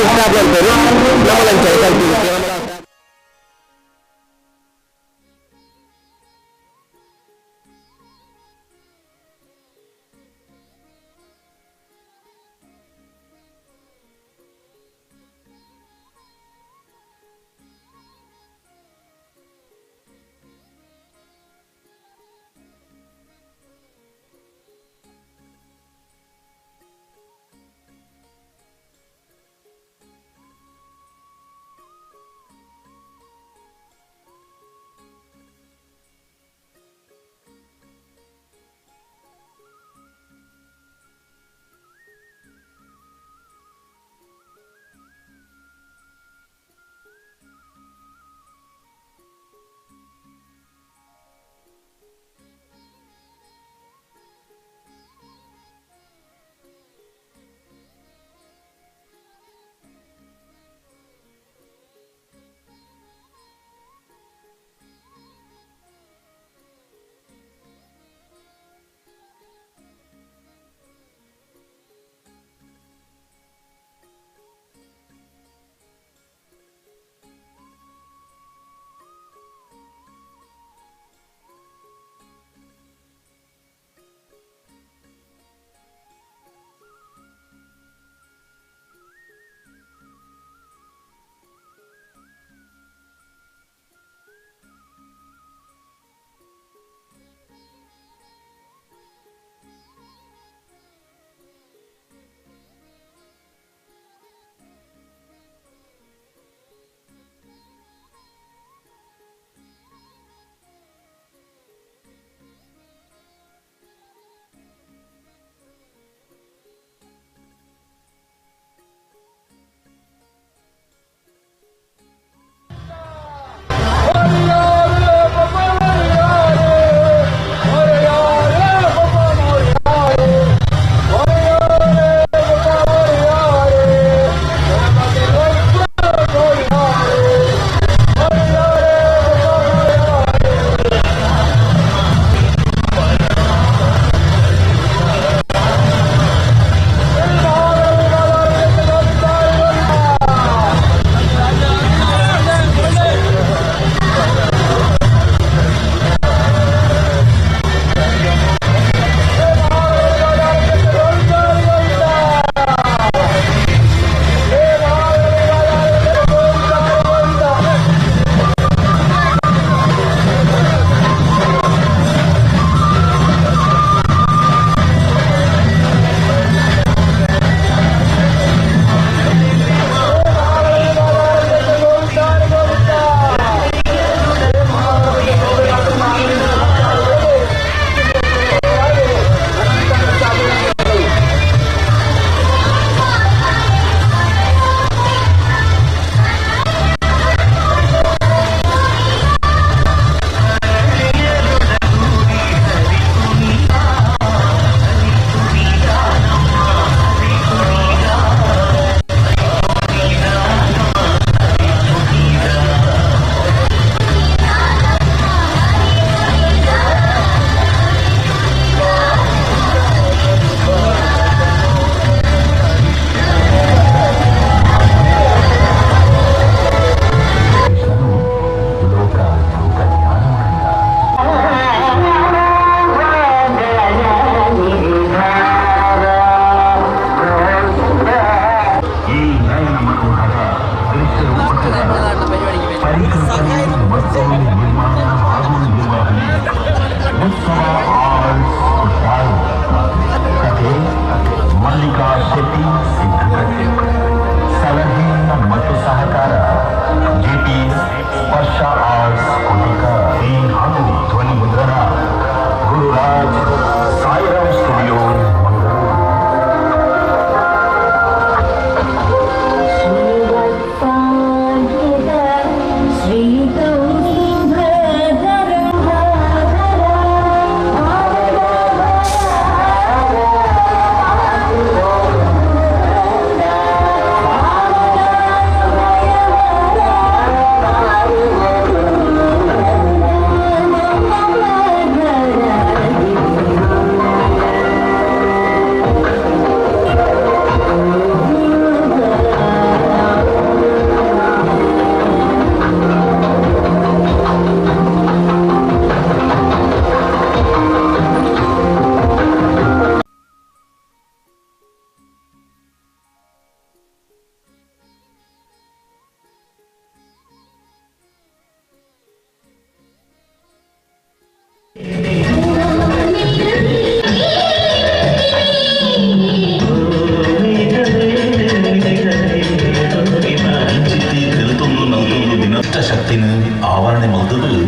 ಆವರಣೆ ಮಲ್ತದು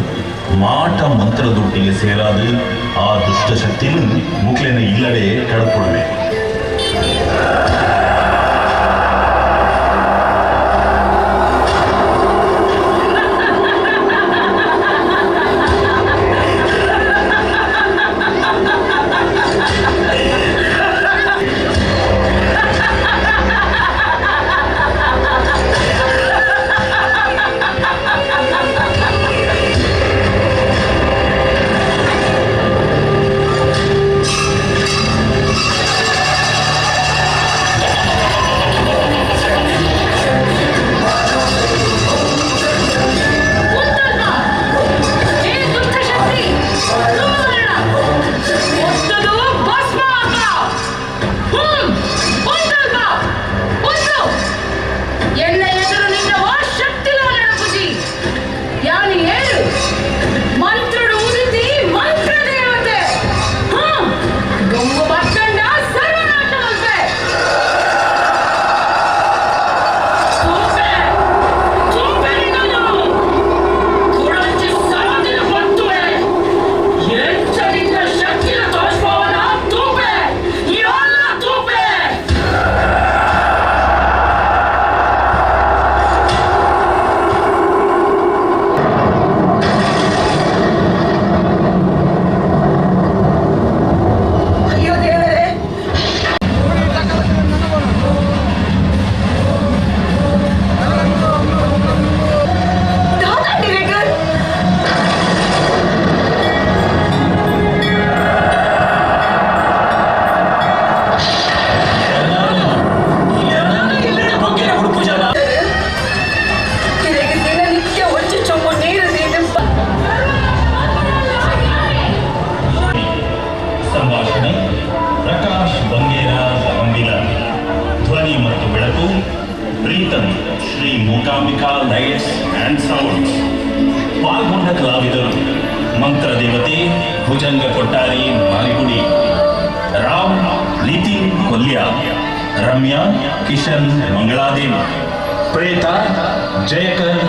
ಮಾಟ ಮಂತ್ರದೊಟ್ಟಿಗೆ ಸೇರಾದು ಆ ದುಷ್ಟಶಕ್ತಿನು ಮುಕ್ಲೆನ ಇಲ್ಲಡೆ ಕಳಕೊಳ್ಬೇಕು. Shri Mookambika lights and sounds. ಪಾಲ್ಗೊಂಡ ಕಲಾವಿದರು ಮಂತ್ರ ದೇವತೆ ಭುಜಂಗ ಕೊಟ್ಟಾರಿ ಮಾರಿಗುಡಿ, ರಾಮ್ ನಿತಿನ್ ಕೊಲ್ಯ, ರಮ್ಯಾ ಕಿಶನ್ ಮಂಗಳಾದೇವಿ, ಪ್ರೇತ ಜಯಕರ್.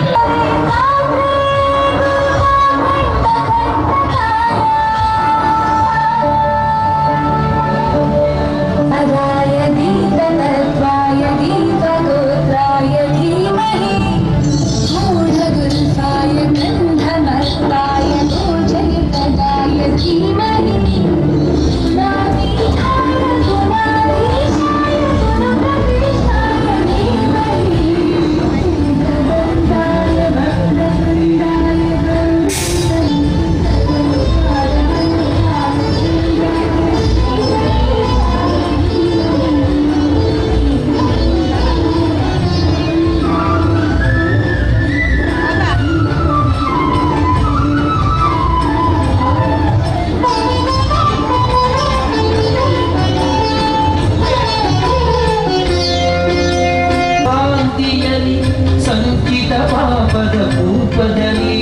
ಸಂಚಿತ ಪಾಪದ ರೂಪದಲ್ಲಿ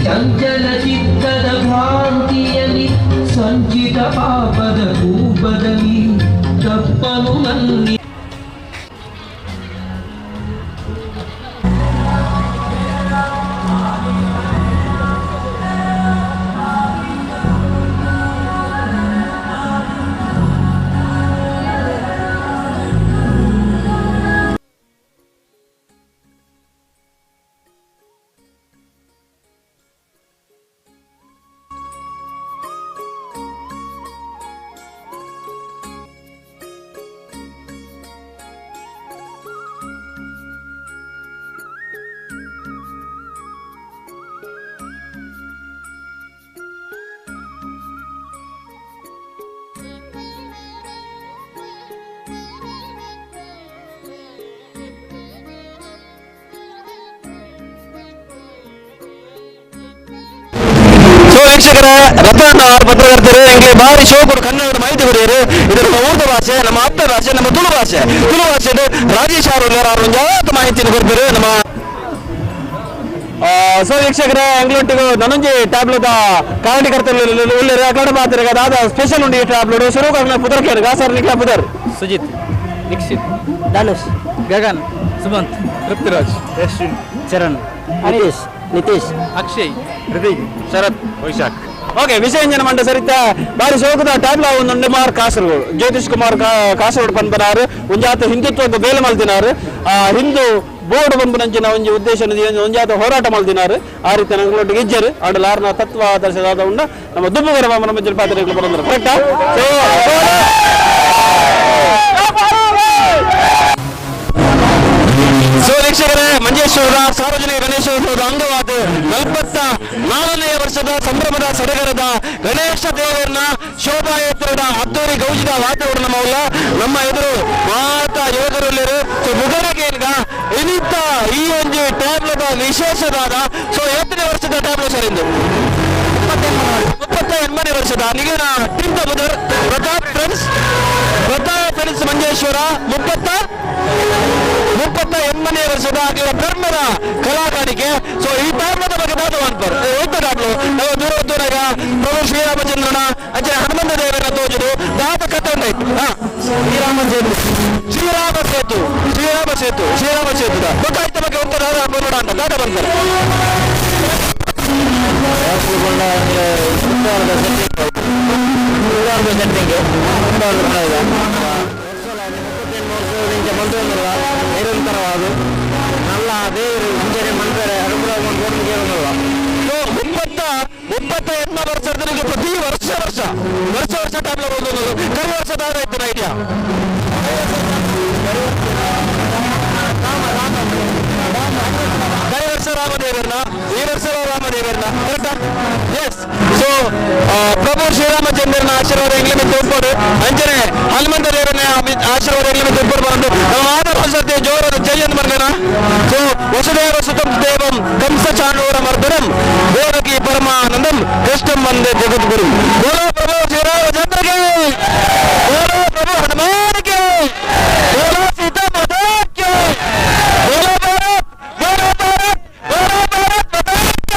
ಚಂಚಲ ಚಿತ್ತದ ಭ್ರಾಂತಿಯಲ್ಲಿ ಸಂಚಿತ ಪಾಪದ ರೂಪದಲ್ಲಿ ತಪ್ಪನು ಮನ್ನಿ. ವೀಕ್ಷಕರ ರತ್ನ ಪತ್ರಕರ್ತರು ಎಂಗೆ ಭಾರಿ ಶೋಕರು ಕನ್ನಡ ಮಾಹಿತಿ ಕೊಡಿಯರು. ಇದು ನಮ್ಮ ಊರ್ದ ಭಾಷೆ, ನಮ್ಮ ಆಪ್ತ ಭಾಷೆ, ನಮ್ಮ ತುಳು ಭಾಷೆ. ತುಳು ಭಾಷೆ ರಾಜೇಶ್ ಅವರು ಜಾತ ಮಾಹಿತಿಯನ್ನು ಕೊಡ್ತಾರೆ ನಮ್ಮ. ಸೊ ವೀಕ್ಷಕರ ಎಂಗ್ಲೊಟ್ಟಿಗೂ ನನಂಜಿ ಟ್ಯಾಬ್ಲೆಟ್ ಕಾರ್ಯಕರ್ತರು ಒಳ್ಳೆ ಅಕಡ ಮಾತ್ರ ಅದಾದ ಸ್ಪೆಷಲ್ ಉಂಟು ಈ ಟ್ಯಾಬ್ಲೆಟ್ ಶುರು ಪುದರ್ ಕೇಳಿಗ ಸರ್ ನಿಖಿಲ ಪುದರ್ ಸುಜಿತ್ ನಿಕ್ಷಿತ್ ಧನುಷ್ ಗಗನ್ ಸುಮಂತ್ ತೃಪ್ತಿರಾಜ್ ಯಶ್ವಿನ್ ಚರಣ್ ಹರೀಶ್ ನಿತೀಶ್, ಅಕ್ಷಯ್, ಋತಿಕ್, ಶರತ್, ವೈಶಾಖ್. ಓಕೆ ವಿಷಯಂಜನ ಮಂಡ ಸರಿತ ಬಾರಿ ಸೋಕದ ಟ್ಯಾಬ್ಲ ಒಂದು ಮಾರ್ ಕಾಸರಗೋಡು ಜ್ಯೋತಿಷ್ ಕುಮಾರ್ ಕಾಸರಗೋಡು ಪನ್ಪನಾರು ಒಂಜಾತ ಹಿಂದುತ್ವದ ಬೇಲೆ ಮಲ್ತಿನಾರು ಹಿಂದೂ ಬೋರ್ಡ್ ಬಂಪುನಂಚಿನ ಒಂಜಿ ಉದ್ದೇಶ ಒಂಜಾತ ಹೋರಾಟ ಮಲ್ತಿನಾರು ಆ ರೀತಿ ನಂಗೆ ಇಜ್ಜರು ಆಡಲ ಆರ್ನ ತತ್ವ ಆದರ್ಶದಾದ ಉಂಡ ನಮ್ಮ ದುಬ್ಬುಗರ ನಮ್ಮ ಮಜ್ಜಲ್ ಪಾತ್ರೆಗಳು ಬರೋದ್ರ ಕರೆಕ್ಟಾ? ಸೊ ವೀಕ್ಷಕರೇ, ಮಂಜೇಶ್ವರದ ಸಾರ್ವಜನಿಕ ಗಣೇಶೋತ್ಸವದ ಅಂಗವಾದ 44ನೇ ವರ್ಷದ ಸಂಭ್ರಮದ ಸಡಗರದ ಗಣೇಶ ದೇವರನ್ನ ಶೋಭಾಯಾತ್ರೆಯ ಅದ್ದೂರಿ ಗೌಜಿದ ವಾತಾವರಣ ಮೌಲ ನಮ್ಮ ಎದುರು ಮಾತ ಯೋಧರಲ್ಲಿರು ಸೊ ಮುಗರಗೇನ್ಗ ಇನಿತ್ತ ಈ ಒಂದು ಟ್ಯಾಬ್ಲೆಟ್ ವಿಶೇಷವಾದ ಸೊ 8ನೇ ವರ್ಷದ ಟ್ಯಾಬ್ಲೆಟ್ ಸರ್ ಇಂದು 28ನೇ ವರ್ಷದ ನಿಗಿನ ಟಿಂತ ಮುದರ್ ಪ್ರತಾಪ್ ಫ್ರೆಂಡ್ಸ್ ಮಂಜೇಶ್ವರ 28ನೇ ವರ್ಷದ ಆಗಿರುವ ಧರ್ಮದ ಕಲಾಕಾರಿಕೆ. ಸೊ ಈ ಟ್ಯಾಬ್ಲೆಟ್ ಬಗ್ಗೆ ಮಾತಾಡ್ತಾರೆ ಒಟ್ಟು ಟ್ಯಾಬ್ಲು ನಾವು ದೂರ ಪ್ರಭು ಶ್ರೀರಾಮಚಂದ್ರನ ಅಜ್ಜೆ ಹನುಮಂತ ದೇವರ ತೋಜುದು ದಾತ ಕಥೆ ಉಂಟಾಯ್ತು. ಶ್ರೀರಾಮ ಸೇತುದ ಗೊತ್ತಾಯ್ತ ಬಗ್ಗೆ ಒಂಥರ ನೋಡ ಅಂತ ದಾಟ ಬರ್ತಾರೆ. ನಿರಂತರವಾದ ನಲ್ಲ ದೇವರು ಇಂಜನೆ ಮಂತ್ರೆ ಅನುಗ್ರಹ 28ನೇ ವರ್ಷದಲ್ಲಿ ಪ್ರತಿ ವರ್ಷ ಟ್ಯಾಬ್ಲೆಟ್ ಓದೋದು ಕೈ ವರ್ಷದ ಆಯ್ತು ಐಡಿಯಾ ಕೈ ವರ್ಷ ರಾಮದೇವರನ್ನ ಈ ವರ್ಷ ರಾಮದೇವರನ್ನ ಕರೆಕ್ಟಾ? ಎಸ್. ಸೊ ಪ್ರಭು ಶ್ರೀರಾಮಚಂದ್ರನ ಆಶೀರ್ವಾದ ಎಂಗ್ಲಿಮೆ ತೋರ್ಪಡು ಅಂಚನೆ ಹನುಮಂತ ದೇವರನ್ನ ಆಶೀರ್ವಾದ ಎಂಗ್ಲಿಮೆ ತೋರ್ಪಡು ಬಂದು ನಾವು ಆದ ಸತ್ಯ ಜೋರದ ಜಯನ್ ಬರ್ಗನ. ಸೊ ವಸುದೇವ ಸುತಂ ದೇವಂ ಕಂಸ ಚಾಣೂರ ಮರ್ದನಂ ದೇವಕಿ ಪರಮಾನಂದಂ ಕೃಷ್ಣಂ ವಂದೇ ಜಗದ್ಗುರು. ಬೋಲೋ ಪ್ರಭು ಶ್ರೀರಾಮಚಂದ್ರಗೆ, ಬೋಲೋ ಪ್ರಭು ಹನುಮಾನ್ಗೆ, ಬೋಲೋ ಸೀತಾ ಮಾತಾಕ್ಕೆ, ಬೋಲೋ ಭಾರತ್, ಬೋಲೋ ಭಾರತ್, ಬೋಲೋ ಭಾರತ್ ಮಾತಾಕ್ಕೆ.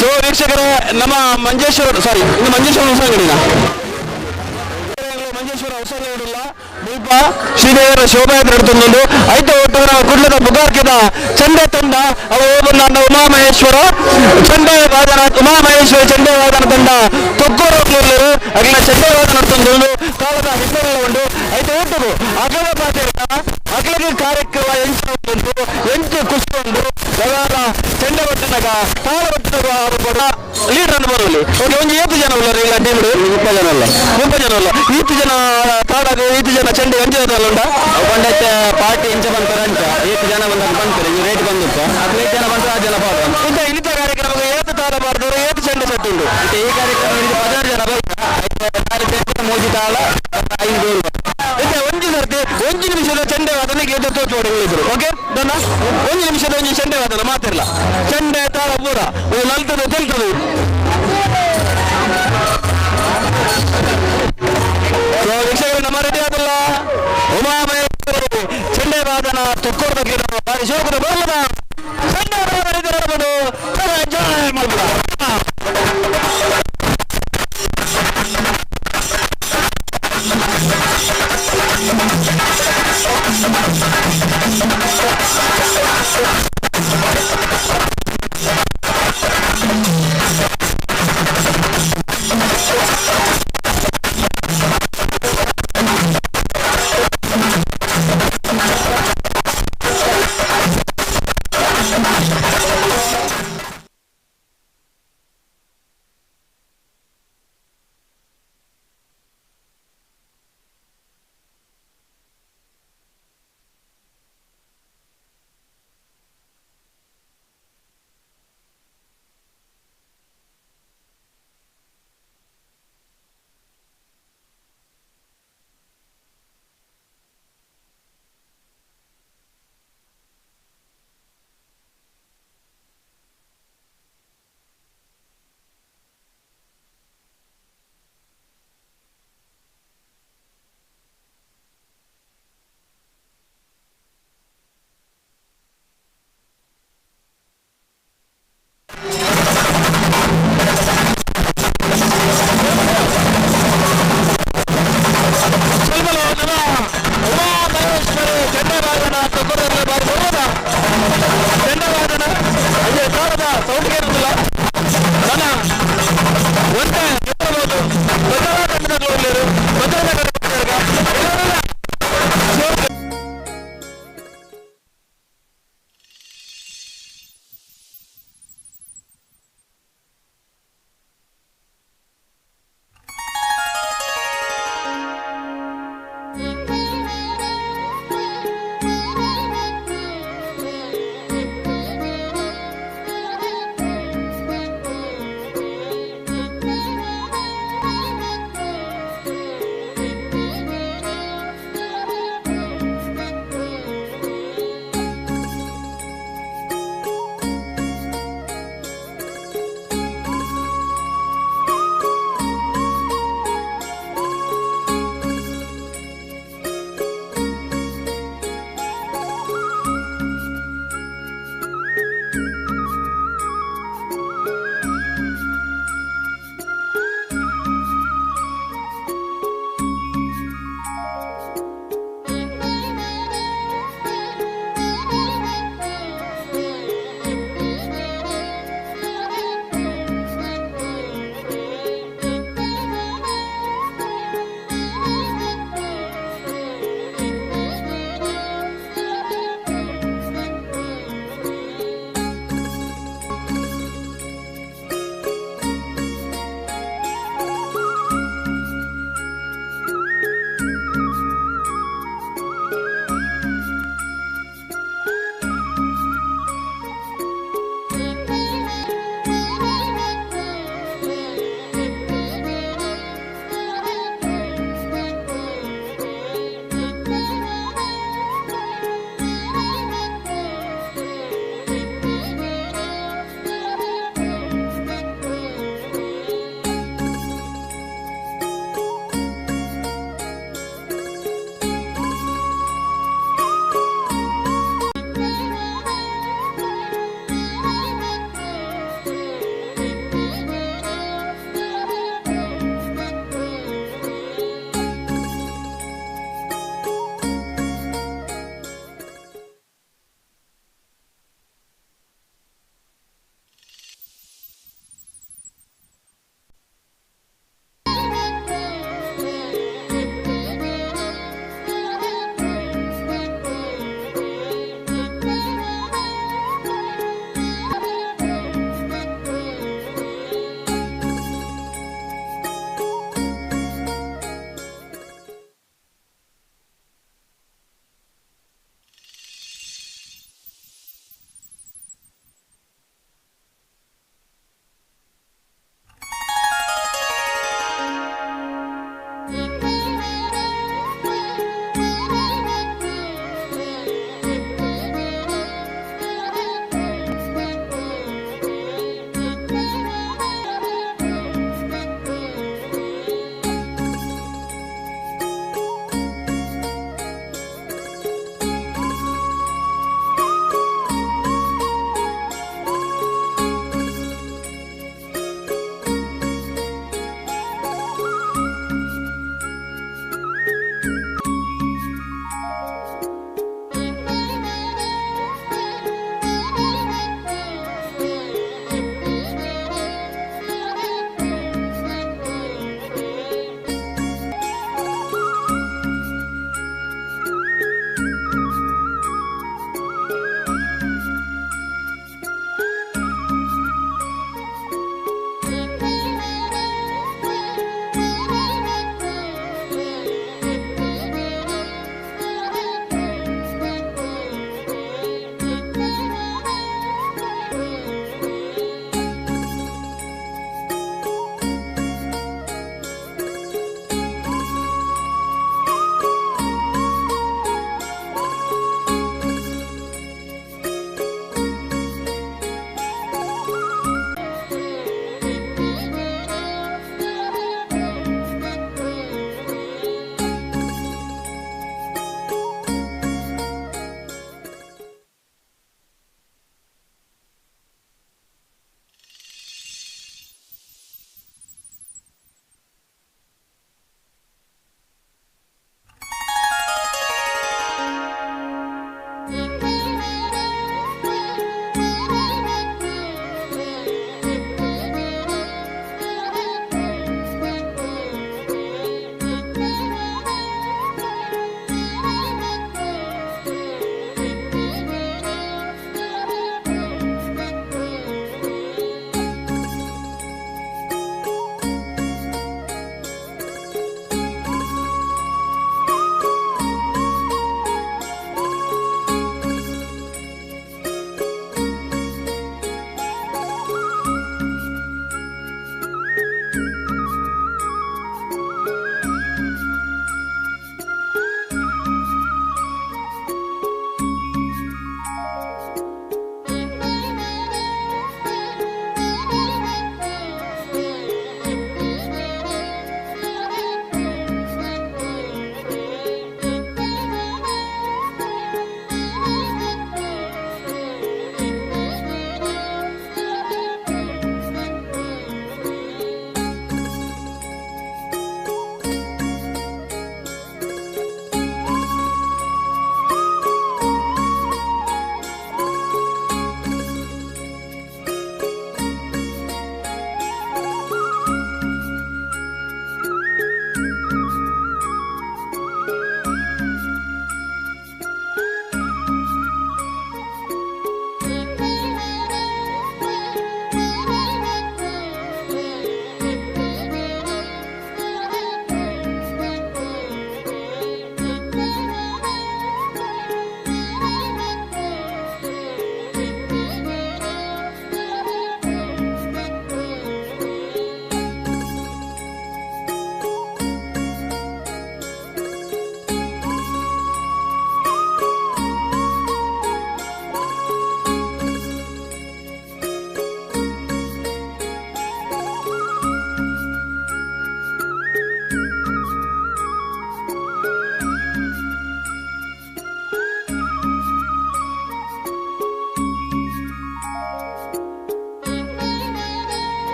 ಸೊ ವೀಕ್ಷಕರೇ, ನಮ್ಮ ಮಂಜೇಶ್ವರ ಹೊಸಂಗಡಿನ ಮಂಜೇಶ್ವರ ಹೊಸಂಗಡಿಲ್ಲ ಮುಲ್ಪ ಶ್ರೀದೇವರ ಶೋಭಾಯಾತ್ರೆ ನಡೆದುಕೊಂಡು ಐದು ಒಟ್ಟು ನಾವು ಕುಡ್ಲದ ಬುಗಾರ್ಕಿದ ಚಂಡೆ ತಂಡ ಅವು ಬಂದ ಉಮಾಮಹೇಶ್ವರ ಚಂಡೇವಾದನ ತಂಡ ತೊಕ್ಕೂರು ಅಲ್ಲಿನ ಚಂಡೇವಾದ ನಡೆದುಕೊಂಡು ಕಾಲದ ಹಿನ್ನೆಲೆ ಉಂಟು ಐದು ಒಟ್ಟು ಅಗಲ ಅಗಲಿಗೆ ಕಾರ್ಯಕ್ರಮ ಎಂಟು ಖುಷಿ ಉಂಟು ಪ್ರಕಾರ ಚೆಂಡೆ ಒಟ್ಟಿನಾಗ ತಾಳ ಒಟ್ಟಿನಾಗ ಲೀಡರ್ ಅನ್ನು ಬರಲಿ ಓಕೆ ಒಂದು 7 ಜನ ಉಳ್ಳ ಇಲ್ಲ ಟೀಮ್ 30 ಜನ ಅಲ್ಲ 7 ಜನ ತಾಡಾಗ 7 ಜನ ಚೆಂಡೆ ಎಂಜಾಯ್ ಉಂಟ ಪಂಡೈತೆ ಪಾರ್ಟಿ ಇಂಚ ಬಂತಾರೆ ಅಂತ 7 ಜನ ಬಂತಾರೆ ನೀವು ರೇಟ್ ಬಂದಿತ್ತು 15 ಜನ ಬಂದ್ರೆ 6 ಜನ ಪಾಡು ಇಂಥ ಇನ್ನಿತ ಕಾರ್ಯಕ್ರಮಕ್ಕೆ 7 ತಾಳ ಮಾಡಿದವರು 7 ಚೆಂಡೆ ಸೆಟ್ ಉಂಟು ಈ ಕಾರ್ಯಕ್ರಮ 16 ಜನ ಬರ್ತಾರೆ ಮೋಜಿ ತಾಳ 5 ಒಂದು ಸರ್ತಿ 1 ನಿಮಿಷದ ಚೆಂಡೆ ವಾದನೆಗೆ ಎದ್ದು ತೋರಿದ್ರು ಓಕೆ ದನ್ನ 1 ನಿಮಿಷದ ಒಂದು ಚೆಂಡೆ ವಾದನ ಮಾತಿರಲ್ಲ ಚೆಂಡೆ ತಾಳ ಪೂರ ನಲ್ತದೆ ತೆಲ್ತದೆ ವೀಕ್ಷಕರು ನಮ್ಮ ರೆಡಿ ಆದಲ್ಲ ಉಮಾಮಹೇಶ್ವರಿ ಚೆಂಡೆ ವಾದನ ತುಕ್ಕೋರ್ದ ಗಿಡ ಬಾರಿ ಶೋಕದ ಬೋಲದ ಚೆಂಡೆ ವಾದನ ಎಂಜಾಯ್ ಮಾಡ್ಬಿಡ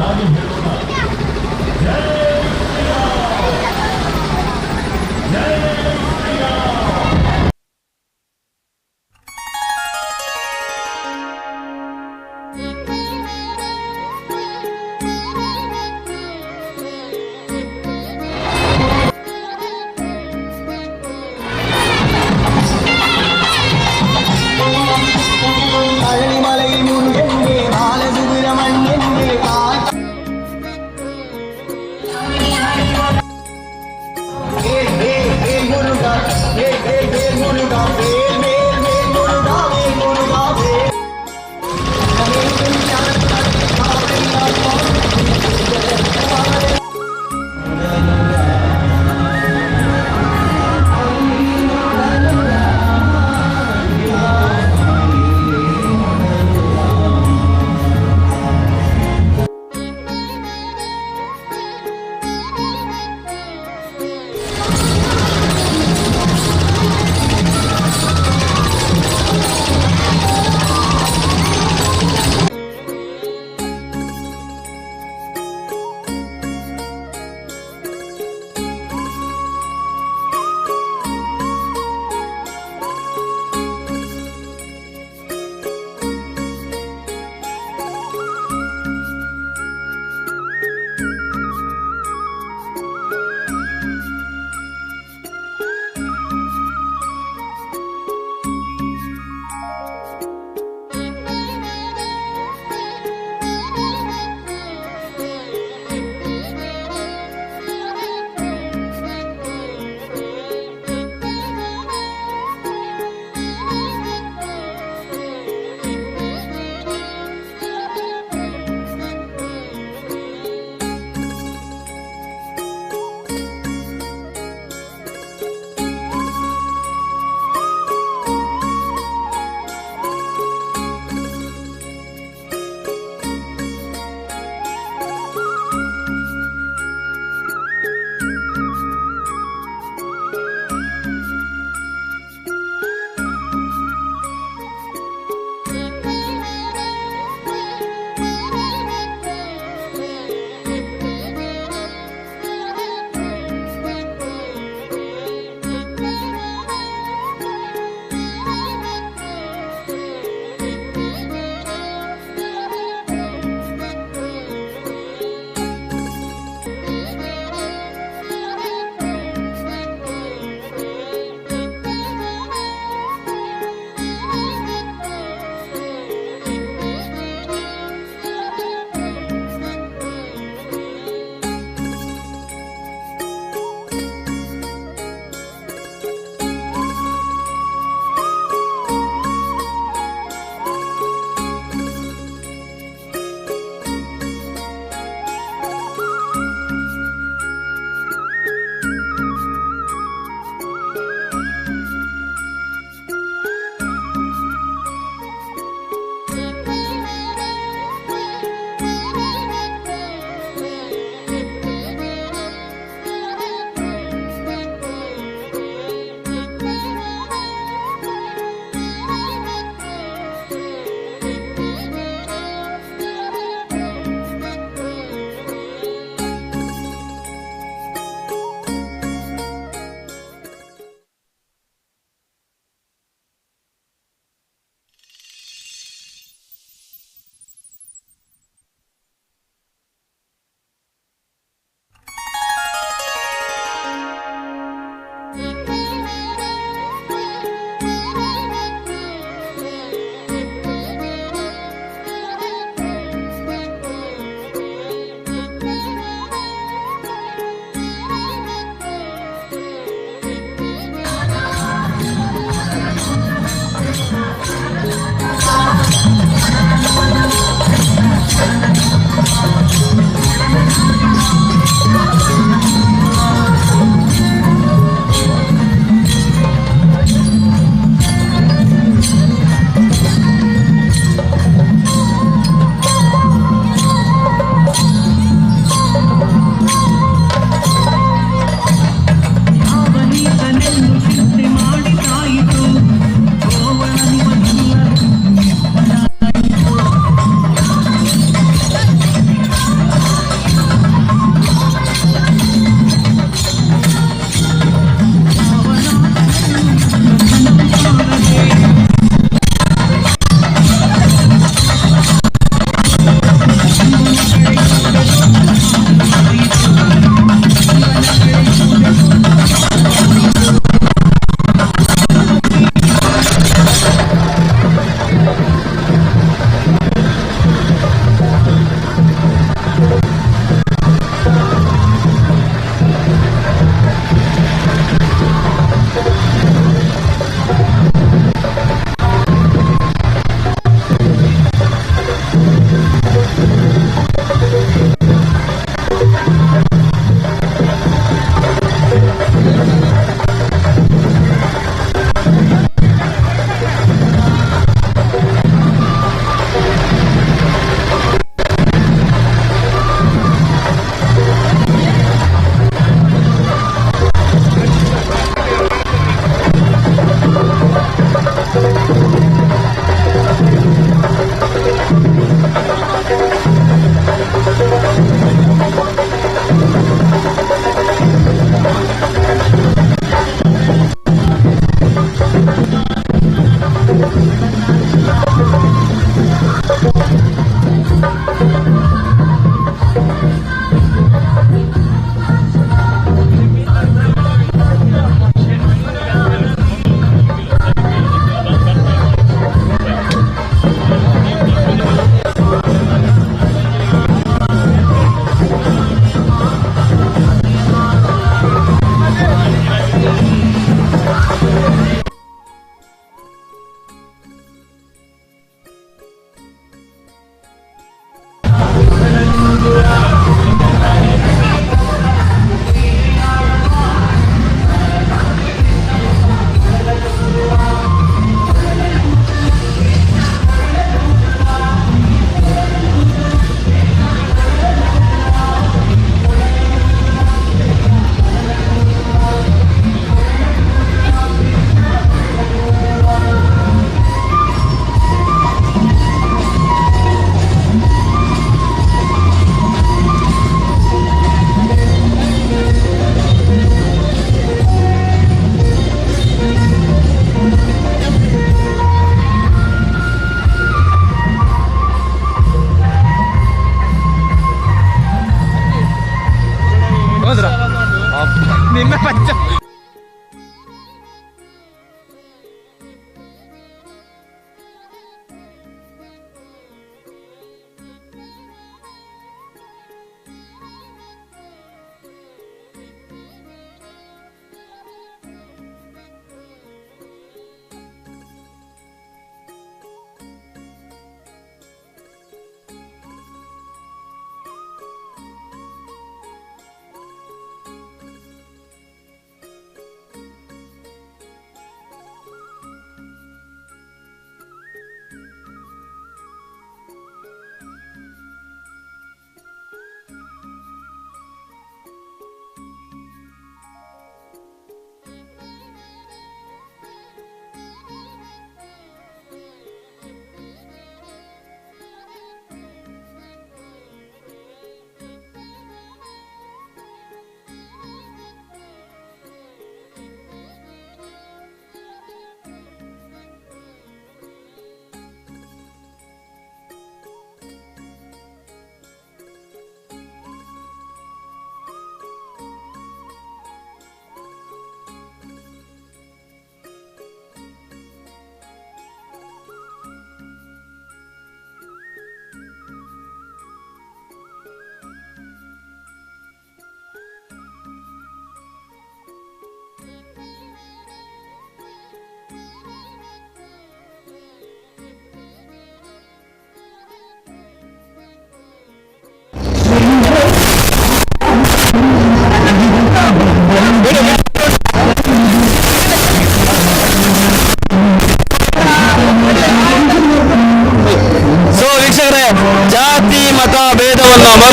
ಜೋರಾಗಿ ಹೇಳೋಣ. ಜೈ ಶ್ರೀರಾಮ್. ಜೈ ಶ್ರೀರಾಮ್.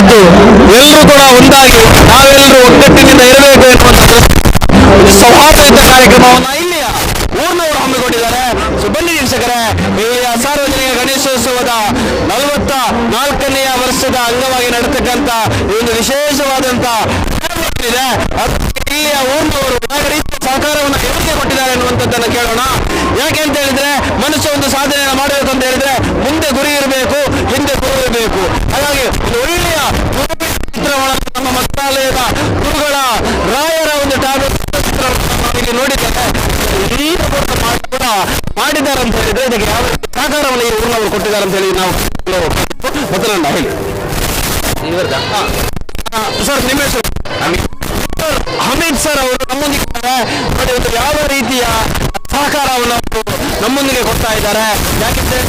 ಎದ್ದು ಎಲ್ಲರೂ ಕೂಡ ಒಂದಾಗಿ ನಾವೆಲ್ಲರೂ ಒಗ್ಗಟ್ಟಿನಿಂದ ಇರಬೇಕು ಎನ್ನುವಂಥದ್ದು ಸೌಹಾರ್ದಯುತ ಕಾರ್ಯಕ್ರಮವನ್ನು ಇಲ್ಲಿಯ ಊರಿನವರು ಹಮ್ಮಿಕೊಂಡಿದ್ದಾರೆ. ಸೊ ಬನ್ನಿ ವೀಕ್ಷಕರೇ, ಇಲ್ಲಿಯ ಸಾರ್ವಜನಿಕ ಗಣೇಶೋತ್ಸವದ 44ನೆಯ ವರ್ಷದ ಅಂಗವಾಗಿ ನಡೆತಕ್ಕಂಥ ಈ ಒಂದು ವಿಶೇಷವಾದಂತ ಇದೆ. ಇಲ್ಲಿಯ ಊರಿನವರು ಯಾವ ರೀತಿಯ ಸಹಕಾರವನ್ನು ಹೇಗೆ ಕೊಟ್ಟಿದ್ದಾರೆ ಎನ್ನುವಂಥದ್ದನ್ನು ಕೇಳೋಣ. ಯಾಕೆ ಅಂತ ಹೇಳಿದ್ರೆ, ಮನುಷ್ಯ ಒಂದು ಸಾಧನೆಯನ್ನು ಮಾಡಬೇಕು ಅಂತ ಹೇಳಿದ್ರೆ ಮುಂದೆ ಗುರಿ ಇರಬೇಕು, ಹಿಂದೆ ಗುರು ಇರಬೇಕು. ಹಾಗಾಗಿ ಒಂದು ಒಳ್ಳೆಯ ಚಿತ್ರವನ್ನು ನಮ್ಮ ಮಂತ್ರಾಲಯದ ಗುರುಗಳ ರಾಯರ ಒಂದು ಟ್ಯಾಬ್ಲೆಟ್ ಚಿತ್ರವನ್ನು ನೋಡಿದ್ದಾರೆ. ಈ ಕೂಡ ಮಾಡಿದ್ದಾರೆ ಅಂತ ಹೇಳಿದ್ರೆ ಇದಕ್ಕೆ ಯಾವ ಸಹಕಾರವನ್ನು ಈ ಊರಿನವರು ಕೊಟ್ಟಿದ್ದಾರೆ ಅಂತ ಹೇಳಿ ನಾವು ಮೊದಲನ್ನ ಹೇಳಿ ಸರ್, ನಿಮ್ಮ ಹೆಸರು? ಹಮೀದ್ ಸರ್ ಅವರು ನಮ್ಮೊಂದಿಗೆ ನೋಡಿ ಒಂದು ಯಾವ ರೀತಿಯ ಸಹಕಾರವನ್ನು ನಮ್ಮೊಂದಿಗೆ ಕೊಡ್ತಾ ಇದ್ದಾರೆ. ಯಾಕೆಂದ್ರೆ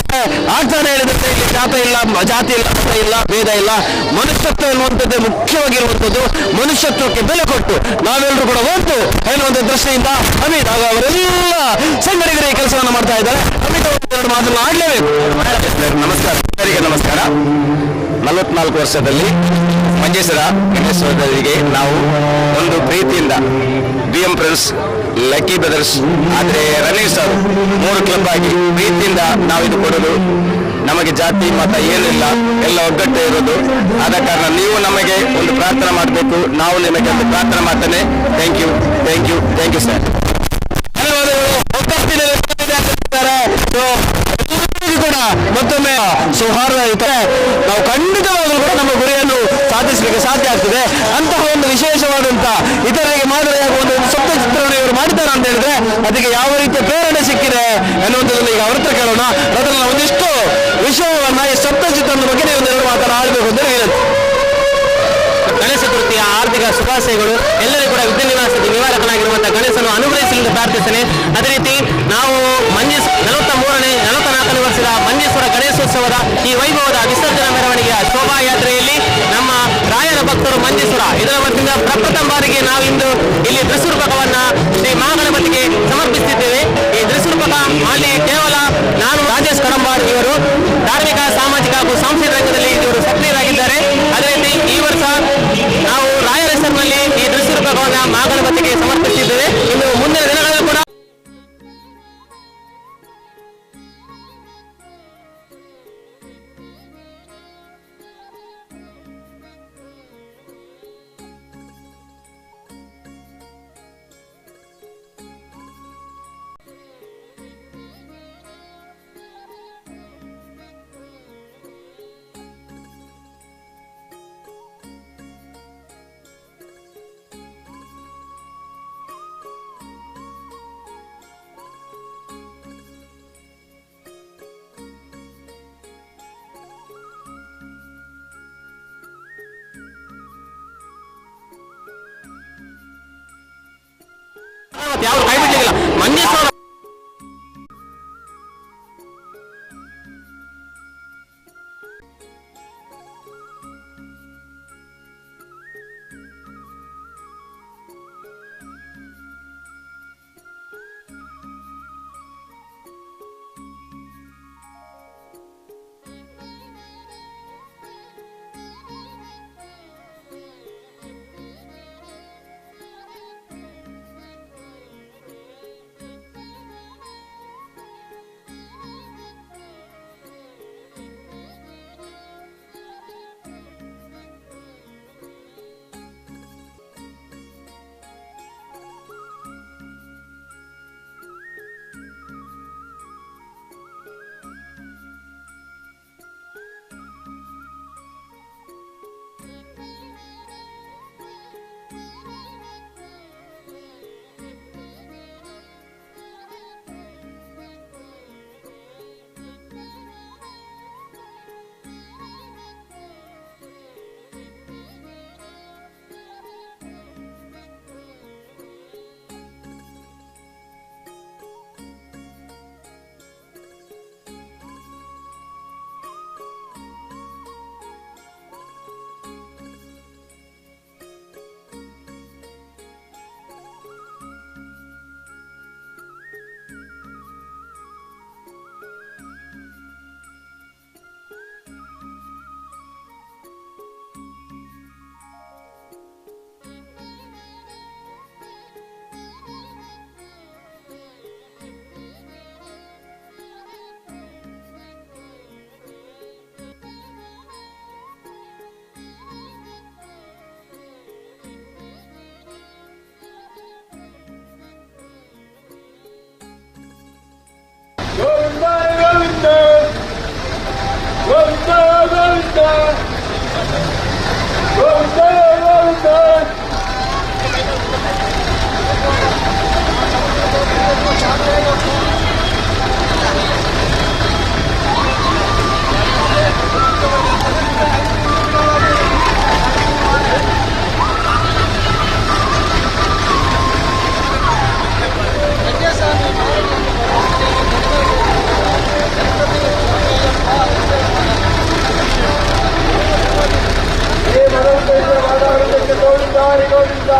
ಆಗ್ತಾನೆ ಹೇಳಿದಂತೆ ಇಲ್ಲಿ ಜಾತಿ ಇಲ್ಲ, ಮತ ಇಲ್ಲ, ಭೇದ ಇಲ್ಲ. ಮನುಷ್ಯತ್ವ ಎನ್ನುವಂಥದ್ದೇ ಮುಖ್ಯವಾಗಿರುವಂಥದ್ದು. ಮನುಷ್ಯತ್ವಕ್ಕೆ ಬೆಲೆ ಕೊಟ್ಟು ನಾವೆಲ್ಲರೂ ಕೂಡ ಒಂದು ಎನ್ನುವಂಥ ದೃಷ್ಟಿಯಿಂದ ಹಮೀದ್ ಹಾಗೂ ಅವರೆಲ್ಲ ಸಂಘಟಕರಿಗೆ ಕೆಲಸವನ್ನು ಮಾಡ್ತಾ ಇದ್ದಾರೆ. ಹಮೀದ್ ಅವರು ಮಾತನ್ನು ಆಡಲೇಬೇಕು. ನಮಸ್ಕಾರ, ಎಲ್ಲರಿಗೆ ನಮಸ್ಕಾರ. 44 ವರ್ಷದಲ್ಲಿ ಮಂಜೇಶ್ವರ ಗಣೇಶೋತ್ಸವರಿಗೆ ನಾವು ಒಂದು ಪ್ರೀತಿಯಿಂದ BM ಫ್ರೆಂಡ್ಸ್, ಲಕ್ಕಿ ಬ್ರದರ್ಸ್, ಆದರೆ ರನ್ನಿಂಗ್ ಸರ್ 3 ಕ್ಲಬ್ ಆಗಿ ಪ್ರೀತಿಯಿಂದ ನಾವು ಇದು ಕೊಡೋದು. ನಮಗೆ ಜಾತಿ ಮತ ಏನಿಲ್ಲ, ಎಲ್ಲ ಒಗ್ಗಟ್ಟು ಇರೋದು. ಆದ ಕಾರಣ ನೀವು ನಮಗೆ ಒಂದು ಪ್ರಾರ್ಥನೆ ಮಾಡಬೇಕು, ನಾವು ನಿಮಗೆ ಒಂದು ಪ್ರಾರ್ಥನೆ ಮಾಡ್ತೇನೆ. Thank you, thank you, thank you sir. ಕೂಡ ಮತ್ತೊಮ್ಮೆ ಸೌಹಾರ್ದಯುತ ನಾವು ಖಂಡಿತವಾಗಲೂ ಕೂಡ ನಮ್ಮ ಗುರಿಯನ್ನು ಸಾಧಿಸಲಿಕ್ಕೆ ಸಾಧ್ಯ ಆಗ್ತದೆ. ಅಂತಹ ಒಂದು ವಿಶೇಷವಾದಂತ ಇತರರಿಗೆ ಮಾದರಿಯಾಗುವ ಒಂದು ಸಪ್ತ ಚಿತ್ರಣ ಇವರು ಮಾಡಿದ್ದಾರೆ ಅಂತ ಹೇಳಿದ್ರೆ ಅದಕ್ಕೆ ಯಾವ ರೀತಿಯ ಪ್ರೇರಣೆ ಸಿಕ್ಕಿದೆ ಎನ್ನುವಂಥದ್ದನ್ನು ಈಗ ಅವ್ರ ಹತ್ರ ಕೇಳೋಣ. ಅದರಲ್ಲಿ ಒಂದಿಷ್ಟು ವಿಷಯವನ್ನ ಈ ಸಪ್ತ ಚಿತ್ರದ ಬಗ್ಗೆ ನೀವು ಒಂದೆರಡು ಮಾತನಾಡಬೇಕು ಅಂತ ಹೇಳುತ್ತೆ. ಗಣೇಶ ಚತುರ್ಥಿಯ ಆರ್ಥಿಕ ಶುಭಾಶಯಗಳು. ಎಲ್ಲರಿಗೂ ಕೂಡ ವಿಘ್ನ ನಿವಾರಕನಾಗಿರುವಂತಹ ಗಣೇಶನು ಅನುಗ್ರಹಿಸಲೆಂದು ಪ್ರಾರ್ಥಿಸ್ತೇನೆ. ಅದೇ ರೀತಿ ನಾವು 44ನೇ ವರ್ಷದ ಮಂಜೇಶ್ವರ ಗಣೇಶೋತ್ಸವದ ಈ ವೈಭವದ ವಿಸರ್ಜನಾ ಮೆರವಣಿಗೆಯ ಶೋಭಾಯಾತ್ರೆಯಲ್ಲಿ ನಮ್ಮ ರಾಯರ ಭಕ್ತರು ಮಂಜೇಶ್ವರ ಇದರ ವತಿಯಿಂದ ಪ್ರಪ್ರಥಮ ಬಾರಿಗೆ ನಾವು ಇಂದು ಇಲ್ಲಿ ತ್ರಿಸೂರ್ಪಕವನ್ನ ಶ್ರೀ ಮಹಾಗಣಪತಿಗೆ ಸಮರ್ಪಿಸುತ್ತಿದ್ದೇವೆ. ಈ ತ್ರಿಸೂರ್ಪಕ ಅಲ್ಲಿ ಕೇವಲ ನಾನು ರಾಜೇಶ್ ಕಡಂಬಾರ್ ಇವರು ಧಾರ್ಮಿಕ, ಸಾಮಾಜಿಕ ಹಾಗೂ ಸಾಂಸ್ಕೃತಿಕ ರಂಗದಲ್ಲಿ ಇವರು ಸಕ್ರಿಯರಾಗಿದ್ದಾರೆ. ಅದೇ ರೀತಿ ಈ ವರ್ಷ ನಾವು ರಾಯರ ಹೆಸರಿನಲ್ಲಿ ಈ ತ್ರಿಸೂರ್ಪಕವನ್ನ ಮಹಾಗಣಪತಿಗೆ ಸಮರ್ಪಿಸಿದ್ದೇವೆ. ಇನ್ನು ಮುಂದಿನ ದಿನಗಳಲ್ಲಿ ಕೂಡ ಯಾವ ಕೈ ಬಿಟ್ಟಿಲ್ಲ. ಮಂಜೇಶ್ವರ ಗೋವಿಂದ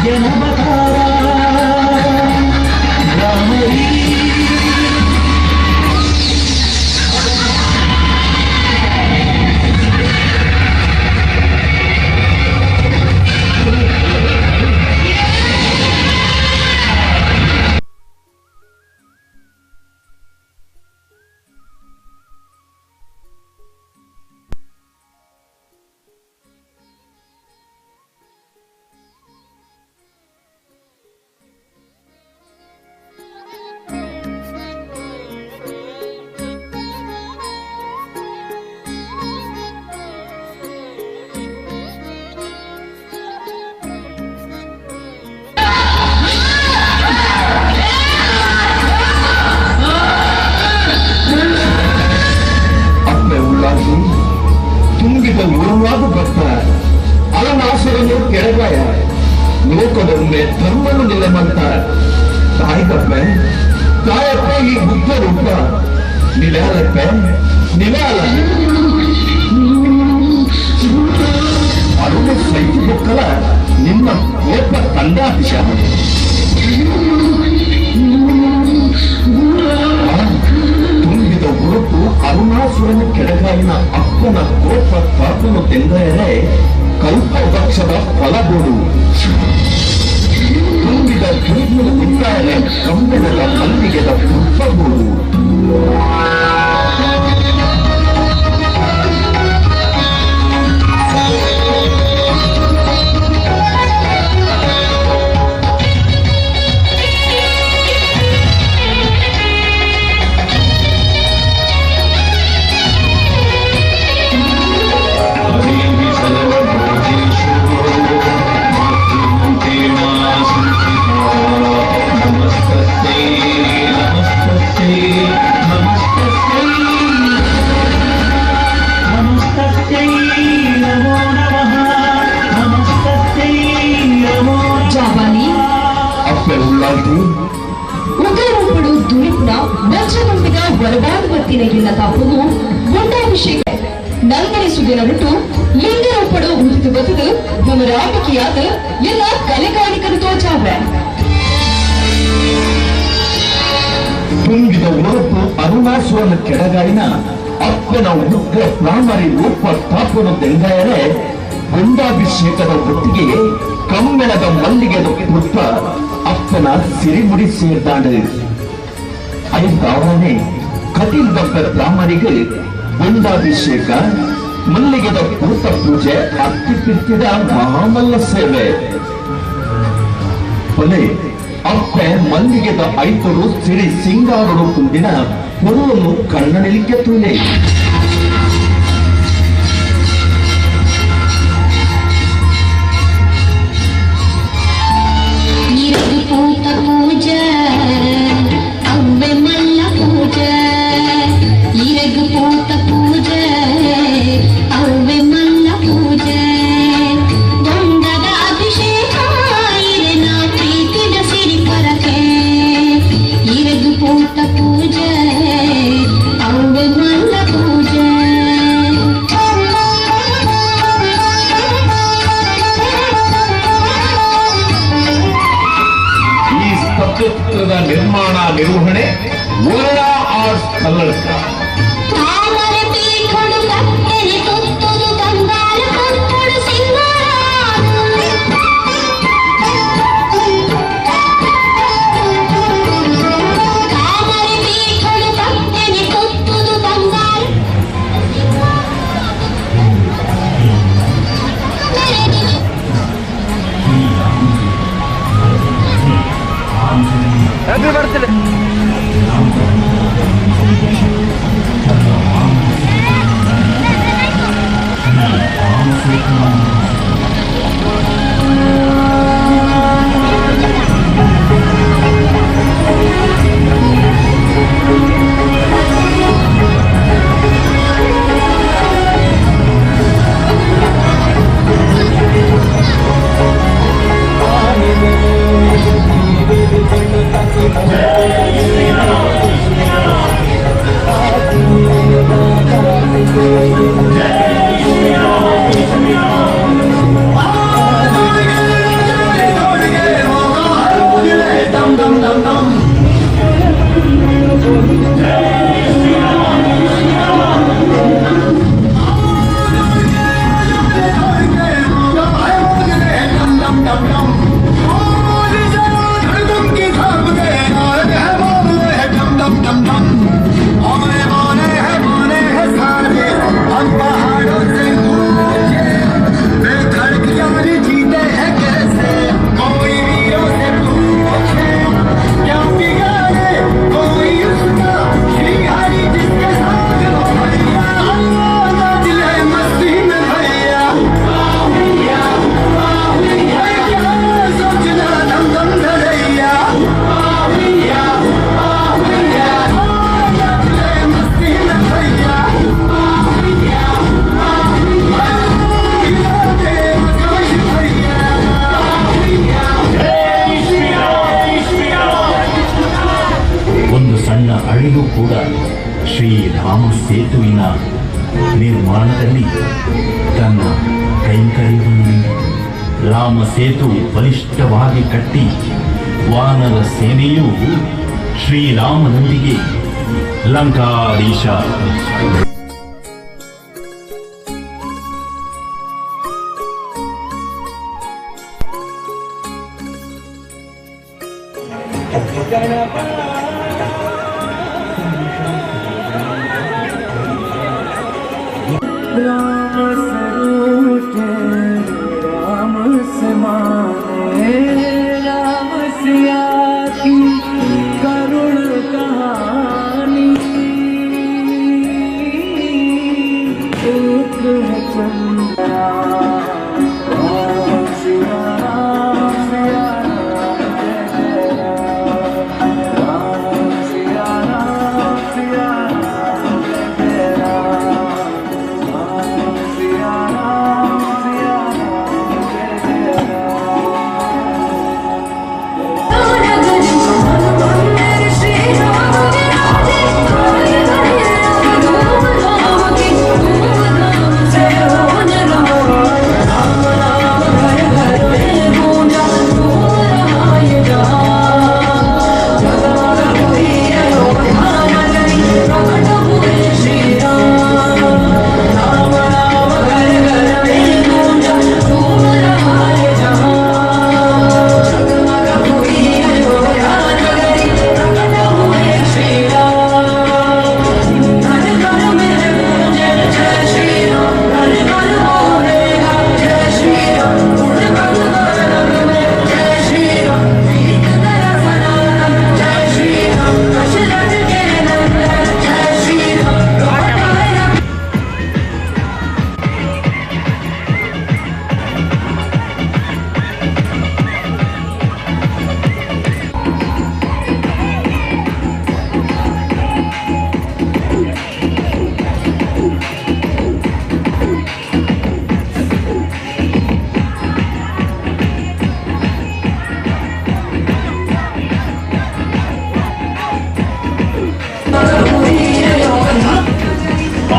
ಜನವತಾರ ರಾಮರೀ ತುಂಬಿದ ಉರುವಾದ ಭಕ್ತ ಅಲನಾಸುರನು ಕೆಳಗಾಯ ಲೋಕದೊಮ್ಮೆ ಧರ್ಮನು ನಿಲಮಂತ ತಾಯಿಗಪ್ಪೆ ತಾಯಪ್ಪ ಈ ಬುದ್ಧ ರೂಪ ನಿಲಾಲಪ್ಪೆ ನಿಲಾಲ ಅರುಣ ಸೈತಿ ಬುಕ್ಕಲ ನಿಮ್ಮ ಕೋಪ ತಂದಾತಿಶ ತುಂಬಿದ ಉರುಪು ಅರುಣಾಸುರನ ಕೆಳಗಾಯಿನ ಅಪ್ಪನ ಕೋಪ ತಾಪನು ತೆಂದರೆ ಕಲ್ಪವೃಕ್ಷದ ಫಲಗೋಡು ತುಂಬಿದ ಕಿರುಗುಳು ಉತ್ತಾಯ ಕಂಬನದ ಮಲ್ಲಿಗೆದ ಪುಷ್ಪಗೋಡು ಉಗ್ರರೂಪಡು ದುರಿಪ್ನ ವಜ್ರಗುಂಪಿನ ಹೊರಬಾಗುವತ್ತಿನ ಇಲ್ಲ ತಾಪವು ಗುಂಡಾಭಿಷೇಕ ನಲ್ಗನೆ ಸುದಿನ ಬಿಟ್ಟು ಲಿಂಗರೂಪಡು ಉಳಿದು ಬದುಕು ಭ್ರಮರಾಟಕಿಯಾದ ಎಲ್ಲ ಕಲೆಗಾಣಿಕರು ತೋಚಾವೆ ತುಂಬಿದ ಉರುಪು ಅರುಣಾಸುರನ ಕೆಳಗಾಯಿನ ಅಪ್ಪನ ಉಗ್ರ ಪ್ರಾಮರಿ ರೂಪ ತಾಪನು ತೆಂಗಾಯರೆ ಗುಂಡಾಭಿಷೇಕದ ಹೊತ್ತಿಗೆ ಕಮ್ಮೆಣದ ಮಲ್ಲಿಗೆದ ಪುಷ್ಪ ಅಪ್ಪನ ಸಿರಿಮುಡಿ ಸೇರ್ದಾಂಡು ಐದಾವಣೆ ಕಟೀಲ್ ಭಕ್ತ ಬ್ರಾಹ್ಮಣಿಗೆ ಗುಂಡಾಭಿಷೇಕ ಮಲ್ಲಿಗೆದ ಪೂತ ಪೂಜೆ ಅತ್ತಿಪಿತ್ತಿದ ಮಹಾಮಲ್ಲ ಸೇವೆ ಕೊನೆ ಅಪ್ಪೆ ಮಲ್ಲಿಗೆದ ಐತರು ಸಿರಿ ಸಿಂಗಾರರು ಕುಂದಿನ ಪೊರುವನ್ನು ಕಣ್ಣನಿಲಿಕ್ಕೆ ತೂಲೆ పూత పూజ అవ్వె మల్ల పూజ ఇరగు పూత పూజ అవ్వె మల్ల పూజ గొండದ ಅಭಿಷೇಕ ಇರೆನ ಪ್ರೀತಿದ ಸಿರಿ ಪರಕೆ ಇರಗು పూత పూಜ ಅವ್ವೆ ಮಲ್ಲ పూಜ ಚಿತ್ರದ ನಿರ್ಮಾಣ ನಿರ್ವಹಣೆ ವರ್ಣ ಆರ್ಟ್ಸ್ ಕನ್ನಡ Happy birthday! ಇಂದು ಕೂಡ ಶ್ರೀರಾಮ ಸೇತುವಿನ ನಿರ್ಮಾಣದಲ್ಲಿ ತನ್ನ ಕೈಂಕರ್ಯವನ್ನು ನೀಡಿ ರಾಮ ಸೇತು ಬಲಿಷ್ಠವಾಗಿ ಕಟ್ಟಿ ವಾನರ ಸೇನೆಯು ಶ್ರೀರಾಮನೊಂದಿಗೆ ಲಂಕಾಧೀಶ राम से रूठे राम से माने राम सिया की करुण कहानी एक है चंद्रा राम सिया राम सिया राम सिया राम सिया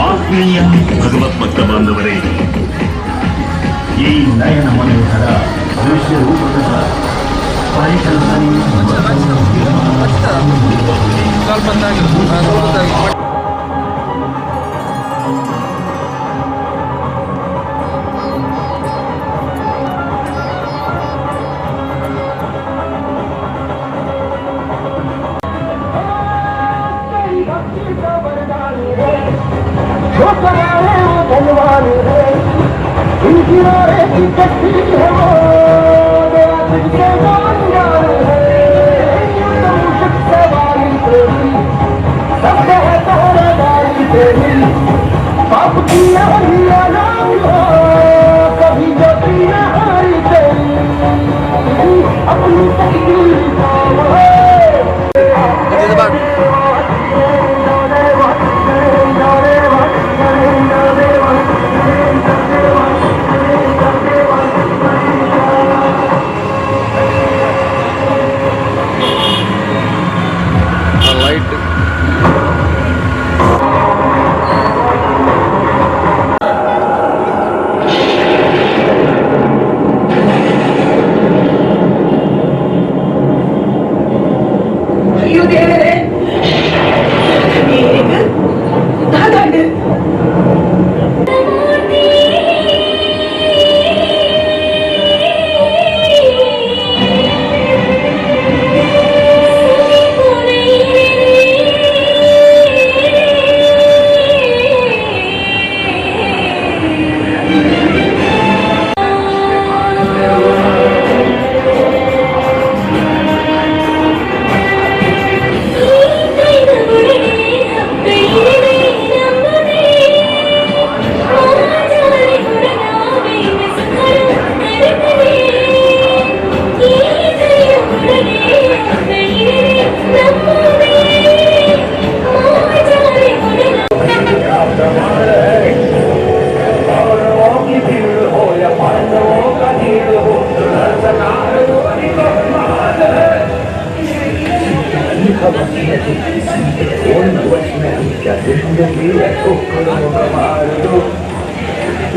ಆತ್ಮೀಯ ಭಗವತ್ ಭಕ್ತ ಬಾಂಧವರೇ, ಈ ನಯನ ಮನೋಹರ ದೃಶ್ಯ ರೂಪದ ಪರಿಕಲ್ಪನೆ जो सवारे वो धनवान है, इन किनारे की कट्टी है वो मेरा तुझसे जान है। यूं तो मुझक सवारी तेरी सबसे है पहरेदारी तेरी, पाप की अवधिया नाम हो कभी जती न हारी तेरी, अपनी तकदीर पाओ है।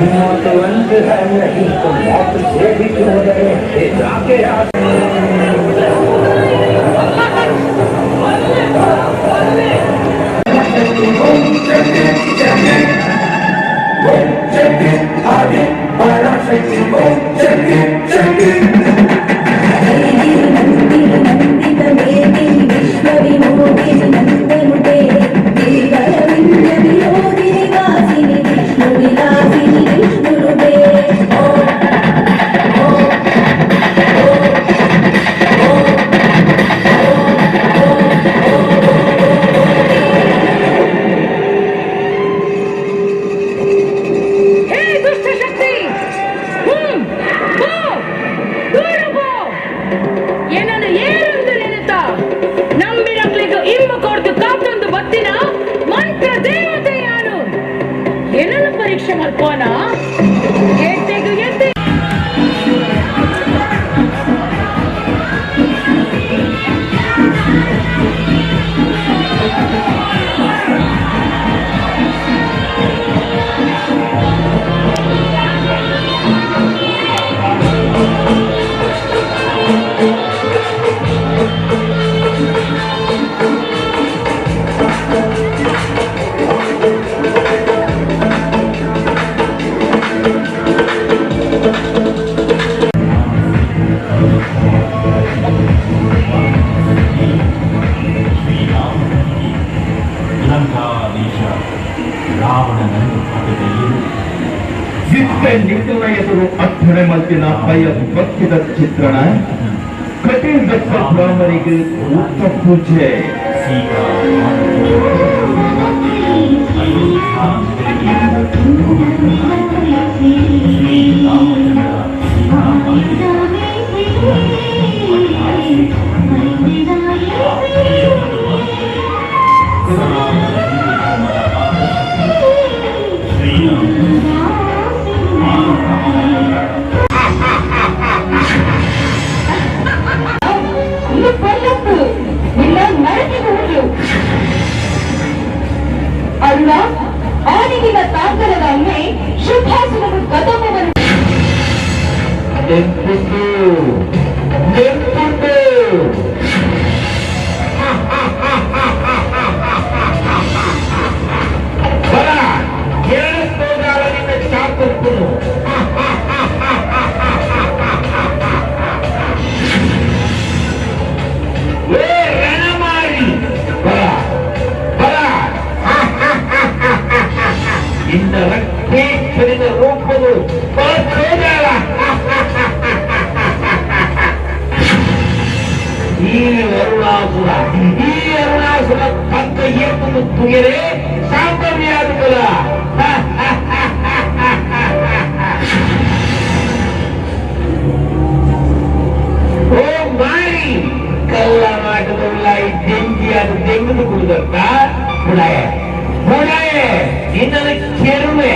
मौतवंत है नहीं तो मौत से भी क्यों डरे जाके ಪರೀಕ್ಷೆ ಮಾಡ್ಕೋಣ ನಿಖಿಲ ಎದುರು ಅಕ್ಷರೆ ಮತ್ತಿನ ಕೈಯ ಭಕ್ತಿದ ಚಿತ್ರಣ ಕಠಿಣ ಬ್ರಾಹ್ಮಣಿಗೆ ಉತ್ತ ಪೂಜೆ ಅಲ್ಲ ಆನೆಗಿನ ತಾಂತರದ ಒಮ್ಮೆ ಶುಭಾಸನವು ಗತಮವನ್ನು ಇಂದ ರಕ್ತೇಶ್ವರಿನ ರೂಪವು ಈ ಅರುಣಾಸುರ ಪಕ್ಕ ಏಪನ್ನು ತುಗೆರೆ ಸಾಂಬವ್ಯಾದುಗಳ ಓ ಮಾರಿ ಕಲ್ಲ ಮಾಟದಲ್ಲ ಈ ತೆಂಗಿ ಅದು ತೆಂಗದು ಕುಡಿದತ್ತ ಹುಡಾಯ ಇನ್ನೊಂದು ಕೆರುವೆ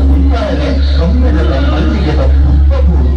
ಮುಂದಾರೆ ಕಮ್ಮೆನದ ಮಲ್ಲಿಗೆದ ಪುಪ್ಪಬಹುದು.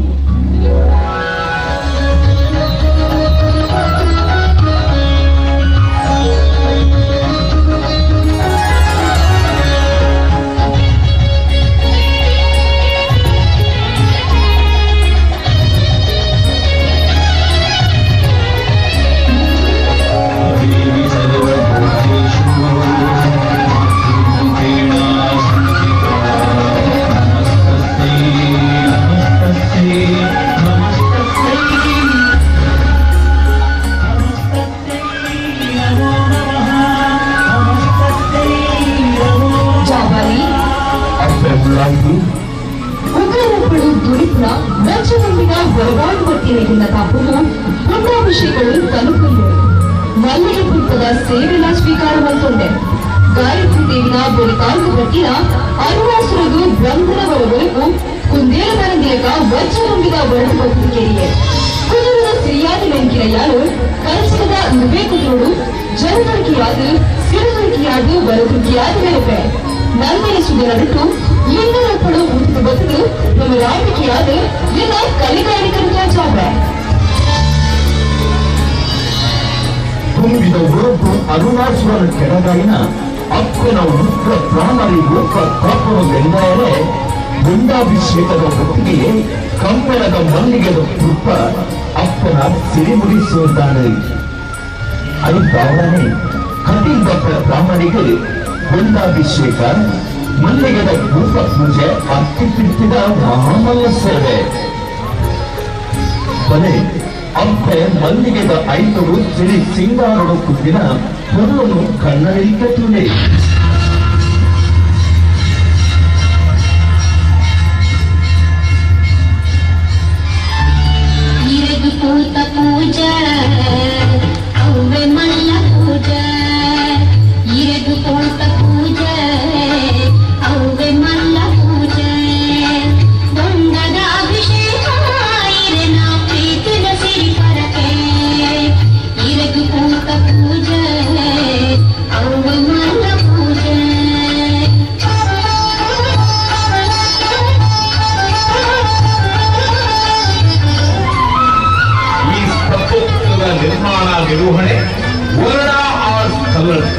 ಉಗ್ರರಪ್ಪಳು ದುರಿಪುರ ವಂಚನಂಬಿನ ಹೊರಗಾಡುವ ಕೆರೆಗಿನ ಕಾಪುವು ಪುಣ್ಯಾಭಿಷೇಕಗಳು ತಲುಪಲು ಮಲ್ಲಿಗೆ ಪುಷ್ಪದ ಸೇವೆನ ಸ್ವೀಕಾರವಂತೊಂಡೆ ಗಾಯತ್ರಿ ದೇವಿನ ಬಲಿಕಾರ್ಗ ಬಟ್ಟಿನ ಅರುಣಾಸುರದು ಬ್ರಹ್ಮಣವರೆಗೂ ಕುಂದೇಲ ಮರಂಗಿಲಕ ವಂಚನಂಬಿದ ಒಳದು ಹೋಗುತ್ತಿಕೆರಿಯೆ ಕುದುರದ ಸಿರಿಯಾದ ಲೆಂಕಿನ ಯಾರು ಕನಸಿದ ನುಬೇಕುದೋಡು ಜನದೊರಕಿಯಾದ ಸಿರುದೊರಕಿಯಾದ ಬರದುರ್ಕಿಯಾದ ಮೆರಪೆ ನನ್ಮೇಲೆ ಸುಧಾರಿಟ್ಟು ಇನ್ನೊಬ್ಬಳು ಹುಟ್ಟಿದ ಬದುಕು ನಮ್ಮ ರಾಜಕೀಯಾದ ನಿನ್ನ ಕಲಿಗಾರಿಕರ ಜಾಗ ತುಂಬಿದ ಉರುಪು ಅರುಣಾಸುರನ ಕೆಳಗಾಯಿನ ಅಪ್ಪನ ಉಗ್ರ ಪ್ರಾಣರಿ ರೂಪ ಕಾಪುವೆಂದರೆ ಗುಂಡಾಭಿಷೇಕದ ಹೊತ್ತಿಗೆ ಕಂಬಳದ ಮಲ್ಲಿಗೆದ ಪುಷ್ಪ ಅಪ್ಪನ ಸಿರಿಮುಡಿಸುತ್ತಾನೆ. ಅದಕ್ಕಾಗಲೇ ಕಟಿಂಗಪ್ಪನ ಬ್ರಾಹ್ಮಣಿಗೆ ಗುಂಡಾಭಿಷೇಕ ಮಲ್ಲಿಗೆದ ಪೂರ್ವ ಪೂಜೆ ಅತ್ಯುತ್ತಿದ ಮಹಾಮಲ್ಲ ಸೇವೆ. ಕೊನೆ ಅಪ್ಪೆ ಮಲ್ಲಿಗೆದ 5 ಸಿರಿ ಸಿಂಗಾರಡು ಕುಂದಿನ ಪೊರುವನ್ನು ಕಣ್ಣರಿಕ ತುಳಿ ಕೂತ ಪೂಜಾ ಅವ್ವೆ ಮಲ್ಲ ಪೂಜಾ ಇರದು ಕೂತ ಪೂಜಾ ಅವ್ವೆ ಮಲ್ಲ ಪೂಜಾ ದೊಂಡದ ಅಭಿಷೇಕ ಇರೆನ ಪ್ರೀತಿನ ಸಿರಿ ಪರಕೆ ಇರದು ಕೂತ ಪೂಜಾ ಅವ್ವೆ ಮಲ್ಲ ಪೂಜಾ ನಿರ್ಮಾಣ ನಿರ್ವಹಣೆ ವರ್ಣ ಆರ್ಟ್ಸ್ ಕಲರ್ಸ್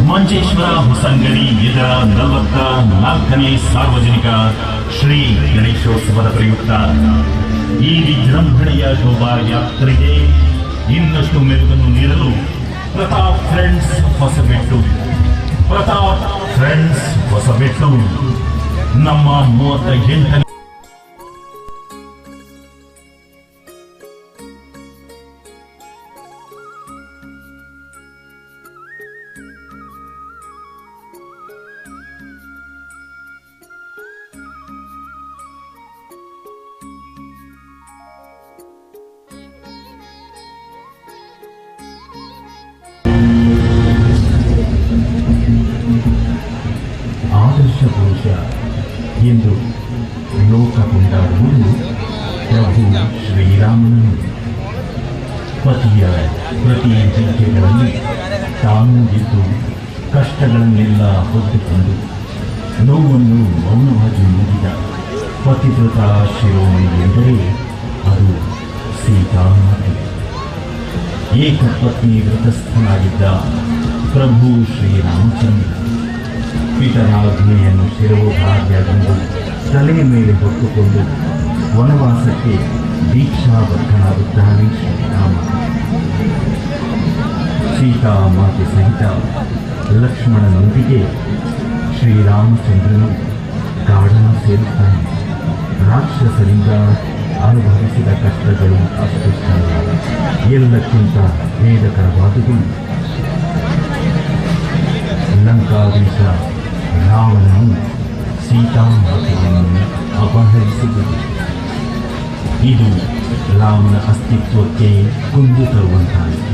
ಮಂಜೇಶ್ವರ ಹೊಸಂಗಡಿ ಇದರ 44ನೇ ಸಾರ್ವಜನಿಕ ಶ್ರೀ ಗಣೇಶೋತ್ಸವದ ಪ್ರಯುಕ್ತ ಈ ವಿಜೃಂಭಣೆಯ ಶೋಭಾಯಾತ್ರೆಗೆ ಇನ್ನಷ್ಟು ಮೆರುಗನ್ನು ನೀಡಲು ಪ್ರತಾಪ್ ಫ್ರೆಂಡ್ಸ್ ಹೊಸಬೆಟ್ಟು ನಮ್ಮ 38ನೇ ಆದರ್ಶ ಪುರುಷ ಎಂದು ಲೋಕ ಕೊಂಡಾಡುವುದು ಪ್ರಭು ಶ್ರೀರಾಮನು ಪತಿಯ ಪ್ರತಿ ಹೆಜ್ಜೆಗಳಲ್ಲಿ ತಾನು ಇದ್ದು ಕಷ್ಟಗಳನ್ನೆಲ್ಲ ಹೊತ್ತುಕೊಂಡು ನೋವನ್ನು ಮೌನವಾಗಿ ನುಡಿದ ಪತಿವ್ರತ ಶಿರೋಮಣಿ ಎಂದರೆ ಅದು ಸೀತಾಮಾತೆ. ಏಕಪತ್ನಿ ವ್ರತಸ್ಥನಾಗಿದ್ದ ಪ್ರಭು ಶ್ರೀರಾಮಚಂದ್ರ ಪಿತರಾಜ್ಞೆಯನ್ನು ಶಿರೋಧಾರ್ಯವೆಂದು ತಲೆಯ ಮೇಲೆ ಹೊತ್ತುಕೊಂಡು ವನವಾಸಕ್ಕೆ ದೀಕ್ಷಾಬದ್ಧನಾಗುತ್ತಾನೆ ಶ್ರೀರಾಮ. ಸೀತಾಮಾತೆ ಸಹಿತ ಲಕ್ಷ್ಮಣನೊಂದಿಗೆ ಶ್ರೀರಾಮಚಂದ್ರನು ಕಾಡನ್ನು ಸೇರುತ್ತಾನೆ. ರಾಕ್ಷಸರಿಂದ ಅನುಭವಿಸಿದ ಕಷ್ಟಗಳು ಅಷ್ಟುಷ್ಟಲ್ಲ, ಎಲ್ಲಕ್ಕಿಂತ ಭೇದಕರವಾದುದು ಲಂಕಾದೇಶ ರಾವಣನು ಸೀತಾಮಾತೆಯನ್ನು ಅಪಹರಿಸಿದರು. ಇದು ರಾಮನ ಅಸ್ತಿತ್ವಕ್ಕೆ ಕುಂದು ತರುವಂತಾಯಿತು.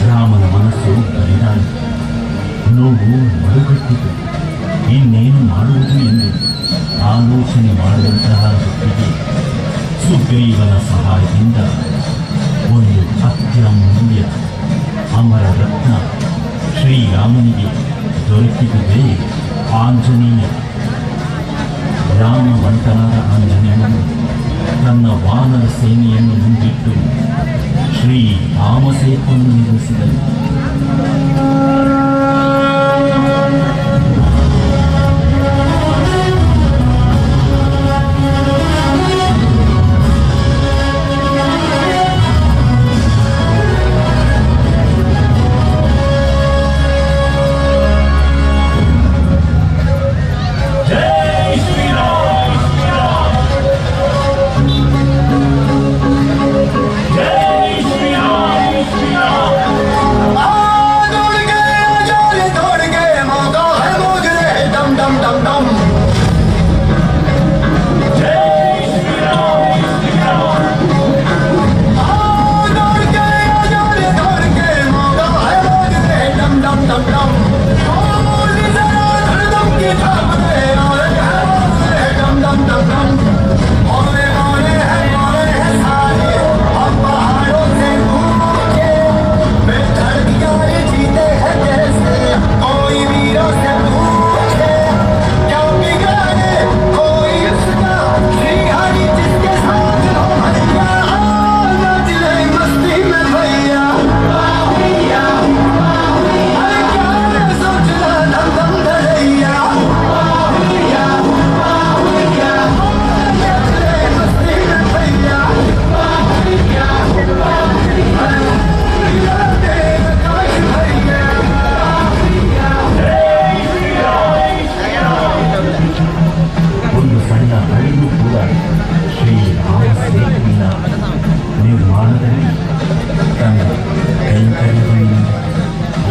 ರಾಮನ ಮನಸ್ಸು ಬರಿದಾಯಿತು, ನೋವು ಮರುಗಟ್ಟಿತು. ಇನ್ನೇನು ಮಾಡುವುದು ಎಂದು ಆಲೋಚನೆ ಮಾಡುವಂತಹ ಹೊತ್ತಿಗೆ ಸುಗ್ರೀವನ ಸಹಾಯದಿಂದ ಒಂದು ಅತ್ಯಮೂಲ್ಯ ಅಮರ ರತ್ನ ಶ್ರೀರಾಮನಿಗೆ ದೊರಕಿದುದೇ ಆಂಜನೇಯ. ರಾಮವಂತನಾದ ಆಂಜನೇಯನು ತನ್ನ ವಾನರ ಸೇನೆಯನ್ನು ಮುಂದಿಟ್ಟು ಶ್ರೀರಾಮಸೇತುವನ್ನು ನಿರ್ಮಿಸಿದನು.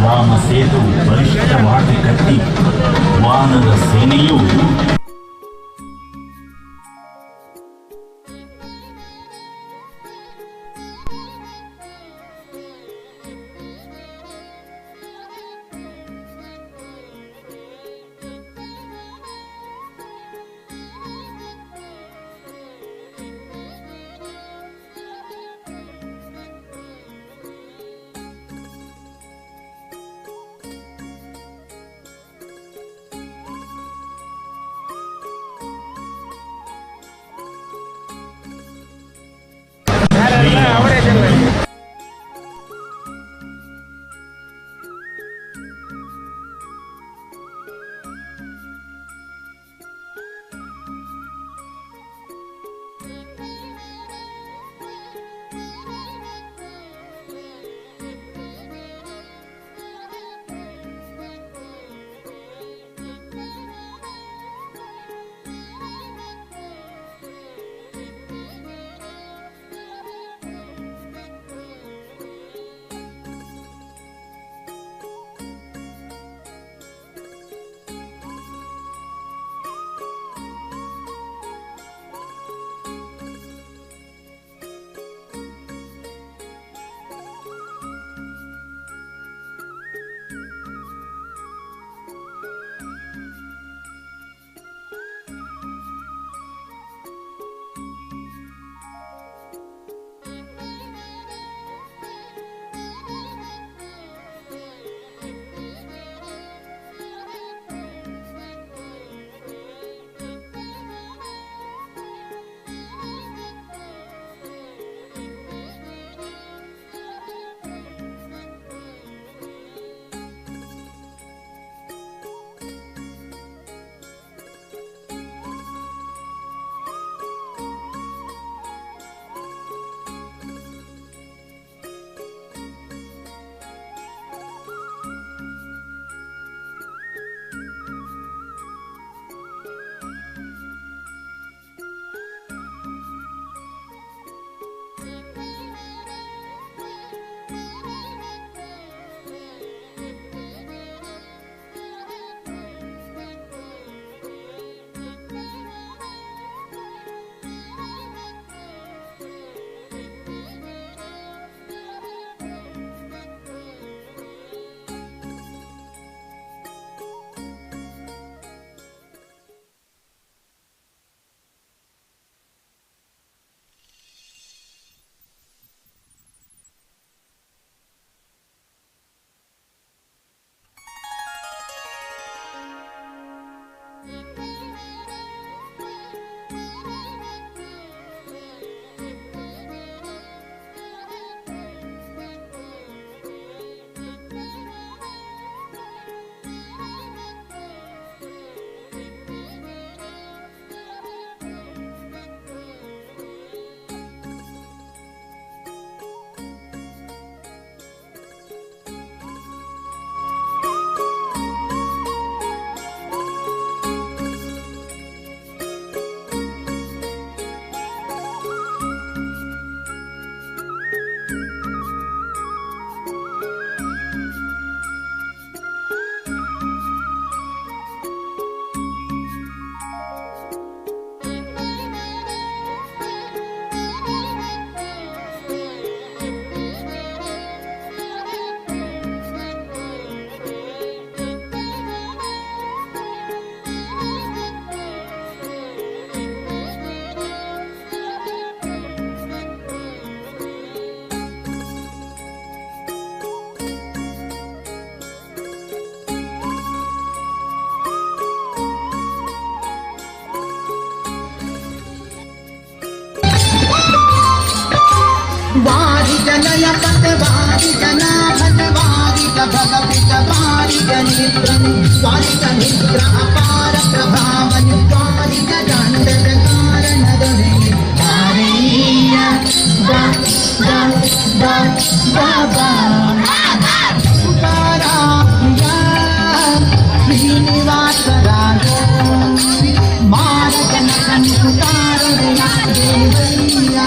ರಾಮ ಸೇತು ಬಲಿಷ್ಠವಾಗಿ ಕಟ್ಟಿ ವಾನರ ಸೇನೆಯು वारिजनय पतवारिजना भटवारिज भगवित वारिजनेत्रं वारिजनेत्र अपार प्रभावन वारिज दण्डद कारणदरे वारैया दा दा दा बाबा उताराया श्रीनिवास राजो मारजन संकुतारया देवैया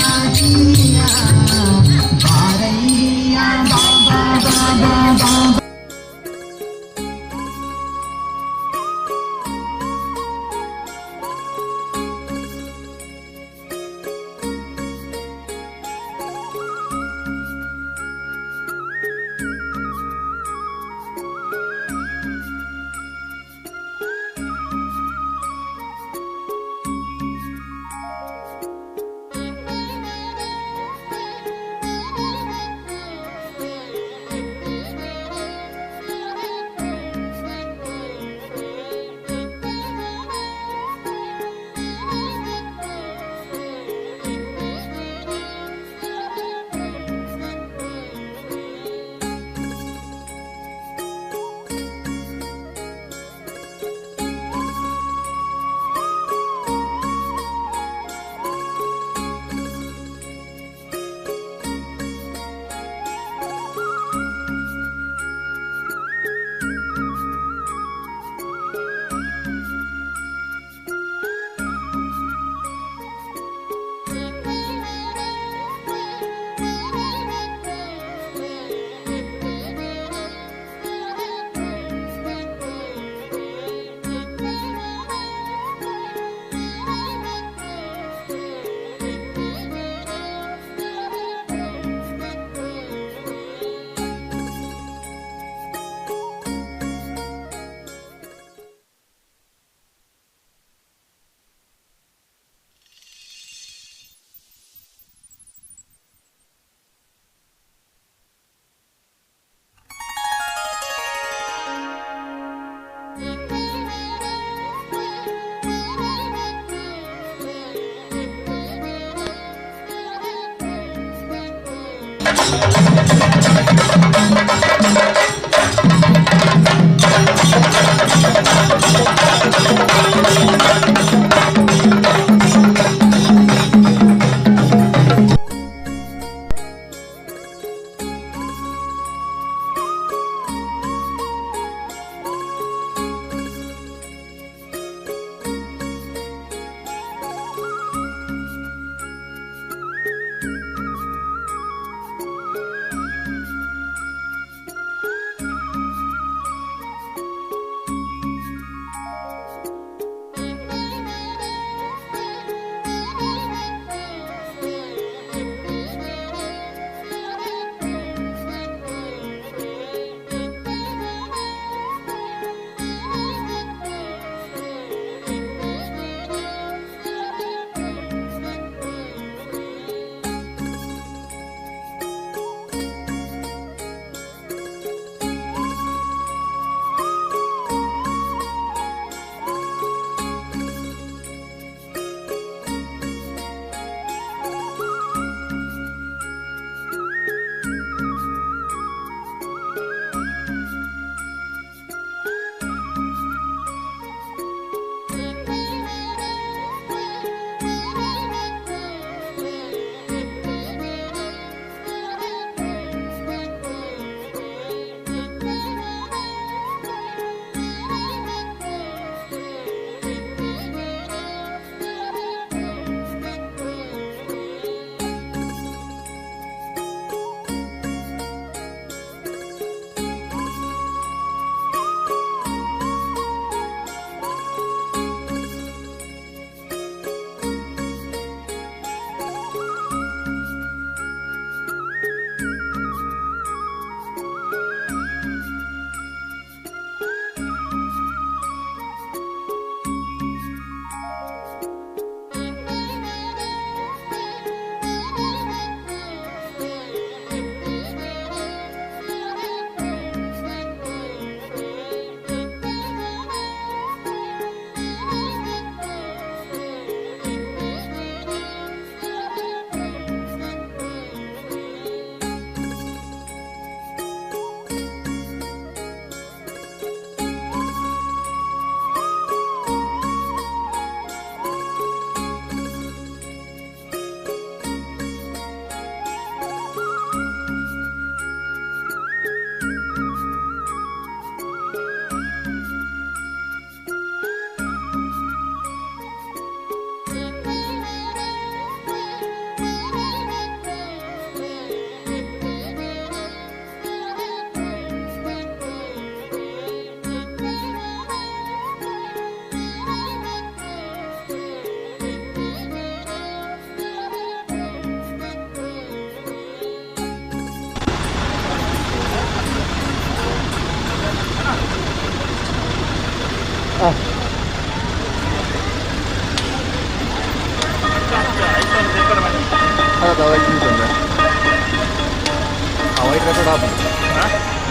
ವೈಟ್ ರೆಕಾರ್ಡ್ ಆಫ್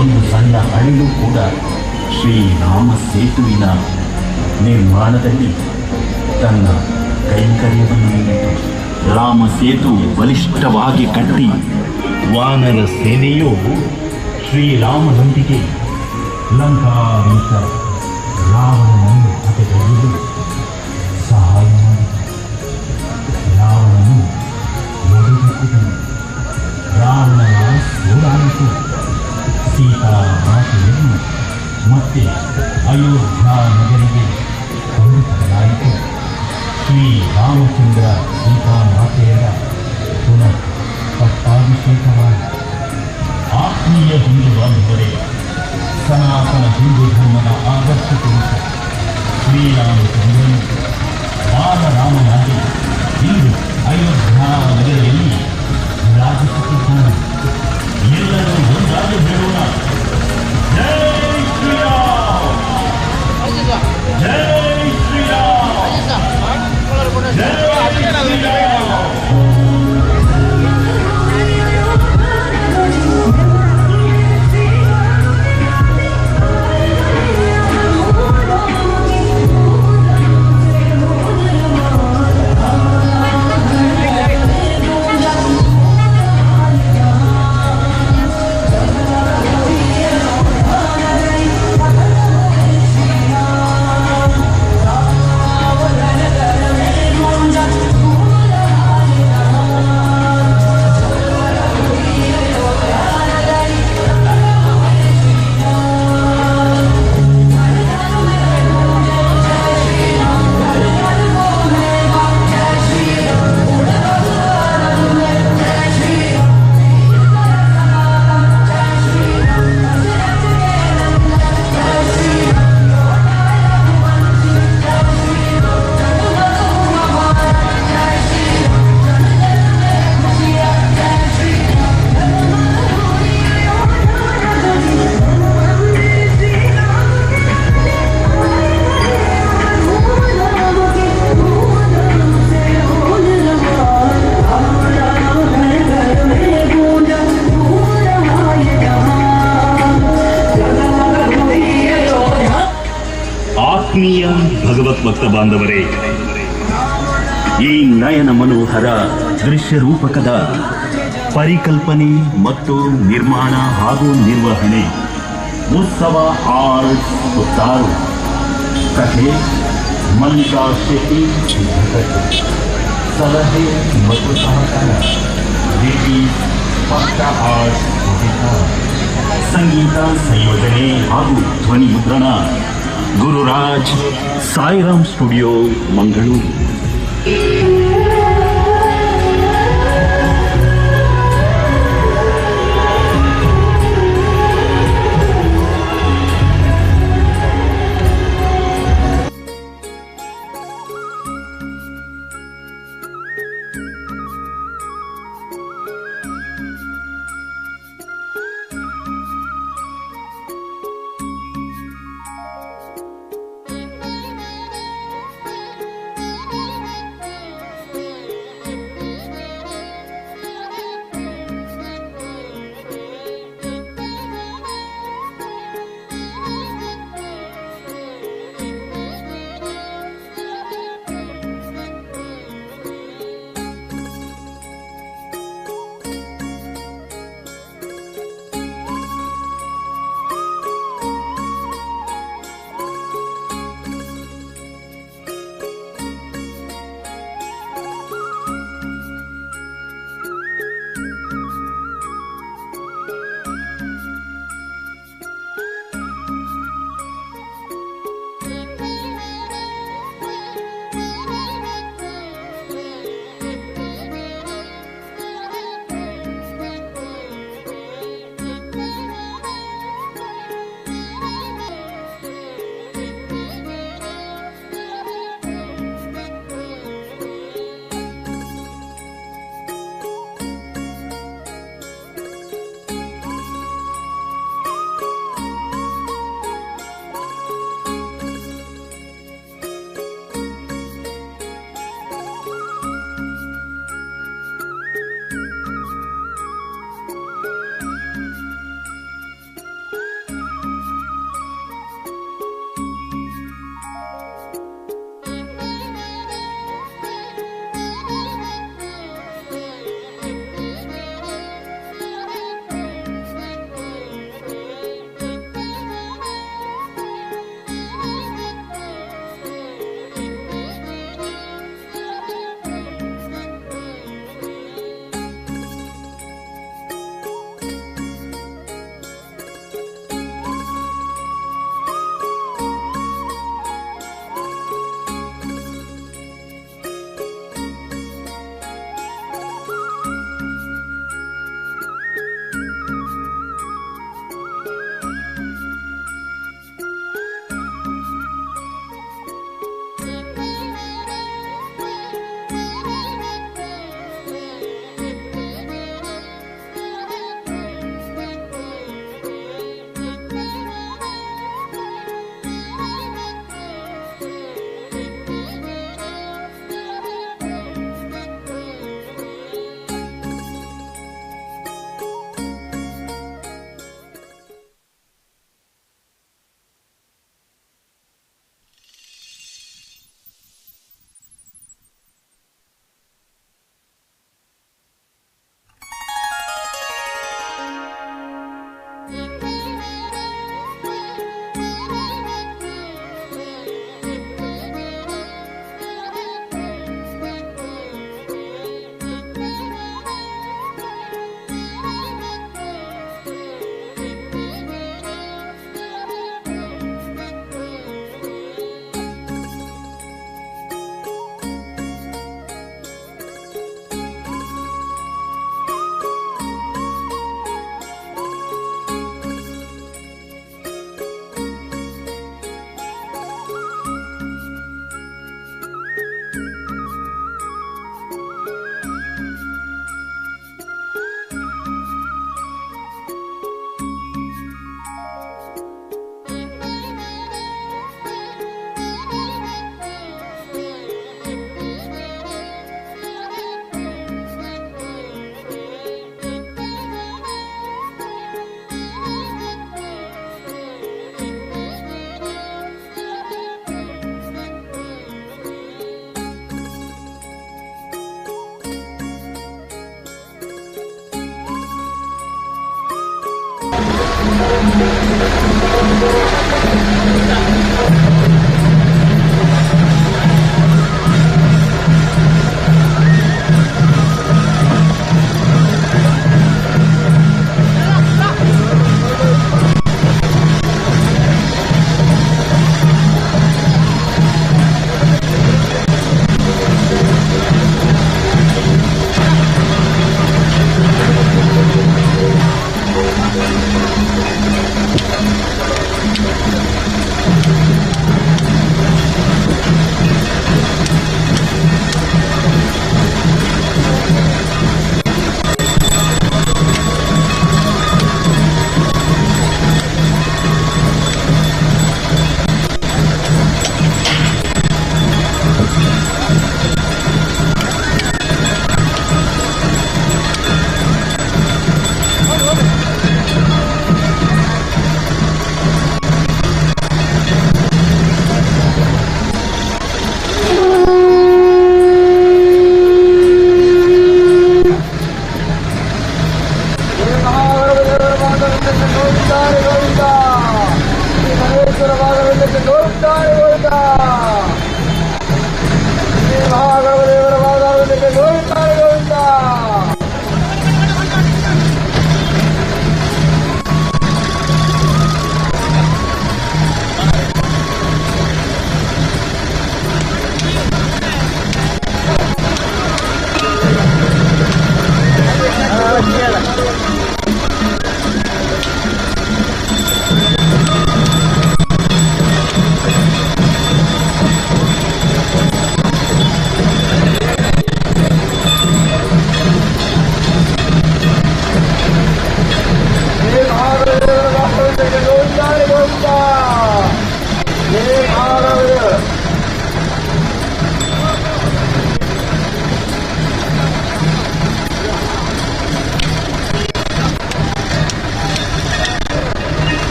ಒಂದು ಸಣ್ಣ ಅಳಿಲು ಕೂಡ ಶ್ರೀರಾಮ ಸೇತುವಿನ ನಿರ್ಮಾಣದಲ್ಲಿ ತನ್ನ ಕೈಂಕರ್ಯವನ್ನು ನೀಡಿತು. ರಾಮ ಸೇತು ಬಲಿಷ್ಠವಾಗಿ ಕಟ್ಟಿ ವಾನರ ಸೇನೆಯು ಶ್ರೀರಾಮನೊಂದಿಗೆ ಲಂಕಾದೀಶ ರಾವಣನನ್ನು ಹತಗೊಳ್ಳಲು ಸಹಾಯ ಮಾಡಿತು. ರಾವಣನು ಮಡಿದುಕೊಂಡನು. ರಾವಣನ ಸೋಲಾಯಿತು. ಸೀತಾ ಮಾತೆಯನ್ನು ಮತ್ತೆ ಅಯೋಧ್ಯ ನಗರಿಗೆ ಕೊಂಡುತರಲಾಯಿತು. ಶ್ರೀರಾಮಚಂದ್ರ ಸೀತಾ ಮಾತೆಯರ ಪುನಃ ಪಟ್ಟಾಭಿಷೇಕವಾಯಿತು. ಆತ್ಮೀಯ ಹಿಂದೂ ಬಾಂಧವರೇ, ಸನಾತನ ಹಿಂದೂ ಧರ್ಮದ ಆದರ್ಶ ಪುರುಷ ಶ್ರೀರಾಮಚಂದ್ರನು ಬಾಲರಾಮನಾಗಿ ಇಂದು ಅಯೋಧ್ಯ ನಗರಿಯಲ್ಲಿ ವಿರಾಜಿಸುತ್ತಿದ್ದಾನೆ. ಎಲ್ಲರೂ ಒಂದಾಗಿ ಹೇಳೋಣ, ಜೈ ಶ್ರೀರಾಮ್, ಜೈ ಶ್ರೀರಾಮ್, ಜೈ ಶ್ರೀರಾಮ್. ಆತ್ಮೀಯ ಭಗವತ್ ಭಕ್ತ ಬಾಂಧವರೇ, ಈ ನಯನ ಮನೋಹರ ದೃಶ್ಯ ರೂಪಕದ ಪರಿಕಲ್ಪನೆ ಮತ್ತು ನಿರ್ಮಾಣ ಹಾಗೂ ನಿರ್ವಹಣೆ ಉತ್ಸವ ಆರ್ಟ್ಸ್ ಪುತ್ತಾರು. ಕಥೆ ಮಲ್ಲಿಕಾ ಶೆಟ್ಟಿ. ಸಲಹೆ ಮತ್ತು ಸಹಕಾರ ಪಕ್ಕ ಆರ್ಟ್ಸ್. ಸಂಗೀತ ಸಂಯೋಜನೆ ಹಾಗೂ ಧ್ವನಿ ಮುದ್ರಣ ಗುರುರಾಜ್, ಸಾಯಿರಾಮ್ ಸ್ಟುಡಿಯೋ, ಮಂಗಳೂರು.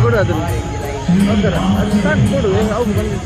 ಕೊಡು ಅದನ್ನು ಅದು ಸಾಕು ಕೊಡು ಅವ್ರು ಬಂದು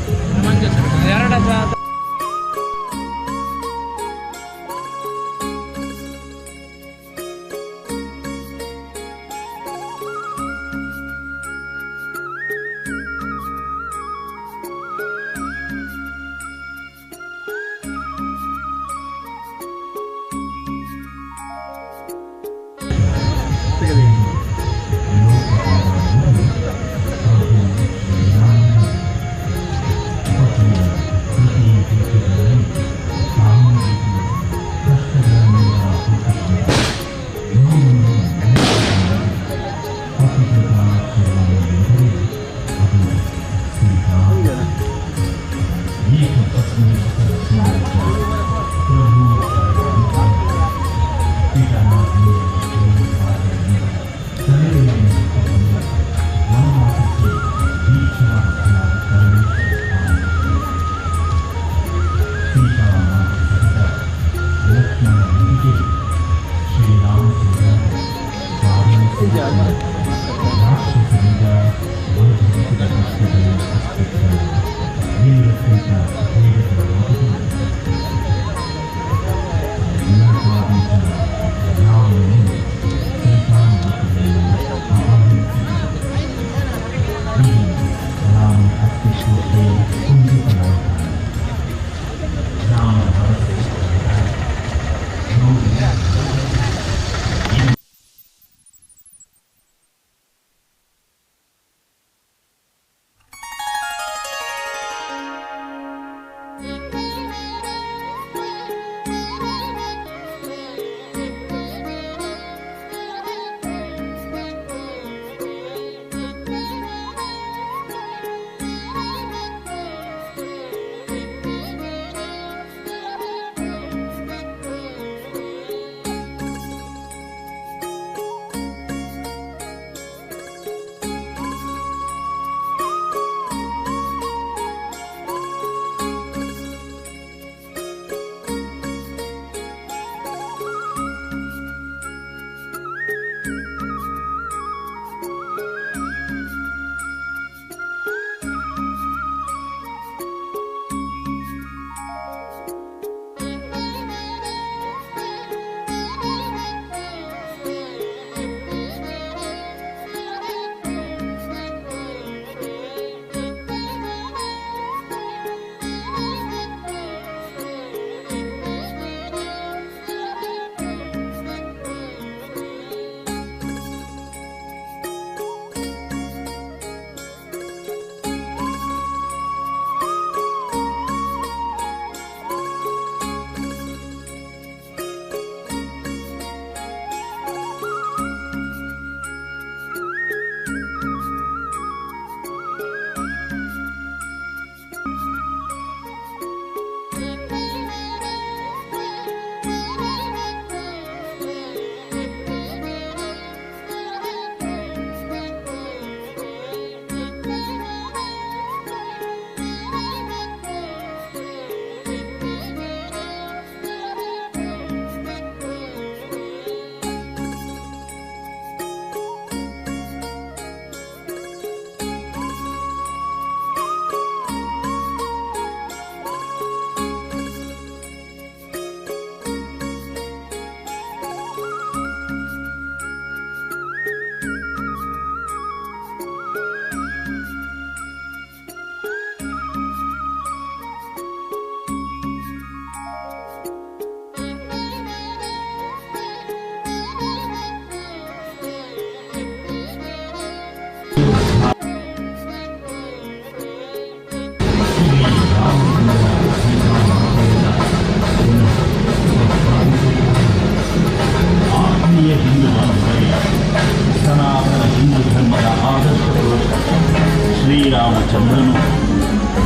ಶ್ರೀರಾಮಚಂದ್ರನು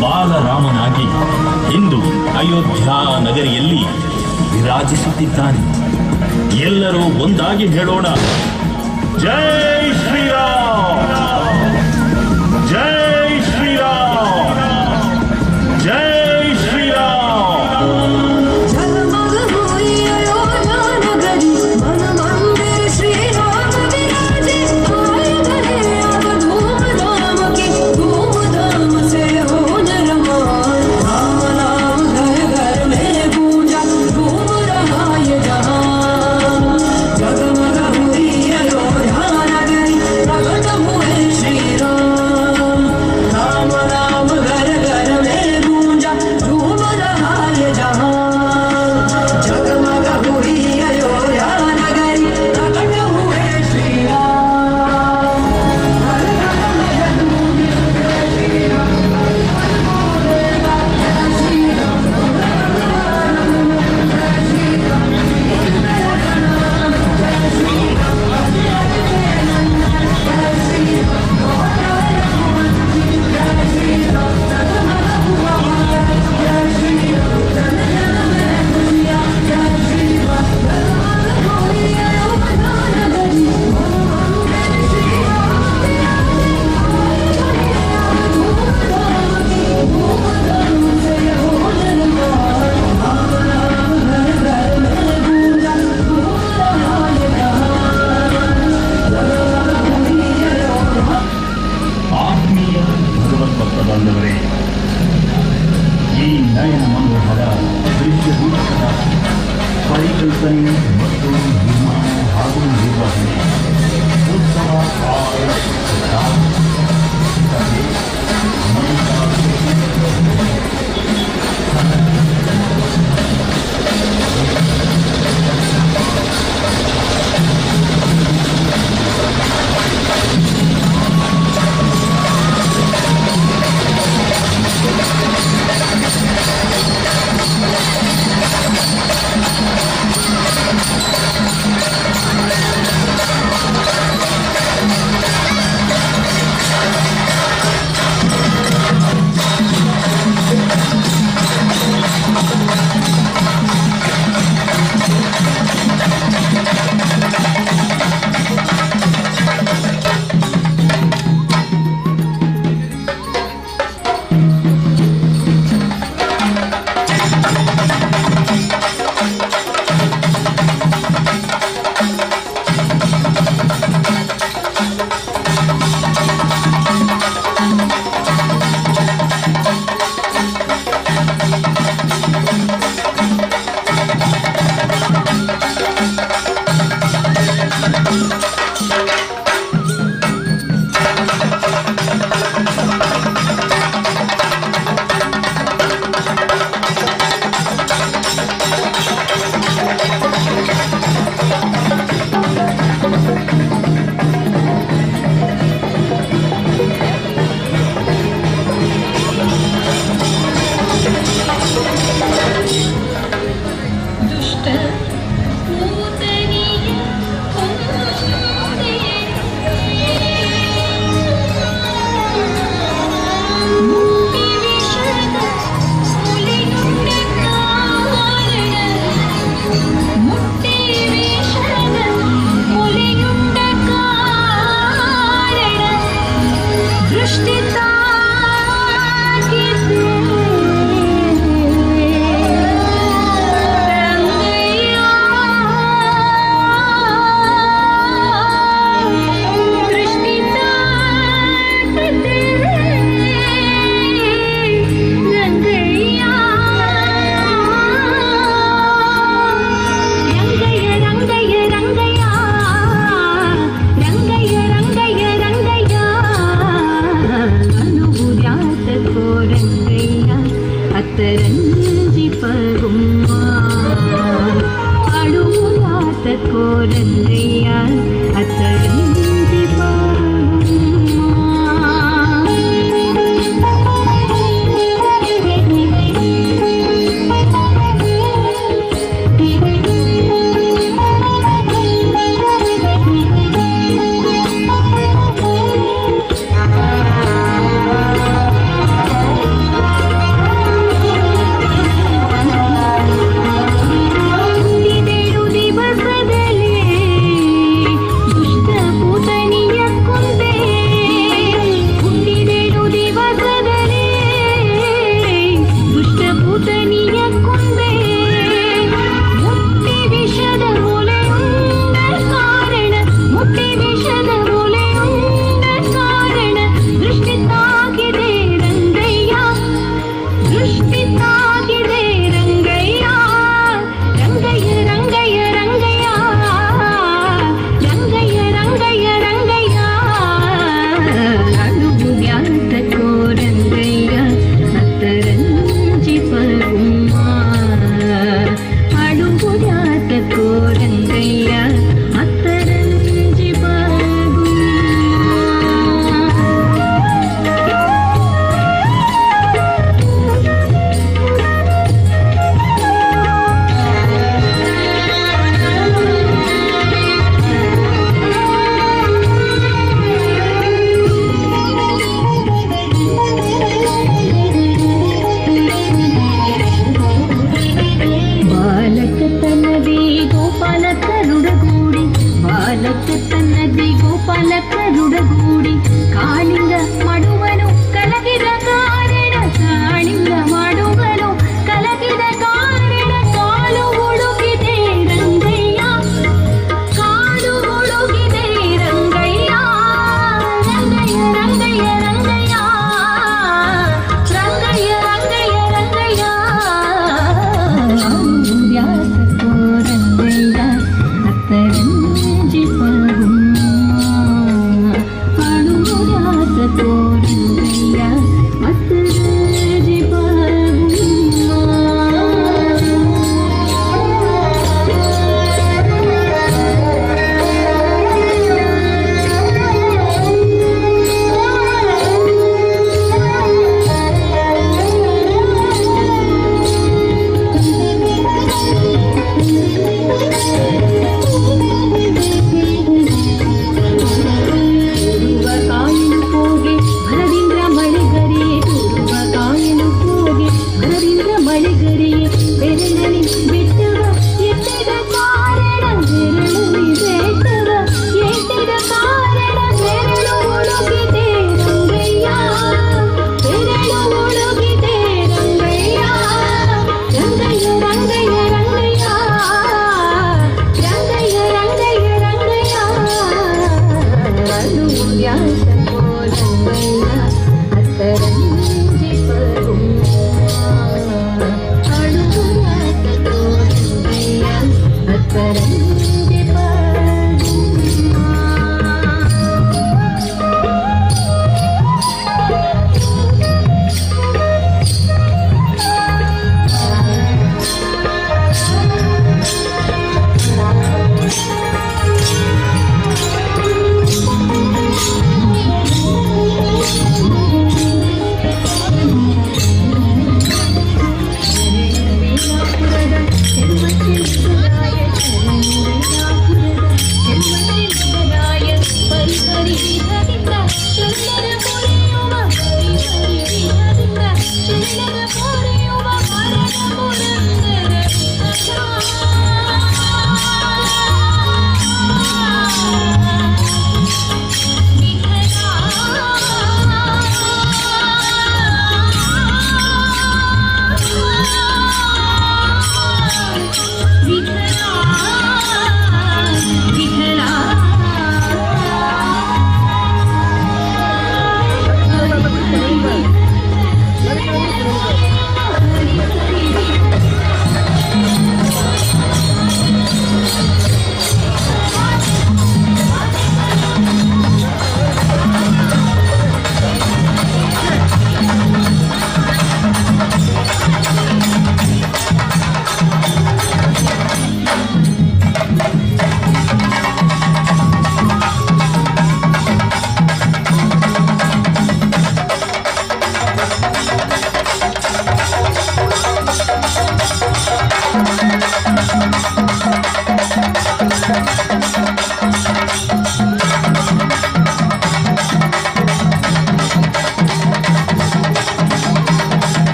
ಬಾಲರಾಮನಾಗಿ ಇಂದು ಅಯೋಧ್ಯ ನಗರಿಯಲ್ಲಿ ವಿರಾಜಿಸುತ್ತಿದ್ದಾನೆ. ಎಲ್ಲರೂ ಒಂದಾಗಿ ಹೇಳೋಣ, ಜೈ ಶ್ರೀರಾಮ್, ಜೈ ಶ್ರೀರಾಮ್, ಜೈ ಶ್ರೀರಾಮ್.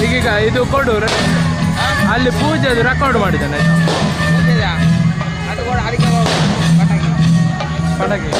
ಈಗೀಗ ಇದು ಕೊಡು ಅಲ್ಲಿ ಪೂಜೆದು ರೆಕಾರ್ಡ್ ಮಾಡಿದ್ದಾನೆ ಪಟಾಕಿ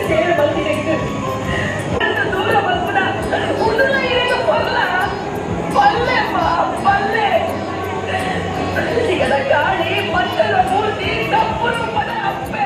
ಸೇವೆ ಬಂದಿದೆ ದೂರ ಬಂದ ಉಡುಲ ಇರೋದು ಪಲ್ಲೆ ಸಿಗದ ಗಾಳಿ ಮಕ್ಕಳ ಮೂರ್ತಿ ಕಪ್ಪು ರೂಪದ ಅಪ್ಪೆ.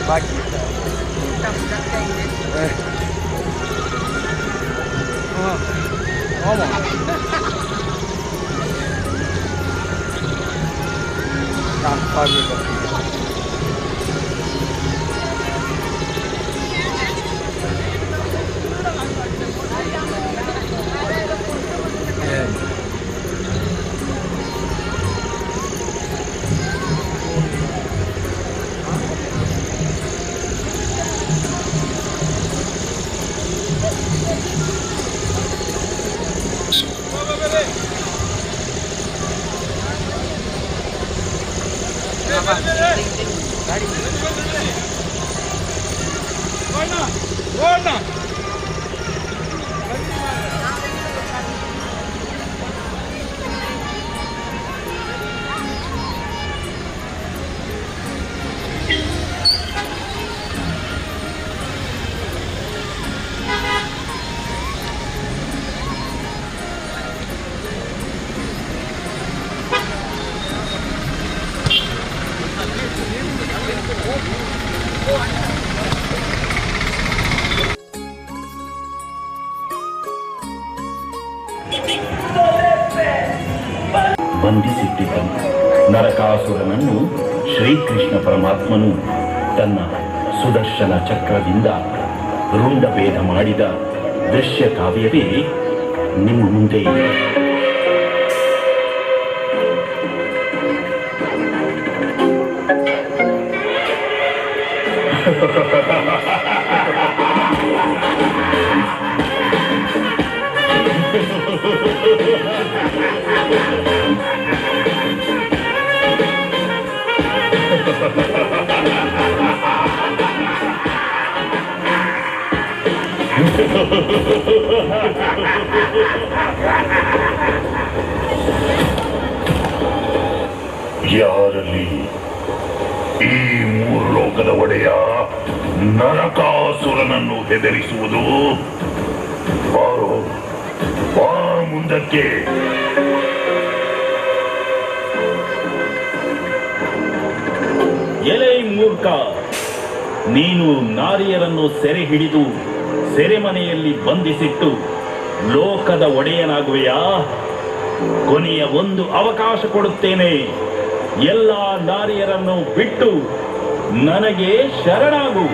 ಬಾಕಿ ಬಂಧಿಸಿಟ್ಟಿದ್ದ ನರಕಾಸುರನನ್ನು ಶ್ರೀಕೃಷ್ಣ ಪರಮಾತ್ಮನು ತನ್ನ ಸುದರ್ಶನ ಚಕ್ರದಿಂದ ರುಂಡಭೇದ ಮಾಡಿದ ದೃಶ್ಯ ಕಾವ್ಯವೇ ನಿಮ್ಮ ಮುಂದೆ ಇದೆ. ಯಾರಲ್ಲಿ ಈ ಮೂರು ಲೋಕದ ಒಡೆಯ ನರಕಾಸುರನನ್ನು ಹೆದರಿಸುವುದು? ಬಾರೋ, ಬಾ ಮುಂದಕ್ಕೆ. ಎಲೆ ಮೂರ್ಖ, ನೀನು ನಾರಿಯರನ್ನು ಸೆರೆ ಹಿಡಿದು ಸೆರೆಮನೆಯಲ್ಲಿ ಬಂಧಿಸಿಟ್ಟು ಲೋಕದ ಒಡೆಯನಾಗುವೆಯಾ? ಕೊನೆಯ ಒಂದು ಅವಕಾಶ ಕೊಡುತ್ತೇನೆ. ಎಲ್ಲ ನಾರಿಯರನ್ನು ಬಿಟ್ಟು ನನಗೆ ಶರಣಾಗು.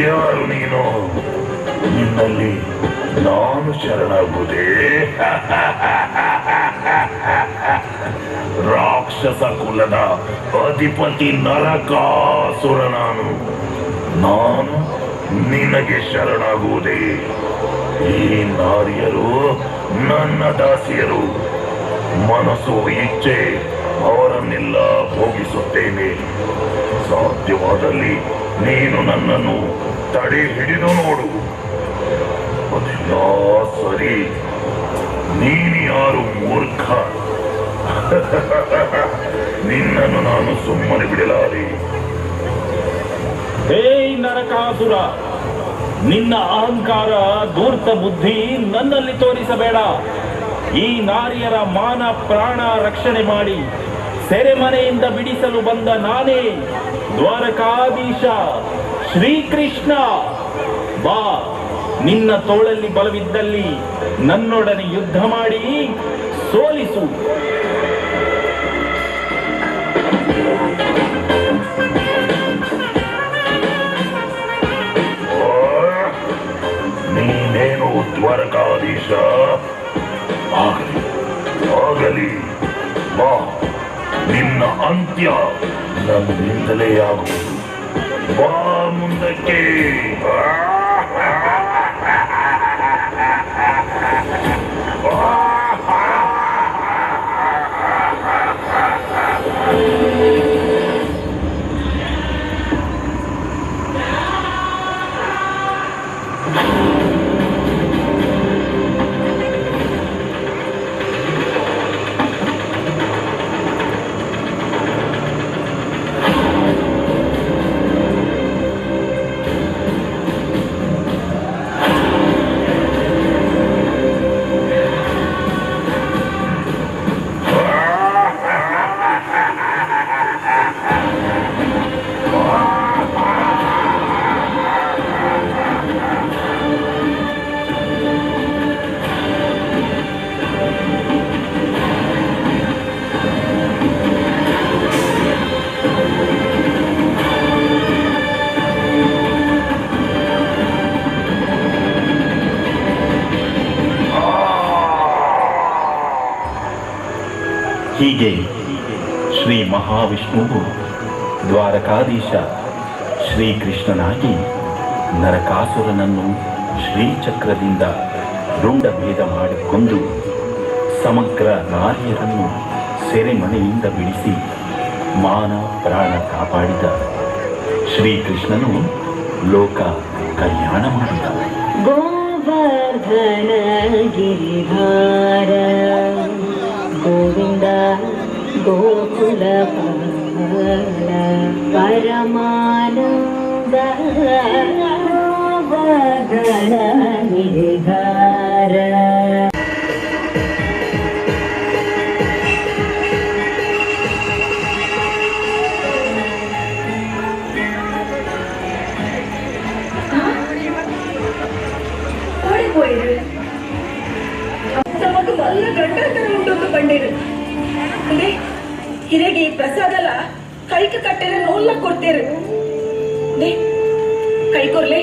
ಯಾರು ನೀನು? ನಿನ್ನಲ್ಲಿ ನಾನು ಶರಣಾಗುವುದೇ? ರಾಕ್ಷಸ ಕುಲದ ಅಧಿಪತಿ ನರಕಾಸುರ ನಾನು ನಿನಗೆ ಶರಣಾಗುವುದೇ? ಈ ನಾರಿಯರು ನನ್ನ ದಾಸಿಯರು. ಮನಸ್ಸು ಇಚ್ಛೆ ಅವರನ್ನೆಲ್ಲ ಭೋಗಿಸುತ್ತೇನೆ. ಸಾಧ್ಯವಾದಲ್ಲಿ ನೀನು ನನ್ನನ್ನು ತಡೆ ಹಿಡಿದು ನೋಡು. ಅದೆಲ್ಲ ಸರಿ. ನೀನು ಯಾರು ಮೂರ್ಖ? ನಿನ್ನನ್ನು ನಾನು ಸುಮ್ಮನೆ ಬಿಡಲಾರೆ. ಹೇ ನರಕಾಸುರ, ನಿನ್ನ ಅಹಂಕಾರ ಧೂರ್ತ ಬುದ್ಧಿ ನನ್ನಲ್ಲಿ ತೋರಿಸಬೇಡ. ಈ ನಾರಿಯರ ಮಾನ ಪ್ರಾಣ ರಕ್ಷಣೆ ಮಾಡಿ ಸೆರೆಮನೆಯಿಂದ ಬಿಡಿಸಲು ಬಂದ ನಾನೇ ದ್ವಾರಕಾಧೀಶ ಶ್ರೀಕೃಷ್ಣ. ಬಾ, ನಿನ್ನ ತೋಳಲ್ಲಿ ಬಲವಿದ್ದಲ್ಲಿ ನನ್ನೊಡನೆ ಯುದ್ಧ ಮಾಡಿ ಸೋಲಿಸು. ನೀನೇನು ದ್ವಾರಕಾಧೀಶ? ಆಗಲಿ, ಬಾ, ನಿನ್ನ ಅಂತ್ಯ ನಮ್ಮಿಂದಲೇ ಆಗುವುದು. ಬಾ ಮುಂದಕ್ಕೆ. ಹೀಗೆ ಶ್ರೀ ಮಹಾವಿಷ್ಣುವು ದ್ವಾರಕಾಧೀಶ ಶ್ರೀಕೃಷ್ಣನಾಗಿ ನರಕಾಸುರನನ್ನು ಶ್ರೀಚಕ್ರದಿಂದ ರುಂಡಭೇದ ಮಾಡಿಕೊಂಡು ಸಮಗ್ರ ನಾರಿಯರನ್ನು ಸೆರೆಮನೆಯಿಂದ ಬಿಡಿಸಿ ಮಾನ ಪ್ರಾಣ ಕಾಪಾಡಿದ ಶ್ರೀಕೃಷ್ಣನು ಲೋಕ ಕಲ್ಯಾಣ ಮಾಡಿದ. ಗೋವರ್ಧನ ಗಿರಿಧಾರ ಗೋವಿಂದ ಗೋಕುಲ ಪರಮಾನಂದ ಗೋವರ್ಧನ ಗಿರಿಧಾರ. നമുക്ക് നല്ല ഗണ്ടന്തരം ഉണ്ടെന്ന് കണ്ടിരു ಇರೆಗೆ ಈ ಪ್ರಸಾದಲ ಕೈಗೆ ಕಟ್ಟೆರೆ ನೋಲ್ಲ ಕೊಡ್ತೇರು ಕೈ ಕೊರ್ಲೆ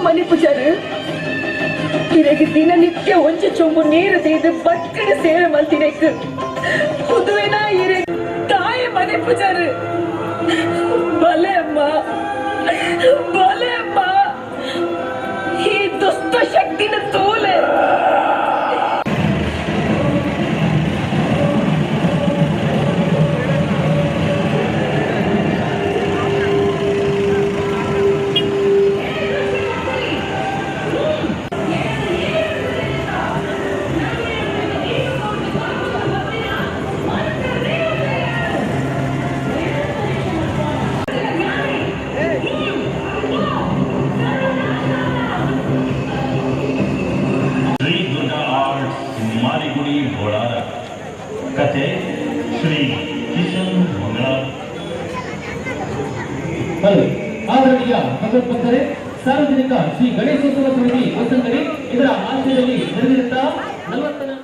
ಮನೆ ಪೂಜಾರು ಇರೆಗೆ ದಿನನಿತ್ಯ ಒಂಚ ಚೊಂಬು ನೀರು ತೆಗೆದು ಬಕ್ಕಡೆ ಸೇವೆ ಮಲ್ತಿರೇಕು ಹುದುವೆನ ಇರೆ ತಾಯಿ ಮನೆ ಪೂಜಾರು ಬಲೆ ಅಮ್ಮ ಈ ದುಷ್ಟ ಶಕ್ತಿನ ತೋಲೆ. ಕಥೆ ಶ್ರೀ ಕಿಶನ್ ಮಂಗಳ. ಆದರಣೀಯ ಭಗವದ್ಭಕ್ತರೇ, ಸಾರ್ವಜನಿಕ ಶ್ರೀ ಗಣೇಶೋತ್ಸವ ಸಮಿತಿ ಹೊಸಂಗಡಿ ಇದರ ಆಶ್ರಯದಲ್ಲಿ ನಡೆದಿರುತ್ತಾ 44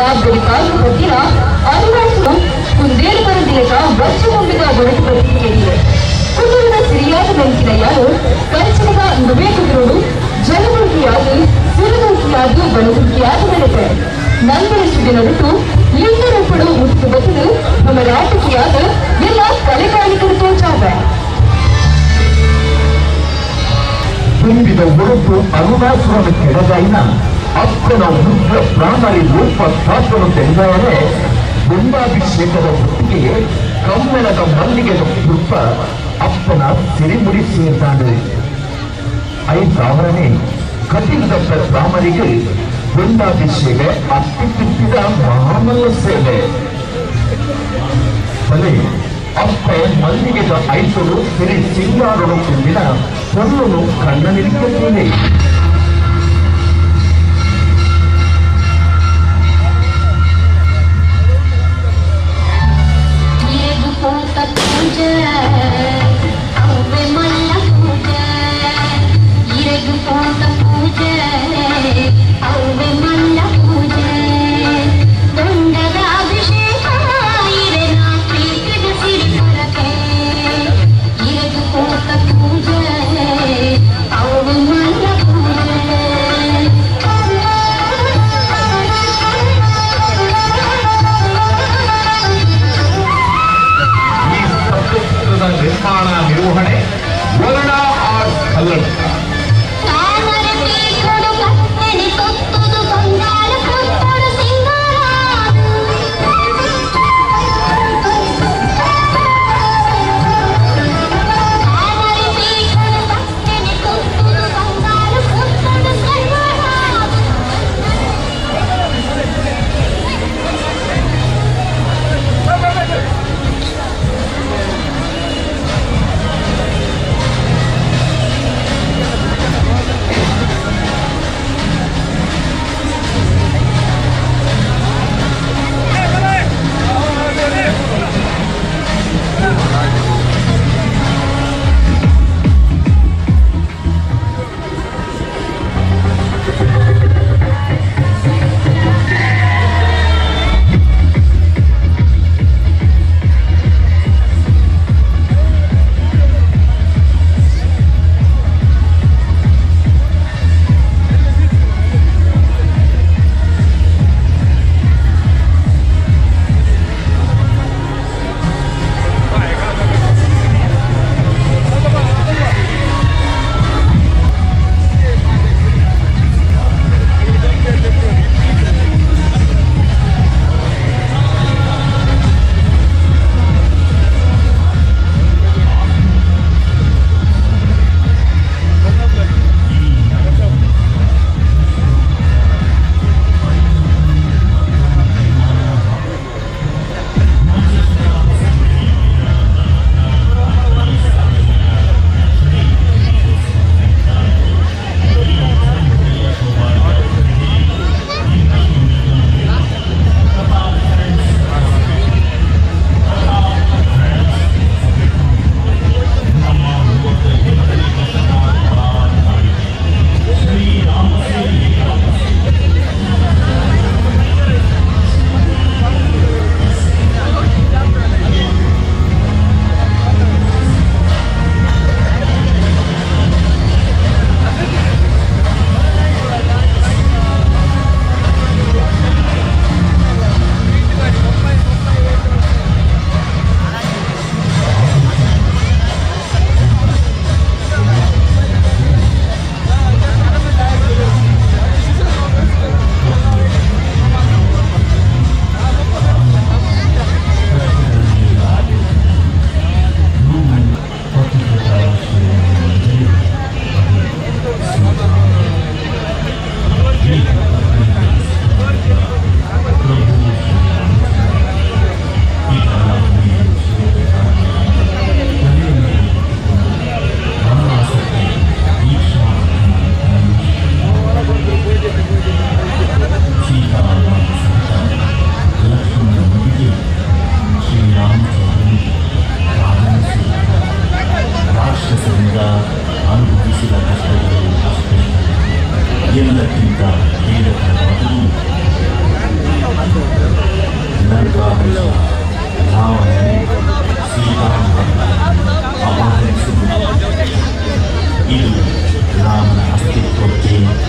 ಜವಾಬ್ದಾರಿ ಹೊತ್ತಿನ ಅನಿವಾರ್ಯ ಕುಂದೇರು ಬರದಿಯಕ ವರ್ಷ ಬದುಕು ಬದುಕಿದೆ ಕುಟುಂಬದ ಸಿರಿಯಾದ ಬೆಂಕಿನ ಯಾರು ಕಂಚಿನ ನುಬೇಕುಗಿರೋಡು ಜಲಗುಂಕಿಯಾಗಿ ಸಿರುಗುಂಕಿಯಾಗಿ ಬಲಗುಂಕಿಯಾಗಿ ಬೆಳೆದೆ ನಂಬರಿಸಿದ ನಡುಟು ಲಿಂಗರೂಪಡು ಮುಟ್ಟು ಬದಲು ನಮ್ಮ ನಾಟಕಿಯಾದ ಎಲ್ಲ ಕಲೆಗಾಣಿಕರು ತೋಚಾವೆ ತುಂಬಿದ ಉಡುಪು ಅರುಣಾಸುರನ ಕೆಳಗೈನ ಅಪ್ಪನ ಉಗ್ರ ಪ್ರಾಣರಿ ರೂಪ ಶಾಸ್ತ್ರನು ತೆಗೆದರೆ ಗುಂಡಾಭಿಷೇಕದ ಹೊತ್ತಿಗೆ ಕಮ್ಮಲದ ಮಲ್ಲಿಗೆದ ಪುಷ್ಪ ಅಪ್ಪನ ಸಿರಿಮುಡಿಸಿದ್ದಾನೆ ಐದಾವರನೇ ಕಠಿಣದ ಬ್ರಾಹ್ಮರಿಗೆ ಗುಂಡಾಭಿಷೇಕ ಅತ್ಯುತ್ತಿದ್ದ ಮಹಾಮಲ್ಲ ಸೇವೆ ಬಲೆ ಅಪ್ಪ ಮಲ್ಲಿಗೆದ ಐತರು ಸಿರಿ ಸಿಂಗಾರರು ತುಂಬಿನ பொருளும் கண்ணனிருக்கே ನಿರ್ಮಾಣ ನಿರ್ವಹಣೆ ವರ್ಣ ಆರ್ಟ್ ಕಲ್ಲಡ್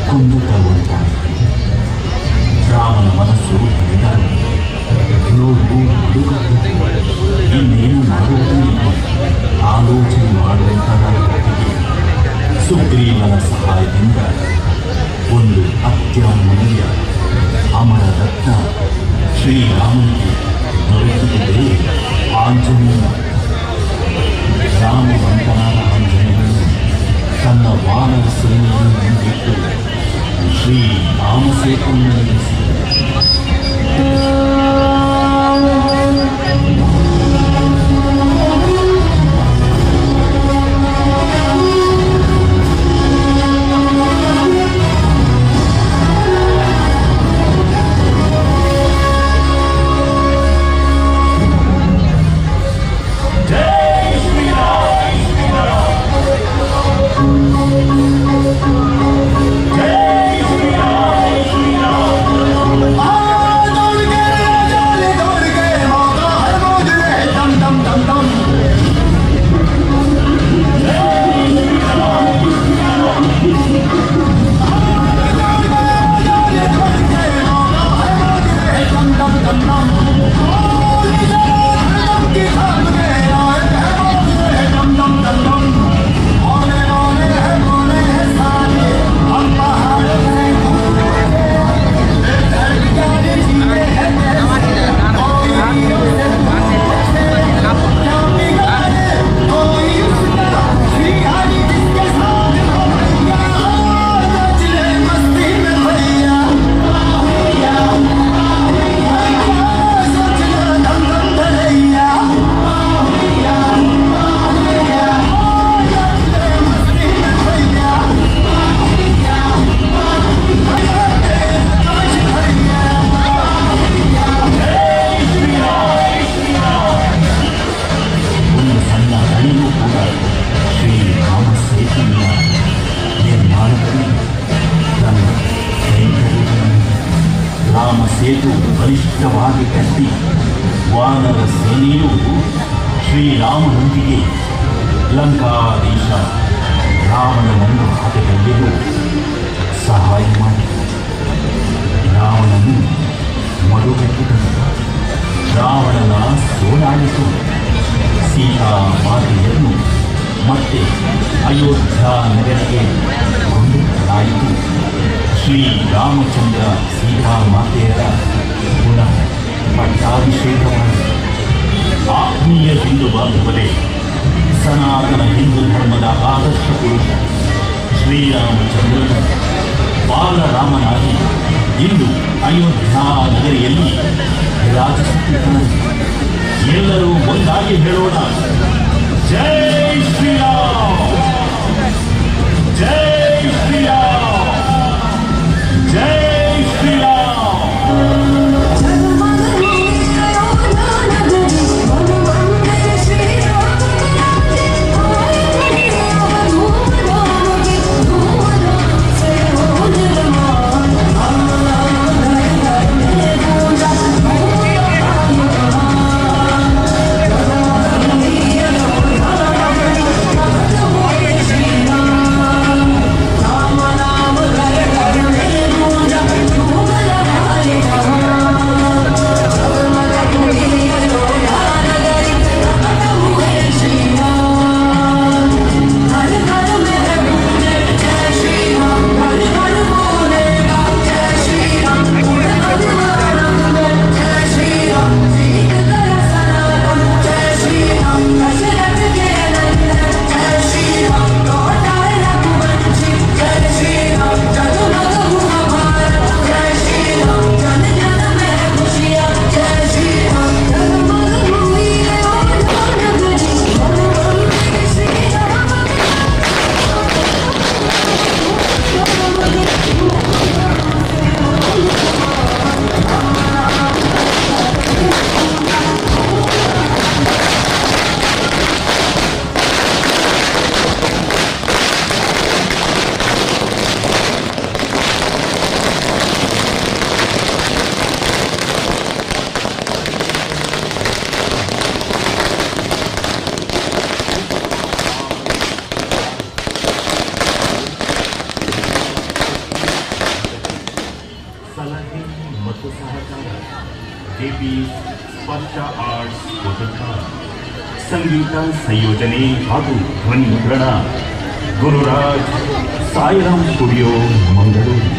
ಕೊಂಡುತ್ತಾ ಉಂಟಾಯಿತು. ರಾಮನ ಮನಸ್ಸು ಹರಿದಾರು. ನೋವು ಹುಡುಗರು ಇನ್ನೇನು ಮಾಡುವುದು ಎಂದು ಆಲೋಚನೆ ಮಾಡುವಂತಹ ಹೊತ್ತಿಗೆ ಸುಗ್ರೀವನ ಸಹಾಯದಿಂದ ಒಂದು ಅತ್ಯಮೂಲ್ಯ ಅಮರ ರತ್ನ ಶ್ರೀರಾಮನಿಗೆ ದೊರೆತಿದ್ದರೆ ಆಂಜನೇಯ. ರಾಮವಂತನಾದ ಆಂಜನೇಯನು ತನ್ನ ವಾನರ ಸೇನೆಯನ್ನು ಮುಂದಿಟ್ಟು ಶ್ರೀರಾಮ ಸೇತುವನ್ನು ನಿರ್ಮಿಸಿದರು. ಸೇತು ಬಲಿಷ್ಠವಾಗಿ ಕಟ್ಟಿ ವಾನರ ಸೇನೆಯು ಶ್ರೀರಾಮನೊಂದಿಗೆ ಲಂಕಾಧೀಶ ರಾವಣನನ್ನು ಹತಗೆಲ್ಲಲು ಸಹಾಯ ಮಾಡಿತು. ರಾವಣನು ಮಡುಗಟ್ಟಿದನು. ರಾವಣನ ಸೋಲಾಯಿತು. ಸೀತಾ ಮಾತೆಯನ್ನು ಮತ್ತೆ ಅಯೋಧ್ಯ ನಗರಕ್ಕೆ ಕೊಂಡು ಬರಲಾಯಿತು. ಶ್ರೀರಾಮಚಂದ್ರ ಸೀತಾ ಮಾತೆಯರ ಪುನಃ ಪಟ್ಟಾಭಿಷೇಕವಾಯಿತು. ಆತ್ಮೀಯ ಹಿಂದೂ ಬಾಂಧವರೇ, ಸನಾತನ ಹಿಂದೂ ಧರ್ಮದ ಆದರ್ಶ ಪುರುಷ ಶ್ರೀರಾಮಚಂದ್ರನು ಬಾಲರಾಮನಾಗಿ ಇಂದು ಅಯೋಧ್ಯ ನಗರಿಯಲ್ಲಿ ವಿರಾಜಿಸುತ್ತಿದ್ದಾನೆ. ಎಲ್ಲರೂ ಒಂದಾಗಿ ಹೇಳೋಣ, ಜೈ ಶ್ರೀರಾಮ್, ಜೈ ಶ್ರೀರಾಮ್, ಜೈ ಶ್ರೀರಾಮ್. ಸಹಕಾರ ಕೆಪಿ ಸ್ಪರ್ಶ ಆರ್ಟ್ಸ್ ಕೋಟೆಕಾರ, ಸಂಗೀತ ಸಂಯೋಜನೆ ಹಾಗೂ ಧ್ವನಿ ಮುದ್ರಣ ಗುರುರಾಜ್ ಸಾಯಿರಾಮ್ ಸ್ಟುಡಿಯೋ ಮಂಗಳೂರು.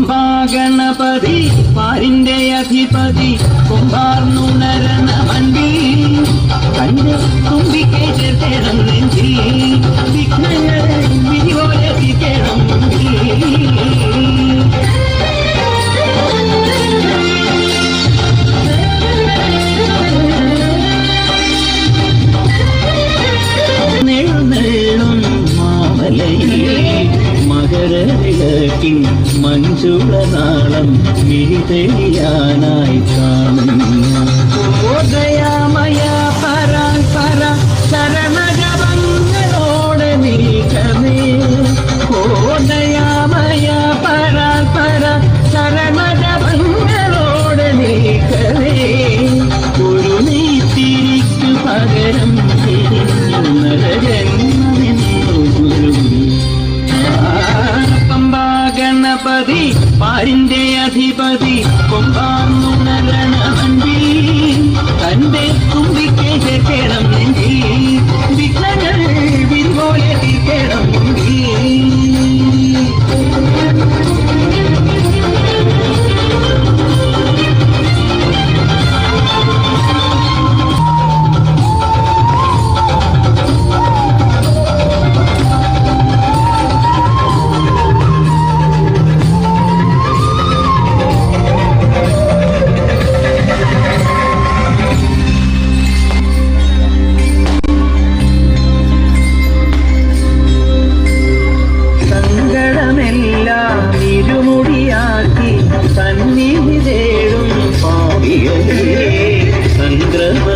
പമ്പാഗണപതി പാരിന്റെ അധിപതി കുംഭാർന്നുണരണ മണ്ടി കണ്ട് തുമ്പിക്കെ ചേർത്തേണം നെഞ്ചി വിഘ്നങ്ങൾ വിധിപോലെ എത്തിക്കണം നെഴുന്നെള്ളും മാമലയിലെ മകരവിളക്കിൻ മഞ്ജുളനാളം വിഴിതെളിയാനായി കാണുന്നു ദയാമയ പരാപര ശരണജപങ്ങളോടെ നീക്കമേ ദയാമയ പരാപര ശരണജപങ്ങളോടെ നീക്കമേ ഒരു നീത്തിരിക്കു പകരം ജന്മമെന്നു ഗുരു പമ്പാഗണപതി പാരിന്റെ അധിപതി കൊമ്പാർന്നുണരണമണ്ടി തന്റെ തുമ്പിക്ക് കേൾക്കണം നെഞ്ചി വിഘ്നങ്ങൾ വിൻപോലെ തീർക്കണം മുണ്ടി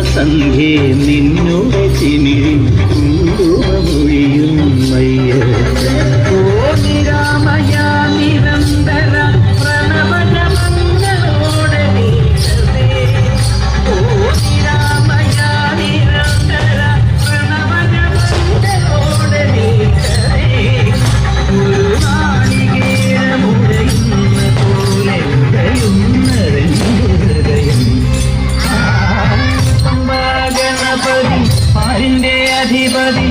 സന്ധ്യേ നിന്നുടെ ചിമിഴി മൊഴിയും മയ്യ ഓ നിരാമയ നിരന്തര പ്രണവനമങ്ങളോടെ ഓ നിരാമയ നിരന്തര പ്രണവനമങ്ങളോടെ ഒരു നാളികേരമുടയുന്ന പോലെ ഹൃദയം പാരിന്റെ അധിപതി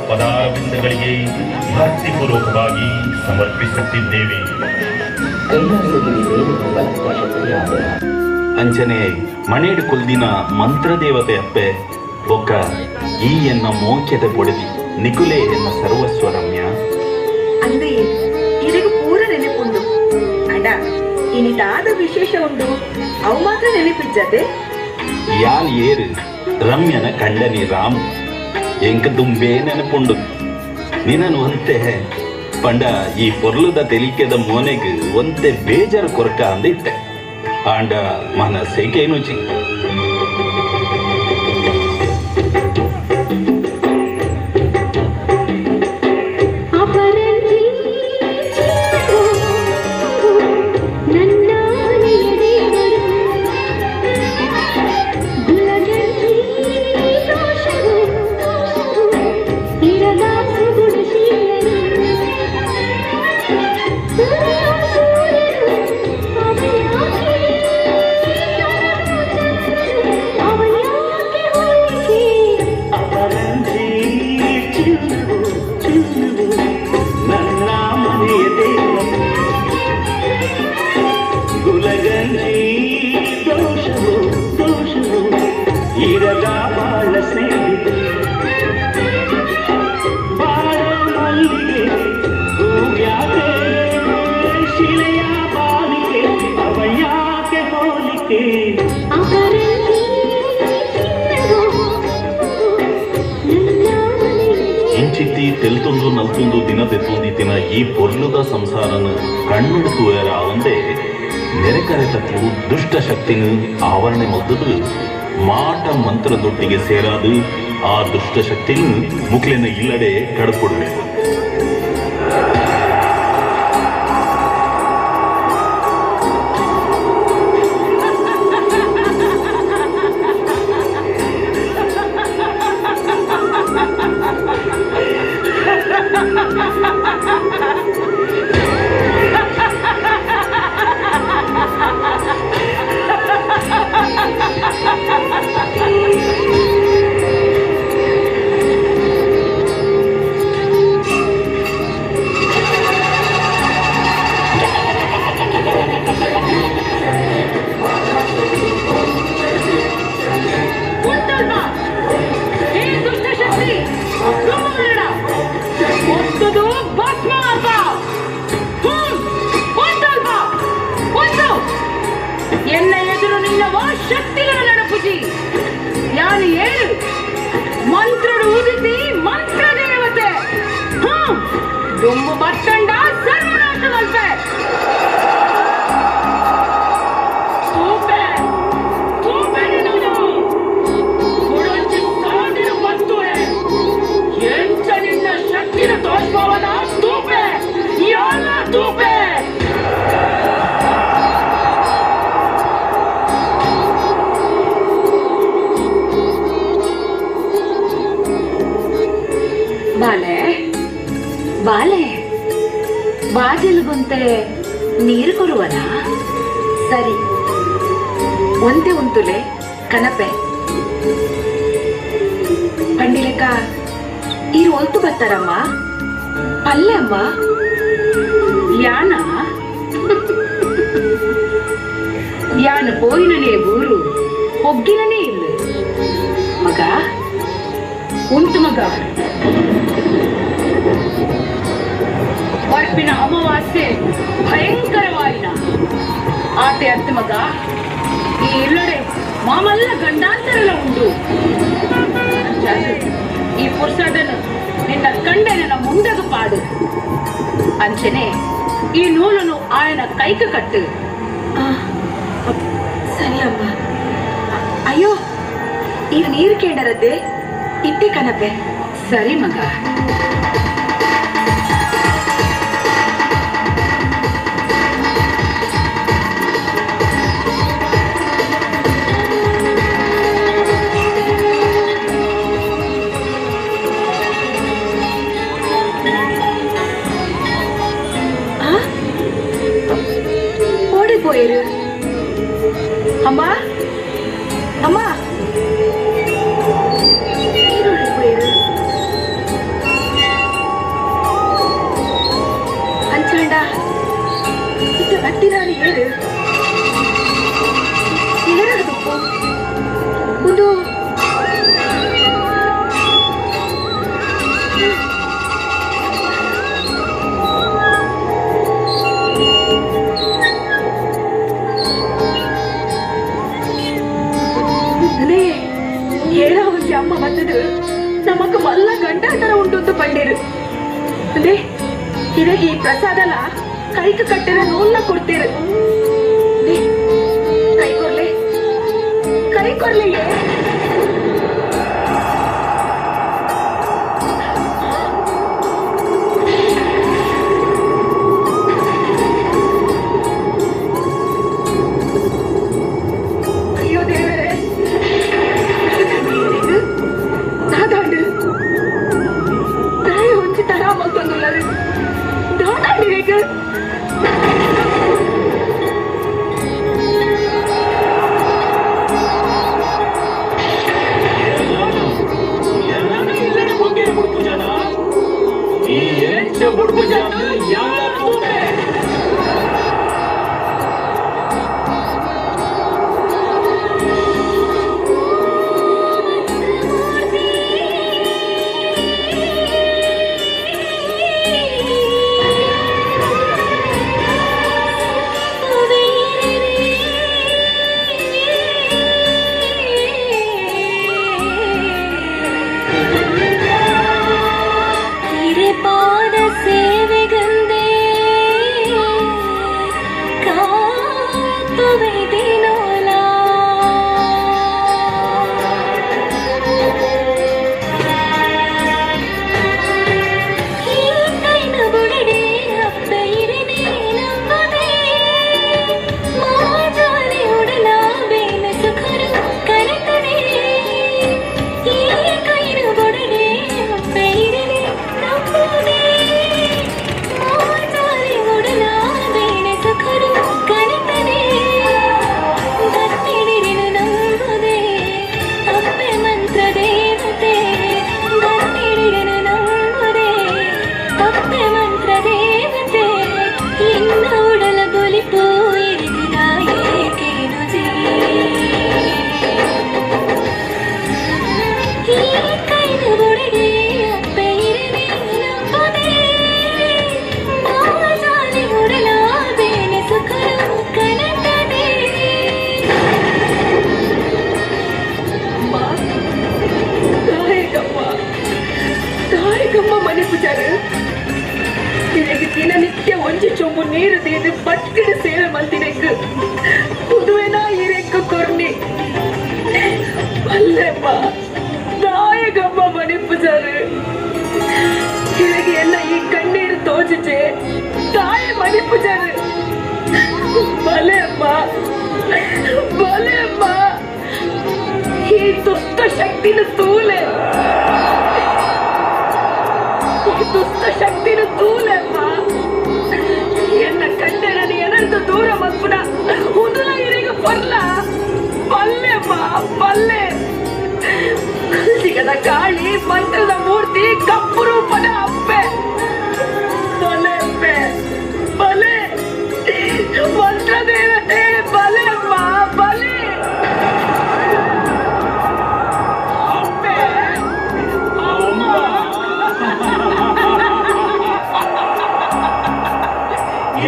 ಪದಾರವಿಂದಗಳಿಗೆ ಭಕ್ತಿಪೂರ್ವಕವಾಗಿ ಸಮರ್ಪಿಸುತ್ತಿದ್ದೇವೆ. ಅಂಚನೆ ಮನೇಡ್ ಕುಲ್ದಿನ ಮಂತ್ರದೇವತೆ ಅಪ್ಪೆ ಬೊಕ್ಕ ಈ ಎನ್ನ ಮೋಕ್ಯದ ಪೊಡದಿ ನಿಕುಲೆ ಎನ್ನ ಸರ್ವಸ್ವ ರಮ್ಯ ಅಂದೇ ಇದಕ್ಕೆ ಪೂರ ನೆನಪುಂಡು ಅಡ ಇನಿತಾದ ವಿಶೇಷ ಉಂಡು ಅವು ಮಾತ್ರ ನೆನಪಿಜ್ಜದೆ ಯಾಲ್ ಏರು ರಮ್ಯನ ಕಂಡನಿ ರಾಮು ಎಂಕ ದುಂಬೇ ನೆನಪುಂಡು ನಿನ್ನನು ಒಂತೆ ಪಂಡ ಈ ಪೊರ್ಲುದ ತೆಲಿಕೆದ ಮೋನೆಗ್ ಒಂತೆ ಬೇಜಾರು ಕೊರಕ ಅಂದಿಟ್ಟೆ ಆಂಡ ಮನಸ್ಸೇಕೇನು ಚಿ ನನ್ನ ತೆಲ್ತೊಂದು ನಲ್ತೊಂದು ದಿನದೆತ್ತೊಂದಿತ್ತಿನ ಈ ಪೊರ್ಲುದ ಸಂಸಾರನ ಕಣ್ಣಿಡ್ತುವರ ಅವಂದೇ ನೆರೆಕರೆತಕ್ಕೂ ದುಷ್ಟ ಶಕ್ತಿನ ಆವರಣೆ ಮೊದಲು ಮಾಟ ಮಂತ್ರದೊಟ್ಟಿಗೆ ಸೇರಾದು ಆ ದುಷ್ಟ ಶಕ್ತಿನ ಮುಕ್ಲಿನ ಇಲ್ಲಡೆ ಕಡ್ಕೊಡ್ಬೇಕು. ಬಾಜಲ್ಗುಂತೆ ನೀರು ಕೊಡುವನ ಸರಿ ಒಂದೇ ಉಂತುಲೆ ಕನಪೆ ಪಂಡಿಲೆಕ್ಕ ಇರು ಒಲ್ತು ಬರ್ತಾರಮ್ಮ ಪಲ್ಲೆ ಅಮ್ಮ ಯಾನ ಯಾನ ಪೋಯಿನನೇ ಊರು ಒಗ್ಗಿನನೇ ಇಲ್ಲ ಮಗ ಉಂಟು ಮಗ ಹೊರಪಿನ ಅಮಾವಾಸ್ಯೆ ಭಯಂಕರವಾಯಿನ ಆತೆ ಅತ್ತ ಮಗ ಈ ಇಲ್ಲಡೆ ಮಾಮಲ್ಲ ಗಂಡಾಂತರಲ್ಲ ಉಂಟು ಈ ಪುರ್ಸದನ್ನು ನಿನ್ನ ಕಂಡೆ ನನ್ನ ಮುಂದಗ ಪಾಡು ಅಂಚನೆ ಈ ನೂಲನ್ನು ಆಯನ ಕೈಕ ಕಟ್ಟು ಸರಿ ಅಮ್ಮ ಅಯ್ಯೋ ಈ ನೀರು ಕೇಂಡರದ್ದೆ ಇಟ್ಟೆ ಕನಪೆ ಸರಿ ಮಗ அம்மா அம்மா அஞ்சாண்டா இது கட்டிராணி ஏறு ஏறது ಒಂದು அம்மா வந்தது நமக்கு மல்ல ಗಂಡಾಂತರ ಉಂಟು ಅಂತ ಪಂಡಿರು ಅಂದ್ರೆ ಇದಕ್ಕೆ ಈ ಪ್ರಸಾದಲ ಕೈಗೆ ಕಟ್ಟಿರ ನೂಲ್ನ ಕೊಡ್ತೀರು ಕೈ ಕೊರ್ಲೆ நீர் தீது பட்கிடு சேர மந்தினைக்கு புதுவனா இறைக்கு கொர்ணி வல்லம்மா ನಾಯಕಮ್ಮ ಮಣಿಪು ಸರ್ ಇವಾಗ ಎಲ್ಲ ಈ ಕಣ್ಣೀರು ತೋಚಿಚೆ ತಾಯ ಮಣಿಪು ಸರ್ ಬಲೆ ಅಮ್ಮ ಈ ದುಷ್ಟ ಶಕ್ತಿನ ತೂಲೆ ಅಮ್ಮ ಎನ್ನ ಕಣ್ಣೆರಡು ಎನರ್ದು ದೂರ ಮಲ್ಪುನ ಉದುಲ ಇರಿಗೆ ಬರ್ಲ ಬಲ್ಲೆ ಅಮ್ಮ ಬಲ್ಲೆ ಸಿಗದ ಗಾಳಿ ಮಂತ್ರದ ಮೂರ್ತಿ ಕಪ್ಪು ರೂಪದ ಅಪ್ಪೆ ಬಲೆ ಅಪ್ಪೆ ಬಲೆ ಮಂತ್ರ ದೇವತೆ ಬಲೆ ಅಮ್ಮ ಬಲೆ ಅಪ್ಪೆ ಅಮ್ಮ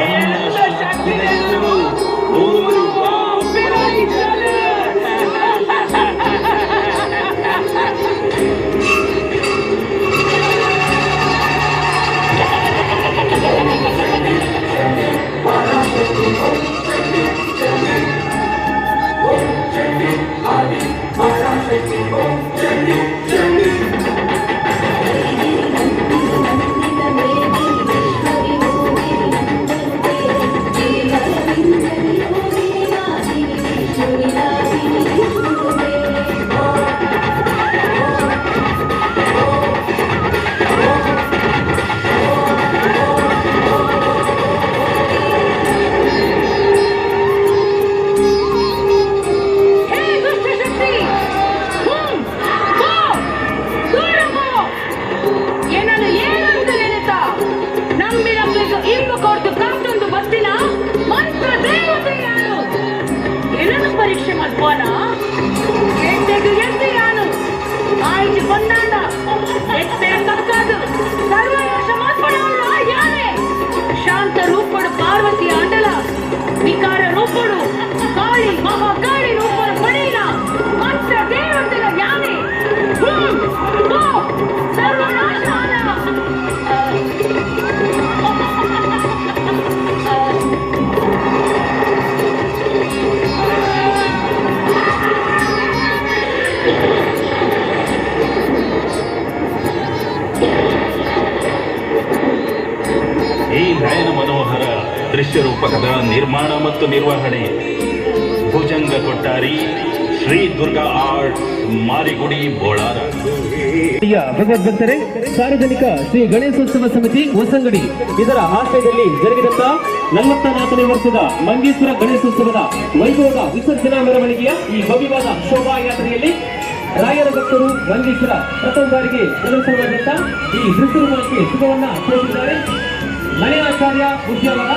ಎಲ್ಲ ಶಕ್ತಿಗಳು ಪರೀಕ್ಷೆ ಮಧ್ವಾನ ಎಂಟೆಯಾನು ಆಯ್ತು ಬಂದಾಂಡ ಎಟ್ಟೆ ತಕ್ಕದು ಸರ್ವನಾಶ ಮಾಡ್ಪಡವಲ್ಲ ಯಾರೇ ಶಾಂತ ರೂಪಡು ಪಾರ್ವತಿ ಆಟಲ ವಿಕಾರ ರೂಪಡು ಕಾಳಿ ಮಹಾಕಾಳಿ ರೂಪಡು ಪಡೆಯಿನ ಮಂತ್ರ ದೇವತೆಗಳ ಯಾನೆ ಸರ್ವನಾಶ ಈ ನಯನ ಮನೋಹರ ದೃಶ್ಯ ರೂಪಕದ ನಿರ್ಮಾಣ ಮತ್ತು ನಿರ್ವಹಣೆ ಭುಜಂಗ ಕೊಟ್ಟಾರಿ ಶ್ರೀ ದುರ್ಗಾ ಆರ್ಟ್ ಮಾರಿಗುಡಿ ಬೋಳಾರ. ಭಗವದ್ಭಕ್ತರೇ, ಸಾರ್ವಜನಿಕ ಶ್ರೀ ಗಣೇಶೋತ್ಸವ ಸಮಿತಿ ಹೊಸಂಗಡಿ ಇದರ ಆಶ್ರಯದಲ್ಲಿ ಜರುಗಿದಂತ 44ನೇ ವರ್ಷದ ಮಂಗೇಶ್ವರ ಗಣೇಶೋತ್ಸವದ ವೈಭವದ ವಿಸರ್ಜನಾ ಮೆರವಣಿಗೆಯ ಈ ಭವ್ಯವಾದ ಶೋಭಾಯಾತ್ರೆಯಲ್ಲಿ ರಾಯರ ಭಕ್ತರು ಮಂಗೇಶ್ವರ ಪ್ರಥಮ ಬಾರಿಗೆ ಪ್ರದರ್ಶನವಾದಂತ ಈ ದೃಶ್ಯ ರೂಪಕ್ಕೆ ಶುಭವನ್ನ ಕೋರಿದ್ದಾರೆ. ಮನೆ ಆಚಾರ್ಯ ಬುದ್ಧಿಯವರ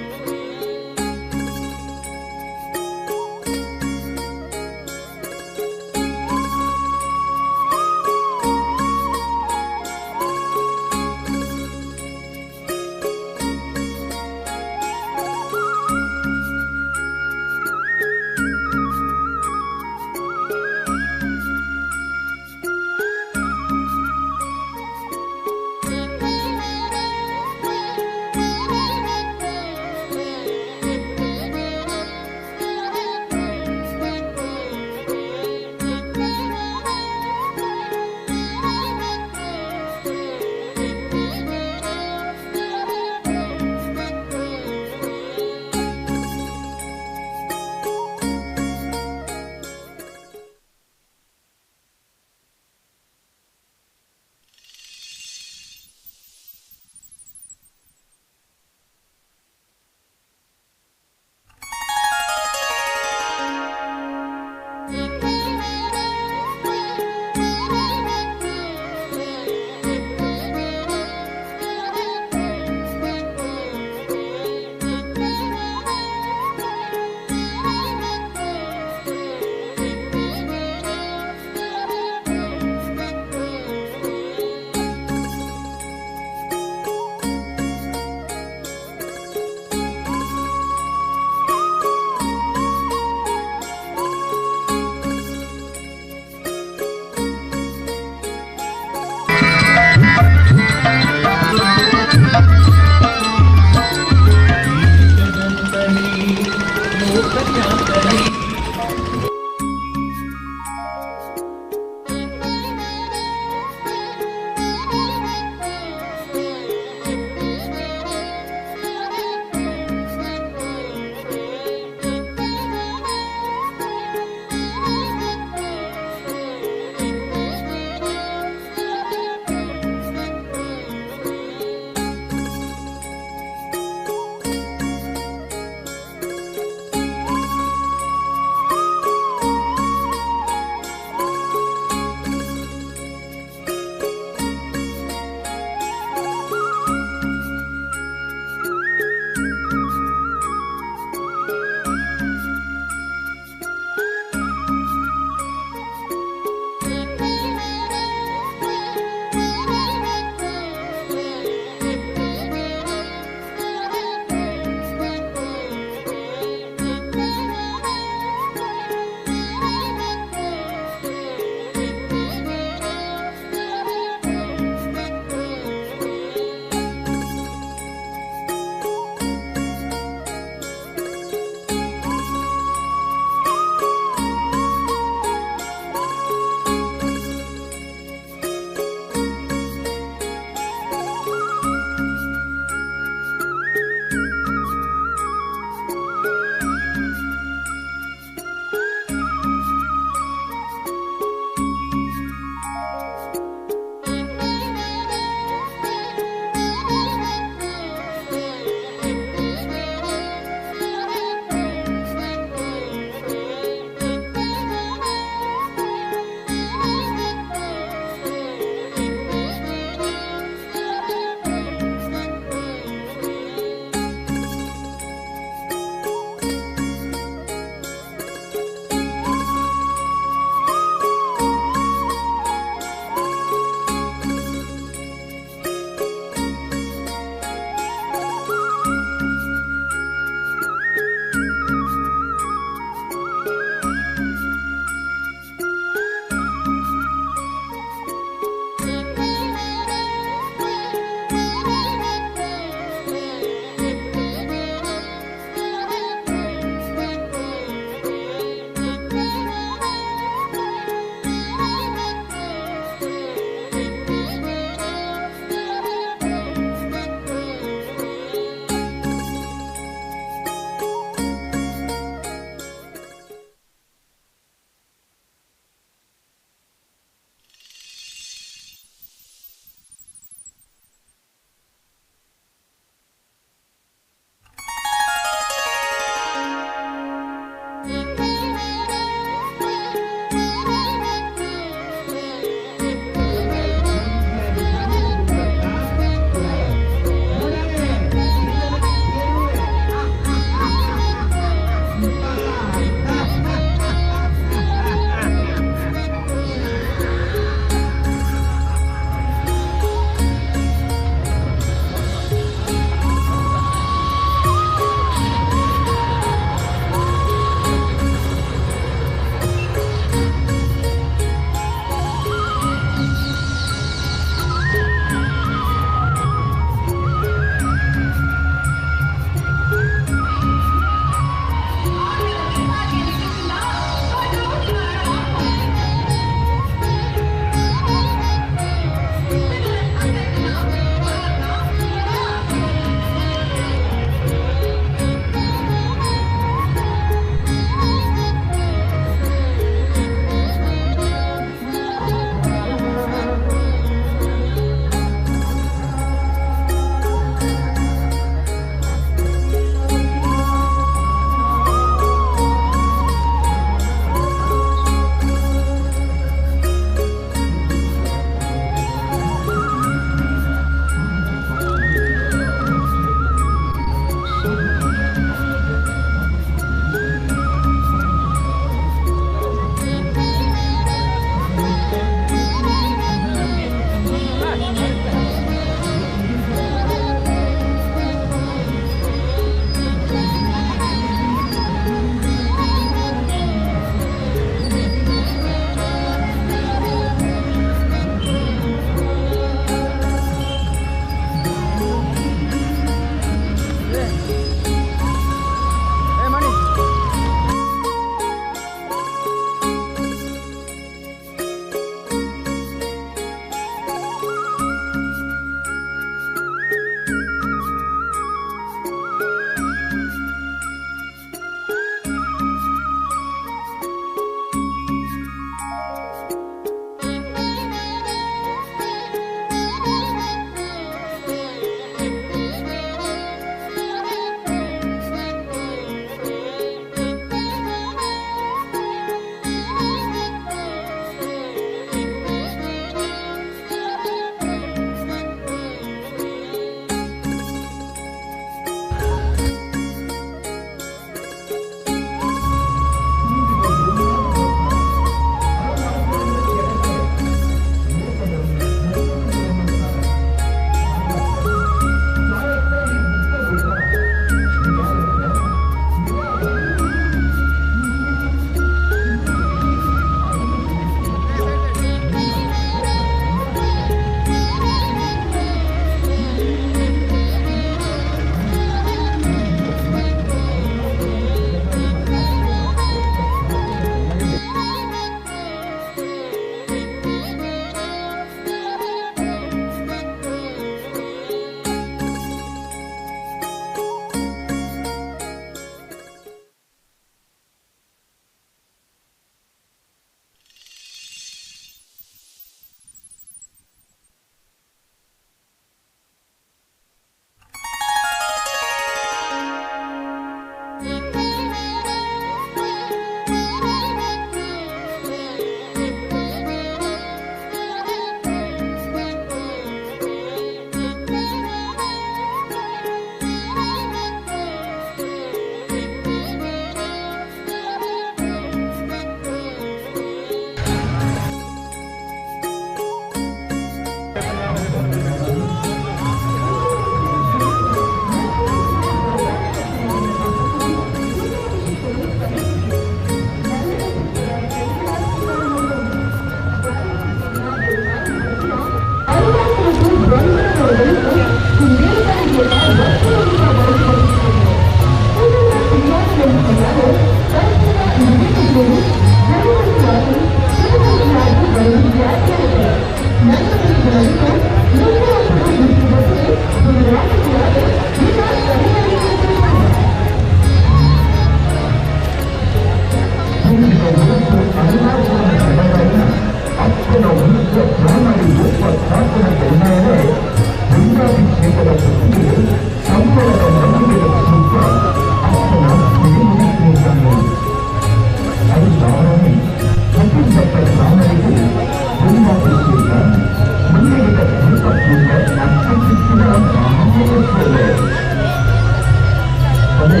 ಆದರೆ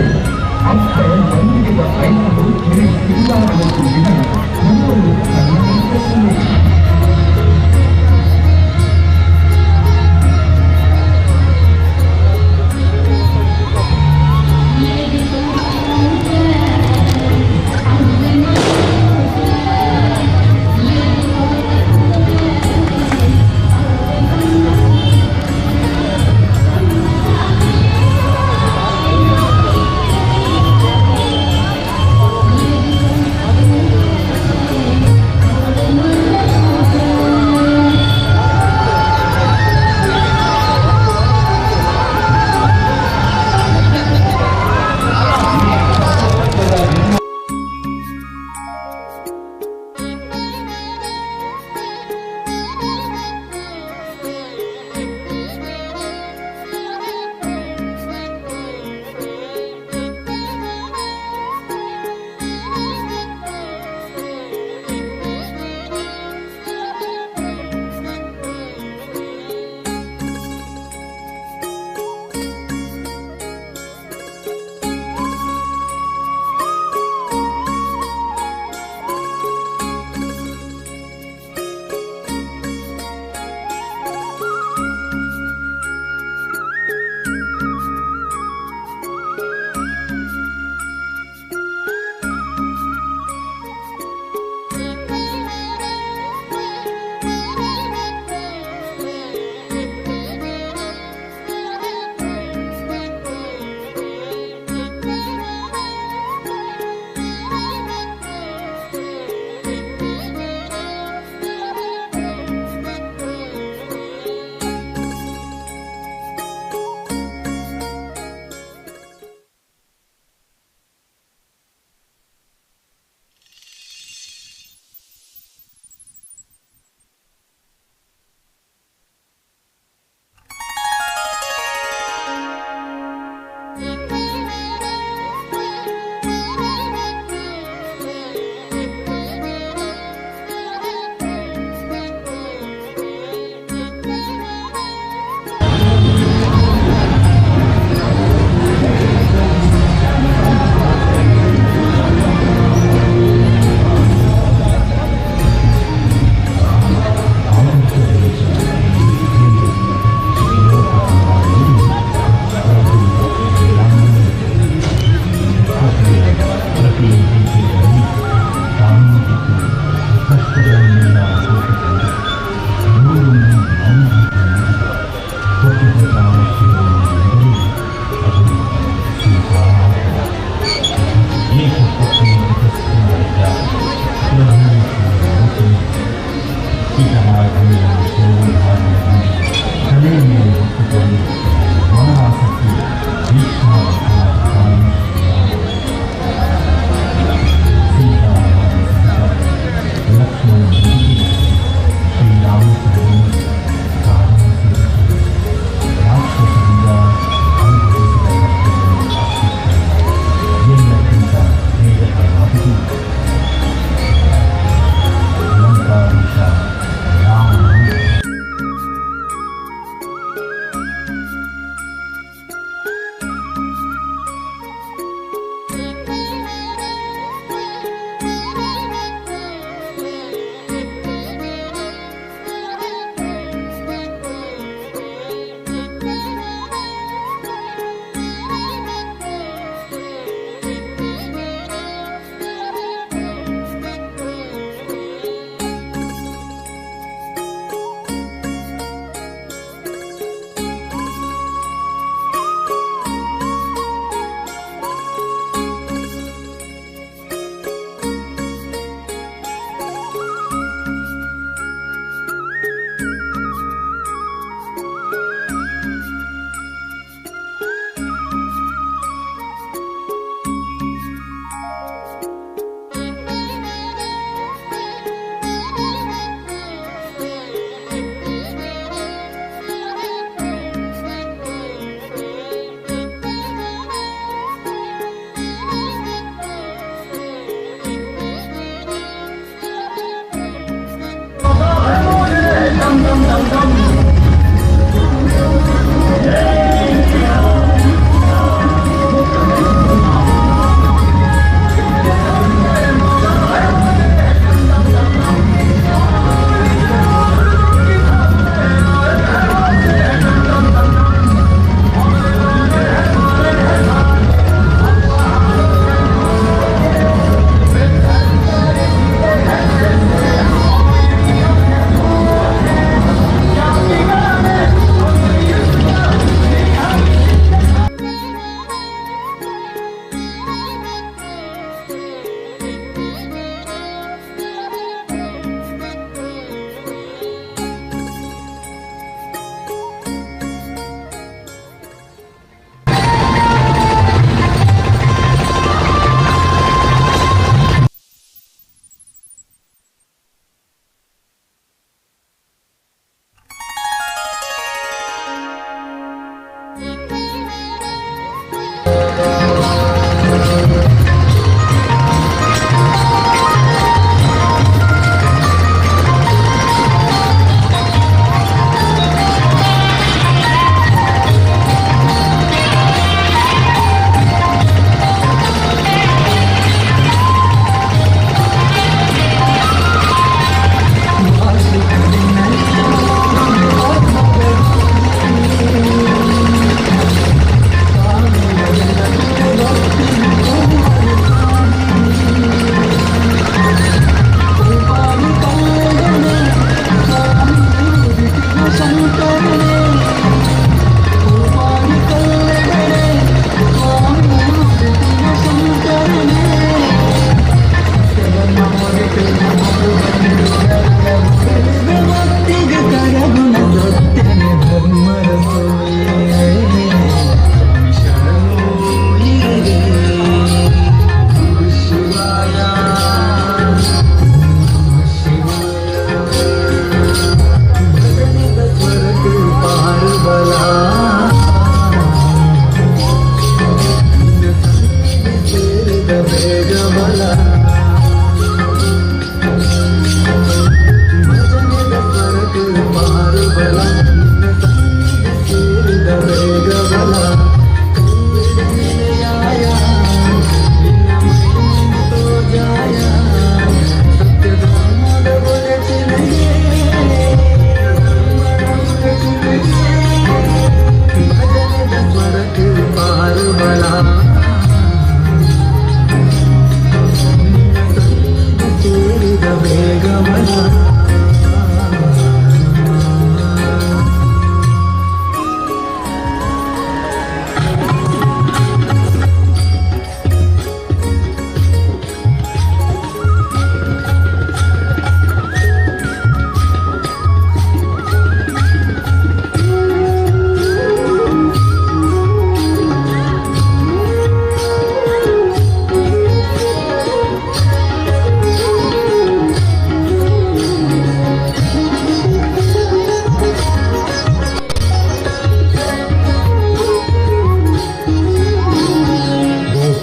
ಅಷ್ಟೇ ಮಂದಿಗೆ ಐದು ಶ್ರೀ ಸಿಂಗಾರಗುಂಡಿನ ಮೂರು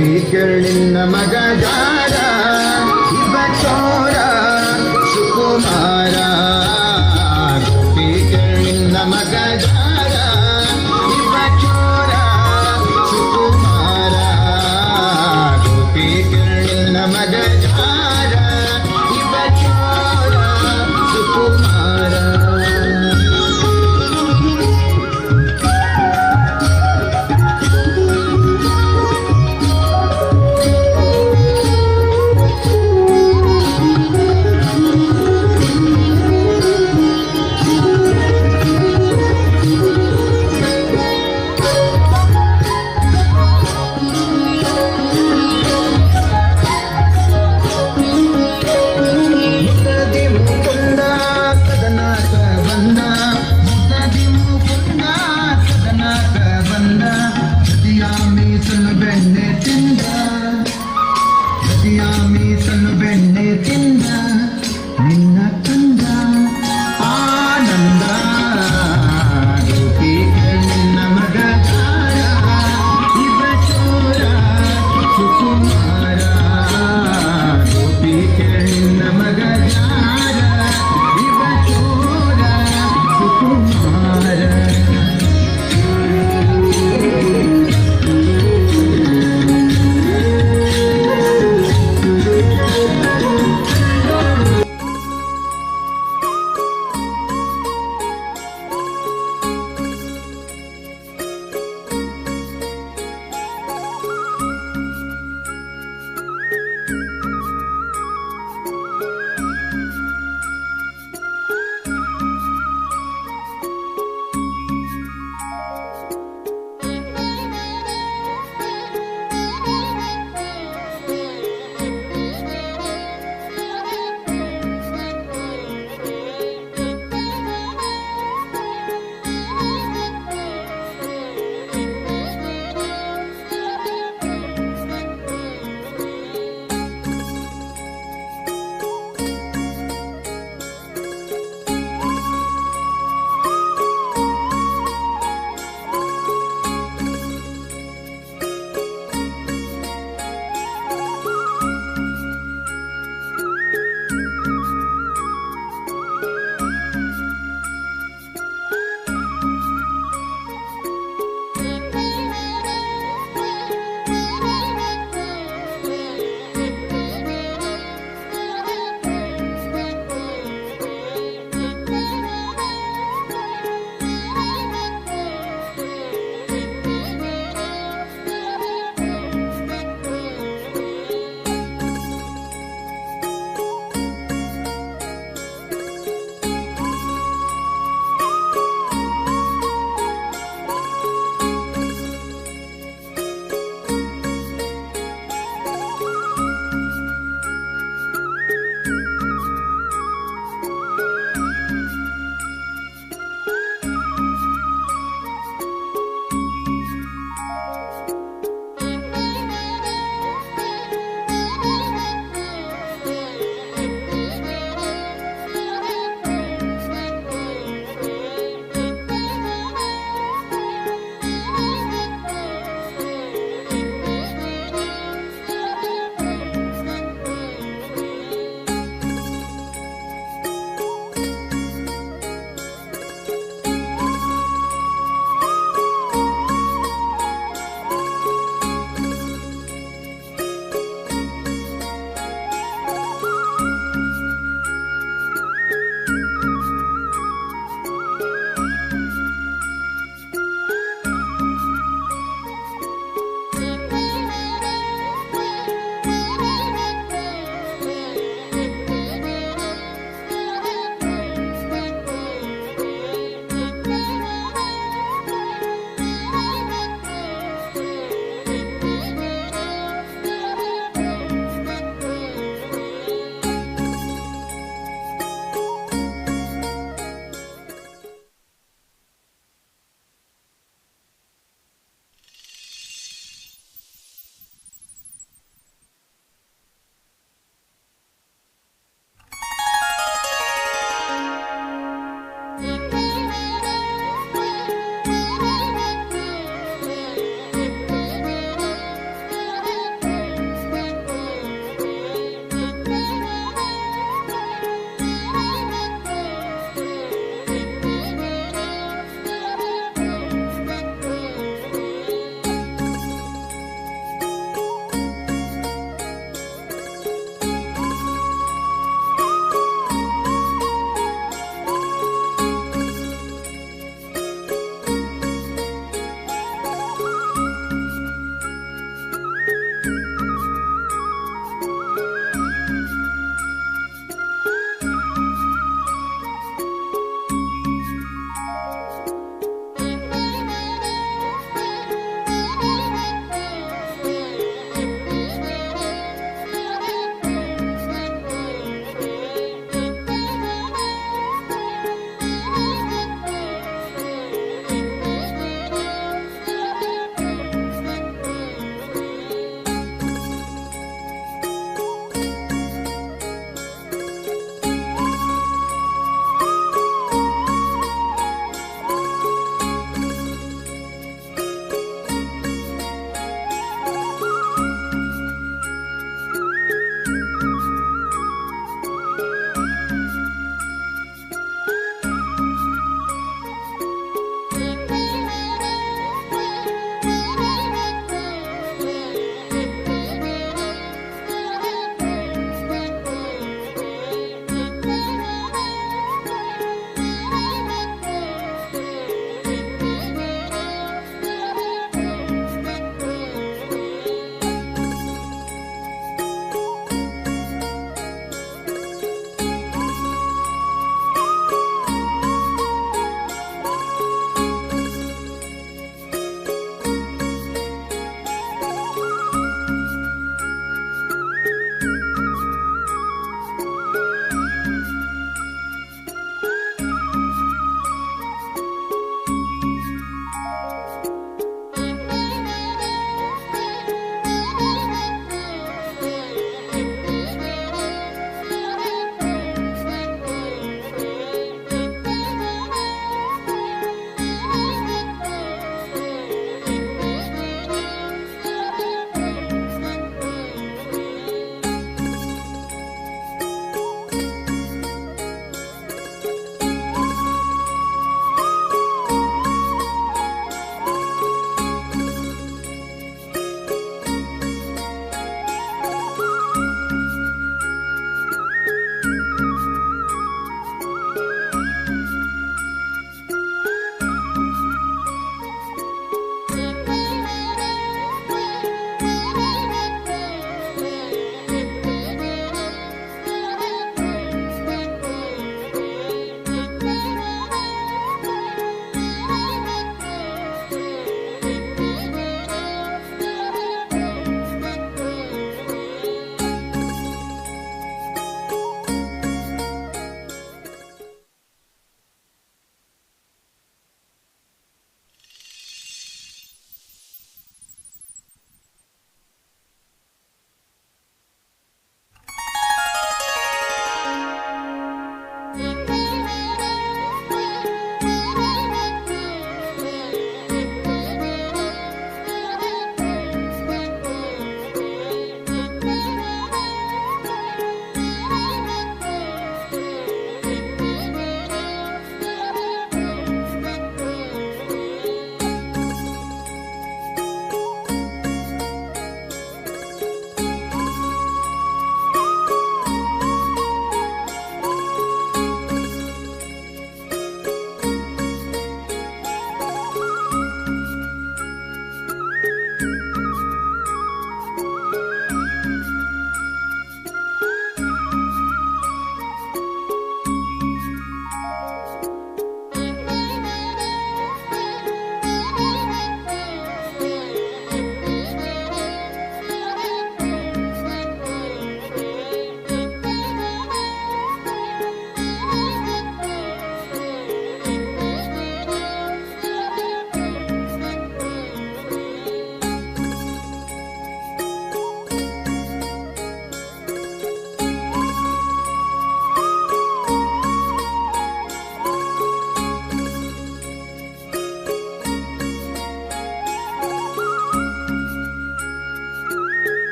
ಗೋಪಿಕರ್ ನಿನ್ನ ಮಗ ಜಾರ ಇವ ಚೋರ ಸುಕುಮಾರ ಗೋಪಿಕರ್ ನಿನ್ನ ಮಗ ಜಾರ ಇವ ಚೋರ ಸುಕುಮಾರ ಗೋಪಿಕರ್ ನಿನ್ನ ಮಗ ಜಾರ ಇವ ಚೋರ ಸುಕುಮಾರ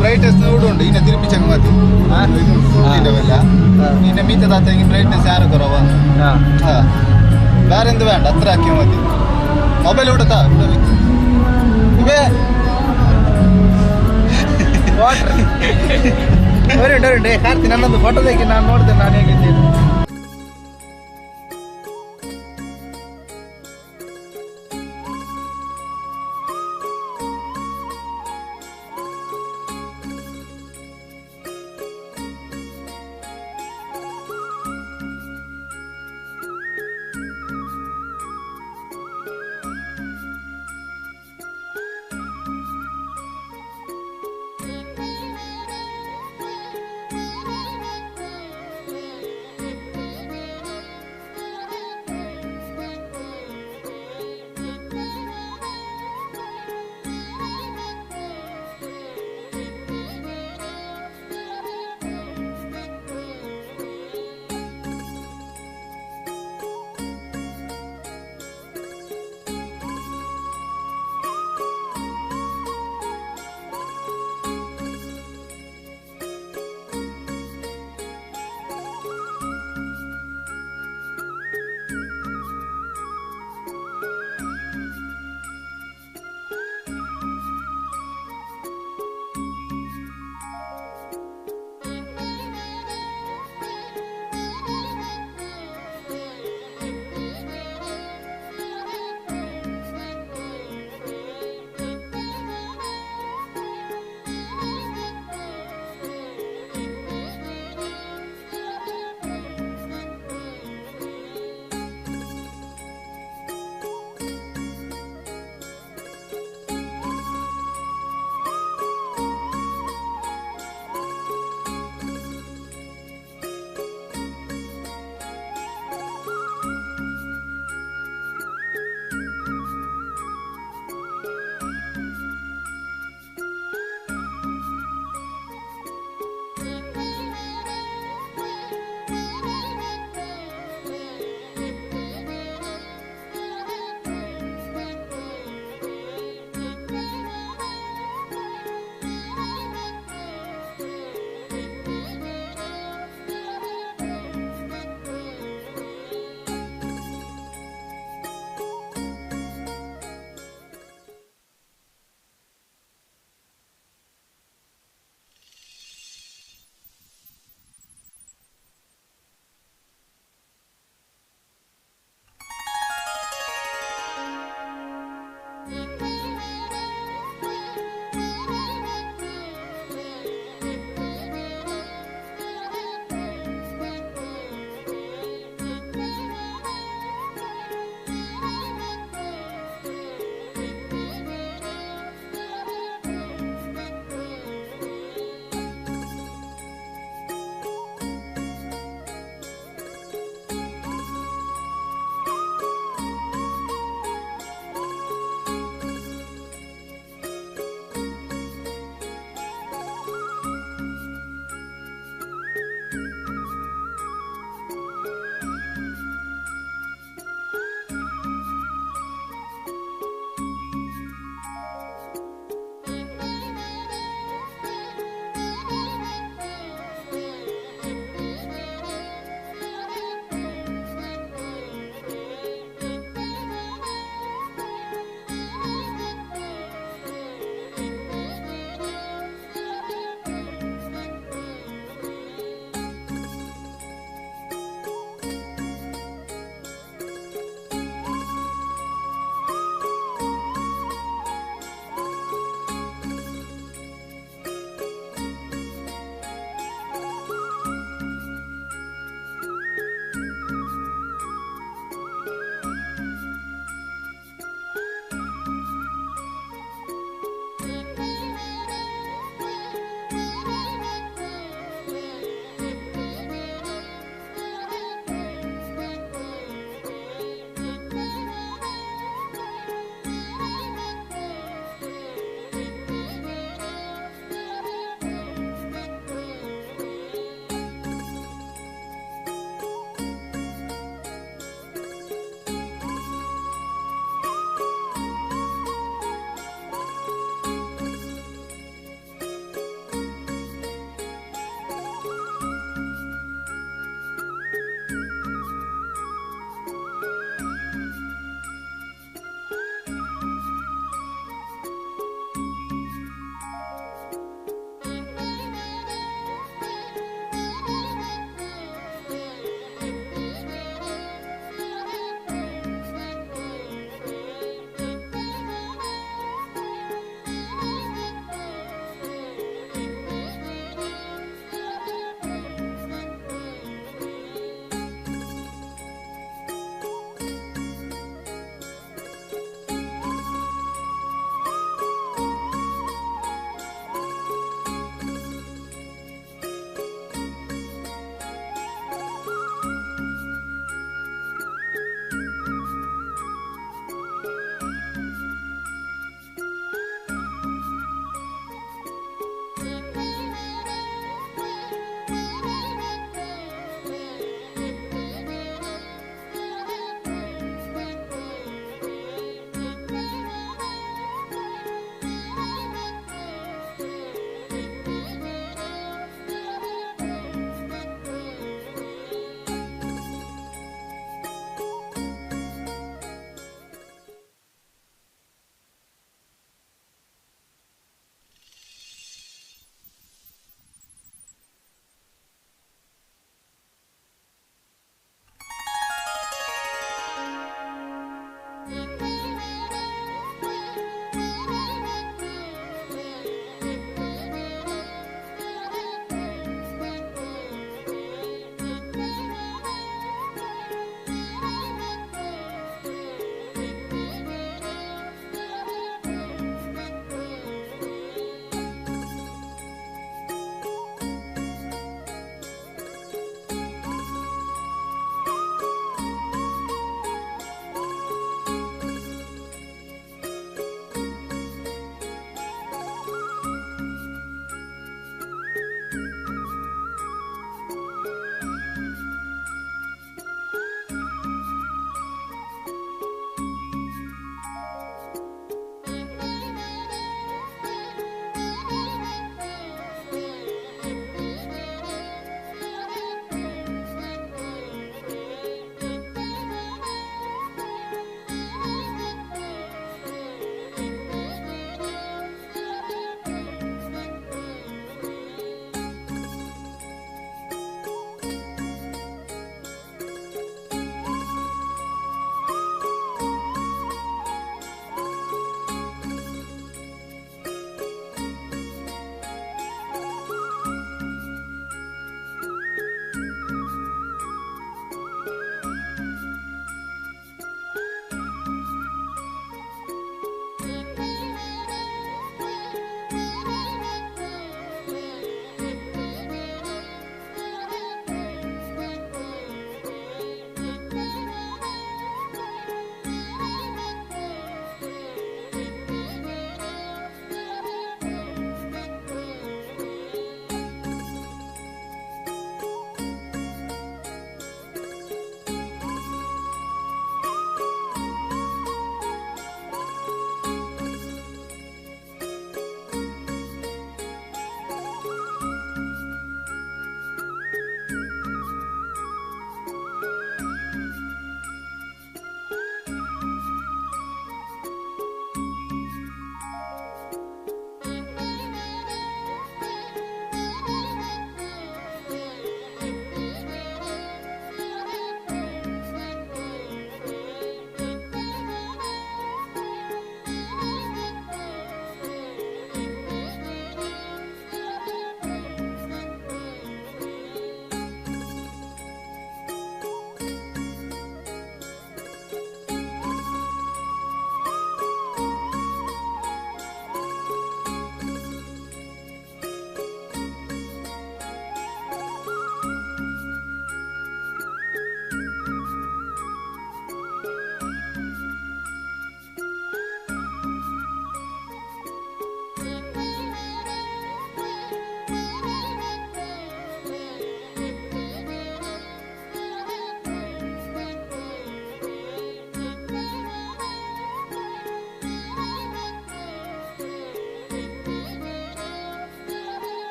ಬ್ರೈಟ್ನೆಸ್ ಉಂಟು ಇನ್ನ ತಿರುಪಿ ಚಂಗ ಮತಿ ಇನ್ನ ಮೀತದಾತ ಬ್ರೈಟ್ನೆಸ್ ಯಾರು ಕೊರವ ಬೇರೆ ಎಂತ ಬೇಡ ಹತ್ರ ಹಾಕಿ ಮತಿ ಮೊಬೈಲ್ ಹುಡುತ್ತಾ ಇವೇ ವಾಟರ್ ಕಾರ್ತಿ ನನ್ನೊಂದು ಫೋಟೋ ತೆಗಿ ನಾನು ನೋಡ್ತೇನೆ ನಾನು ಹೇಗಿದ್ದೀನಿ.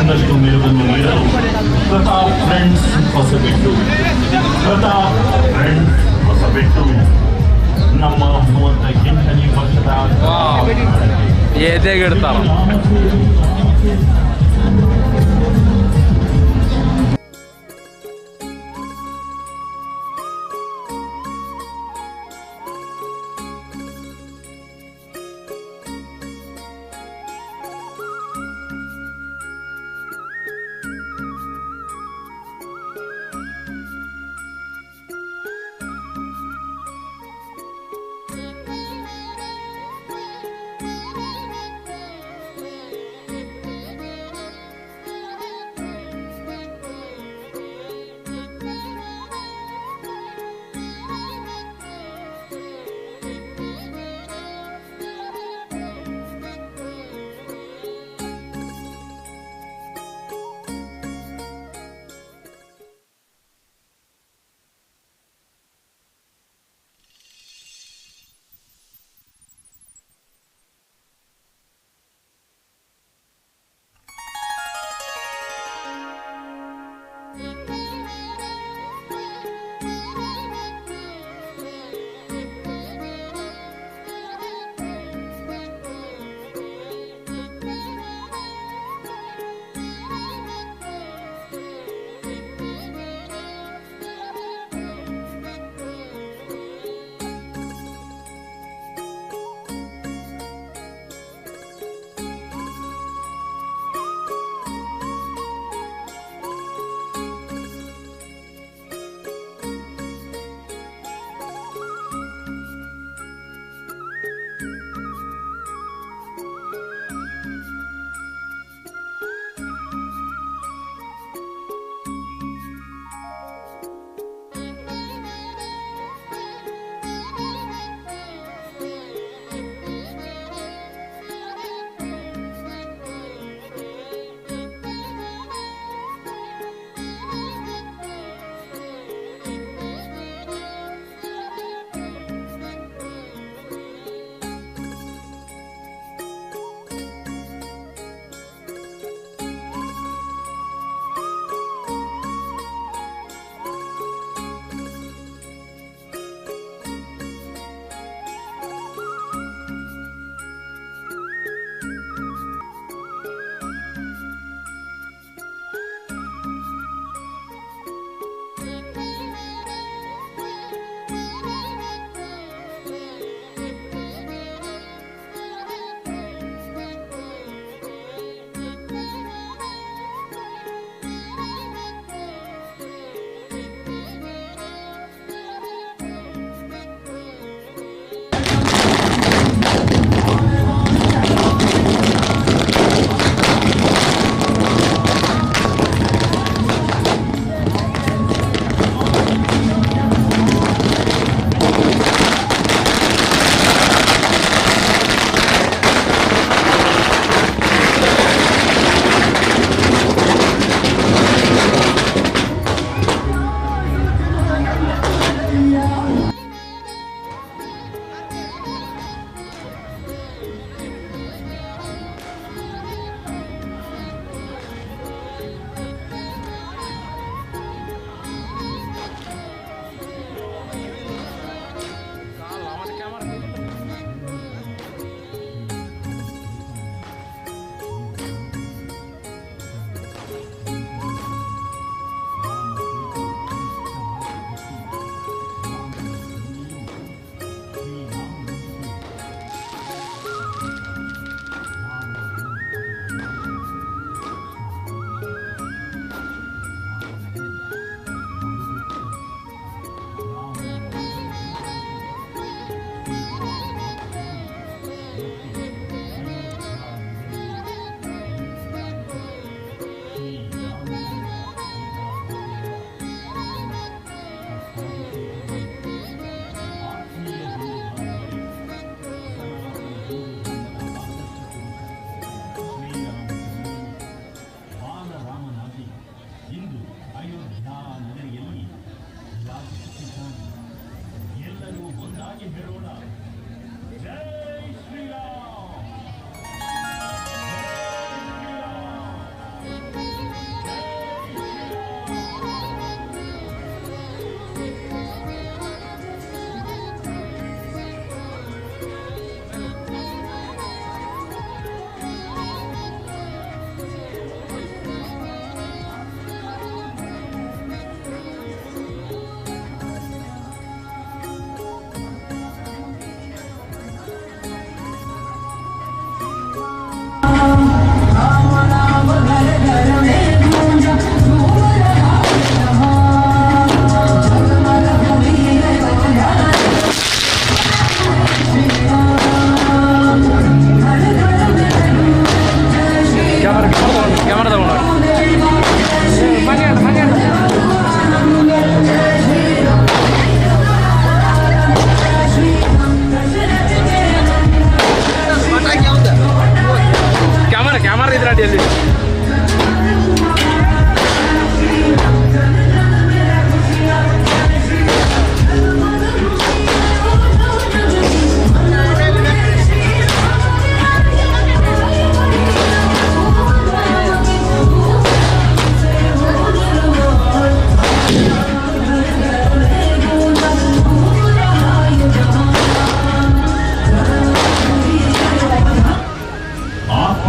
ಇನ್ನಷ್ಟು ಮೆರುಗನ್ನು ನೀಡಲು ಪ್ರತಾಪ್ ಫ್ರೆಂಡ್ಸ್ ಹೊಸಬೆಟ್ಟು. ಪ್ರತಾಪ್ ಫ್ರೆಂಡ್ಸ್ ಹೊಸಬೆಟ್ಟು ನಮ್ಮ 38ನೇ ವರ್ಷದ ಎದೆಗಿಡ್ತಾರ. ಎಲ್ಲರೂ ಒಂದಾಗಿ ಹೇಳೋಣ, ಜೈ ಶ್ರೀರಾಮ್.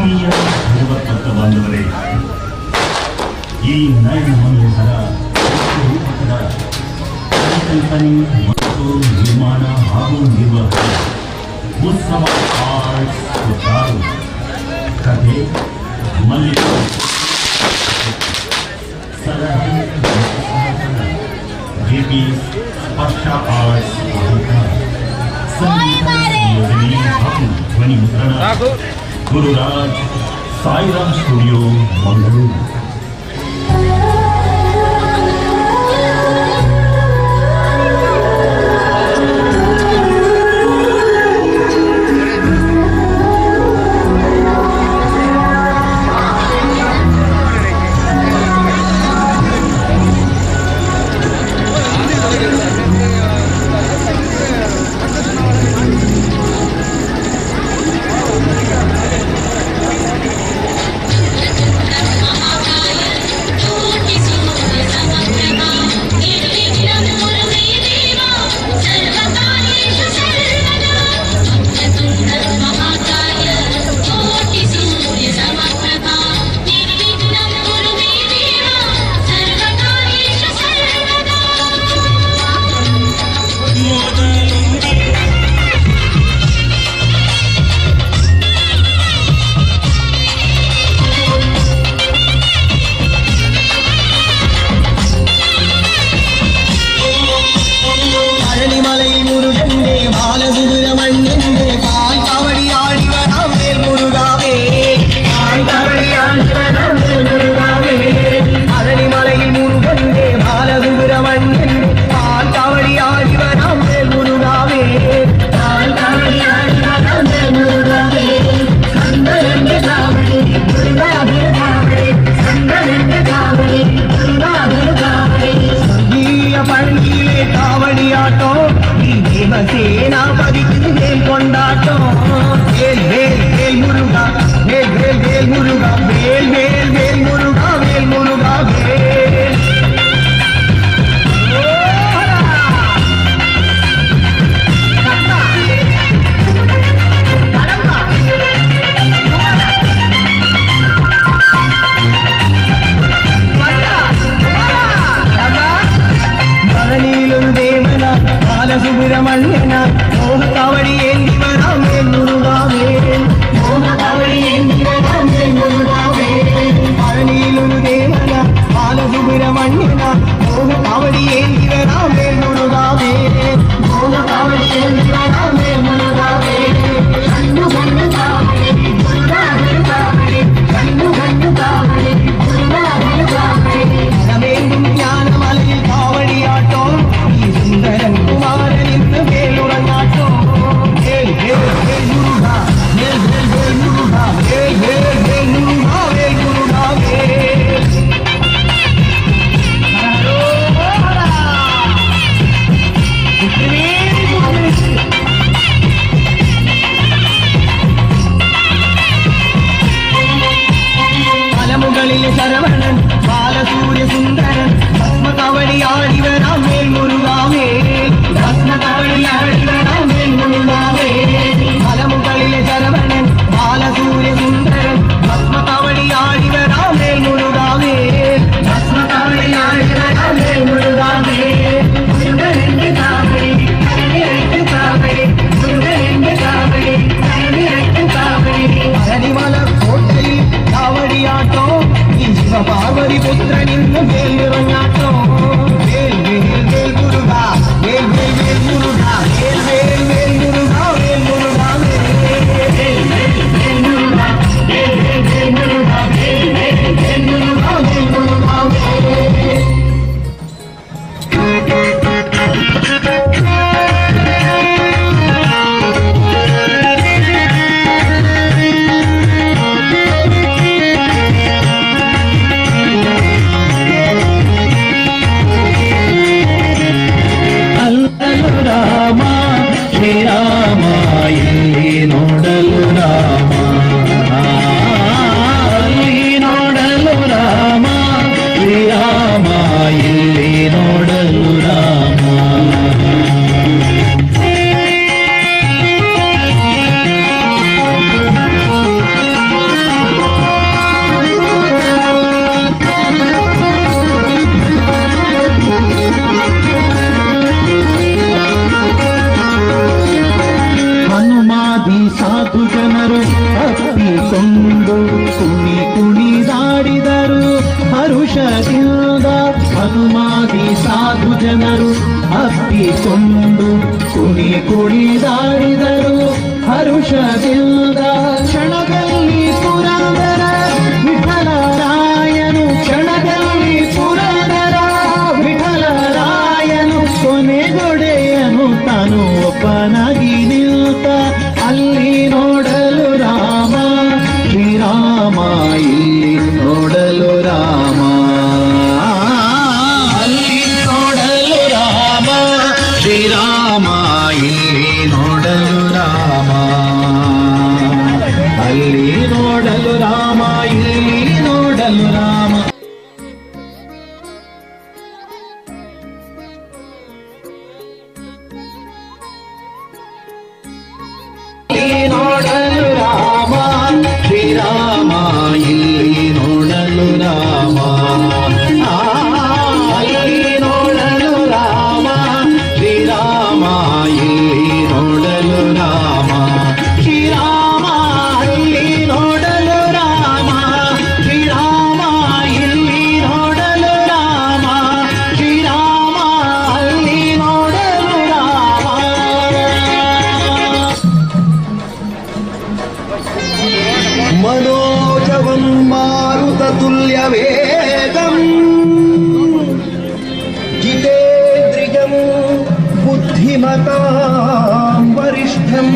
ಆತ್ಮೀಯ ಭಗವದ್ಭಕ್ತ ಬಾಂಧವರೇ, ಈ ನಯನ ಮನೋಹರ ರೂಪಕದ ಪರಿಕಲ್ಪನೆ ಮತ್ತು ನಿರ್ಮಾಣ ಹಾಗೂ ನಿರ್ವಹಣೆ ಉತ್ಸವ ಆರ್ಟ್ಸ್ ಕೊಟ್ಟಾರು. ಕಥೆ ಮಲ್ಲಿಕ ಸಲಹೆ ಜೆಪಿ ಸ್ಪರ್ಶ ಆರ್ಟ್ಸ್ ಸಂಯೋಜನೆ ಹಾಗೂ ಧ್ವನಿ ಮುದ್ರಣ ಗುರುರಾಜ್ ಸಾಯಿರಾಮ್ ಸ್ಟುಡಿಯೋ ಮಂಗಳೂರು. ಜನರು ಅಪ್ಪಿಕೊಂಡು ಕುಣಿದಾಡಿದರು ಹರುಷದಿಂದ ಹನುಮಾದಿ ಸಾಧು ಜನರು ಅಪ್ಪಿಕೊಂಡು ಕುಣಿದಾಡಿದರು ಹರುಷದಿಂದ ಕ್ಷಣದಲ್ಲಿ ಪುರಂದರ ವಿಠಲರಾಯನು ಕ್ಷಣದಲ್ಲಿ ಪುರಂದರ ವಿಠಲರಾಯನು ಕೊನೆಗೊಡೆಯನು ತಾನು ಒಬ್ಬನಾಗಿ ನಿಲ್ತ ಅಲ್ಲಿ ನೋಡಲು ರಾಮ ಶ್ರೀರಾಮ ಇಲ್ಲಿ ನೋಡಲು ರಾಮ ಅಲ್ಲಿ ನೋಡಲು ರಾಮ ಶ್ರೀರಾಮ ಇಲ್ಲಿ ನೋಡಲು ರಾಮ ಅಲ್ಲಿ ನೋಡಲು ರಾಮ ಇಲ್ಲಿ ನೋಡಲು ರಾಮ ನೋಡಲು ರಾಮ ಶ್ರೀರಾಮ ಇಲ್ಲಿ ನೋಡಲು ರಾಮ ಅಲ್ಲಿ ನೋಡಲು ರಾಮ ಶ್ರೀರಾಮ ಇಲ್ಲಿ ನೋಡಲು ರಾಮ ಶ್ರೀರಾಮ ಅಲ್ಲಿ ನೋಡಲು ರಾಮ ಶ್ರೀರಾಮ ಇಲ್ಲಿ ನೋಡಲು ರಾಮ ಶ್ರೀರಾಮ ಅಲ್ಲಿ ನೋಡಲು ರಾಮ मनोजवं मारुततुल्यवेगम् जितेन्द्रियं बुद्धिमतां वरिष्ठम्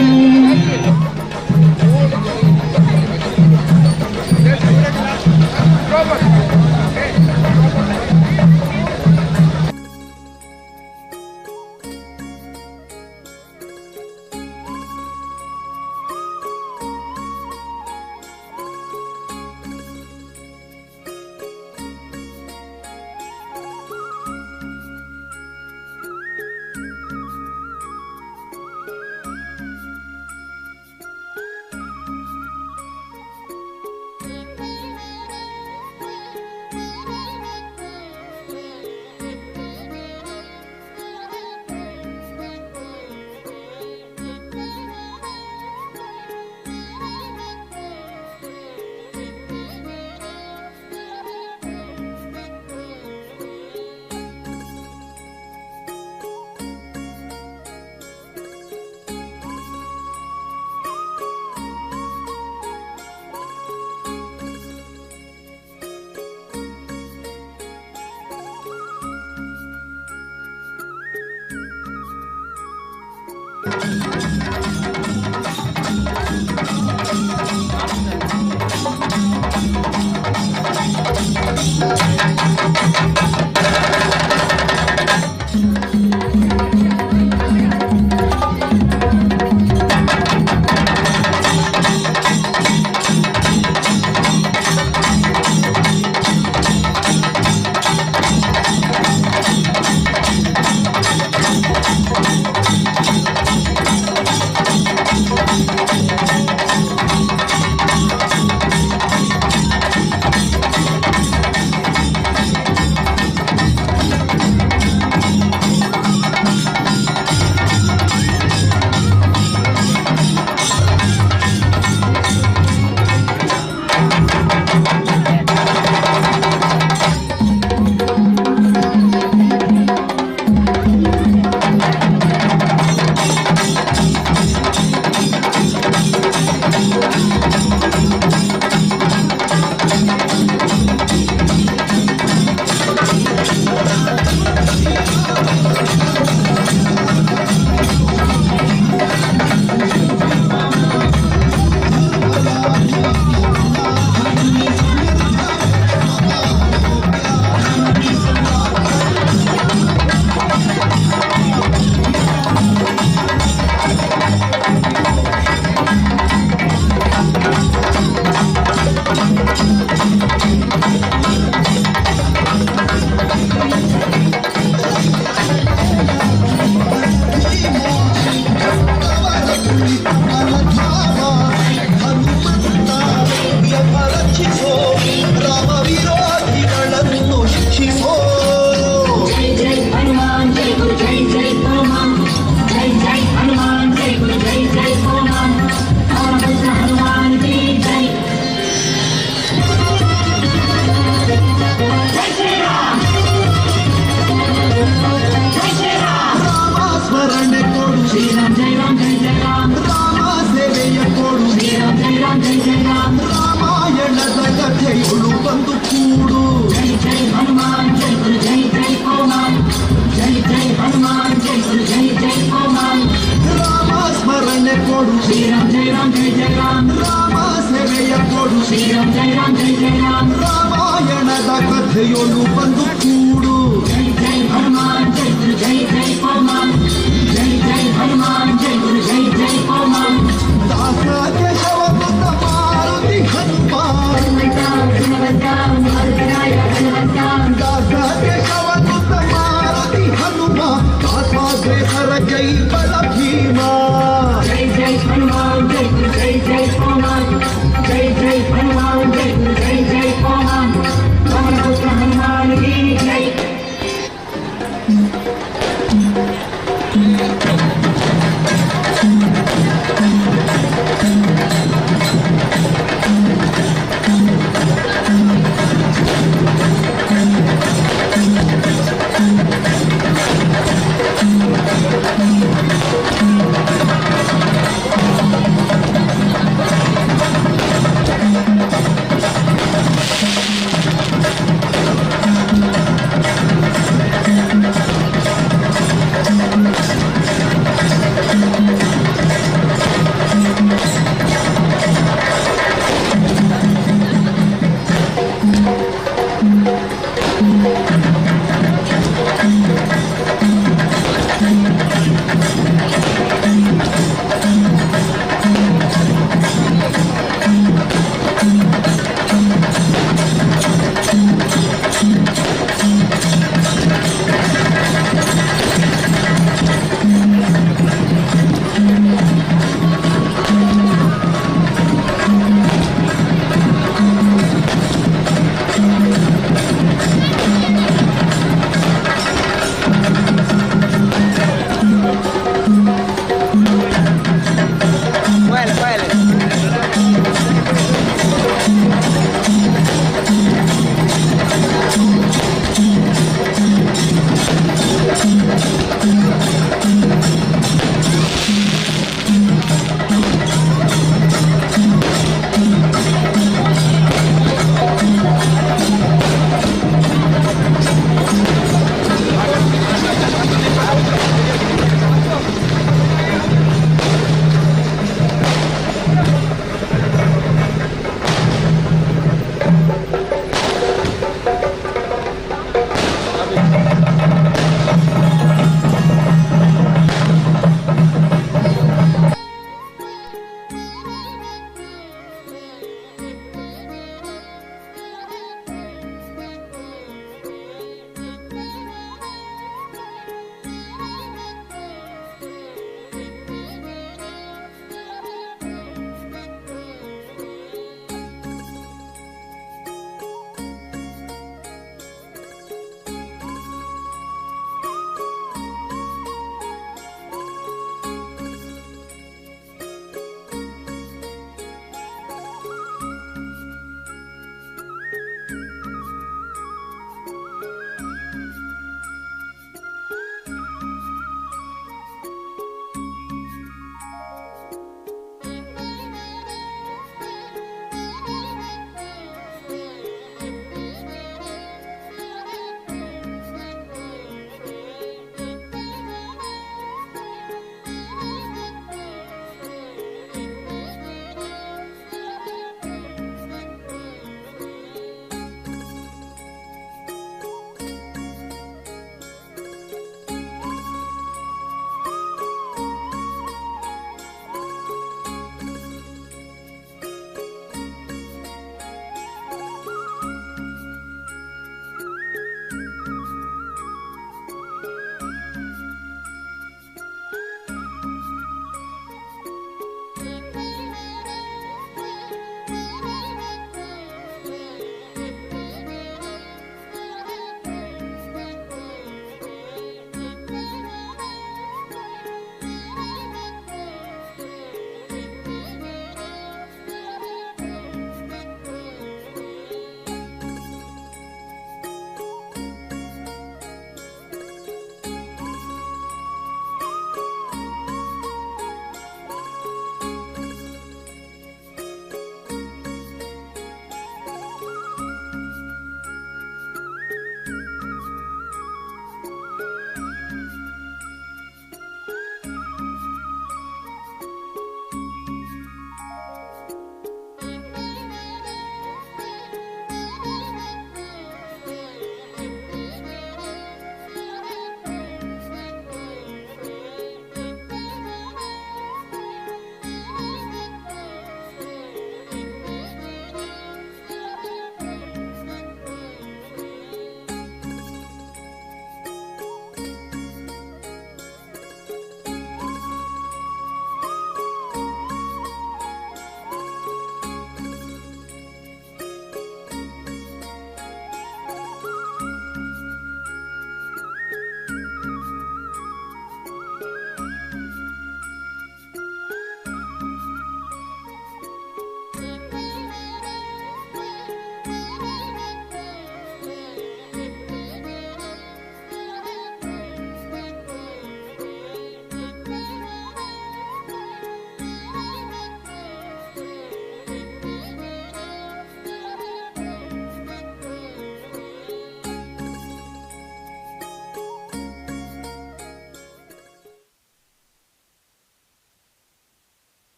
ರಾಮ್ ಜೈ ಜೈ ರಾಮ್ ರಾಮಾಯಣದ ಕಥೆಯೊಳು ಬಂದು ಕೂಡು ಜೈ ಜೈ ಹನುಮಾನ್ ಜೈ ಗುರು ಜೈ ಜೈ ಹನುಮಾನ್ ಜೈ ಜೈ ಹನುಮಾನ್ ಜೈ ಗುರು ಜೈ ಜೈ ಹನುಮಾನ್ ರಾಮ ಸ್ಮರಣೆ ಕೊಡು ಶ್ರೀರಾಮ್ ಜೈ ರಾಮ್ ಜೈ ಜೈ ರಾಮ್ ರಾಮ ಸೇವೆಯ ಕೊಡು ಶ್ರೀರಾಮ್ ಜೈ ರಾಮ್ ಜೈ ಜೈ ರಾಮ್ ರಾಮಾಯಣದ ಕಥೆಯೊಳು ಬಂದು ಕೂಡು ಜೈ ಜೈ ಹನುಮಾನ್ ಜೈ ಗುರು ಜೈ ಜೈ ಹನುಮಾನ್ ಜೈ ಜೈ ಹನುಮಾನ್ ಜೈ ಗುರು ಜೈ ಜೈ ಹನುಮಾನ್ ದಾಸ ಕೇಶವನುತ ಮಾರುತಿ ಹನುಮಾನ್ ದಾಸ ಕೇಶವನುತ ಮಾರುತಿ ಹನುಮಾನ್ ದಾಸಾಗ್ರೇಸರ ಜೈ ಬಲ ಭೀಮ ಜೈ ಜೈ ಹನುಮಾನ್ ಜೈ ಗುರು ಜೈ ಜೈ ಹನುಮಾನ್ ಜೈ ಜೈ ಹನುಮಾನ್ ಜೈ ಗುರು ಜೈ ಜೈ ಹನುಮಾನ್ ಪವನ ಪುತ್ರ ಹನುಮಾನ್ ಕಿ ಜೈ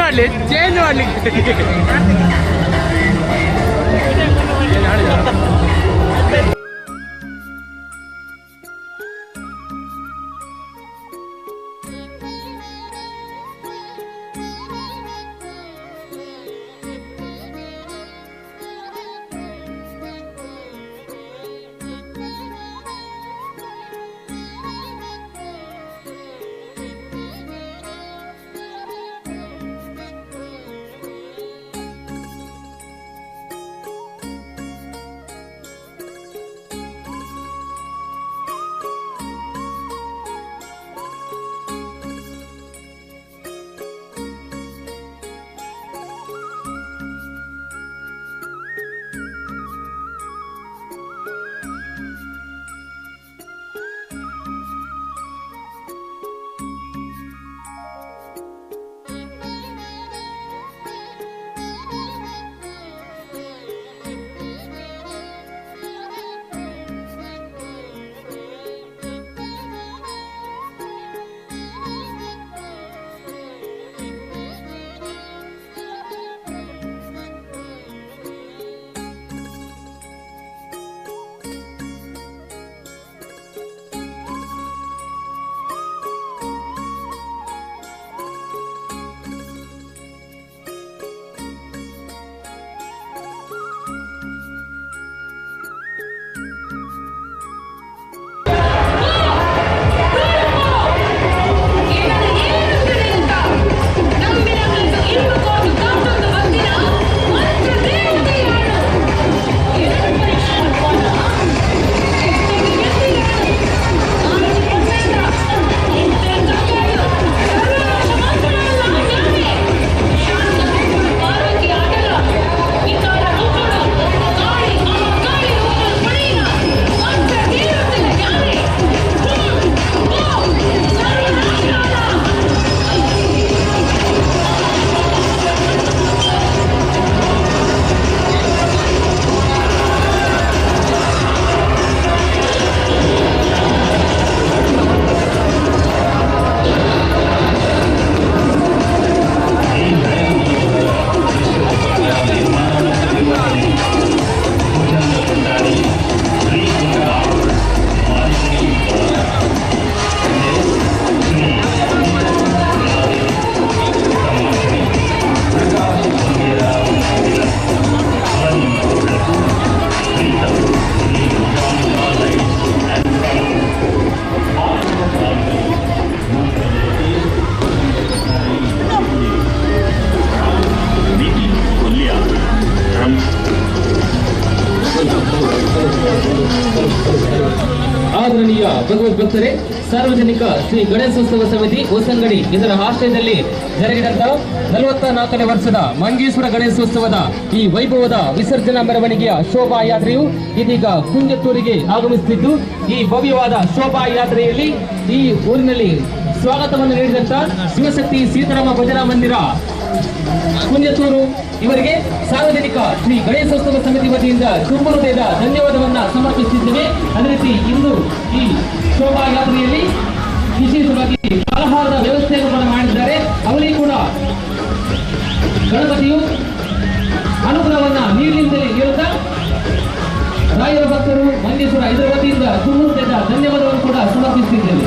ಅಲ್ಲಿ ಚೇಂಜ್ ಮಾಡ್ಲಿ ಆದರಣೀಯ ಭಗವದ್ಭಕ್ತರೇ, ಸಾರ್ವಜನಿಕ ಶ್ರೀ ಗಣೇಶೋತ್ಸವ ಸಮಿತಿ ಹೊಸಂಗಡಿ ಇದರ ಆಶ್ರಯದಲ್ಲಿ ಜರುಗಿದಂತ 44ನೇ ವರ್ಷದ ಮಂಗೇಶ್ವರ ಗಣೇಶೋತ್ಸವದ ಈ ವೈಭವದ ವಿಸರ್ಜನಾ ಮೆರವಣಿಗೆಯ ಶೋಭಾಯಾತ್ರೆಯು ಇದೀಗ ಕುಂಜತ್ತೂರಿಗೆ ಆಗಮಿಸುತ್ತಿದ್ದು, ಈ ಭವ್ಯವಾದ ಶೋಭಾಯಾತ್ರೆಯಲ್ಲಿ ಈ ಊರಿನಲ್ಲಿ ಸ್ವಾಗತವನ್ನು ನೀಡಿದಂತ ಶಿವಶಕ್ತಿ ಸೀತಾರಾಮ ಭಜನಾ ಮಂದಿರ ಕುಂಜತ್ತೂರು ಇವರಿಗೆ ಸಾರ್ವಜನಿಕ ಶ್ರೀ ಗಣೇಶೋತ್ಸವ ಸಮಿತಿ ವತಿಯಿಂದ ತುಂಬ ಹೃದಯದ ಧನ್ಯವಾದವನ್ನ ಸಮರ್ಪಿಸುತ್ತಿದ್ದೇವೆ. ಅದೇ ರೀತಿ ಇಂದು ಈ ಶೋಭಾಯಾತ್ರೆಯಲ್ಲಿ ವಿಶೇಷವಾಗಿ ಆಹಾರದ ವ್ಯವಸ್ಥೆಯನ್ನು ಕೂಡ ಮಾಡಿದ್ದಾರೆ. ಅವರಿಗೆ ಕೂಡ ಗಣಪತಿಯು ಅನುಗ್ರಹವನ್ನ ನೀಡಿನಿಂದಲೇ ನೀಡುತ್ತಾ ರಾಯರ ಭಕ್ತರು ಮಂಗೇಶ್ವರ ಇದರ ವತಿಯಿಂದ ತುಂಬ ಹೃದಯದ ಧನ್ಯವಾದವನ್ನು ಕೂಡ ಸಮರ್ಪಿಸುತ್ತಿದ್ದೇವೆ.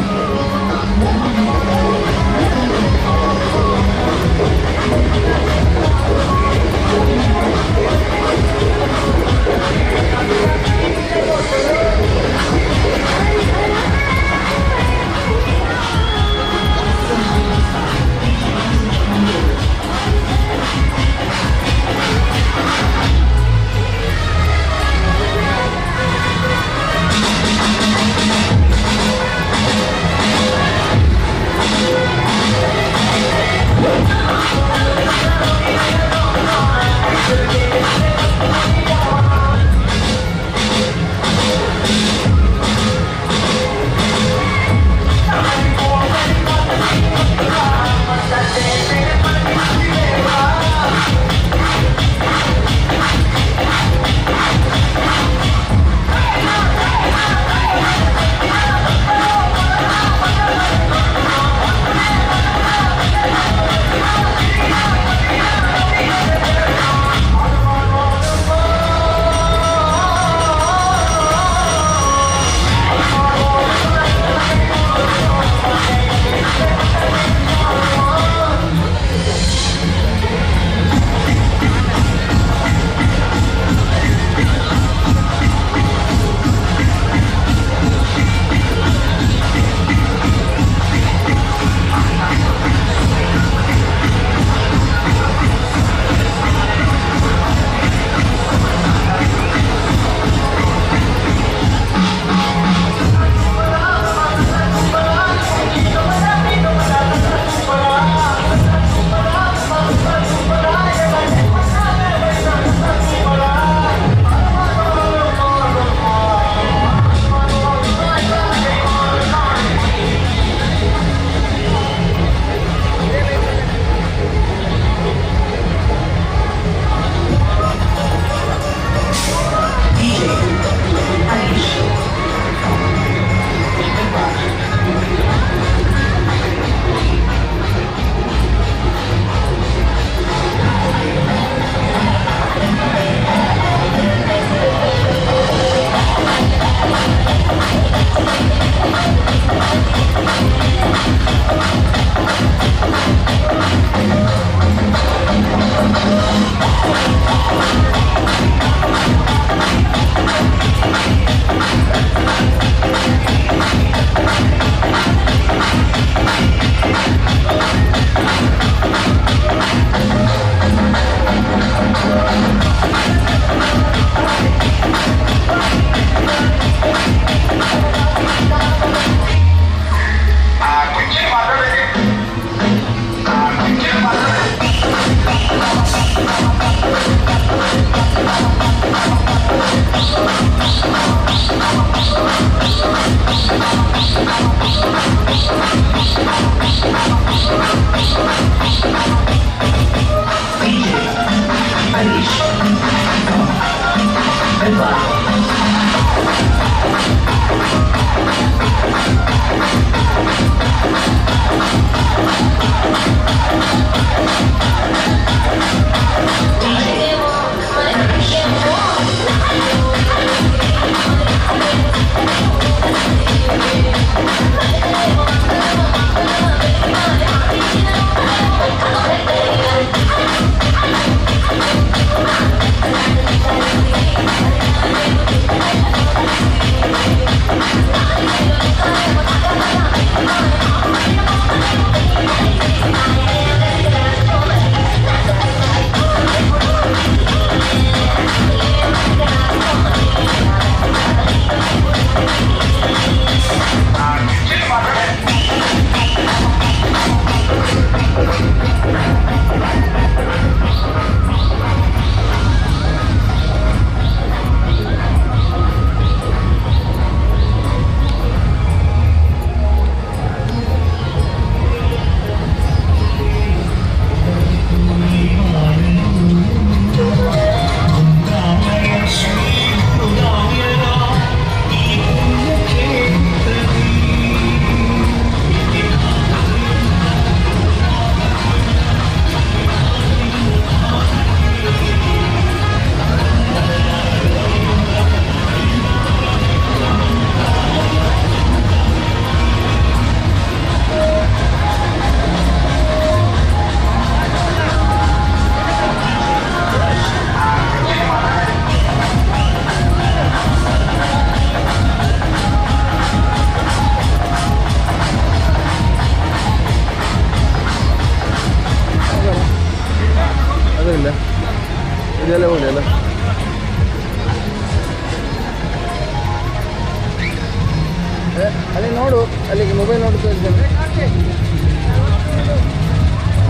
ಅಲ್ಲಿ ನೋಡು, ಅಲ್ಲಿಗೆ ಮೊಬೈಲ್ ನೋಡ್ತಾ ಇದ್ದೇನೆ.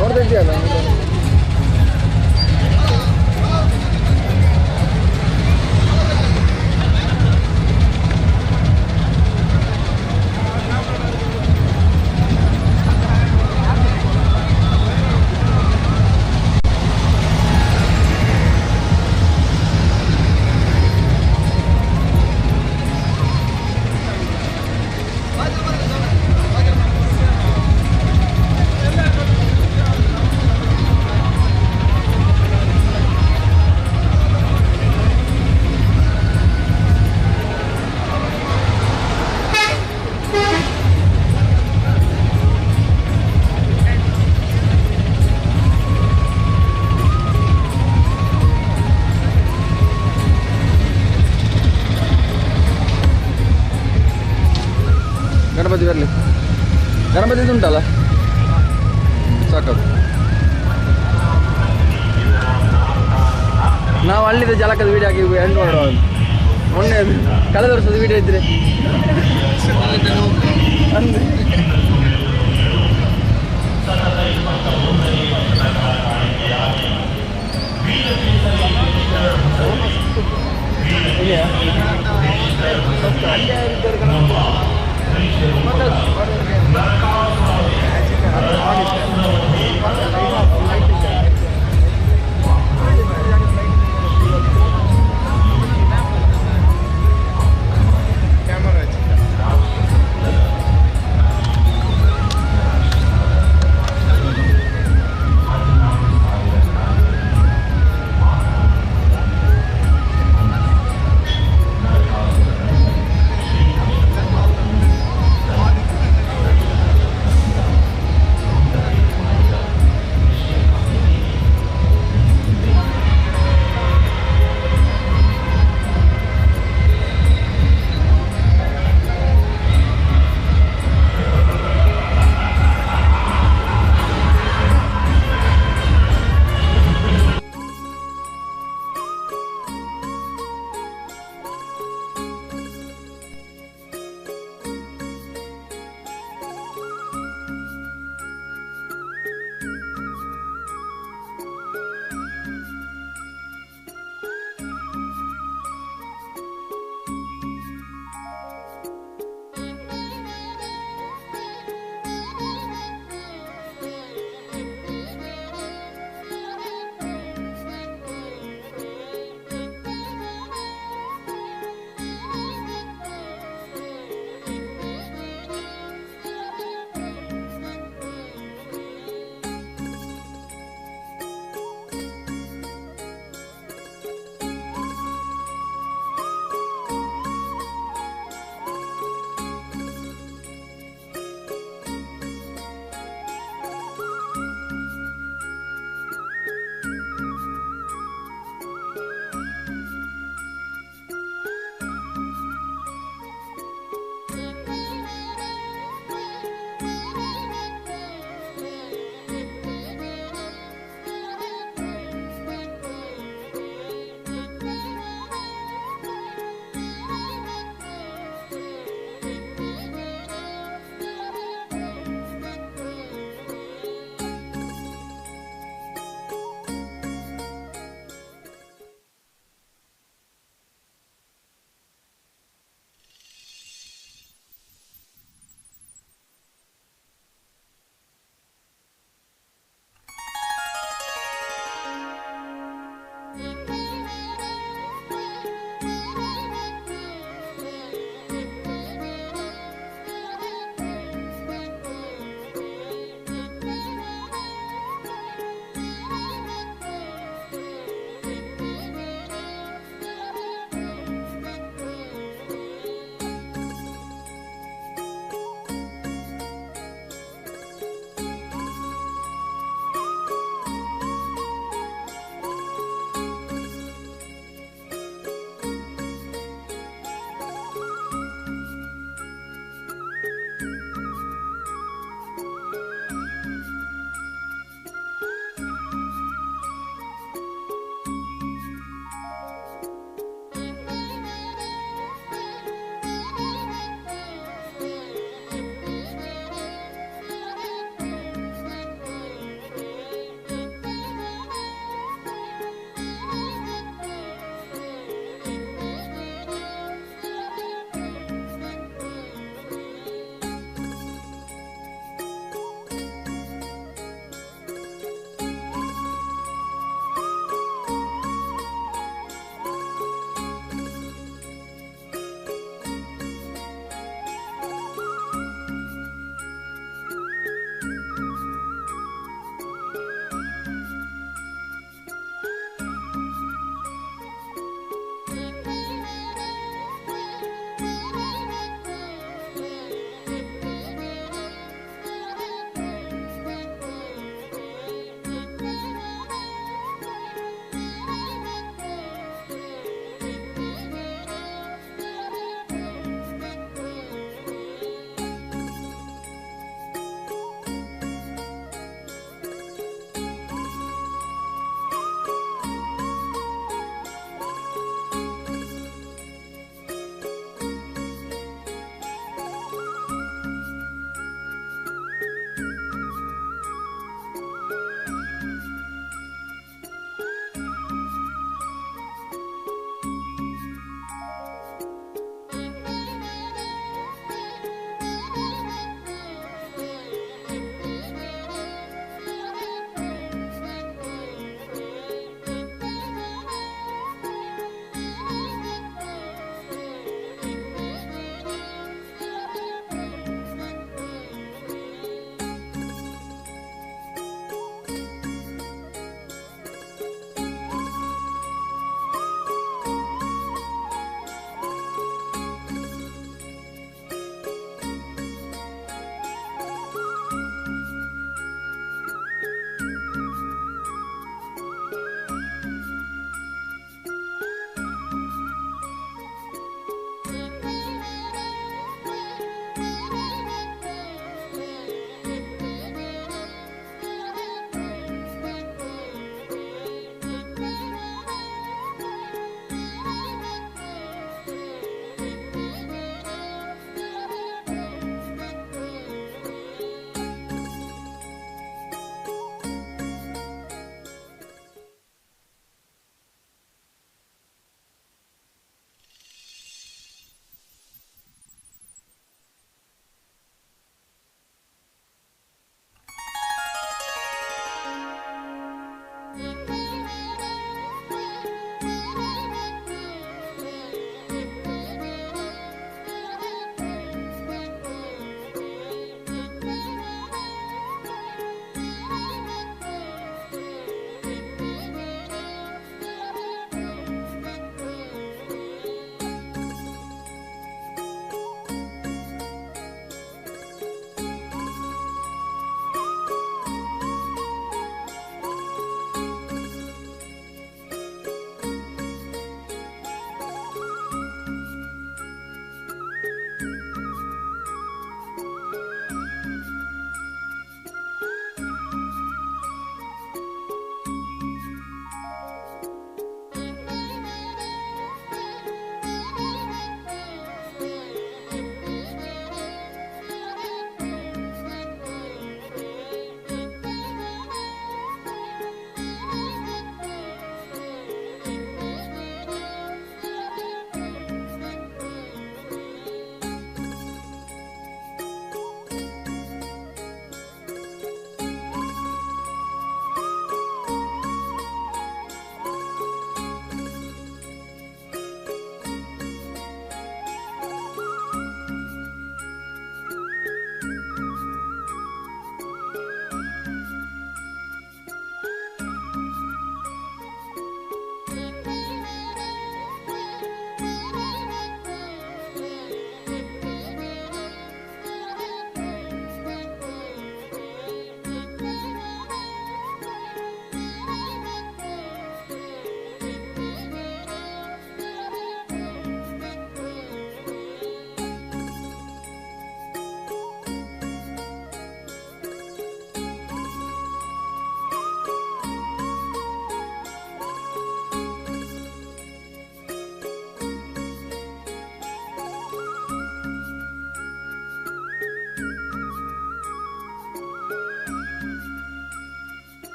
ನೋಡ್ತಾ ಇದೆಯಲ್ಲ ಗಣಪತಿ ಬರಲಿ. ಗಣಪತಿ ಉಂಟಲ್ಲ ಸಾಕು. ನಾವು ಅಲ್ಲಿದ್ದ ಜಲಕದ ವೀಡಿಯೋ ಹಾಕಿ ಎಂಡ್ ಮಾಡುವ. ಮೊನ್ನೆ ಕಳೆದ ವರ್ಷದ ವೀಡಿಯೋ ಇದ್ರೆ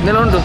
ನೆಲ ಉಂಟು.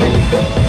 Jai